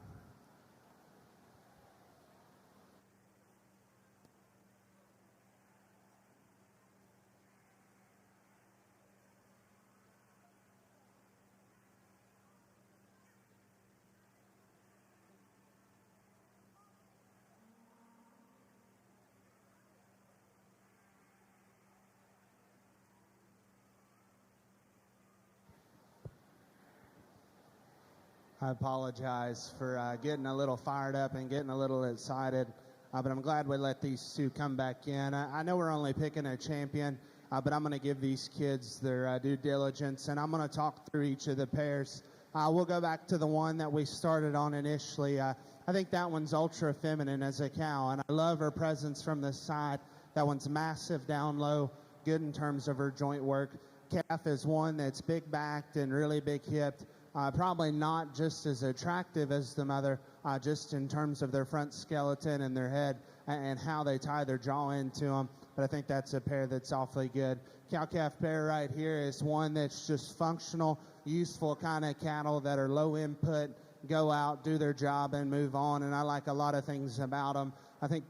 I apologize for getting a little fired up and getting a little excited, but I'm glad we let these two come back in. I know we're only picking a champion, but I'm going to give these kids their due diligence, and I'm going to talk through each of the pairs. We'll go back to the one that we started on initially. I think that one's ultra feminine as a cow, and I love her presence from the side. That one's massive down low, good in terms of her joint work. Calf is one that's big backed and really big hipped. Probably not just as attractive as the mother, just in terms of their front skeleton and their head and how they tie their jaw into them. But I think that's a pair that's awfully good. Cow-calf pair right here is one that's just functional, useful kind of cattle that are low input, go out, do their job, and move on. And I like a lot of things about them. I think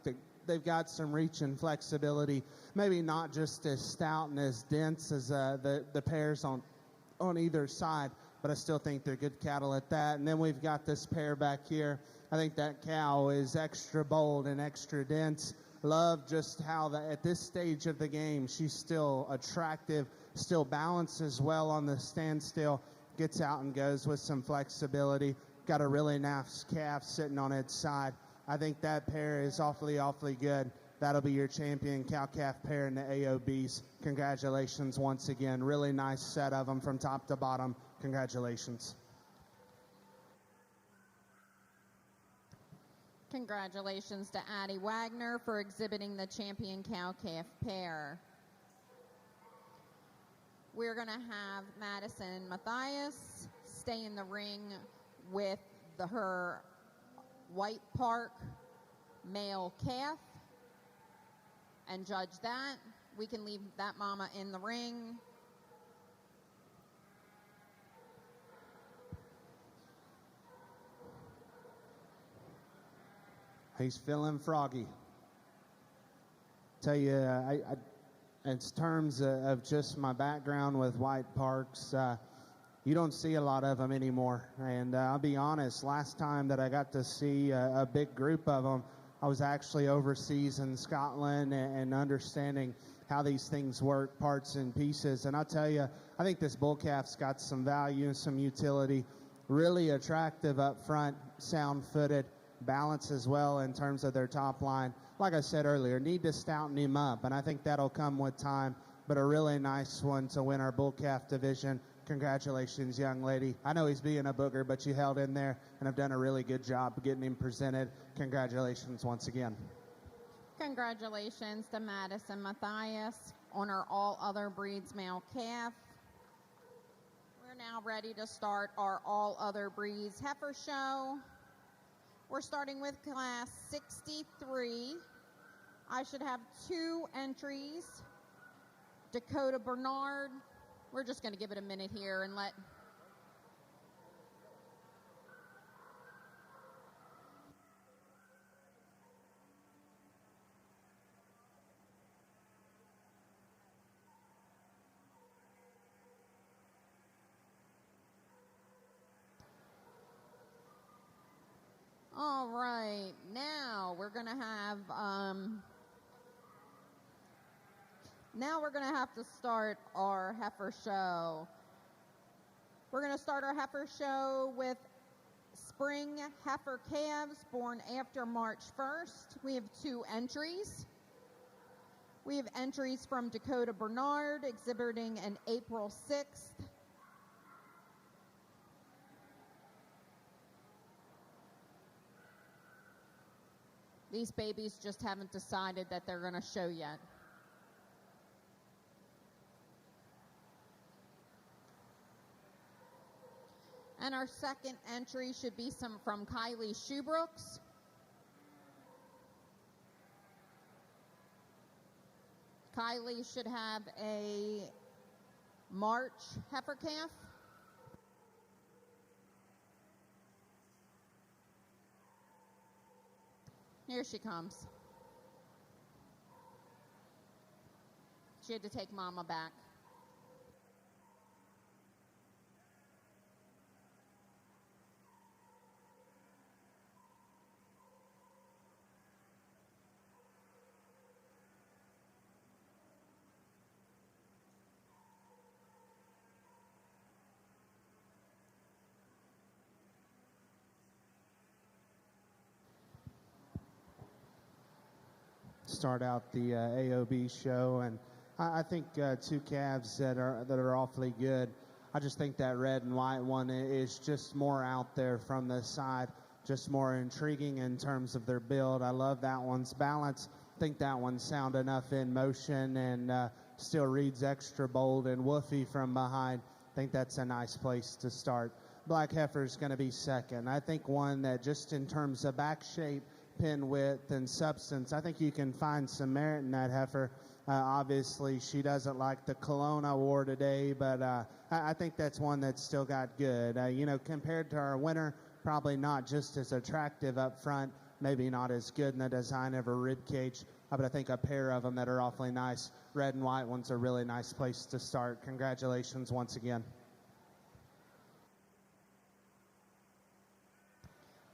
they've got some reach and flexibility, maybe not just as stout and as dense as the pairs on either side, but I still think they're good cattle at that. And then we've got this pair back here. I think that cow is extra bold and extra dense. Love just how at this stage of the game, she's still attractive, still balances well on the standstill, gets out and goes with some flexibility. Got a really nice calf sitting on its side. I think that pair is awfully, awfully good. That'll be your champion cow-calf pair in the AOBs. Congratulations once again. Really nice set of them from top to bottom. Congratulations. Congratulations to Addie Wagner for exhibiting the champion cow-calf pair. We're going to have Madison Matthias stay in the ring with her White Park male calf and judge that. We can leave that mama in the ring. He's feeling froggy. Tell you, in terms of just my background with White Parks, you don't see a lot of them anymore. And I'll be honest, last time that I got to see a big group of them, I was actually overseas in Scotland and understanding how these things work, parts and pieces. And I'll tell you, I think this bull calf's got some value and some utility. Really attractive up front, sound-footed, balance as well in terms of their top line. Like I said earlier, need to stouten him up, and I think that'll come with time, but a really nice one to win our bull calf division. Congratulations, young lady. I know he's being a booger, but you held in there and have done a really good job getting him presented. Congratulations once again. Congratulations to Madison Matthias on her all other breeds male calf. We're now ready to start our all other breeds heifer show. We're starting with class 63. I should have 2 entries. Dakota Bernard. We're just going to give it a minute here and let... All right, now we're going to have to start our heifer show. We're going to start our heifer show with spring heifer calves born after March 1st. We have 2 entries. We have entries from Dakota Bernard exhibiting an April 6th These babies just haven't decided that they're going to show yet. And our second entry should be from Kylie Shoebrooks. Kylie should have a March heifer calf. Here she comes. She had to take Mama back. Start out the AOB show, and I think two calves that are awfully good. I just think that red and white one is just more out there from the side, just more intriguing in terms of their build. I love that one's balance. I think that one's sound enough in motion and still reads extra bold and woofy from behind. I think that's a nice place to start. Black Heifer's going to be second. I think one that just in terms of back shape, pin width, and substance, I think you can find some merit in that heifer. Obviously, she doesn't like the Kelowna War today, but I think that's one that's still got good. Compared to our winner, probably not just as attractive up front, maybe not as good in the design of her rib cage, but I think a pair of them that are awfully nice. Red and white one's a really nice place to start. Congratulations once again.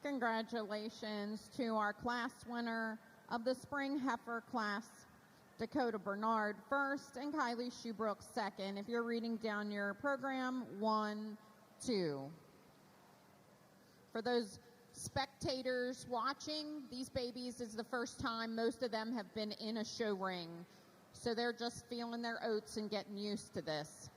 Congratulations to our class winner of the spring heifer class, Dakota Bernard first and Kylie Shoebrooks second. If you're reading down your program, 1, 2. For those spectators watching, these babies is the first time most of them have been in a show ring. So they're just feeling their oats and getting used to this.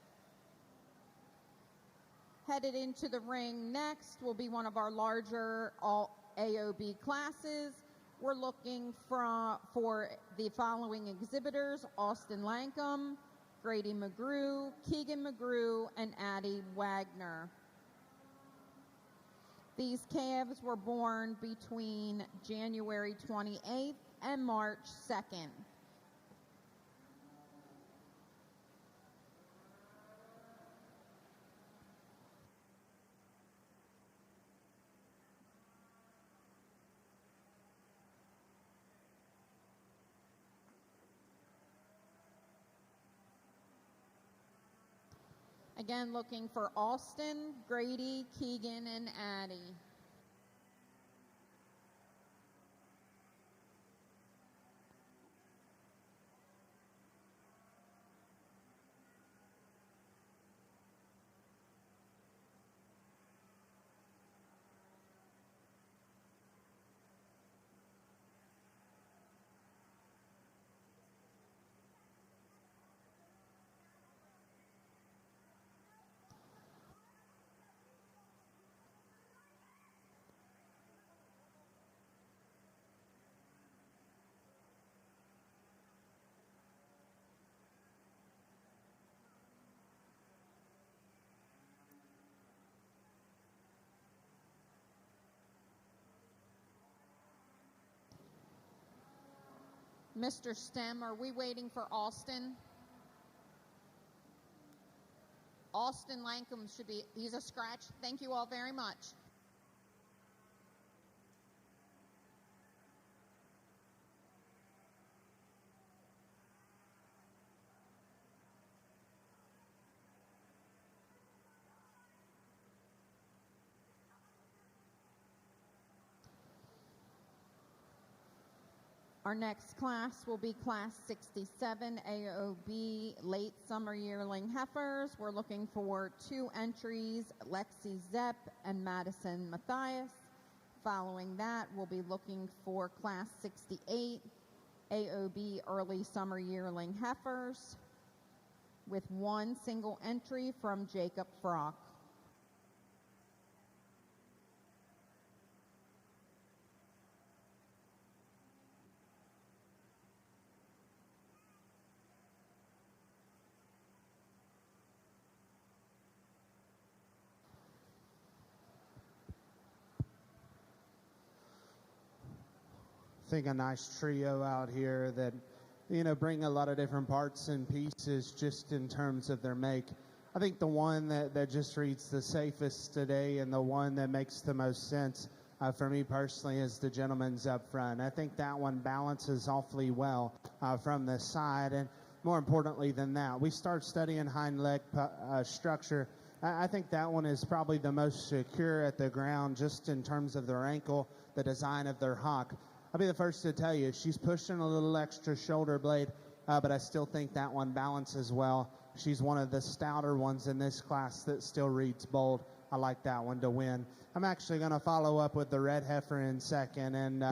Headed into the ring next will be one of our larger AOB classes. We're looking for the following exhibitors: Austin Lankum, Grady McGrew, Keegan McGrew, and Addie Wagner. These calves were born between January 28th and March 2nd. Again, looking for Austin, Grady, Keegan, and Addie. Mr. Stem, are we waiting for Austin? Austin Lankum should be, he's a scratch. Thank you all very much. Our next class will be Class 67 AOB Late Summer Yearling Heifers. We're looking for 2 entries, Lexi Zepp and Madison Matthias. Following that, we'll be looking for Class 68 AOB Early Summer Yearling Heifers with 1 single entry from Jacob Frock. think a nice trio out here that, bring a lot of different parts and pieces just in terms of their make. I think the one that just reads the safest today and the one that makes the most sense for me personally is the gentleman's up front. I think that one balances awfully well from the side. And more importantly than that, we start studying hind leg structure. I think that one is probably the most secure at the ground just in terms of their ankle, the design of their hock. I'll be the first to tell you, she's pushing a little extra shoulder blade, but I still think that one balances well. She's one of the stouter ones in this class that still reads bold. I like that one to win. I'm actually going to follow up with the red heifer in second, and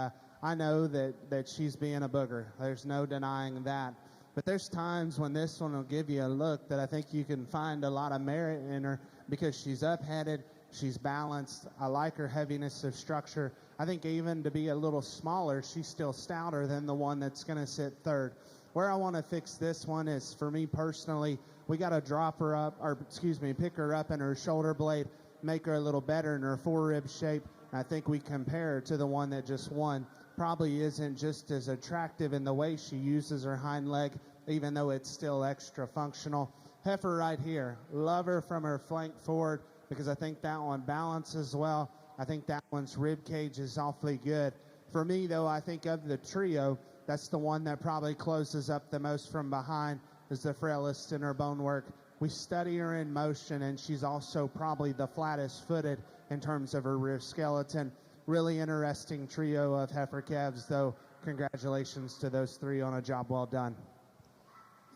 I know that she's being a booger. There's no denying that. But there's times when this one will give you a look that I think you can find a lot of merit in her because she's up-headed, she's balanced. I like her heaviness of structure. I think even to be a little smaller, she's still stouter than the one that's going to sit third. Where I want to fix this one is, for me personally, we got to pick her up in her shoulder blade, make her a little better in her forerib shape. I think we compare her to the one that just won. Probably isn't just as attractive in the way she uses her hind leg, even though it's still extra functional. Heifer right here, love her from her flank forward because I think that one balances well. I think that one's rib cage is awfully good. For me, though, I think of the trio, that's the one that probably closes up the most from behind, is the frailest in her bone work. We study her in motion, and she's also probably the flattest footed in terms of her rear skeleton. Really interesting trio of heifer calves, though. Congratulations to those three on a job well done.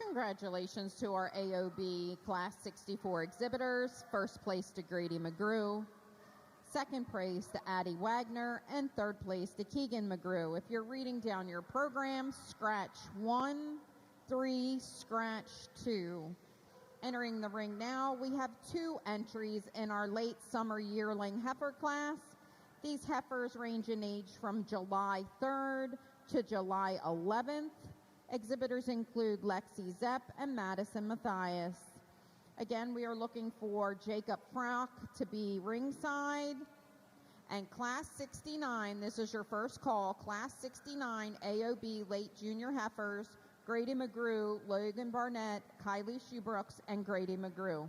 Congratulations to our AOB Class 64 exhibitors. First place to Grady McGrew, second place to Addie Wagner, and third place to Keegan McGrew. If you're reading down your program, scratch 1, 3, scratch 2. Entering the ring now, we have 2 entries in our late summer yearling heifer class. These heifers range in age from July 3rd to July 11th. Exhibitors include Lexi Zepp and Madison Matthias. Again, we are looking for Jacob Frock to be ringside. And Class 69, this is your first call, Class 69 AOB late junior heifers, Grady McGrew, Logan Barnett, Kylie Shoebrooks, and Grady McGrew.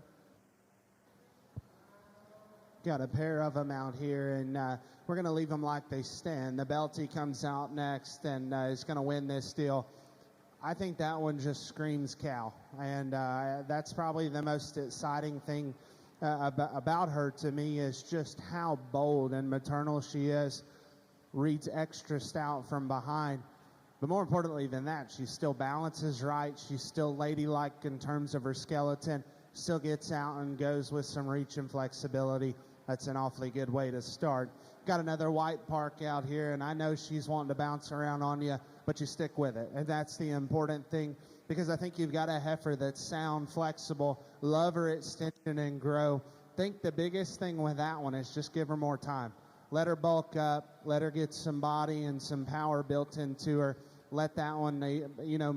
Got a pair of them out here, and we're going to leave them like they stand. The Belty comes out next and is going to win this deal. I think that one just screams cow, and that's probably the most exciting thing about her to me is just how bold and maternal she is. Reads extra stout from behind. But more importantly than that, she still balances right. She's still ladylike in terms of her skeleton. Still gets out and goes with some reach and flexibility. That's an awfully good way to start. Got another white park out here, and I know she's wanting to bounce around on you, but you stick with it. And that's the important thing, because I think you've got a heifer that's sound, flexible, love her extension and grow. I think the biggest thing with that one is just give her more time. Let her bulk up, let her get some body and some power built into her. Let that one,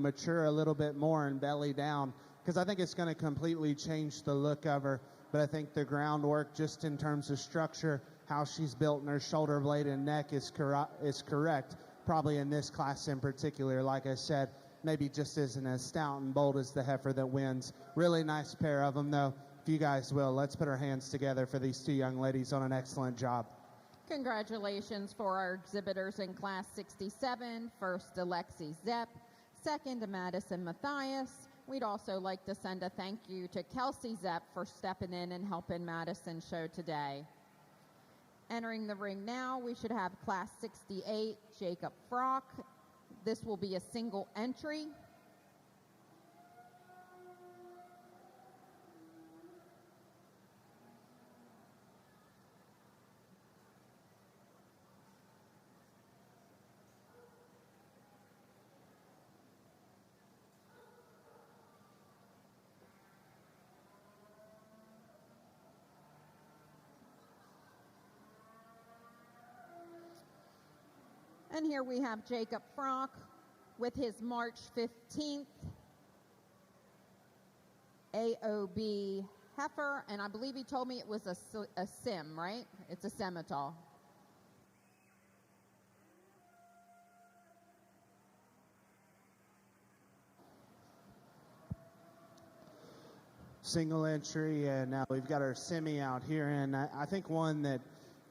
mature a little bit more and belly down, because I think it's going to completely change the look of her. But I think the groundwork, just in terms of structure, how she's built in her shoulder blade and neck is correct. Probably in this class in particular, like I said, maybe just isn't as stout and bold as the heifer that wins. Really nice pair of them, though. If you guys will, let's put our hands together for these 2 young ladies on an excellent job. Congratulations for our exhibitors in Class 67. First to Lexi Zepp, second to Madison Matthias. We'd also like to send a thank you to Kelsey Zepp for stepping in and helping Madison show today. Entering the ring now, we should have Class 68, Jacob Frock. This will be a single entry. And here we have Jacob Frock with his March 15th AOB heifer, and I believe he told me it was a sim, right? It's a Semitol. single entry, and now we've got our semi out here. And I think one that,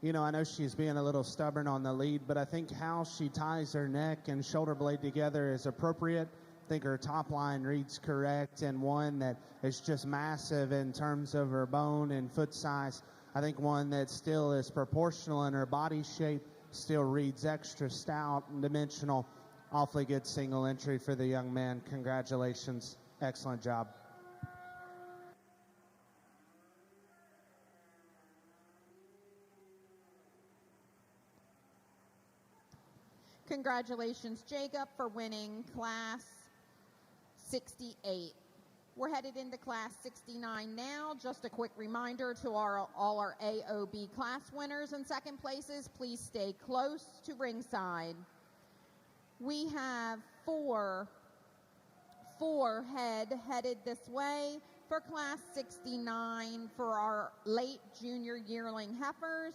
you know, I know she's being a little stubborn on the lead, but I think how she ties her neck and shoulder blade together is appropriate. I think her top line reads correct, and one that is just massive in terms of her bone and foot size. I think one that still is proportional in her body shape, still reads extra stout and dimensional. Awfully good single entry for the young man. Congratulations. Excellent job. Congratulations, Jacob, for winning Class 68. We're headed into Class 69 now. Just a quick reminder to all our AOB class winners and second places, please stay close to ringside. We have four headed this way for Class 69 for our late junior yearling heifers.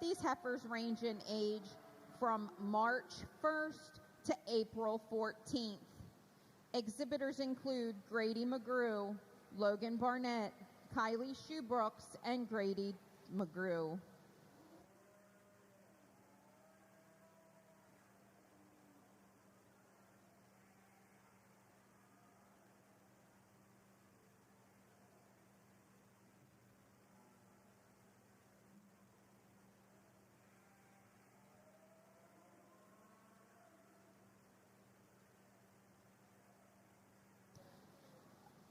These heifers range in age from March 1st to April 14th. Exhibitors include Grady McGrew, Logan Barnett, Kylie Shoebrooks, and Grady McGrew.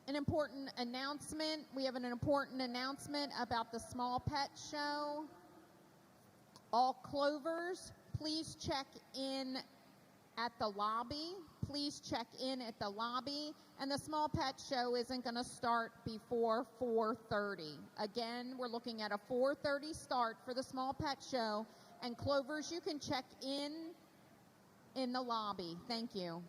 An important announcement. We have an important announcement about the small pet show. All Clovers, please check in at the lobby. Please check in at the lobby. And the small pet show isn't going to start before 4:30. Again, we're looking at a 4:30 start for the small pet show. And Clovers, you can check in the lobby. Thank you.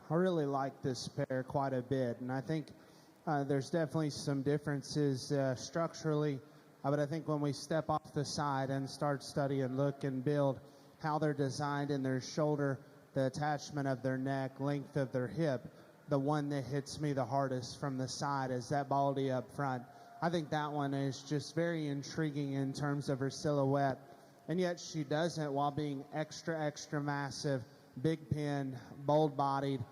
I really like this pair quite a bit, and I think there's definitely some differences structurally, but I think when we step off the side and start studying, look and build how they're designed in their shoulder, the attachment of their neck, length of their hip, the one that hits me the hardest from the side is that baldy up front. I think that one is just very intriguing in terms of her silhouette, and yet she does it while being extra, extra massive, big pin, bold-bodied.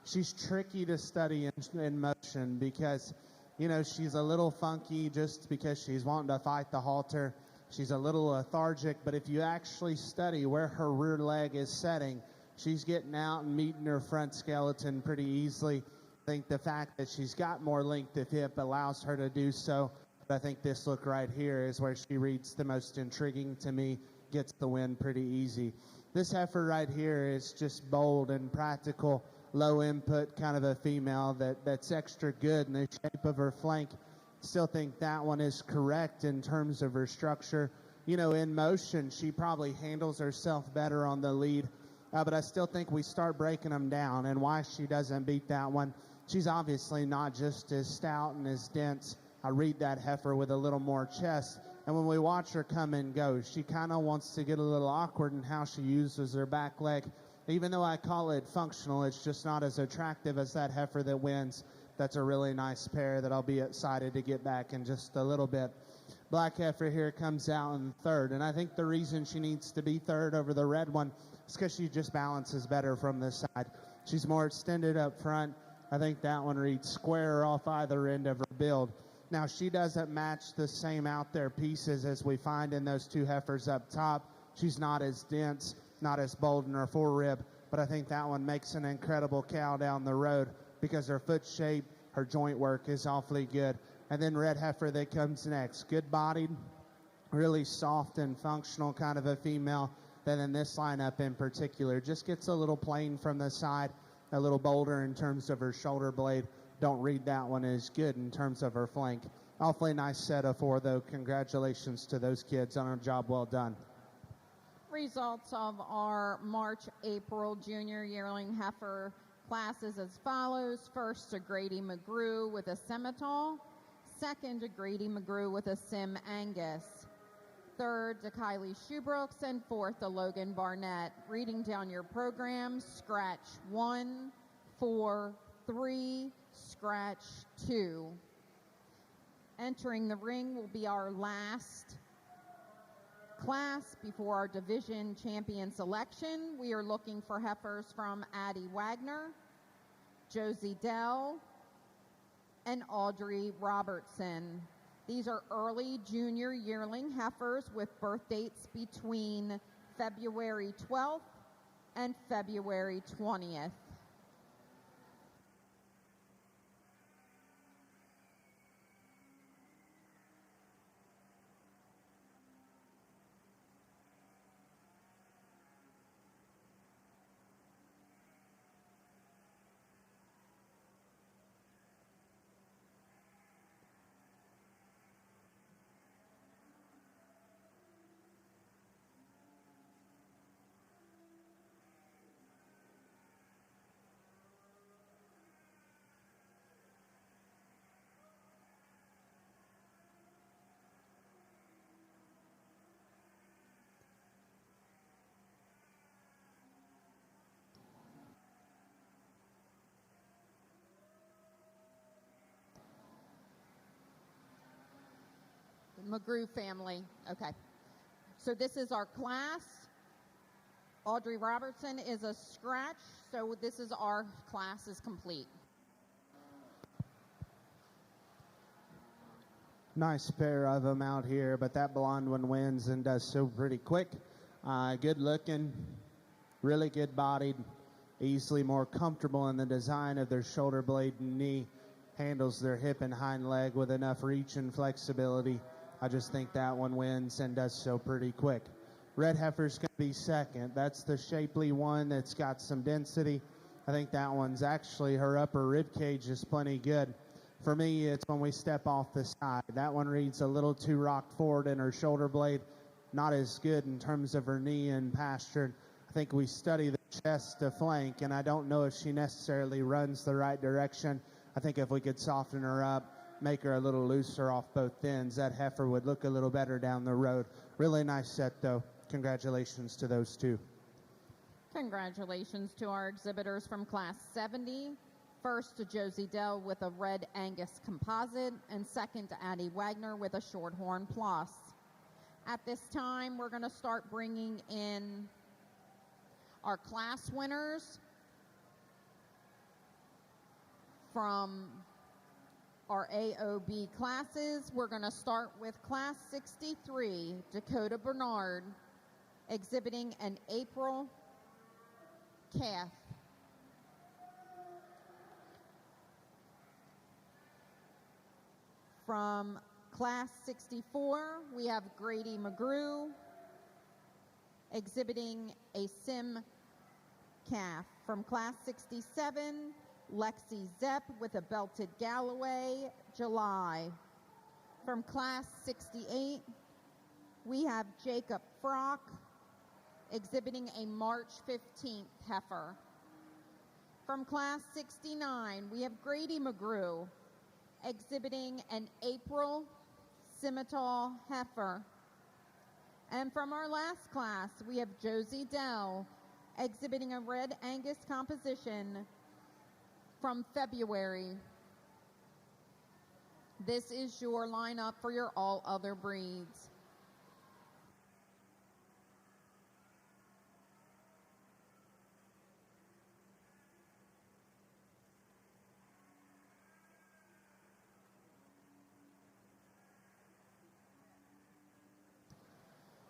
She's tricky to study in motion because, you know, she's a little funky just because she's wanting to fight the halter. She's a little lethargic, but if you actually study where her rear leg is setting, she's getting out and meeting her front skeleton pretty easily. I think the fact that she's got more length of hip allows her to do so. But I think this look right here is where she reads the most intriguing to me, gets the win pretty easy. This heifer right here is just bold and practical. low input kind of a female that's extra good in the shape of her flank. Still think that one is correct in terms of her structure. You know, in motion, she probably handles herself better on the lead, but I still think we start breaking them down. And why she doesn't beat that one, she's obviously not just as stout and as dense. I read that heifer with a little more chest. And when we watch her come and go, she kind of wants to get a little awkward in how she uses her back leg. Even though I call it functional, it's just not as attractive as that heifer that wins. That's a really nice pair that I'll be excited to get back in just a little bit. Black heifer here comes out in third, and I think the reason she needs to be third over the red one is because she just balances better from this side. She's more extended up front. I think that one reads square off either end of her build. Now, she doesn't match the same out there pieces as we find in those two heifers up top. She's not as dense, not as bold in her forerib, but I think that one makes an incredible cow down the road because her foot shape, her joint work is awfully good. And then red heifer that comes next. Good bodied, really soft and functional kind of a female. Then in this lineup in particular, just gets a little plain from the side, a little bolder in terms of her shoulder blade. Don't read that one as good in terms of her flank. Awfully nice set of four, though. Congratulations to those kids on a job well done. Results of our March-April junior yearling heifer classes as follows. First, to Grady McGrew with a Simmental. Second, to Grady McGrew with a Sim Angus. Third, to Kylie Shoebrooks. And fourth, to Logan Barnett. Reading down your program, scratch 1, 4, 3, scratch 2. Entering the ring will be our last class before our division champion selection. We are looking for heifers from Addie Wagner, Josie Dell, and Audrey Robertson. These are early junior yearling heifers with birth dates between February 12th and February 20th. McGrew family. Okay. So this is our class. Audrey Robertson is a scratch. So this is our class is complete. Nice pair of them out here, but that blonde one wins and does so pretty quick. Good looking, really good bodied, easily more comfortable in the design of their shoulder blade and knee. Handles their hip and hind leg with enough reach and flexibility. I just think that one wins and does so pretty quick. Red heifer's going to be second. That's the Shipley one that's got some density. I think that one's actually, her upper rib cage is plenty good. For me, it's when we step off the side. That one reads a little too rocked forward in her shoulder blade. Not as good in terms of her knee and pasture. I think we study the chest to flank, and I don't know if she necessarily runs the right direction. I think if we could soften her up, make her a little looser off both ends, that heifer would look a little better down the road. Really nice set, though. Congratulations to those two. Congratulations to our exhibitors from Class 70. First, to Josie Dell with a Red Angus Composite, and second to Addie Wagner with a Shorthorn Plus. At this time, we're going to start bringing in our class winners from our AOB classes. We're going to start with Class 63, Dakota Bernard, exhibiting an April calf. From Class 64, we have Grady McGrew, exhibiting a Sim calf. From Class 67, Lexi Zepp with a belted Galloway, July. From Class 68, we have Jacob Frock exhibiting a March 15th heifer. From Class 69, we have Grady McGrew exhibiting an April Simmental heifer. And from our last class, we have Josie Dell exhibiting a Red Angus composition from February. This is your lineup for your all other breeds.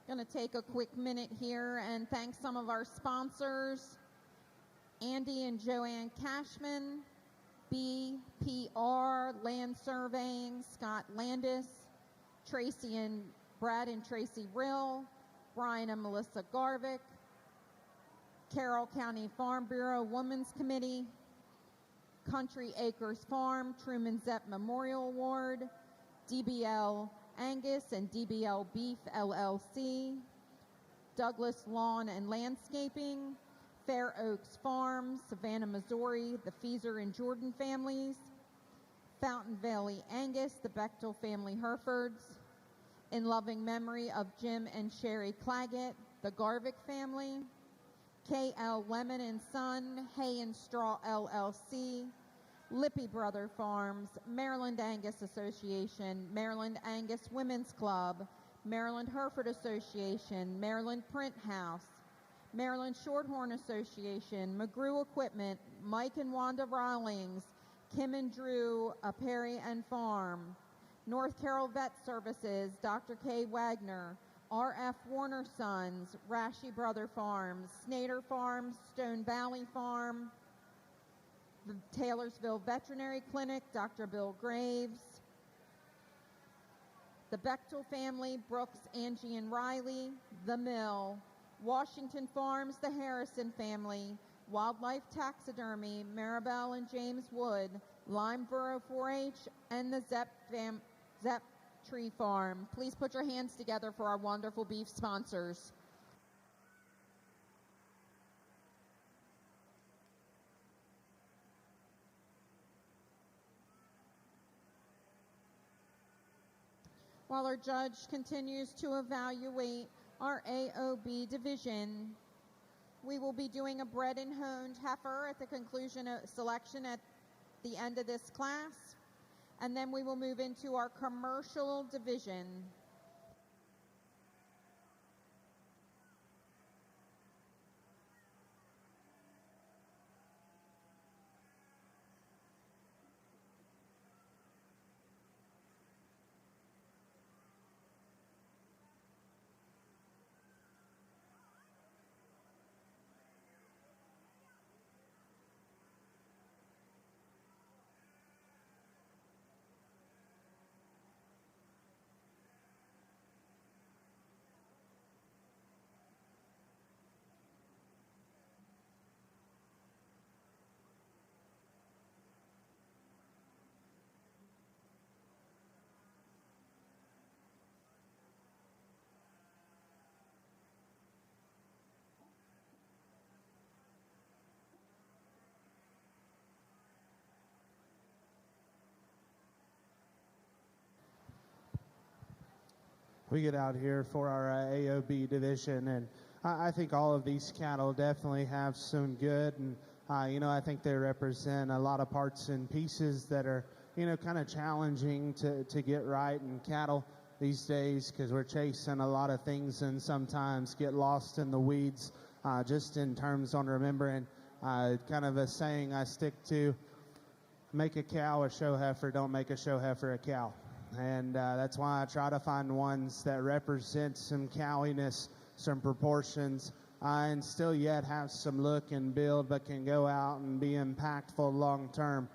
Going to take a quick minute here and thank some of our sponsors, Andy and Joanne Cashman, BPR Land Surveying, Scott Landis, Tracy and Brad and Tracy Rill, Brian and Melissa Garvick, Carroll County Farm Bureau Women's Committee, Country Acres Farm Truman Zepp Memorial Award, DBL Angus and DBL Beef LLC, Douglas Lawn and Landscaping, Fair Oaks Farms, Savannah, Missouri, the Feezer and Jordan families, Fountain Valley Angus, the Bechtel family Herefords, in loving memory of Jim and Sherry Claggett, the Garvick family, KL Lemon and Son, Hay and Straw LLC, Lippy Brother Farms, Maryland Angus Association, Maryland Angus Women's Club, Maryland Hereford Association, Maryland Print House, Maryland Shorthorn Association, McGrew Equipment, Mike and Wanda Rawlings, Kim and Drew, Perry and Farm, North Carroll Vet Services, Dr. K. Wagner, R.F. Warner Sons, Rashi Brother Farms, Snader Farms, Stone Valley Farm, the Taylorsville Veterinary Clinic, Dr. Bill Graves, the Bechtel family, Brooks, Angie, and Riley, The Mill, Washington Farms, the Harrison family, Wildlife Taxidermy, Maribel and James Wood, Limeboro 4-H, and the Zepp Tree Farm. Please put your hands together for our wonderful beef sponsors. While our judge continues to evaluate our AOB division, we will be doing a bred and honed heifer at the conclusion of selection at the end of this class, and then we will move into our commercial division. We get out here for our AOB division, and I think all of these cattle definitely have some good, and I think they represent a lot of parts and pieces that are kind of challenging to get right in cattle these days, because we're chasing a lot of things and sometimes get lost in the weeds. Just in terms on remembering kind of a saying I stick to: make a cow a show heifer, don't make a show heifer a cow. And that's why I try to find ones that represent some cowiness, some proportions, and still yet have some look and build, but can go out and be impactful long term.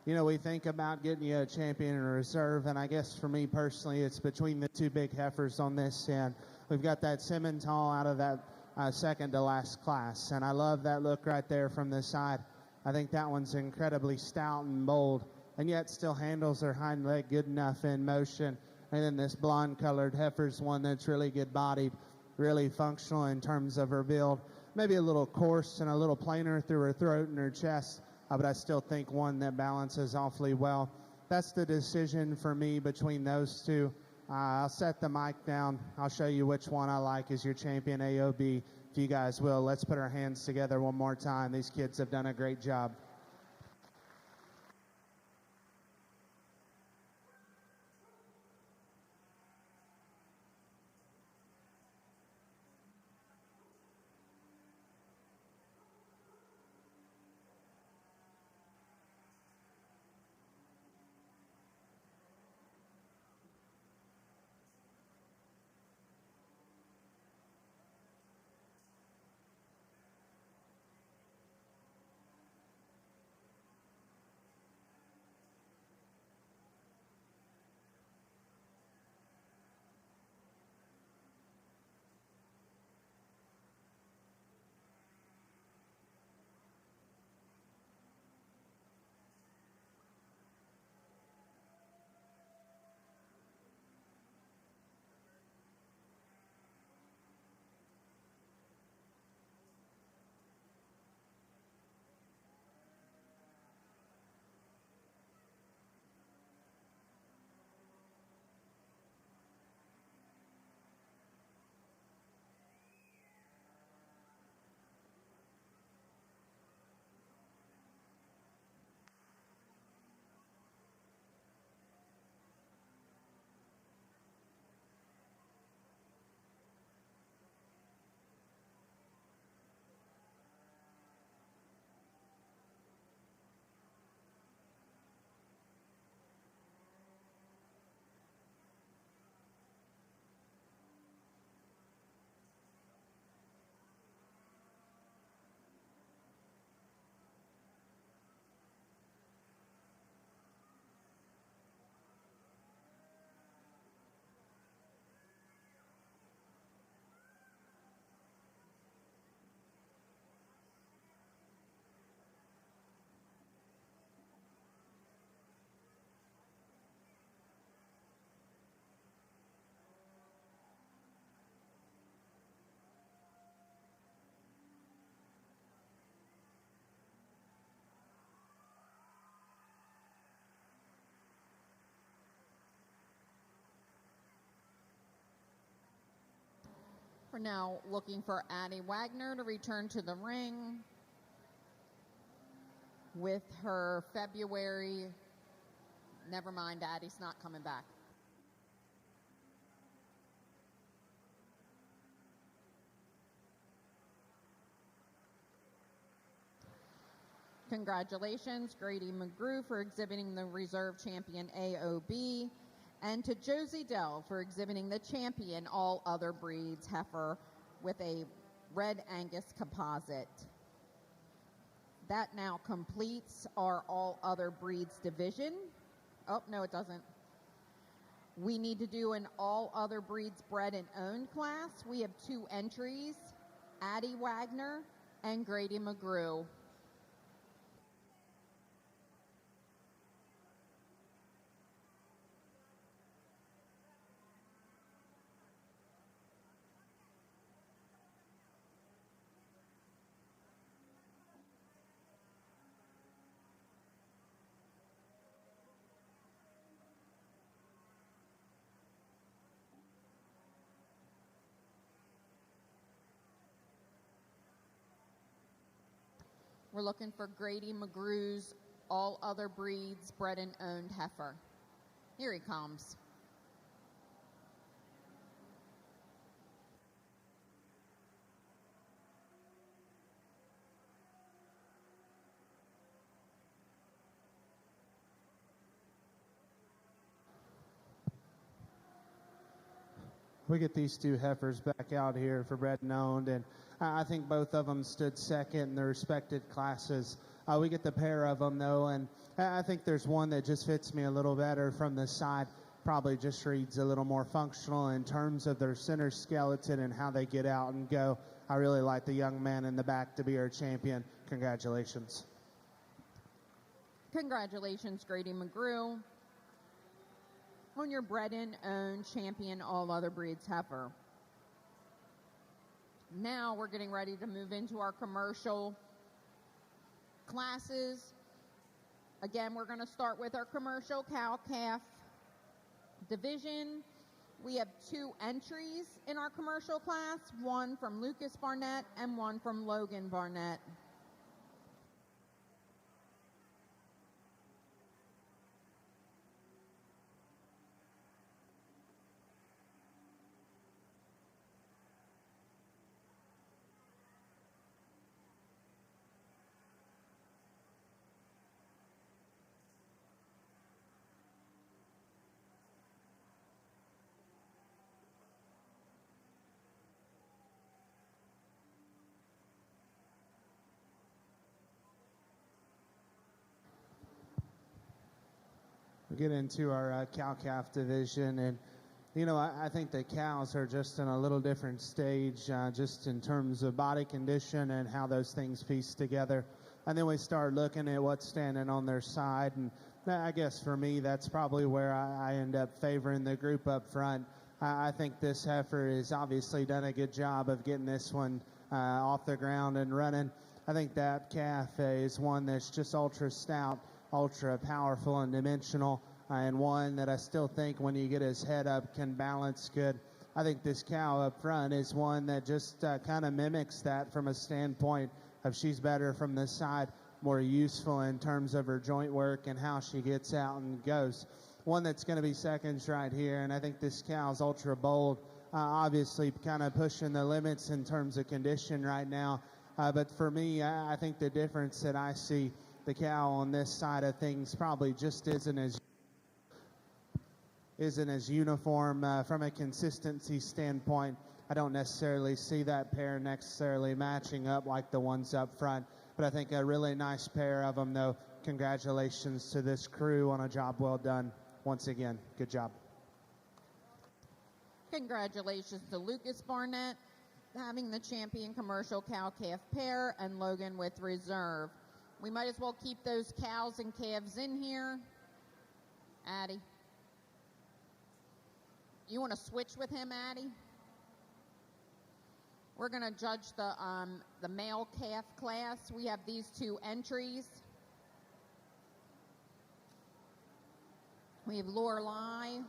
We think about getting you a champion and a reserve, and I guess for me personally, it's between the two big heifers on this end. We've got that Simmental out of that second to last class. And I love that look right there from the side. I think that one's incredibly stout and bold, and yet still handles her hind leg good enough in motion. And then this blonde-colored heifer's one that's really good-bodied, really functional in terms of her build. Maybe a little coarse and a little plainer through her throat and her chest, but I still think one that balances awfully well. That's the decision for me between those two. I'll set the mic down. I'll show you which one I like as your champion AOB. If you guys will, let's put our hands together one more time. These kids have done a great job. We're now looking for Addie Wagner to return to the ring with her February. Never mind, Addie's not coming back. Congratulations, Grady McGrew, for exhibiting the reserve champion AOB, and to Josie Dell for exhibiting the champion all other breeds heifer with a red Angus composite. That now completes our all other breeds division. Oh, no, it doesn't. We need to do an all other breeds bred and owned class. We have 2 entries, Addie Wagner and Grady McGrew. We're looking for Grady McGrew's all other breeds bred and owned heifer. Here he comes. We get these 2 heifers back out here for bred and owned, and I think both of them stood second in their respected classes. We get the pair of them, though, and I think there's one that just fits me a little better from the side. Probably just reads a little more functional in terms of their center skeleton and how they get out and go. I really like the young man in the back to be our champion. Congratulations. Congratulations, Grady McGrew, on your bred and owned champion all other breeds heifer. Now we're getting ready to move into our commercial classes. Again, we're going to start with our commercial cow-calf division. We have 2 entries in our commercial class, one from Lucas Barnett and one from Logan Barnett. We get into our cow-calf division, and you know, I think the cows are just in a little different stage, just in terms of body condition and how those things piece together. And then we start looking at what's standing on their side, and I guess for me, that's probably where I end up favoring the group up front. I think this heifer has obviously done a good job of getting this one off the ground and running. I think that calf is one that's just ultra stout, ultra powerful and dimensional, and one that I still think when you get his head up can balance good. I think this cow up front is one that just kind of mimics that from a standpoint of she's better from the side, more useful in terms of her joint work and how she gets out and goes. One that's going to be seconds right here, and I think this cow's ultra bold, obviously kind of pushing the limits in terms of condition right now. But for me, I think the difference that I see, the cow on this side of things probably just isn't as uniform from a consistency standpoint. I don't necessarily see that pair necessarily matching up like the ones up front, but I think a really nice pair of them, though. Congratulations to this crew on a job well done. Once again, good job. Congratulations to Lucas Barnett, having the champion commercial cow-calf pair, and Logan with reserve. We might as well keep those cows and calves in here. Addie. You want to switch with him, Addie? We're going to judge the male calf class. We have these 2 entries. We have Lorelei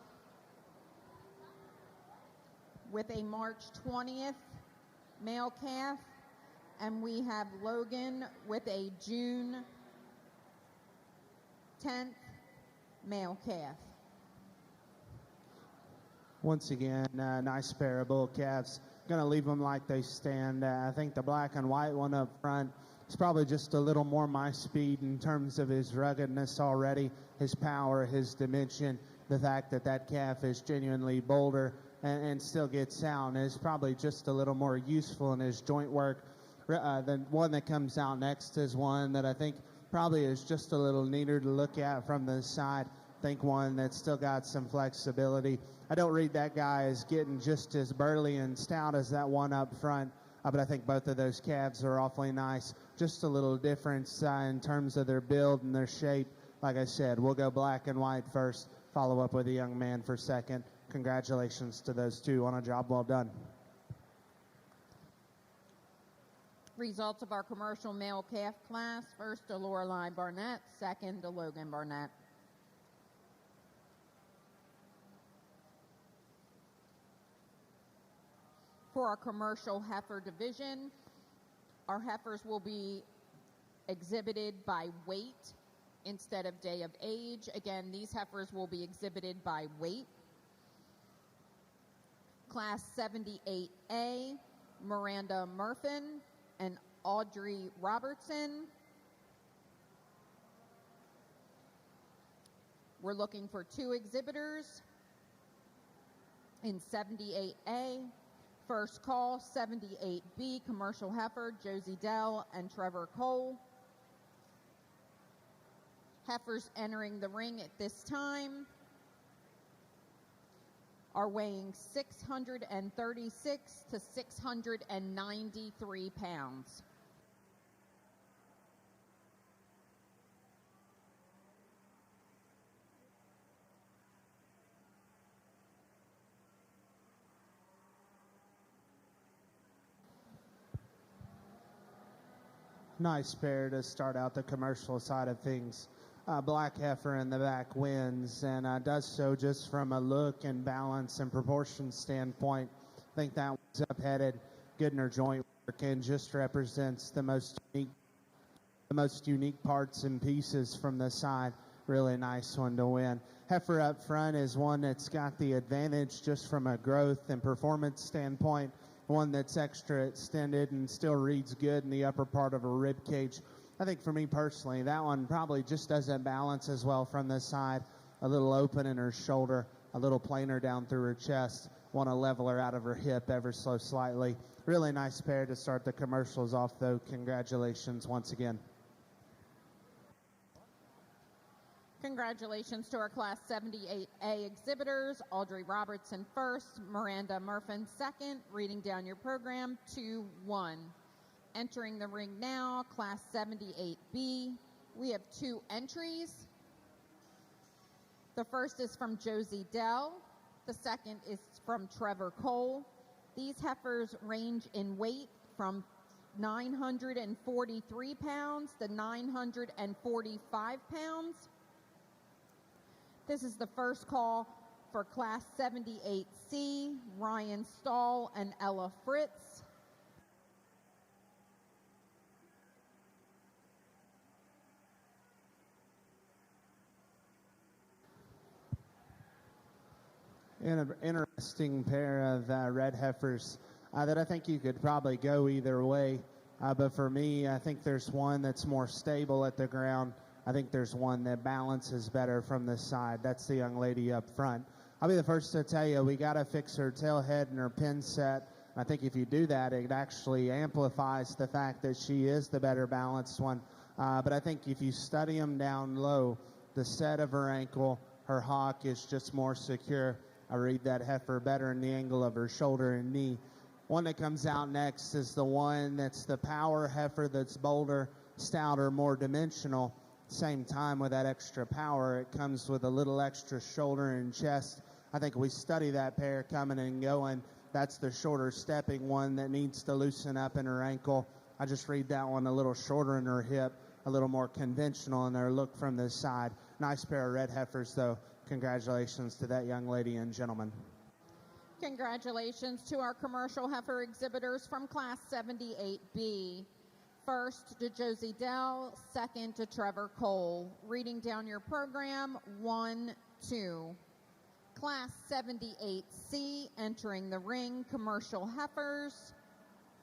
with a March 20th male calf, and we have Logan with a June 10th male calf. Once again, nice pair of bull calves. Going to leave them like they stand. I think the black and white one up front is probably just a little more my speed in terms of his ruggedness already, his power, his dimension. The fact that that calf is genuinely bolder and still gets sound is probably just a little more useful in his joint work. The one that comes out next is one that I think probably is just a little neater to look at from the side. I think one that's still got some flexibility. I don't read that guy as getting just as burly and stout as that one up front, but I think both of those calves are awfully nice. Just a little difference in terms of their build and their shape. Like I said, we'll go black and white first, follow up with a young man for second. Congratulations to those 2 on a job well done. Results of our commercial male calf class. First to Lorelei Barnett, second to Logan Barnett. For our commercial heifer division, our heifers will be exhibited by weight instead of day of age. Again, these heifers will be exhibited by weight. Class 78A, Miranda Murfin and Audrey Robertson. We're looking for 2 exhibitors in 78A. First call, 78B, commercial heifer, Josie Dell and Trevor Cole. Heifers entering the ring at this time are weighing 636 to 693 pounds. Nice pair to start out the commercial side of things. Black Heifer in the back wins, and does so just from a look and balance and proportion standpoint. I think that one's up-headed, good in her joint work, and just represents the most unique parts and pieces from the side. Really nice one to win. Heifer up front is one that's got the advantage just from a growth and performance standpoint. One that's extra extended and still reads good in the upper part of her rib cage. I think for me personally, that one probably just doesn't balance as well from the side. A little open in her shoulder, a little plainer down through her chest. Want to level her out of her hip ever so slightly. Really nice pair to start the commercials off, though. Congratulations once again. Congratulations to our Class 78A exhibitors, Audrey Robertson first, Miranda Murfin second. Reading down your program, 2-1. Entering the ring now, Class 78B. We have 2 entries. The first is from Josie Doe. The second is from Trevor Cole. These heifers range in weight from 943 pounds to 945 pounds. This is the first call for Class 78C, Ryan Stahl and Ella Fritz. An interesting pair of red heifers that I think you could probably go either way. But for me, I think there's one that's more stable at the ground. I think there's one that balances better from the side. That's the young lady up front. I'll be the first to tell you, we got to fix her tail head and her pin set. I think if you do that, it actually amplifies the fact that she is the better balanced one. But I think if you study them down low, the set of her ankle, her hock is just more secure. I read that heifer better in the angle of her shoulder and knee. One that comes out next is the one that's the power heifer that's bolder, stouter, more dimensional. Same time with that extra power, it comes with a little extra shoulder and chest. I think we study that pair coming and going. That's the shorter stepping one that needs to loosen up in her ankle. I just read that one a little shorter in her hip, a little more conventional in their look from this side. Nice pair of red heifers, though. Congratulations to that young lady and gentleman. Congratulations to our commercial heifer exhibitors from Class 78B. First to Josie Dell, second to Trevor Cole. Reading down your program, 1-2. Class 78C entering the ring, commercial heifers.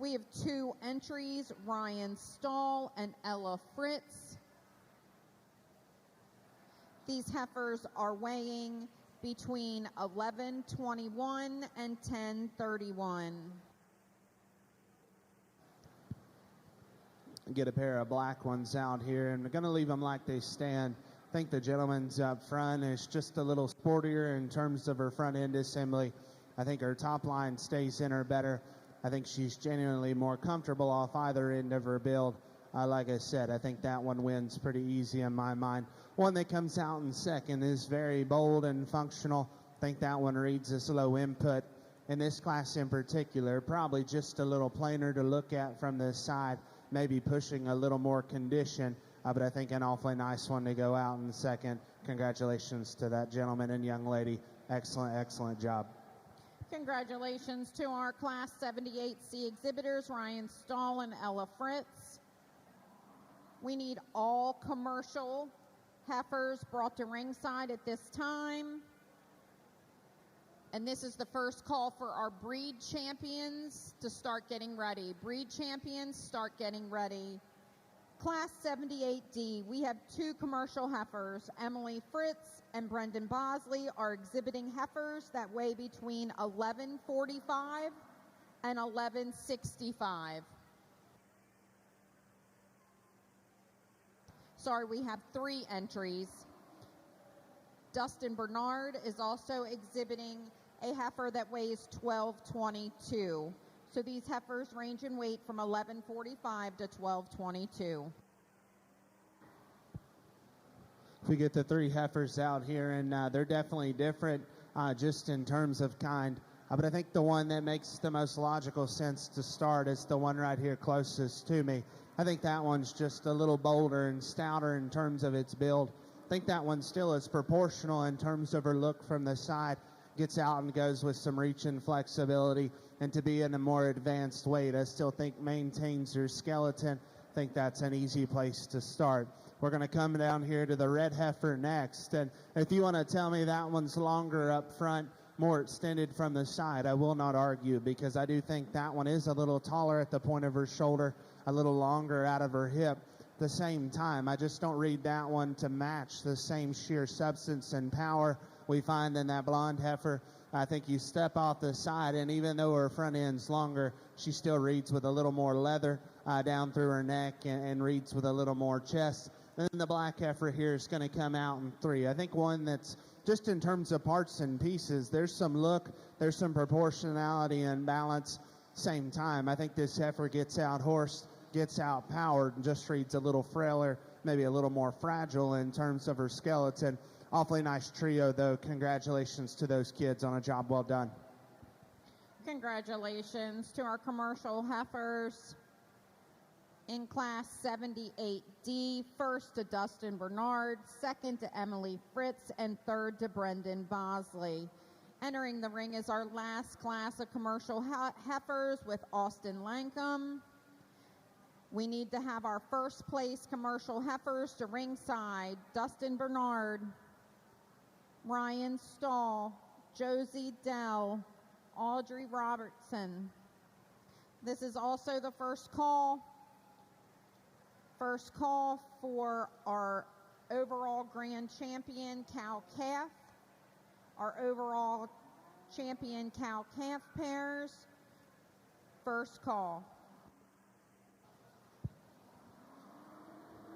We have 2 entries, Ryan Stahl and Ella Fritz. These heifers are weighing between 1121 and 1031. Get a pair of black ones out here, and we're going to leave them like they stand. I think the gentleman's up front is just a little sportier in terms of her front end assembly. I think her top line stays in her better. I think she's genuinely more comfortable off either end of her build. Like I said, I think that one wins pretty easy in my mind. One that comes out in second is very bold and functional. I think that one reads as low input. In this class in particular, probably just a little plainer to look at from this side, maybe pushing a little more condition, but I think an awfully nice one to go out in second. Congratulations to that gentleman and young lady. Excellent, excellent job. Congratulations to our Class 78C exhibitors, Ryan Stahl and Ella Fritz. We need all commercial heifers brought to ringside at this time. And this is the first call for our breed champions to start getting ready. Breed champions, start getting ready. Class 78D, we have 2 commercial heifers. Emily Fritz and Brendan Bosley are exhibiting heifers that weigh between 1145 and 1165. Sorry, we have 3 entries. Dustin Bernard is also exhibiting a heifer that weighs 1222. So these heifers range in weight from 1145 to 1222. We get the three heifers out here, and they're definitely different just in terms of kind. But I think the one that makes the most logical sense to start is the one right here closest to me. I think that one's just a little bolder and stouter in terms of its build. I think that one still is proportional in terms of her look from the side. Gets out and goes with some reach and flexibility, and to be in a more advanced weight, I still think maintains her skeleton. I think that's an easy place to start. We're going to come down here to the red heifer next, and if you want to tell me that one's longer up front, more extended from the side, I will not argue, because I do think that one is a little taller at the point of her shoulder, a little longer out of her hip. At the same time, I just don't read that one to match the same sheer substance and power we find in that blonde heifer. I think you step off the side, and even though her front end's longer, she still reads with a little more leather down through her neck, and reads with a little more chest. And then the black heifer here is going to come out in three. I think one that's just in terms of parts and pieces, there's some look, there's some proportionality and balance. Same time, I think this heifer gets out horsed, gets out powered, and just reads a little frailer, maybe a little more fragile in terms of her skeleton. Awfully nice trio, though. Congratulations to those kids on a job well done. Congratulations to our commercial heifers in Class 78D. First to Dustin Bernard, second to Emily Fritz, and third to Brendan Bosley. Entering the ring is our last class of commercial heifers with Austin Lankum. We need to have our first place commercial heifers to ringside. Dustin Bernard, Ryan Stahl, Josie Dell, Audrey Robertson. This is also the first call. First call for our overall grand champion cow-calf, our overall champion cow-calf pairs. First call.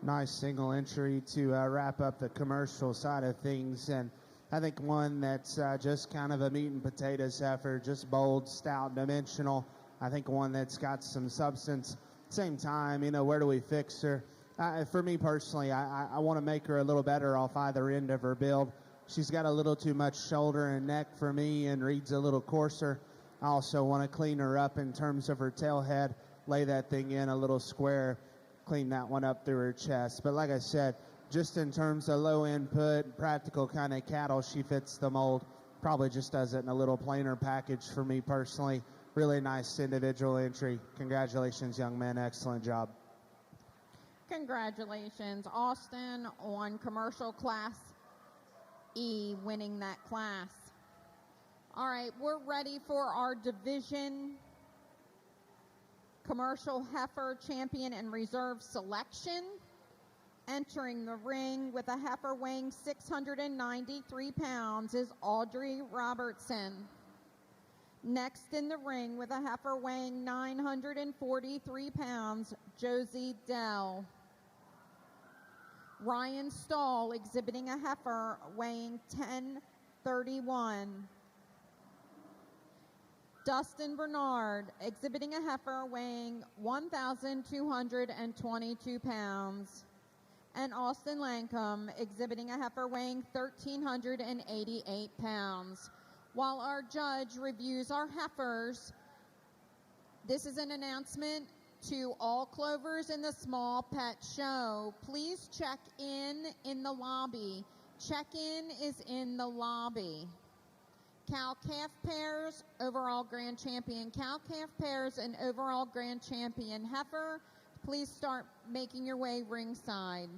Nice single entry to wrap up the commercial side of things, and I think one that's just kind of a meat and potatoes heifer, just bold, stout, dimensional. I think one that's got some substance. Same time, where do we fix her? For me personally, I want to make her a little better off either end of her build. She's got a little too much shoulder and neck for me and reads a little coarser. I also want to clean her up in terms of her tail head, lay that thing in a little square, clean that one up through her chest. But like I said, just in terms of low input, practical kind of cattle, she fits the mold. Probably just does it in a little plainer package for me personally. Really nice individual entry. Congratulations, young man. Excellent job. Congratulations, Austin, on commercial class E, winning that class. All right, we're ready for our division commercial heifer champion and reserve selection. Entering the ring with a heifer weighing 693 pounds is Audrey Robertson. Next in the ring with a heifer weighing 943 pounds, Josie Dell. Ryan Stahl exhibiting a heifer weighing 1031. Dustin Bernard exhibiting a heifer weighing 1,222 pounds. And Austin Lankum exhibiting a heifer weighing 1,388 pounds. While our judge reviews our heifers, this is an announcement to all clovers in the small pet show. Please check in the lobby. Check-in is in the lobby. Cow-calf pairs, overall grand champion cow-calf pairs, and overall grand champion heifer. Please start making your way ringside.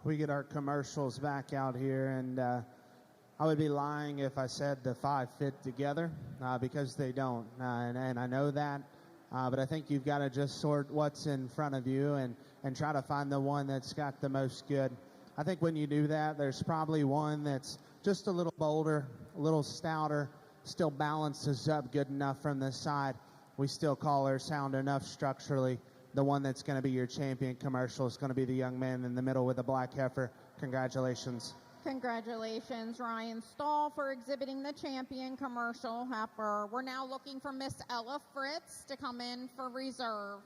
We get our commercials back out here, and I would be lying if I said the five fit together because they don't, and I know that, but I think you've got to just sort what's in front of you and try to find the one that's got the most good. I think when you do that, there's probably one that's just a little bolder, a little stouter, still balances up good enough from the side. We still call her sound enough structurally. the one that's going to be your champion commercial is going to be the young man in the middle with the black heifer. Congratulations. Congratulations, Ryan Stahl, for exhibiting the champion commercial heifer. We're now looking for Miss Ella Fritz to come in for reserve.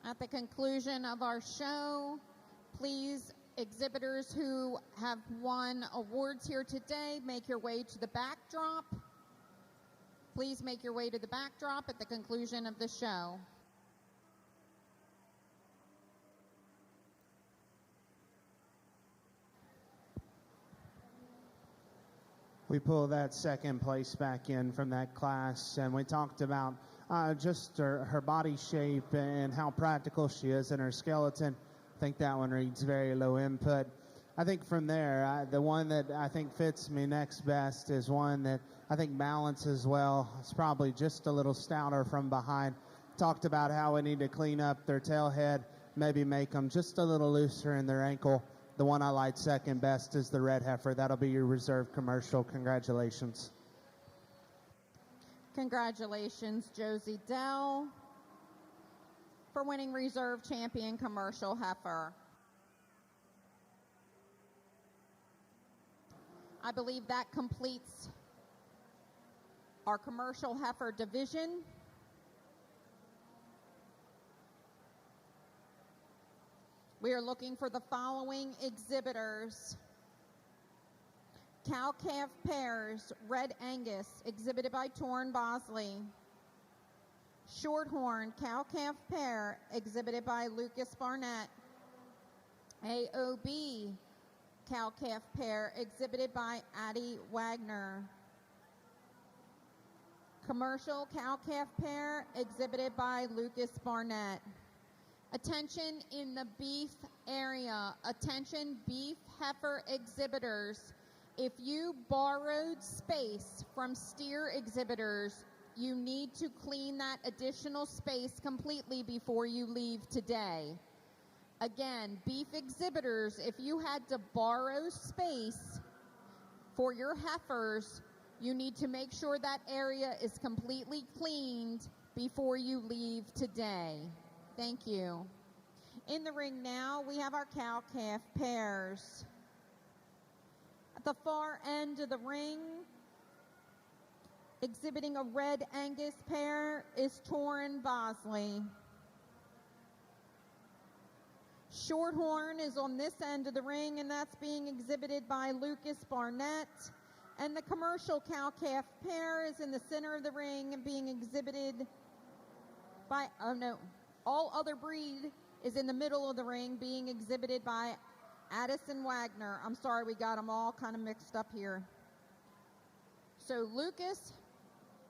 At the conclusion of our show, please, exhibitors who have won awards here today, make your way to the backdrop. Please make your way to the backdrop at the conclusion of the show. We pull that second place back in from that class, and we talked about just her body shape and how practical she is in her skeleton. I think that one reads very low input. I think from there, the one that I think fits me next best is one that I think balances well. It's probably just a little stouter from behind. Talked about how we need to clean up their tail head, maybe make them just a little looser in their ankle. The one I like second best is the red heifer. That'll be your reserve commercial. Congratulations. Congratulations, Josie Dell, for winning reserve champion commercial heifer. I believe that completes our commercial heifer division. We are looking for the following exhibitors. Cow-calf pairs, Red Angus, exhibited by Torrin Bosley. Shorthorn cow-calf pair, exhibited by Lucas Barnett. AOB cow-calf pair, exhibited by Addie Wagner. Commercial cow-calf pair, exhibited by Lucas Barnett. Attention in the beef area. Attention beef heifer exhibitors. If you borrowed space from steer exhibitors, you need to clean that additional space completely before you leave today. Again, beef exhibitors, if you had to borrow space for your heifers, you need to make sure that area is completely cleaned before you leave today. Thank you. In the ring now, we have our cow-calf pairs. At the far end of the ring, exhibiting a Red Angus pair, is Torrin Bosley. Shorthorn is on this end of the ring, and that's being exhibited by Lucas Barnett. And the commercial cow-calf pair is in the center of the ring and being exhibited by, All Other Breed is in the middle of the ring, being exhibited by Addison Wagner. I'm sorry, we got them all kind of mixed up here. So Lucas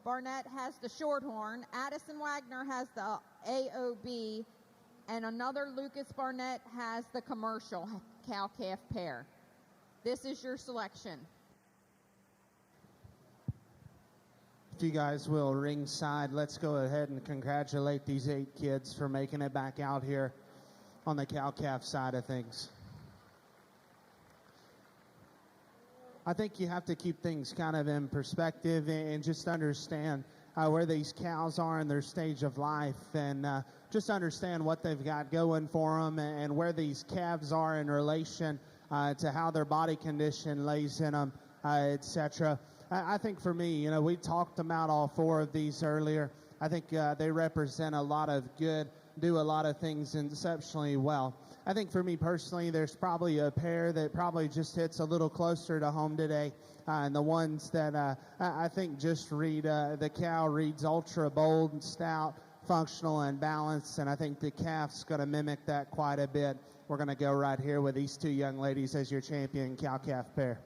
Barnett has the Shorthorn, Addison Wagner has the AOB, and another Lucas Barnett has the commercial cow-calf pair. This is your selection. If you guys will ringside, let's go ahead and congratulate these 8 kids for making it back out here on the cow-calf side of things. I think you have to keep things kind of in perspective and just understand where these cows are in their stage of life, and just understand what they've got going for them and where these calves are in relation to how their body condition lays in them, etc. I think for me, we talked about all 4 of these earlier. I think they represent a lot of good, do a lot of things exceptionally well. I think for me personally, there's probably a pair that probably just hits a little closer to home today. And the ones that I think just read, the cow reads ultra bold and stout, functional and balanced. And I think the calf's going to mimic that quite a bit. We're going to go right here with these 2 young ladies as your champion cow-calf pair.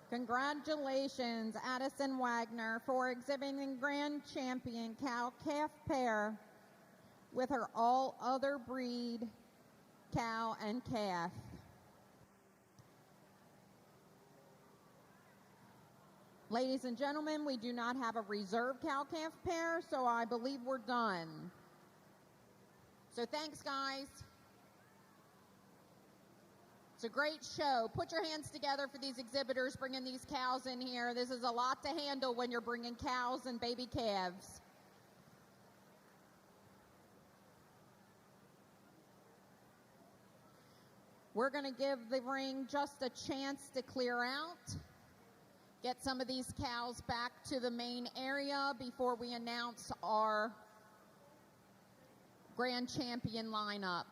Congratulations, Addison Wagner, for exhibiting the grand champion cow-calf pair with her All Other Breed cow and calf. Ladies and gentlemen, we do not have a reserve cow-calf pair, so I believe we're done. So thanks, guys. It's a great show. Put your hands together for these exhibitors bringing these cows in here. This is a lot to handle when you're bringing cows and baby calves. We're going to give the ring just a chance to clear out. Get some of these cows back to the main area before we announce our grand champion lineup.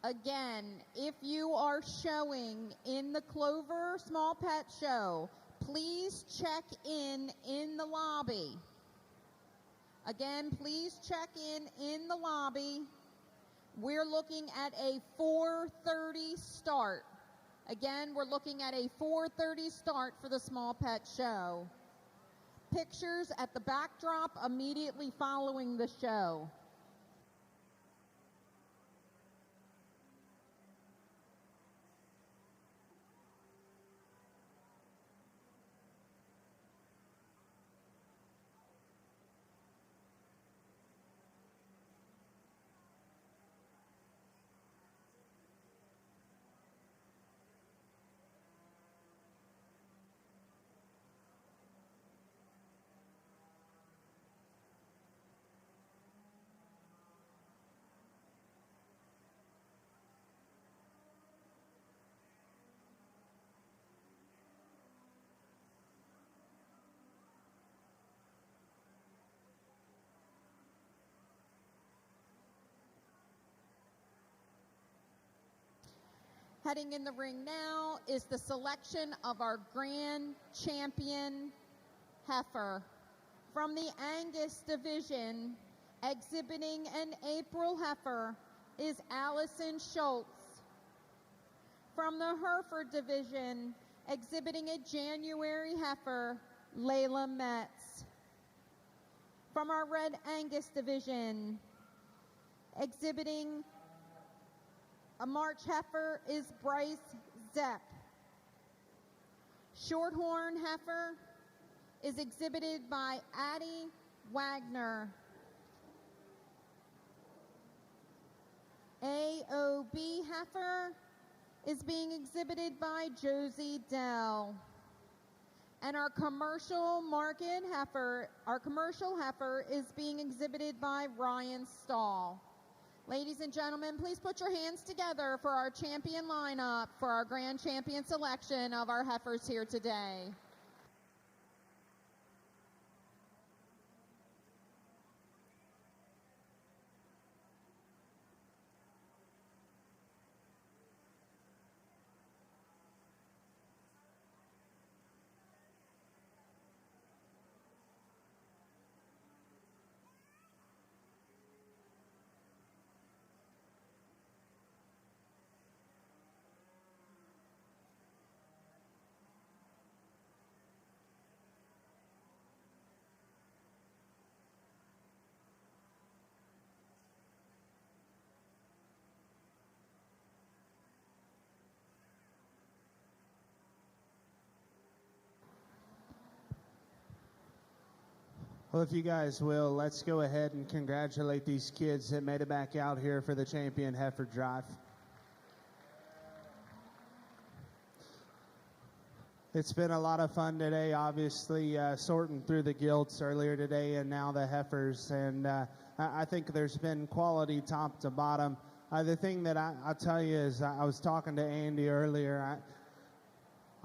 Again, if you are showing in the Clover Small Pet Show, please check in the lobby. Again, please check in the lobby. We're looking at a 4:30 start. Again, we're looking at a 4:30 start for the Small Pet Show. Pictures at the backdrop immediately following the show. Heading in the ring now is the selection of our grand champion heifer. From the Angus division, exhibiting an April heifer is Allison Schultz. From the Hereford division, exhibiting a January heifer, Layla Metz. From our Red Angus division, exhibiting a March heifer is Bryce Zepp. Shorthorn heifer is exhibited by Addie Wagner. AOB heifer is being exhibited by Josie Dell. And our commercial market heifer, is being exhibited by Ryan Stahl. Ladies and gentlemen, please put your hands together for our champion lineup for our grand champion selection of our heifers here today. Well, if you guys will, let's go ahead and congratulate these kids that made it back out here for the Champion Heifer Drive. It's been a lot of fun today, obviously, sorting through the Gilts earlier today and now the heifers. And I think there's been quality top to bottom. The thing that I'll tell you is I was talking to Andy earlier.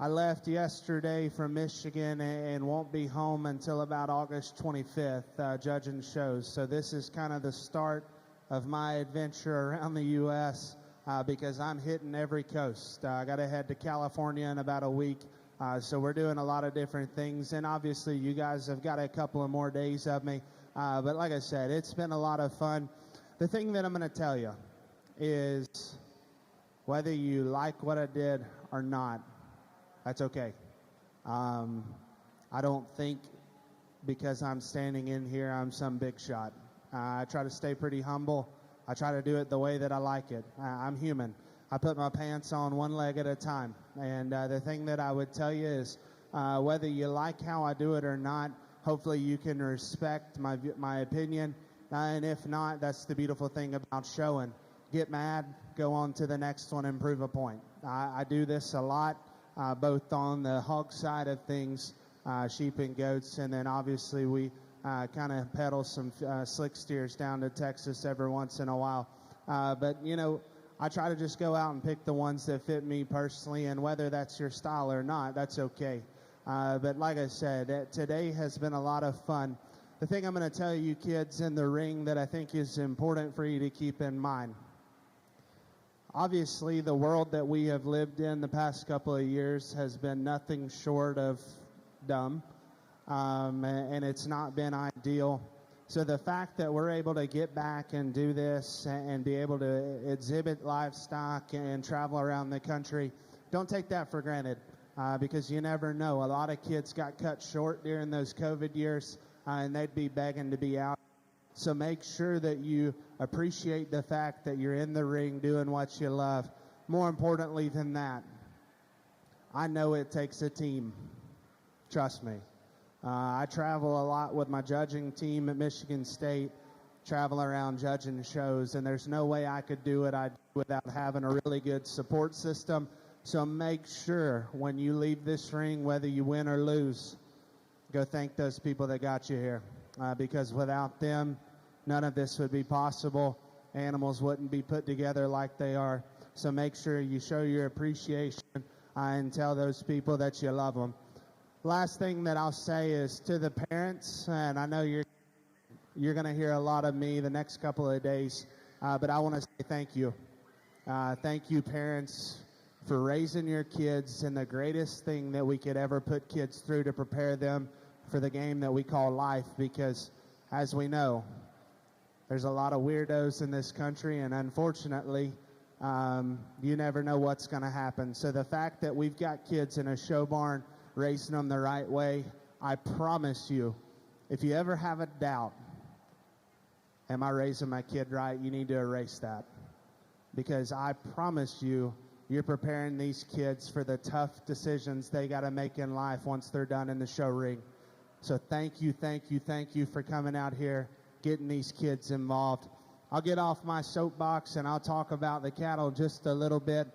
I left yesterday from Michigan and won't be home until about August 25th, judging shows. So this is kind of the start of my adventure around the U.S. Because I'm hitting every coast. I got to head to California in about a week. So we're doing a lot of different things. And obviously you guys have got a couple of more days of me. But like I said, it's been a lot of fun. The thing that I'm going to tell you is whether you like what I did or not, that's okay. I don't think because I'm standing in here, I'm some big shot. I try to stay pretty humble. I try to do it the way that I like it. I'm human. I put my pants on one leg at a time. And the thing that I would tell you is whether you like how I do it or not, hopefully you can respect my opinion And if not, that's the beautiful thing about showing. Get mad, go on to the next one, and prove a point. I do this a lot, both on the hog side of things, sheep and goats, and then obviously we kind of peddle some slick steers down to Texas every once in a while. But, you know, I try to just go out and pick the ones that fit me personally, and whether that's your style or not, that's okay. But like I said, today has been a lot of fun. The thing I'm going to tell you kids in the ring that I think is important for you to keep in mind. Obviously, the world that we have lived in the past couple of years has been nothing short of dumb, and it's not been ideal. So the fact that we're able to get back and do this and be able to exhibit livestock and travel around the country, don't take that for granted, because you never know. A lot of kids got cut short during those COVID years, and they'd be begging to be out. So make sure that you appreciate the fact that you're in the ring doing what you love. More importantly than that, I know it takes a team. Trust me. I travel a lot with my judging team at Michigan State, travel around judging shows, and there's no way I could do it without having a really good support system. So make sure when you leave this ring, whether you win or lose, go thank those people that got you here, because without them, none of this would be possible. Animals wouldn't be put together like they are. So make sure you show your appreciation and tell those people that you love them. Last thing that I'll say is to the parents, and I know you're going to hear a lot of me the next couple of days, but I want to say thank you. Thank you, parents, for raising your kids in the greatest thing that we could ever put kids through to prepare them for the game that we call life, because as we know, there's a lot of weirdos in this country, and unfortunately, you never know what's going to happen. So the fact that we've got kids in a show barn raising them the right way, I promise you, if you ever have a doubt, am I raising my kid right, you need to erase that. Because I promise you, you're preparing these kids for the tough decisions they got to make in life once they're done in the show ring. So thank you for coming out here, getting these kids involved. I'll get off my soapbox and I'll talk about the cattle just a little bit.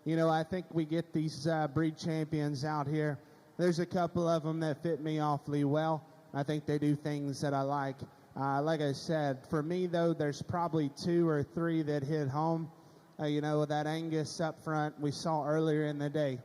You know, I think we get these breed champions out here. There's a couple of them that fit me awfully well. I think they do things that I like. Like I said, for me, though, there's probably 2 or 3 that hit home. You know, that Angus up front we saw earlier in the day.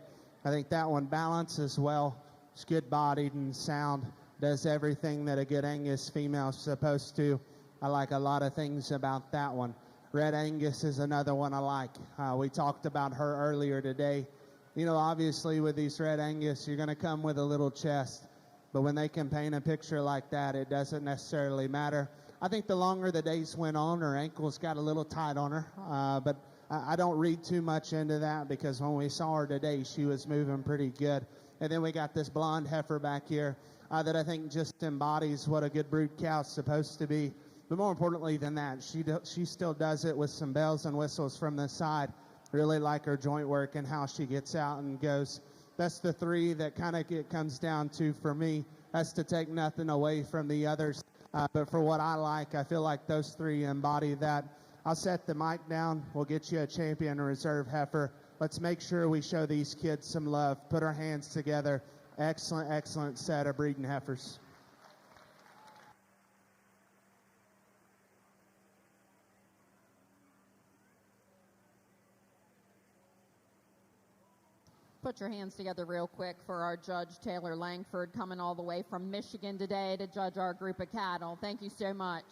I think that one balances well. It's good-bodied and sound. Does everything that a good Angus female is supposed to. I like a lot of things about that one. Red Angus is another one I like. We talked about her earlier today. You know, obviously with these Red Angus, you're going to come with a little chest. But when they can paint a picture like that, it doesn't necessarily matter. I think the longer the days went on, her ankles got a little tight on her. But I don't read too much into that, because when we saw her today, she was moving pretty good. And then we got this blonde heifer back here that I think just embodies what a good brood cow's supposed to be. But more importantly than that, she still does it with some bells and whistles from the side. Really like her joint work and how she gets out and goes. That's the 3 that kind of it comes down to for me. That's to take nothing away from the others. But for what I like, I feel like those 3 embody that. I'll set the mic down. We'll get you a champion reserve heifer. Let's make sure we show these kids some love. Put our hands together. Excellent, excellent set of breeding heifers. Put your hands together real quick for our judge, Taylor Langford, coming all the way from Michigan today to judge our group of cattle. Thank you so much.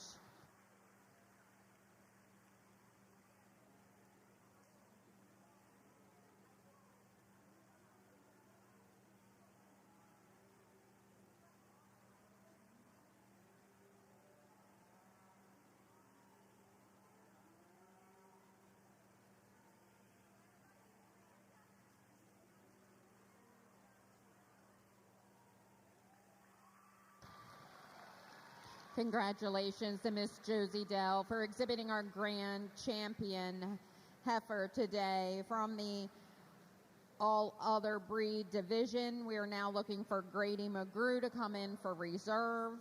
Congratulations to Miss Josie Dell for exhibiting our grand champion heifer today. From the all other breed division, we are now looking for Grady McGrew to come in for reserve.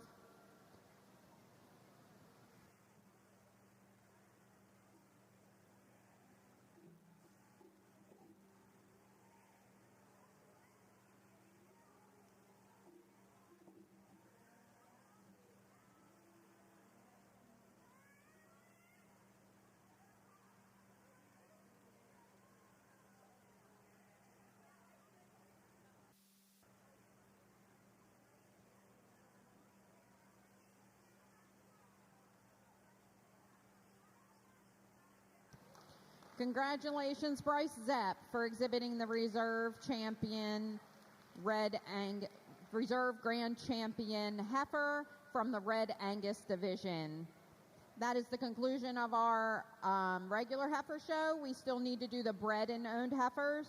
Congratulations, Bryce Zepp, for exhibiting the Reserve Champion Reserve Grand Champion Heifer from the Red Angus Division. That is the conclusion of our regular heifer show. We still need to do the bred and owned heifers.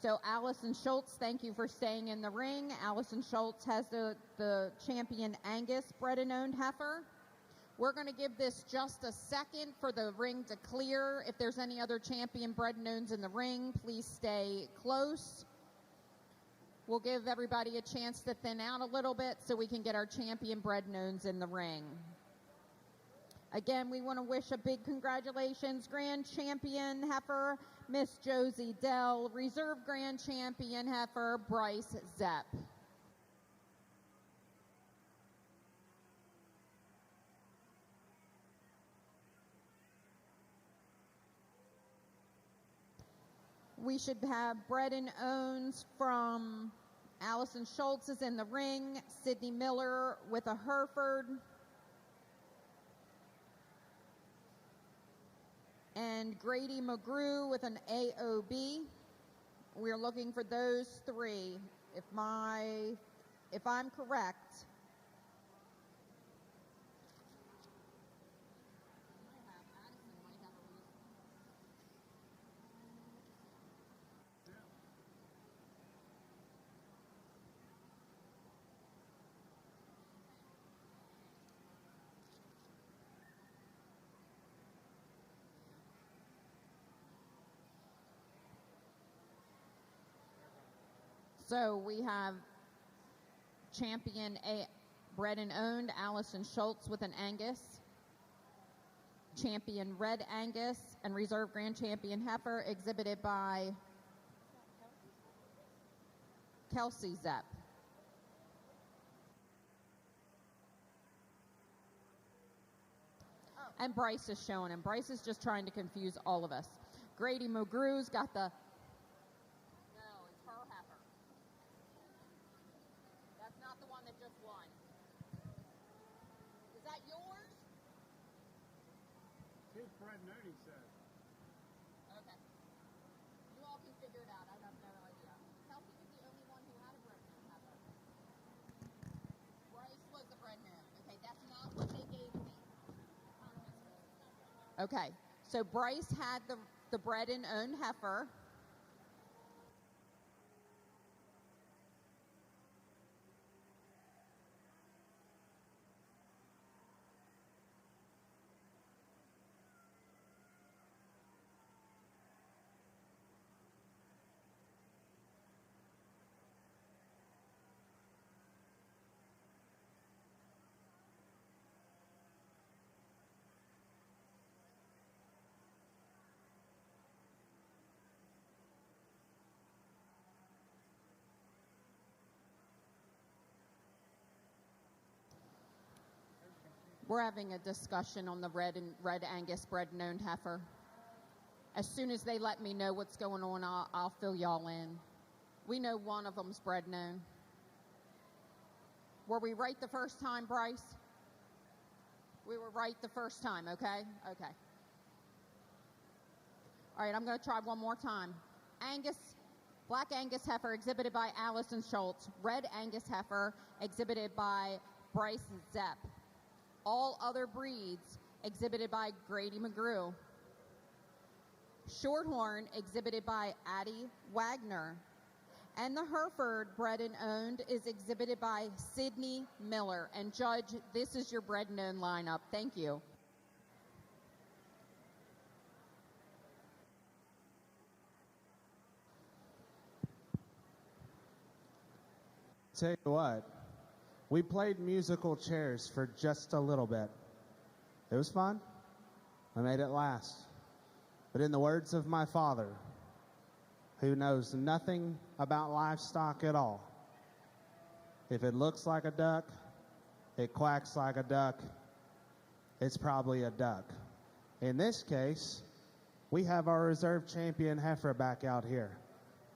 So Allison Schultz, thank you for staying in the ring. Allison Schultz has the Champion Angus bred and owned heifer. We're going to give this just a second for the ring to clear. If there's any other champion bred and owns in the ring, please stay close. We'll give everybody a chance to thin out a little bit so we can get our champion bred and owns in the ring. Again, we want to wish a big congratulations, Grand Champion Heifer, Miss Josie Dell, Reserve Grand Champion Heifer, Bryce Zepp. We should have bred and owns from Allison Schultz is in the ring, Sydney Miller with a Hereford, and Grady McGrew with an AOB. We're looking for those three. If I'm correct. So we have Champion bred and owned, Allison Schultz with an Angus. Champion Red Angus and Reserve Grand Champion Heifer exhibited by Kelsey Zepp. And Bryce is showing him. Bryce is just trying to confuse all of us. Grady McGrew's got the... just won. Is that yours? His bred and owned, he said. Okay. You all can figure it out. I have no idea. Kelsey was the only one who had a bred and owned heifer. Bryce was the bred and owned. Okay, that's not what they gave me. Okay, so Bryce had the bred and owned heifer. We're having a discussion on the Red Angus bred and owned heifer. As soon as they let me know what's going on, I'll fill y'all in. We know one of them's bred and owned. Were we right the first time, Bryce? We were right the first time, okay? Okay. All right, I'm going to try one more time. Black Angus heifer exhibited by Allison Schultz. Red Angus heifer exhibited by Bryce Zepp. All other breeds exhibited by Grady McGrew. Shorthorn exhibited by Addie Wagner. And the Hereford bred and owned is exhibited by Sydney Miller. And Judge, this is your bred and owned lineup. Thank you. Tell you what, we played musical chairs for just a little bit. It was fun. I made it last. But in the words of my father, who knows nothing about livestock at all, if it looks like a duck, it quacks like a duck, it's probably a duck. In this case, we have our reserve champion heifer back out here.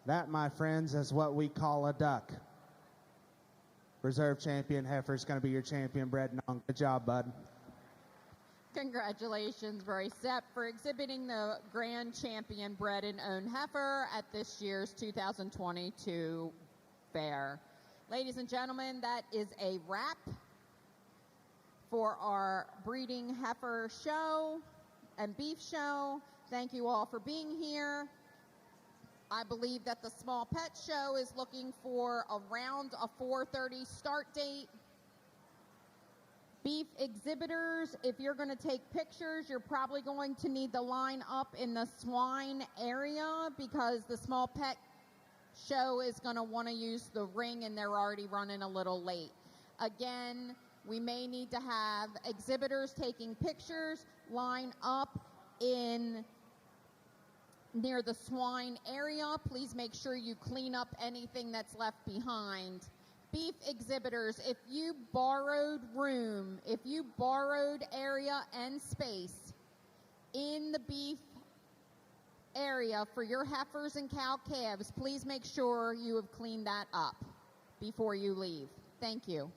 That, my friends, is what we call a duck. Reserve champion heifer is going to be your champion bred and owned. Good job, bud. Congratulations, Roy Sepp, for exhibiting the grand champion bred and owned heifer at this year's 2022 fair. Ladies and gentlemen, that is a wrap for our breeding heifer show and beef show. Thank you all for being here. I believe that the small pet show is looking for around a 4:30 start date. Beef exhibitors, if you're going to take pictures, you're probably going to need to line up in the swine area because the small pet show is going to want to use the ring and they're already running a little late. Again, we may need to have exhibitors taking pictures line up in near the swine area. Please make sure you clean up anything that's left behind. Beef exhibitors, if you borrowed room, if you borrowed area and space in the beef area for your heifers and cow calves, please make sure you have cleaned that up before you leave. Thank you.